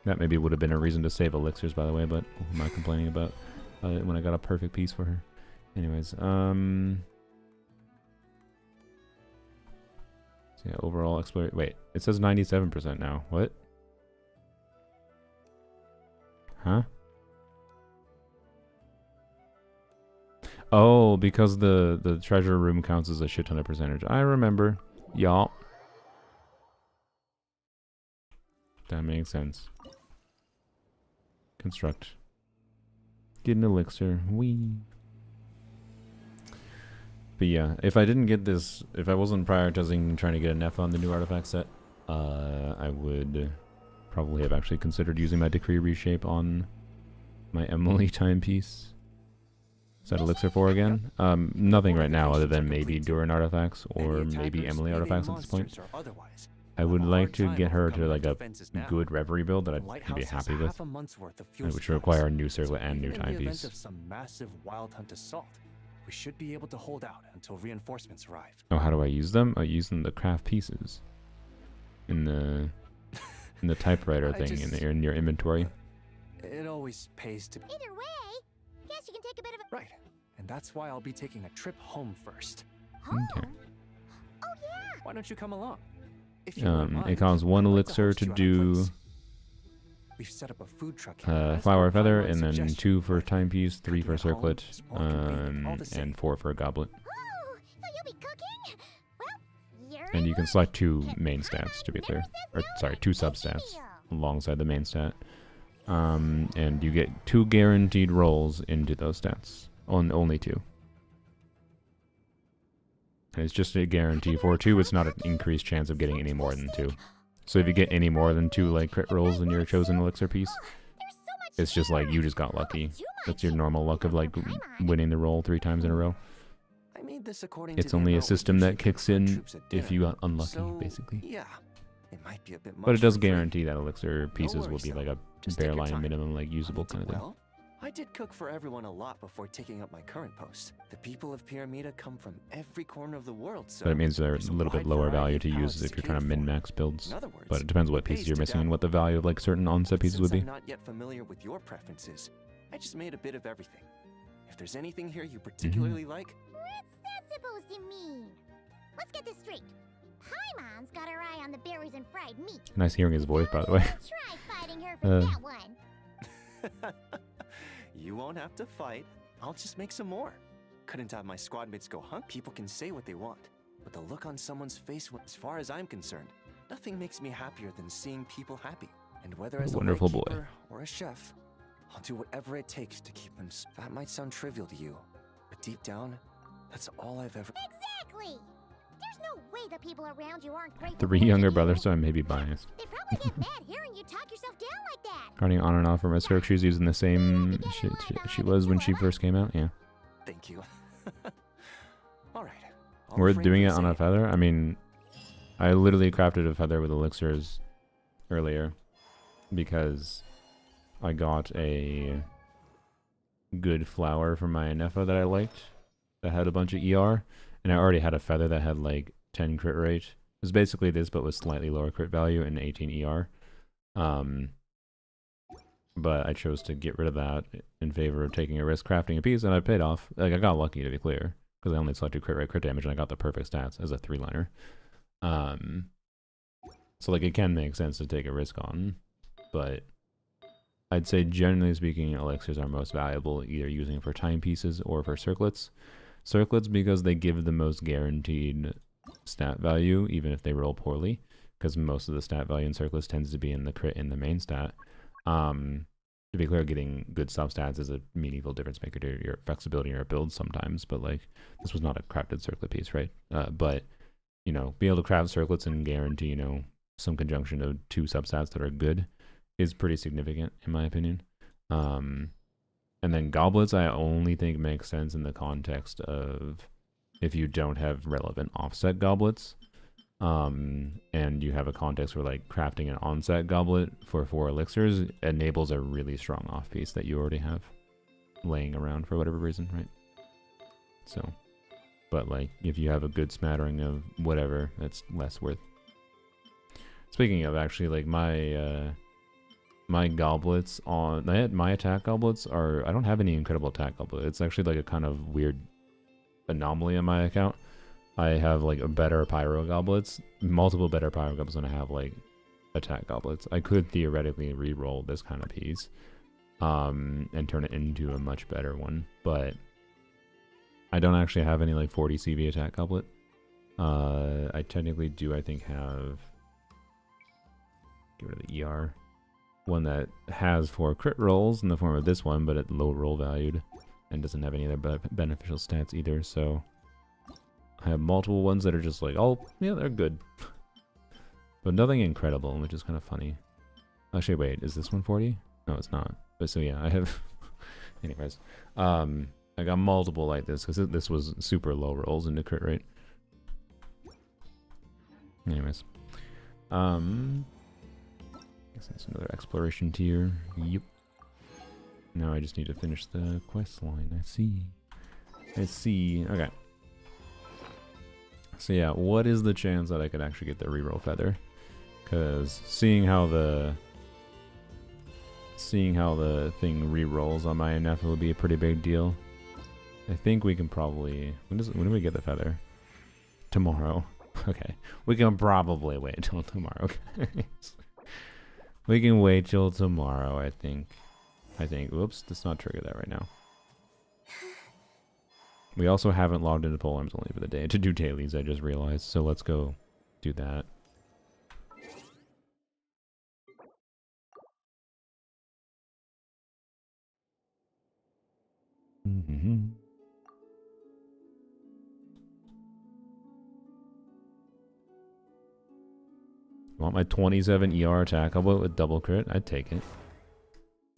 That maybe would have been a reason to save elixirs, by the way, but I'm not complaining about when I got a perfect piece for her. Anyways, so yeah, overall exploration. Wait, it says 97% now. What? Huh? Oh, because the treasure room counts as a shit ton of percentage. I remember. Y'all. That makes sense. Construct. Get an elixir. Wee. But yeah, if I didn't get this, if I wasn't prioritizing trying to get an F on the new artifact set, I would probably have actually considered using my decree reshape on my Emily timepiece. Is that elixir 4 again? Nothing right now other than maybe Durin artifacts or maybe Emily artifacts at this point. I would like to get her to like a good reverie build that I'd be happy with, which would require a new circlet and new timepiece. We should be able to hold out until reinforcements arrive. Oh, how do I use them? I use them to craft pieces in the typewriter thing in your inventory. It always pays to. Either way, guess you can take a bit of a. Right, and that's why I'll be taking a trip home first. Home? Okay. Oh yeah. Why don't you come along? If you wouldn't mind, It costs 1 I'd like to elixir host to you at our do place. We've set up a food truck. flower feather, and then 2 for timepiece, 3 for circlet, and 4 for a goblet. Oh, so you'll be cooking? Well, you're And in you can luck. select 2 main stats, to be clear. Or, sorry, 2 substats alongside the main stat. And you get 2 guaranteed rolls into those stats. Only 2. And it's just a guarantee for 2. It's not an increased chance of getting any more than 2. So if you get any more than 2 like crit rolls in your chosen elixir piece, it's just like you just got lucky. That's your normal luck of like winning the roll 3 times in a row. I made this according It's to the only a amount we system that usually kicks give our in troops a if dinner. you got unlucky, So, basically. Yeah, it might be a bit much But it does for free. guarantee that elixir pieces will worries, be like though. a Just take bare your line time. minimum, like usable kind of thing. Well, I did cook for everyone a lot before taking up my current post. The people of Pyramida come from every corner of the world, so But it means they're a there's little bit wide lower variety value of to use palettes if to you're trying to cater for. min-max builds. In other words, But it depends what it pieces pays you're to missing and dabble. what the value of like certain onset pieces would Since be. I'm not yet familiar with your preferences, I just made a bit of everything. If there's anything here you particularly like, What's that supposed to mean? Let's get this straight. Paimon's got her eye on the berries and fried meat. Nice hearing his voice, by the way. Try fighting her for that one. you won't have to fight. I'll just make some more. Couldn't have my squad mates go hunt. People can say what they want, but the look on someone's face, as far as I'm concerned, nothing makes me happier than seeing people happy. And whether as Wonderful a boy. lightkeeper or a chef, I'll do whatever it takes to keep them. That might sound trivial to you, but deep down, that's all I've ever. Exactly. There's no way the people around you aren't grateful. 3 for younger you. brothers, so I may be biased. They probably get mad hearing you talk yourself down like that. Running on and off from a Cirque, she's using the same she was when she first came out, yeah. Thank you. All right. I'll We're refrain doing it from on a saying- feather? I mean, I literally crafted a feather with elixirs earlier because I got a good flower from my Nefa that I liked that had a bunch of ER, and I already had a feather that had like 10 crit rate. It was basically this, but with slightly lower crit value and 18 ER. But I chose to get rid of that in favor of taking a risk crafting a piece, and I paid off. Like, I got lucky, to be clear, because I only selected crit rate, crit damage, and I got the perfect stats as a 3-liner. So like it can make sense to take a risk on, but I'd say generally speaking, elixirs are most valuable either using for timepieces or for circlets. Circlets because they give the most guaranteed stat value, even if they roll poorly, because most of the stat value in circlets tends to be in the crit in the main stat. To be clear, getting good substats is a meaningful difference maker to your flexibility in your build sometimes, but like this was not a crafted circlet piece, right? But you know, being able to craft circlets and guarantee, you know, some conjunction of 2 substats that are good is pretty significant in my opinion. And then goblets I only think makes sense in the context of if you don't have relevant offset goblets. And you have a context where like crafting an onset goblet for 4 elixirs enables a really strong off piece that you already have laying around for whatever reason, right? So, but like if you have a good smattering of whatever, that's less worth. Speaking of, actually, like my my goblets on my attack goblets are, I don't have any incredible attack goblet. It's actually like a kind of weird anomaly on my account. I have like a better pyro goblets, multiple better pyro goblets than I have like attack goblets. I could theoretically re-roll this kind of piece and turn it into a much better one, but I don't actually have any like 40 CV attack goblet. I technically do, I think, have... Get rid of the ER. One that has 4 crit rolls in the form of this one, but at low roll valued. And doesn't have any other beneficial stats either, so... I have multiple ones that are just like, oh, yeah, they're good. But nothing incredible, which is kind of funny. Actually, wait, is this one 40? No, it's not. But so yeah, I have... Anyways. I got multiple like this, because this was super low rolls into crit rate. Anyways. I guess that's another exploration tier. Yep. Now I just need to finish the quest line. I see. I see. Okay. So yeah, what is the chance that I could actually get the reroll feather? Because seeing how the thing rerolls on my NF will be a pretty big deal. I think we can probably... When do we get the feather? Tomorrow. Okay. We can probably wait till tomorrow. We can wait till tomorrow, I think. Whoops, let's not trigger that right now. We also haven't logged into polearms only for the day to do dailies, I just realized. So let's go do that. Mm-hmm. Want my 27 ER attack with double crit? I'd take it.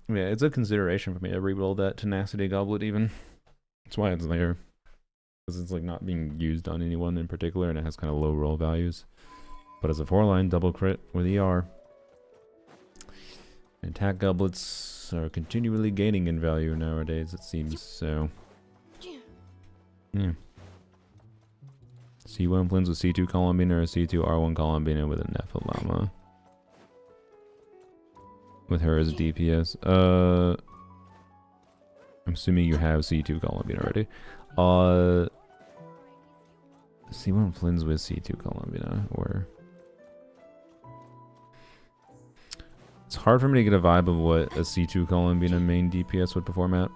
Yeah, it's a consideration for me to reroll that tenacity goblet even. That's why it's there. Because it's like not being used on anyone in particular and it has kind of low roll values. But as a 4-line double crit with ER. Attack goblets are continually gaining in value nowadays, it seems, so... Yeah. C1 blends with C2 Columbina or C2 R1 Columbina with a Nephalama. With her as DPS. I'm assuming you have C2 Columbina already. C1 blends with C2 Columbina, or... It's hard for me to get a vibe of what a C2 Columbina main DPS would perform at.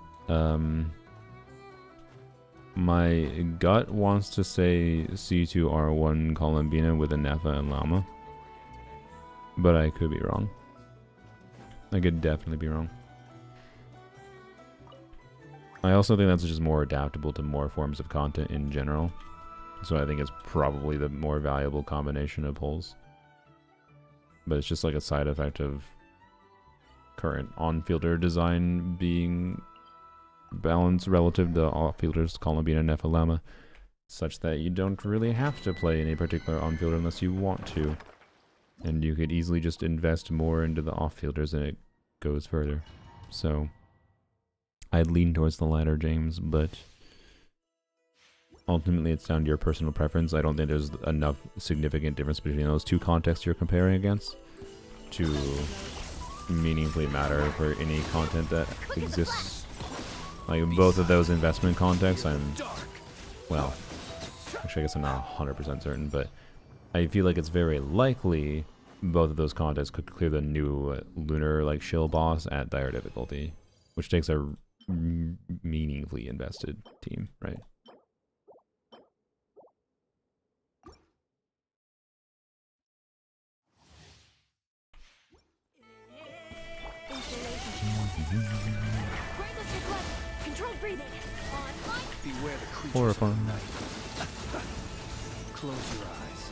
My gut wants to say C2 R1 Columbina with a Nefa and Llama. But I could be wrong. I could definitely be wrong. I also think that's just more adaptable to more forms of content in general. So I think it's probably the more valuable combination of holes. But it's just like a side effect of current on-fielder design being balanced relative to off-fielders Columbina and Nephalama, such that you don't really have to play any particular on-fielder unless you want to. And you could easily just invest more into the off-fielders and it goes further. So, I'd lean towards the latter, James, but ultimately it's down to your personal preference. I don't think there's enough significant difference between those two contexts you're comparing against to meaningfully matter for any content that exists. Like both of those investment contexts, well, actually I guess I'm not 100% certain, but I feel like it's very likely both of those contexts could clear the new lunar like shill boss at dire difficulty, which takes a meaningfully invested team, right? Controlled breathing. Beware the creatures Horrifying. of night. Close your eyes.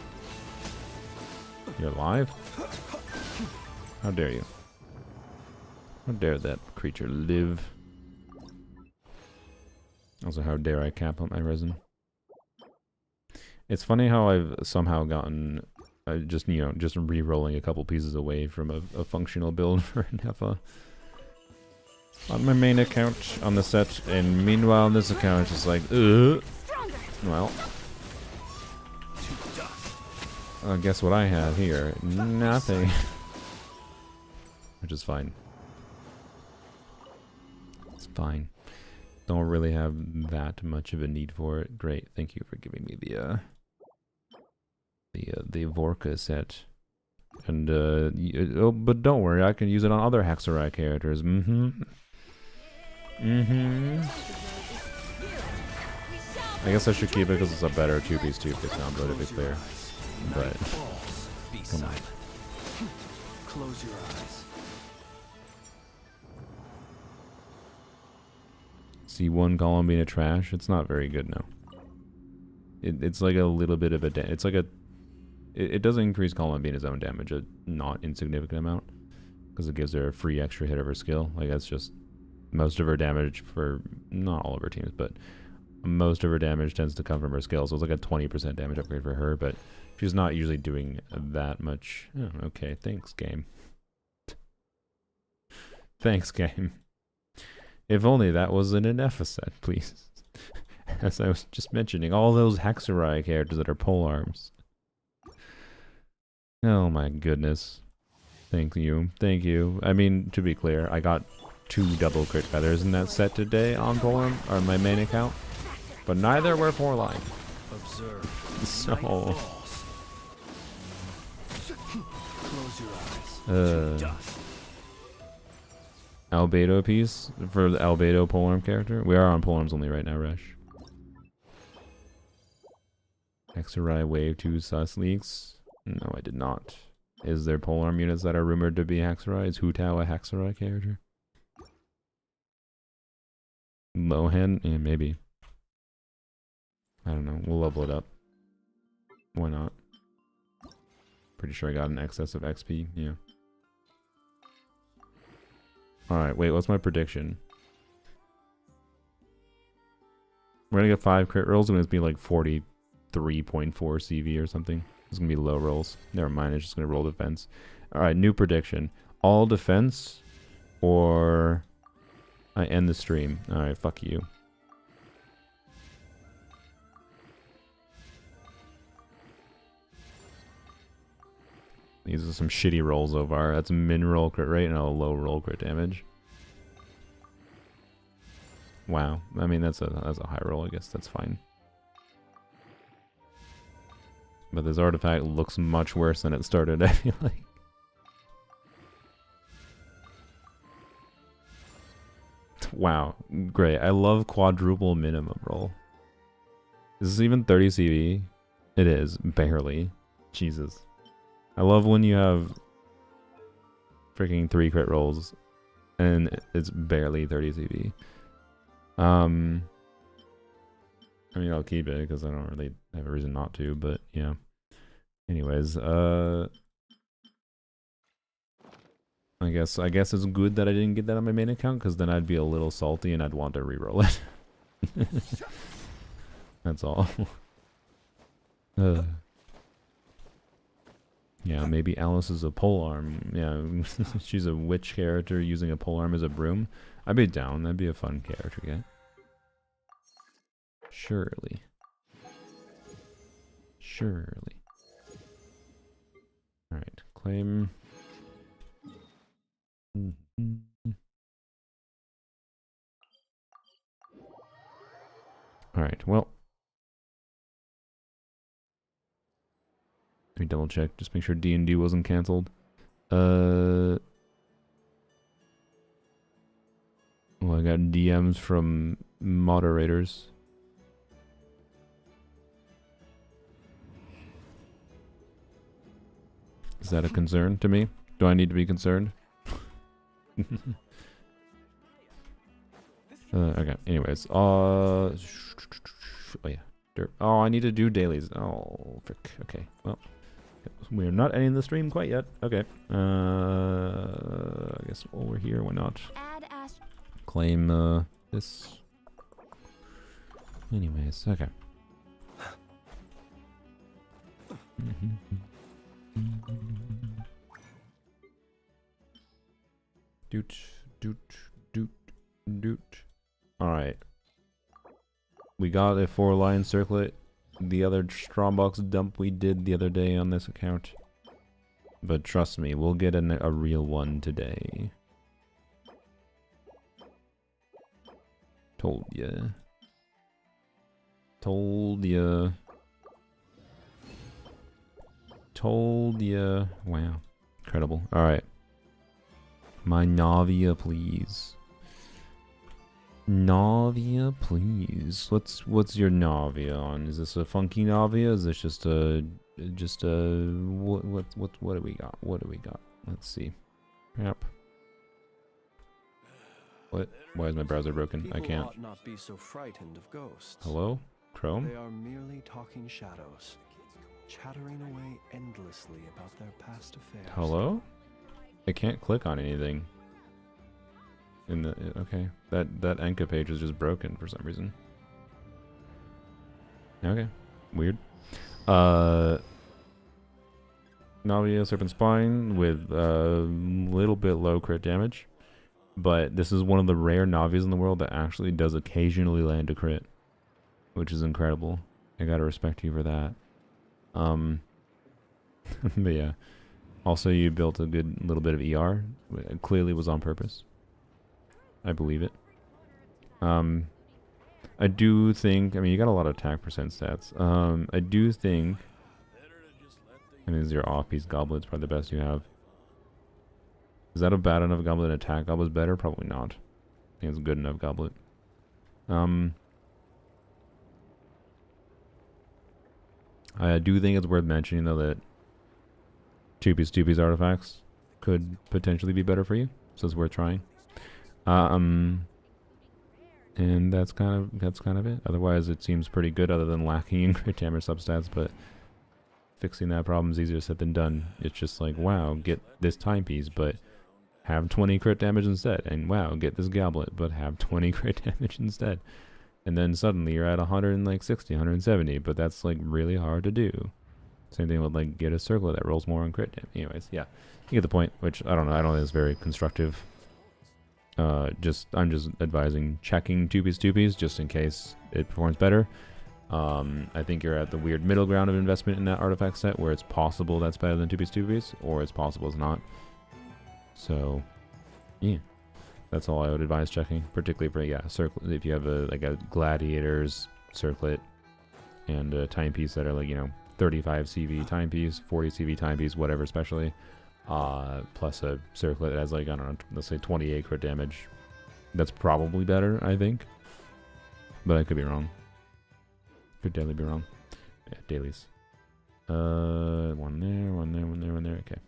You're alive? How dare you? How dare that creature live? Also, how dare I cap up my resin? It's funny how I've somehow gotten just re-rolling a couple pieces away from a functional build for Nefa on my main account on the set, and meanwhile this account is like, well, guess what I have here? Nothing. Which is fine. It's fine. Don't really have that much of a need for it. Great, thank you for giving me the Vorka set. And oh, but don't worry, I can use it on other Hexarai characters. I guess I should keep it because it's a better 2-piece 2-piece combo, to be clear. But Be come on. silent. Close your eyes. C1 column being a trash. It's not very good now. It's like a little bit of a it's like a it does increase Columbina's own damage a not insignificant amount because it gives her a free extra hit of her skill. Like that's just most of her damage for not all of her teams, but most of her damage tends to come from her skill. So it's like a 20% damage upgrade for her, but she's not usually doing that much. Oh, okay, thanks game. Thanks game. If only that wasn't an F set, please. As I was just mentioning, all those Hexarai characters that are polearms. Oh my goodness. Thank you. Thank you. I mean, to be clear, I got 2 double crit feathers in that set today on polearm, or my main account. But neither were 4-line. Observe. So... Close your eyes. Albedo piece for the Albedo polearm character. We are on polearms only right now, Resh. Hexarai Wave 2 sus leaks. No, I did not. Is there polearm units that are rumored to be Hexarai? Is Hutao a Hexarai character? Lohan? Yeah, maybe. I don't know. We'll level it up. Why not? Pretty sure I got an excess of XP. Yeah. Alright, wait, what's my prediction? We're gonna get 5 crit rolls and it's gonna be like 43.4 CV or something. It's gonna be low rolls. Never mind, it's just gonna roll defense. Alright, new prediction. All defense or I end the stream. Alright, fuck you. These are some shitty rolls so far. That's a min roll crit rate and a low roll crit damage. Wow. I mean, that's a high roll. I guess that's fine. But this artifact looks much worse than it started, I feel like. Wow. Great. I love quadruple minimum roll. Is this even 30 CV? It is. Barely. Jesus. I love when you have freaking 3 crit rolls and it's barely 30 CV. I mean, I'll keep it because I don't really have a reason not to, but yeah. Anyways, I guess it's good that I didn't get that on my main account because then I'd be a little salty and I'd want to reroll it. That's all. Yeah, maybe Alice is a polearm. Yeah, she's a witch character using a polearm as a broom. I'd be down. That'd be a fun character get. Surely. Surely. Alright, claim. Alright, well. Let me double check, just make sure D&D wasn't cancelled. Well, I got DMs from moderators. Is that a concern to me? Do I need to be concerned? Okay, anyways. Oh yeah. Dirt. Oh, I need to do dailies. Oh, frick. Okay, well. We're not ending the stream quite yet. Okay. I guess while we're here, why not? Claim this. Anyways, okay. Doot, doot, doot, doot. Alright. We got a 4-line circlet. The other Strongbox dump we did the other day on this account. But trust me, we'll get a real one today. Told ya. Told ya. Told ya. Wow. Incredible. Alright. My Navia, please. Navia, please. What's your Navia on? Is this a funky Navia? Is this just a what do we got? What do we got? Let's see. Yep. What? Why is my browser broken? I can't. Ought not be so frightened of ghosts. Hello? Chrome? They are merely talking shadows, chattering away endlessly about their past affairs. Hello? I can't click on anything. In the okay, that Enka page is just broken for some reason. Okay, weird. Navia Serpent Spine with a little bit low crit damage, but this is one of the rare Navias in the world that actually does occasionally land a crit, which is incredible. I gotta respect you for that. But yeah. Also, you built a good little bit of ER. It clearly was on purpose. I believe it. I do think, I mean, you got a lot of attack percent stats. I do think, I mean, is your off-piece goblet's probably the best you have. Is that a bad enough goblet? Attack goblet's better? Probably not. I think it's a good enough goblet. I do think it's worth mentioning, though, that 2-piece artifacts could potentially be better for you, so it's worth trying. And that's kind of it. Otherwise, it seems pretty good, other than lacking in crit damage substats. But fixing that problem is easier said than done. It's just like, wow, get this timepiece, but have 20 crit damage instead. And wow, get this goblet, but have 20 crit damage instead. And then suddenly you're at 160, 170. But that's like really hard to do. Same thing with like get a circlet that rolls more on crit damage. Anyways, yeah, you get the point. Which I don't know. I don't think it's very constructive. I'm just advising checking 2-piece just in case it performs better. I think you're at the weird middle ground of investment in that artifact set where it's possible that's better than 2-piece, or it's possible it's not. So, yeah, that's all I would advise checking, particularly for circlet. If you have a gladiator's circlet and a timepiece that are like 35 CV timepiece, 40 CV timepiece, whatever, especially. Plus a circlet that has like, I don't know, let's say 28 crit damage. That's probably better, I think. But I could be wrong. Could definitely be wrong. Yeah, dailies. One there. Okay.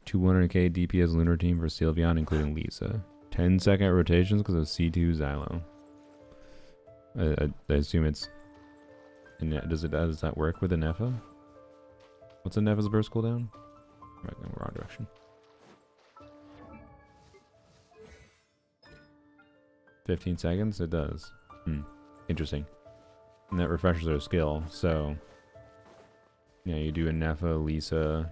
$200k DPS Lunar Team for Sylveon, including Lisa. 10-second rotations because of C2 Xylo. I assume it's... Does that work with a Nefa? What's a Nefa's burst cooldown? Right, in the wrong direction. 15 seconds? It does. Interesting. And that refreshes their skill, so... Yeah, you do a Nefa, Lisa...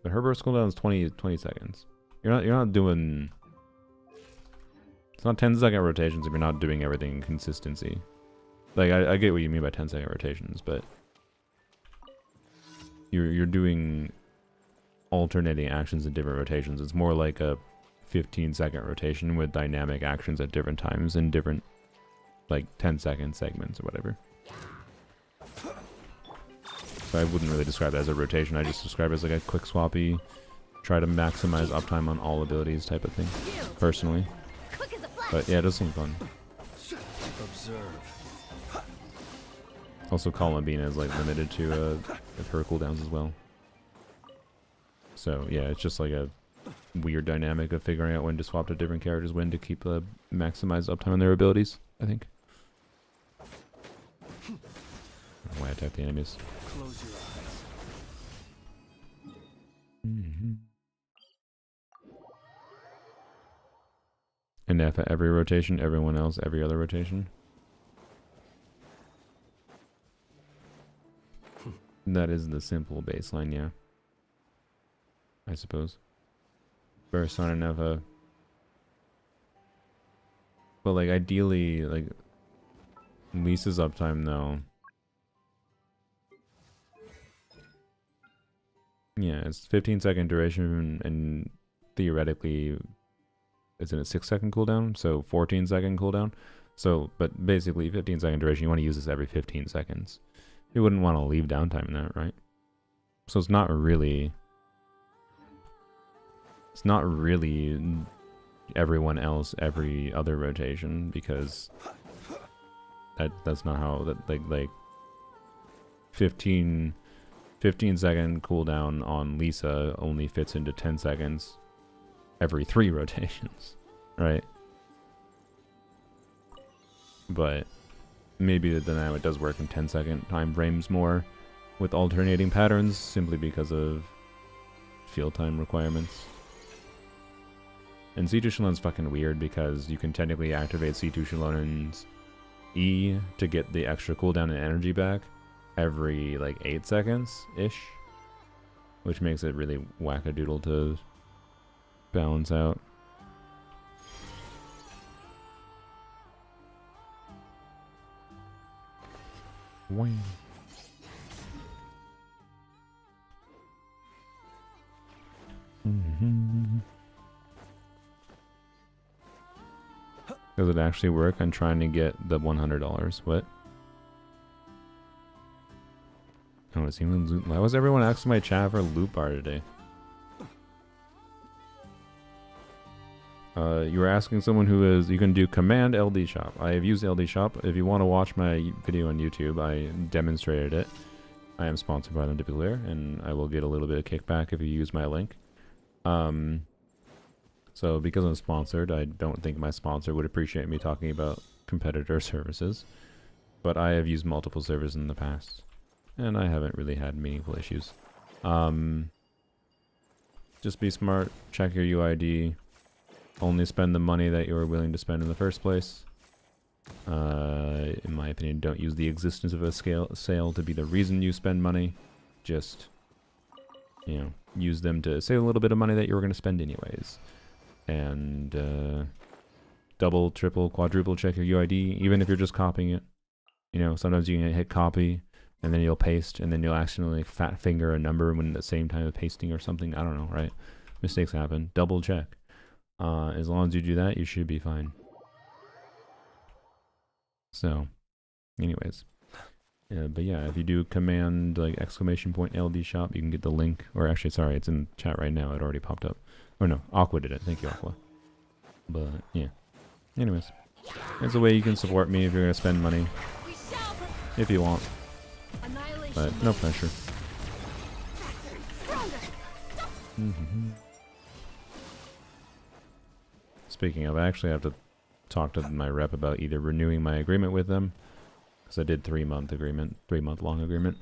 But her burst cooldown is 20 seconds. You're not doing... It's not 10-second rotations if you're not doing everything in consistency. Like, I get what you mean by 10-second rotations, but... You're doing alternating actions in different rotations. It's more like a 15-second rotation with dynamic actions at different times in different, like, 10-second segments or whatever. So I wouldn't really describe that as a rotation. I just describe it as like a quick swappy, try to maximize uptime on all abilities type of thing, personally. But yeah, it does seem fun. Also, Columbina is like limited to her cooldowns as well. So yeah, it's just like a weird dynamic of figuring out when to swap to different characters, when to keep maximize uptime on their abilities, I think. I don't know why I attack the enemies. Close your eyes. And F at every rotation, everyone else every other rotation. That is the simple baseline, yeah. I suppose. Burst on an Neva. But like ideally, like Lisa's uptime though. Yeah, it's 15-second duration and theoretically it's in a 6-second cooldown, so 14-second cooldown. So, but basically 15-second duration, you want to use this every 15 seconds. You wouldn't want to leave downtime in that, right? So it's not really everyone else every other rotation, because that's not how that like 15 second cooldown on Lisa only fits into 10 seconds every 3 rotations, right? But maybe now it does work in 10-second time frames more with alternating patterns, simply because of field time requirements. And C2 Shalon's fucking weird because you can technically activate C2 Shalon's E to get the extra cooldown and energy back every like 8 seconds-ish, which makes it really wackadoodle to balance out. Wing. Does it actually work? I'm trying to get the $100. What? Oh, it's even loot. Why was everyone asking my chat for a loot bar today? You were asking someone who is... You can do Command LD Shop. I have used LD Shop. If you want to watch my video on YouTube, I demonstrated it. I am sponsored by them, to be clear, and I will get a little bit of kickback if you use my link. So because I'm sponsored, I don't think my sponsor would appreciate me talking about competitor services. But I have used multiple servers in the past, and I haven't really had meaningful issues. Just be smart, check your UID, only spend the money that you are willing to spend in the first place. In my opinion, don't use the existence of a sale to be the reason you spend money. Just, you know, use them to save a little bit of money that you were going to spend anyways. And double, triple, quadruple check your UID, even if you're just copying it. You know, sometimes you can hit copy, and then you'll paste, and then you'll accidentally fat finger a number when at the same time of pasting or something. I don't know, right? Mistakes happen. Double check. As long as you do that, you should be fine. So, anyways. But yeah, if you do command like !LD shop, you can get the link. Or actually, sorry, it's in chat right now. It already popped up. Or no, Aqua did it. Thank you, Aqua. But yeah. Anyways, it's a way you can support me if you're gonna spend money, if you want. But no pressure. Speaking of, I actually have to talk to my rep about either renewing my agreement with them, because I did 3-month agreement, 3-month-long agreement.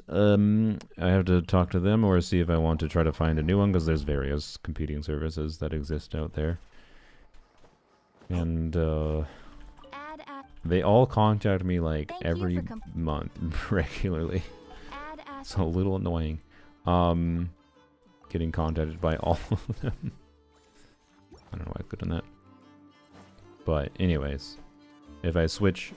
I have to talk to them or see if I want to try to find a new one, because there's various competing services that exist out there. And they all contact me like every month regularly. It's a little annoying. Getting contacted by all of them. I don't know why I could have done that. But anyways, if I switch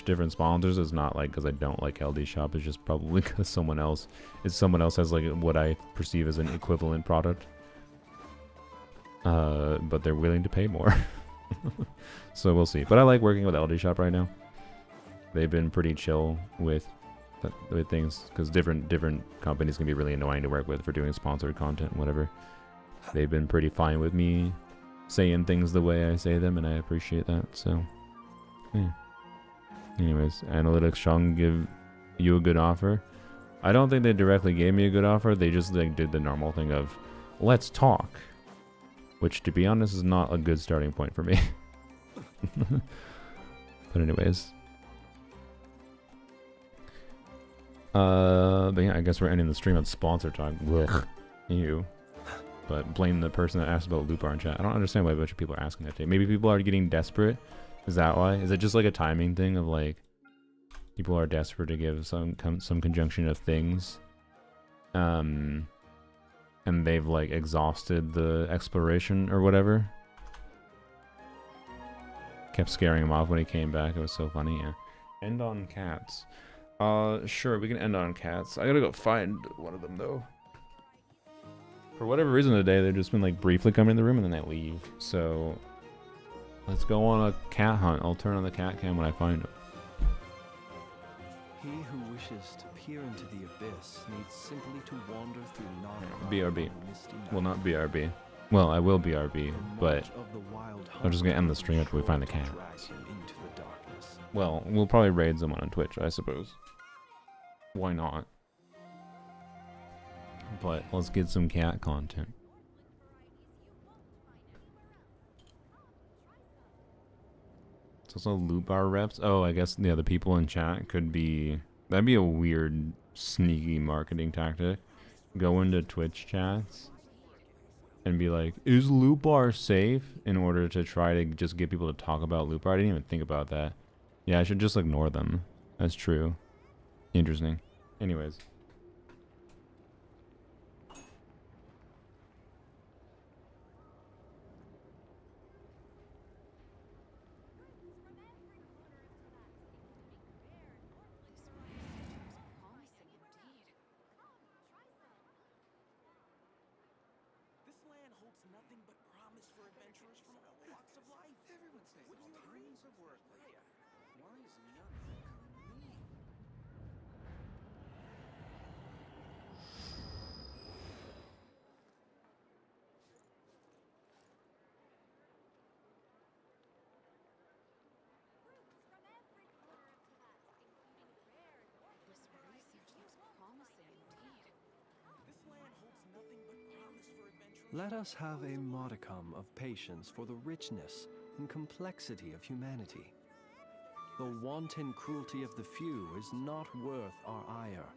different sponsors, it's not like because I don't like LD Shop. It's just probably because someone else has like what I perceive as an equivalent product. But they're willing to pay more. So we'll see. But I like working with LD Shop right now. They've been pretty chill with things, because different companies can be really annoying to work with for doing sponsored content and whatever. They've been pretty fine with me saying things the way I say them, and I appreciate that. So yeah. Anyways, Analytics Shang give you a good offer. I don't think they directly gave me a good offer. They just like did the normal thing of let's talk, which to be honest is not a good starting point for me. But anyways, but yeah, I guess we're ending the stream on sponsor talk. Ew. But blame the person that asked about loop bar in chat. I don't understand why a bunch of people are asking that today. Maybe people are getting desperate. Is that why? Is it just like a timing thing of like people are desperate to give some conjunction of things, and they've like exhausted the exploration or whatever? Kept scaring him off when he came back. It was so funny. Yeah. End on cats. Sure, we can end on cats. I gotta go find one of them though. For whatever reason today, they've just been like briefly coming in the room and then they leave. So let's go on a cat hunt. I'll turn on the cat cam when I find them. He who wishes to peer into the abyss needs simply to wander through Nod Krai BRB. on a misty Well, night. not BRB. Well, I will BRB, The but march of the wild I'm just gonna hunt end the stream is after we sure find the to cat. drag him into the darkness. well, we'll probably raid someone on Twitch, I suppose. Why not? But let's get some cat content. It's also loot bar reps. Oh, I guess the other people in chat could be. That'd be a weird, sneaky marketing tactic. Go into Twitch chats and be like, "Is loot bar safe?" In order to try to just get people to talk about loot bar. I didn't even think about that. Yeah, I should just ignore them. That's true. Interesting. Anyways. This land holds nothing but promise for adventurers from all walks of life. Everyone says it's tons of work. Why is none of it coming to me? This land holds nothing but promise for adventurers. Let us have a modicum of patience for the richness and complexity of humanity. The wanton cruelty of the few is not worth our ire.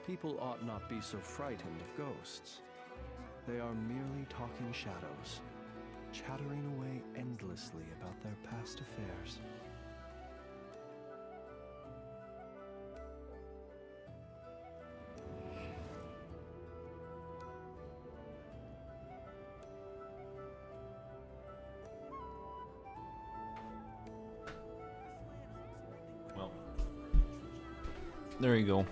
People ought not be so frightened of ghosts. They are merely talking shadows, chattering away endlessly about their past affairs. Well, there you go.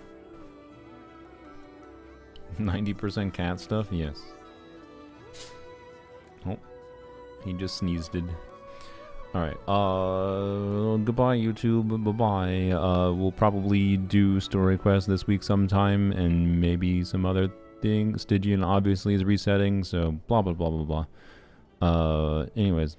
90% cat stuff, yes. Oh, he just sneezed. Alright, goodbye YouTube, bye-bye. We'll probably do story quest this week sometime, and maybe some other thing. Stygian obviously is resetting, so blah blah blah blah blah. Anyways,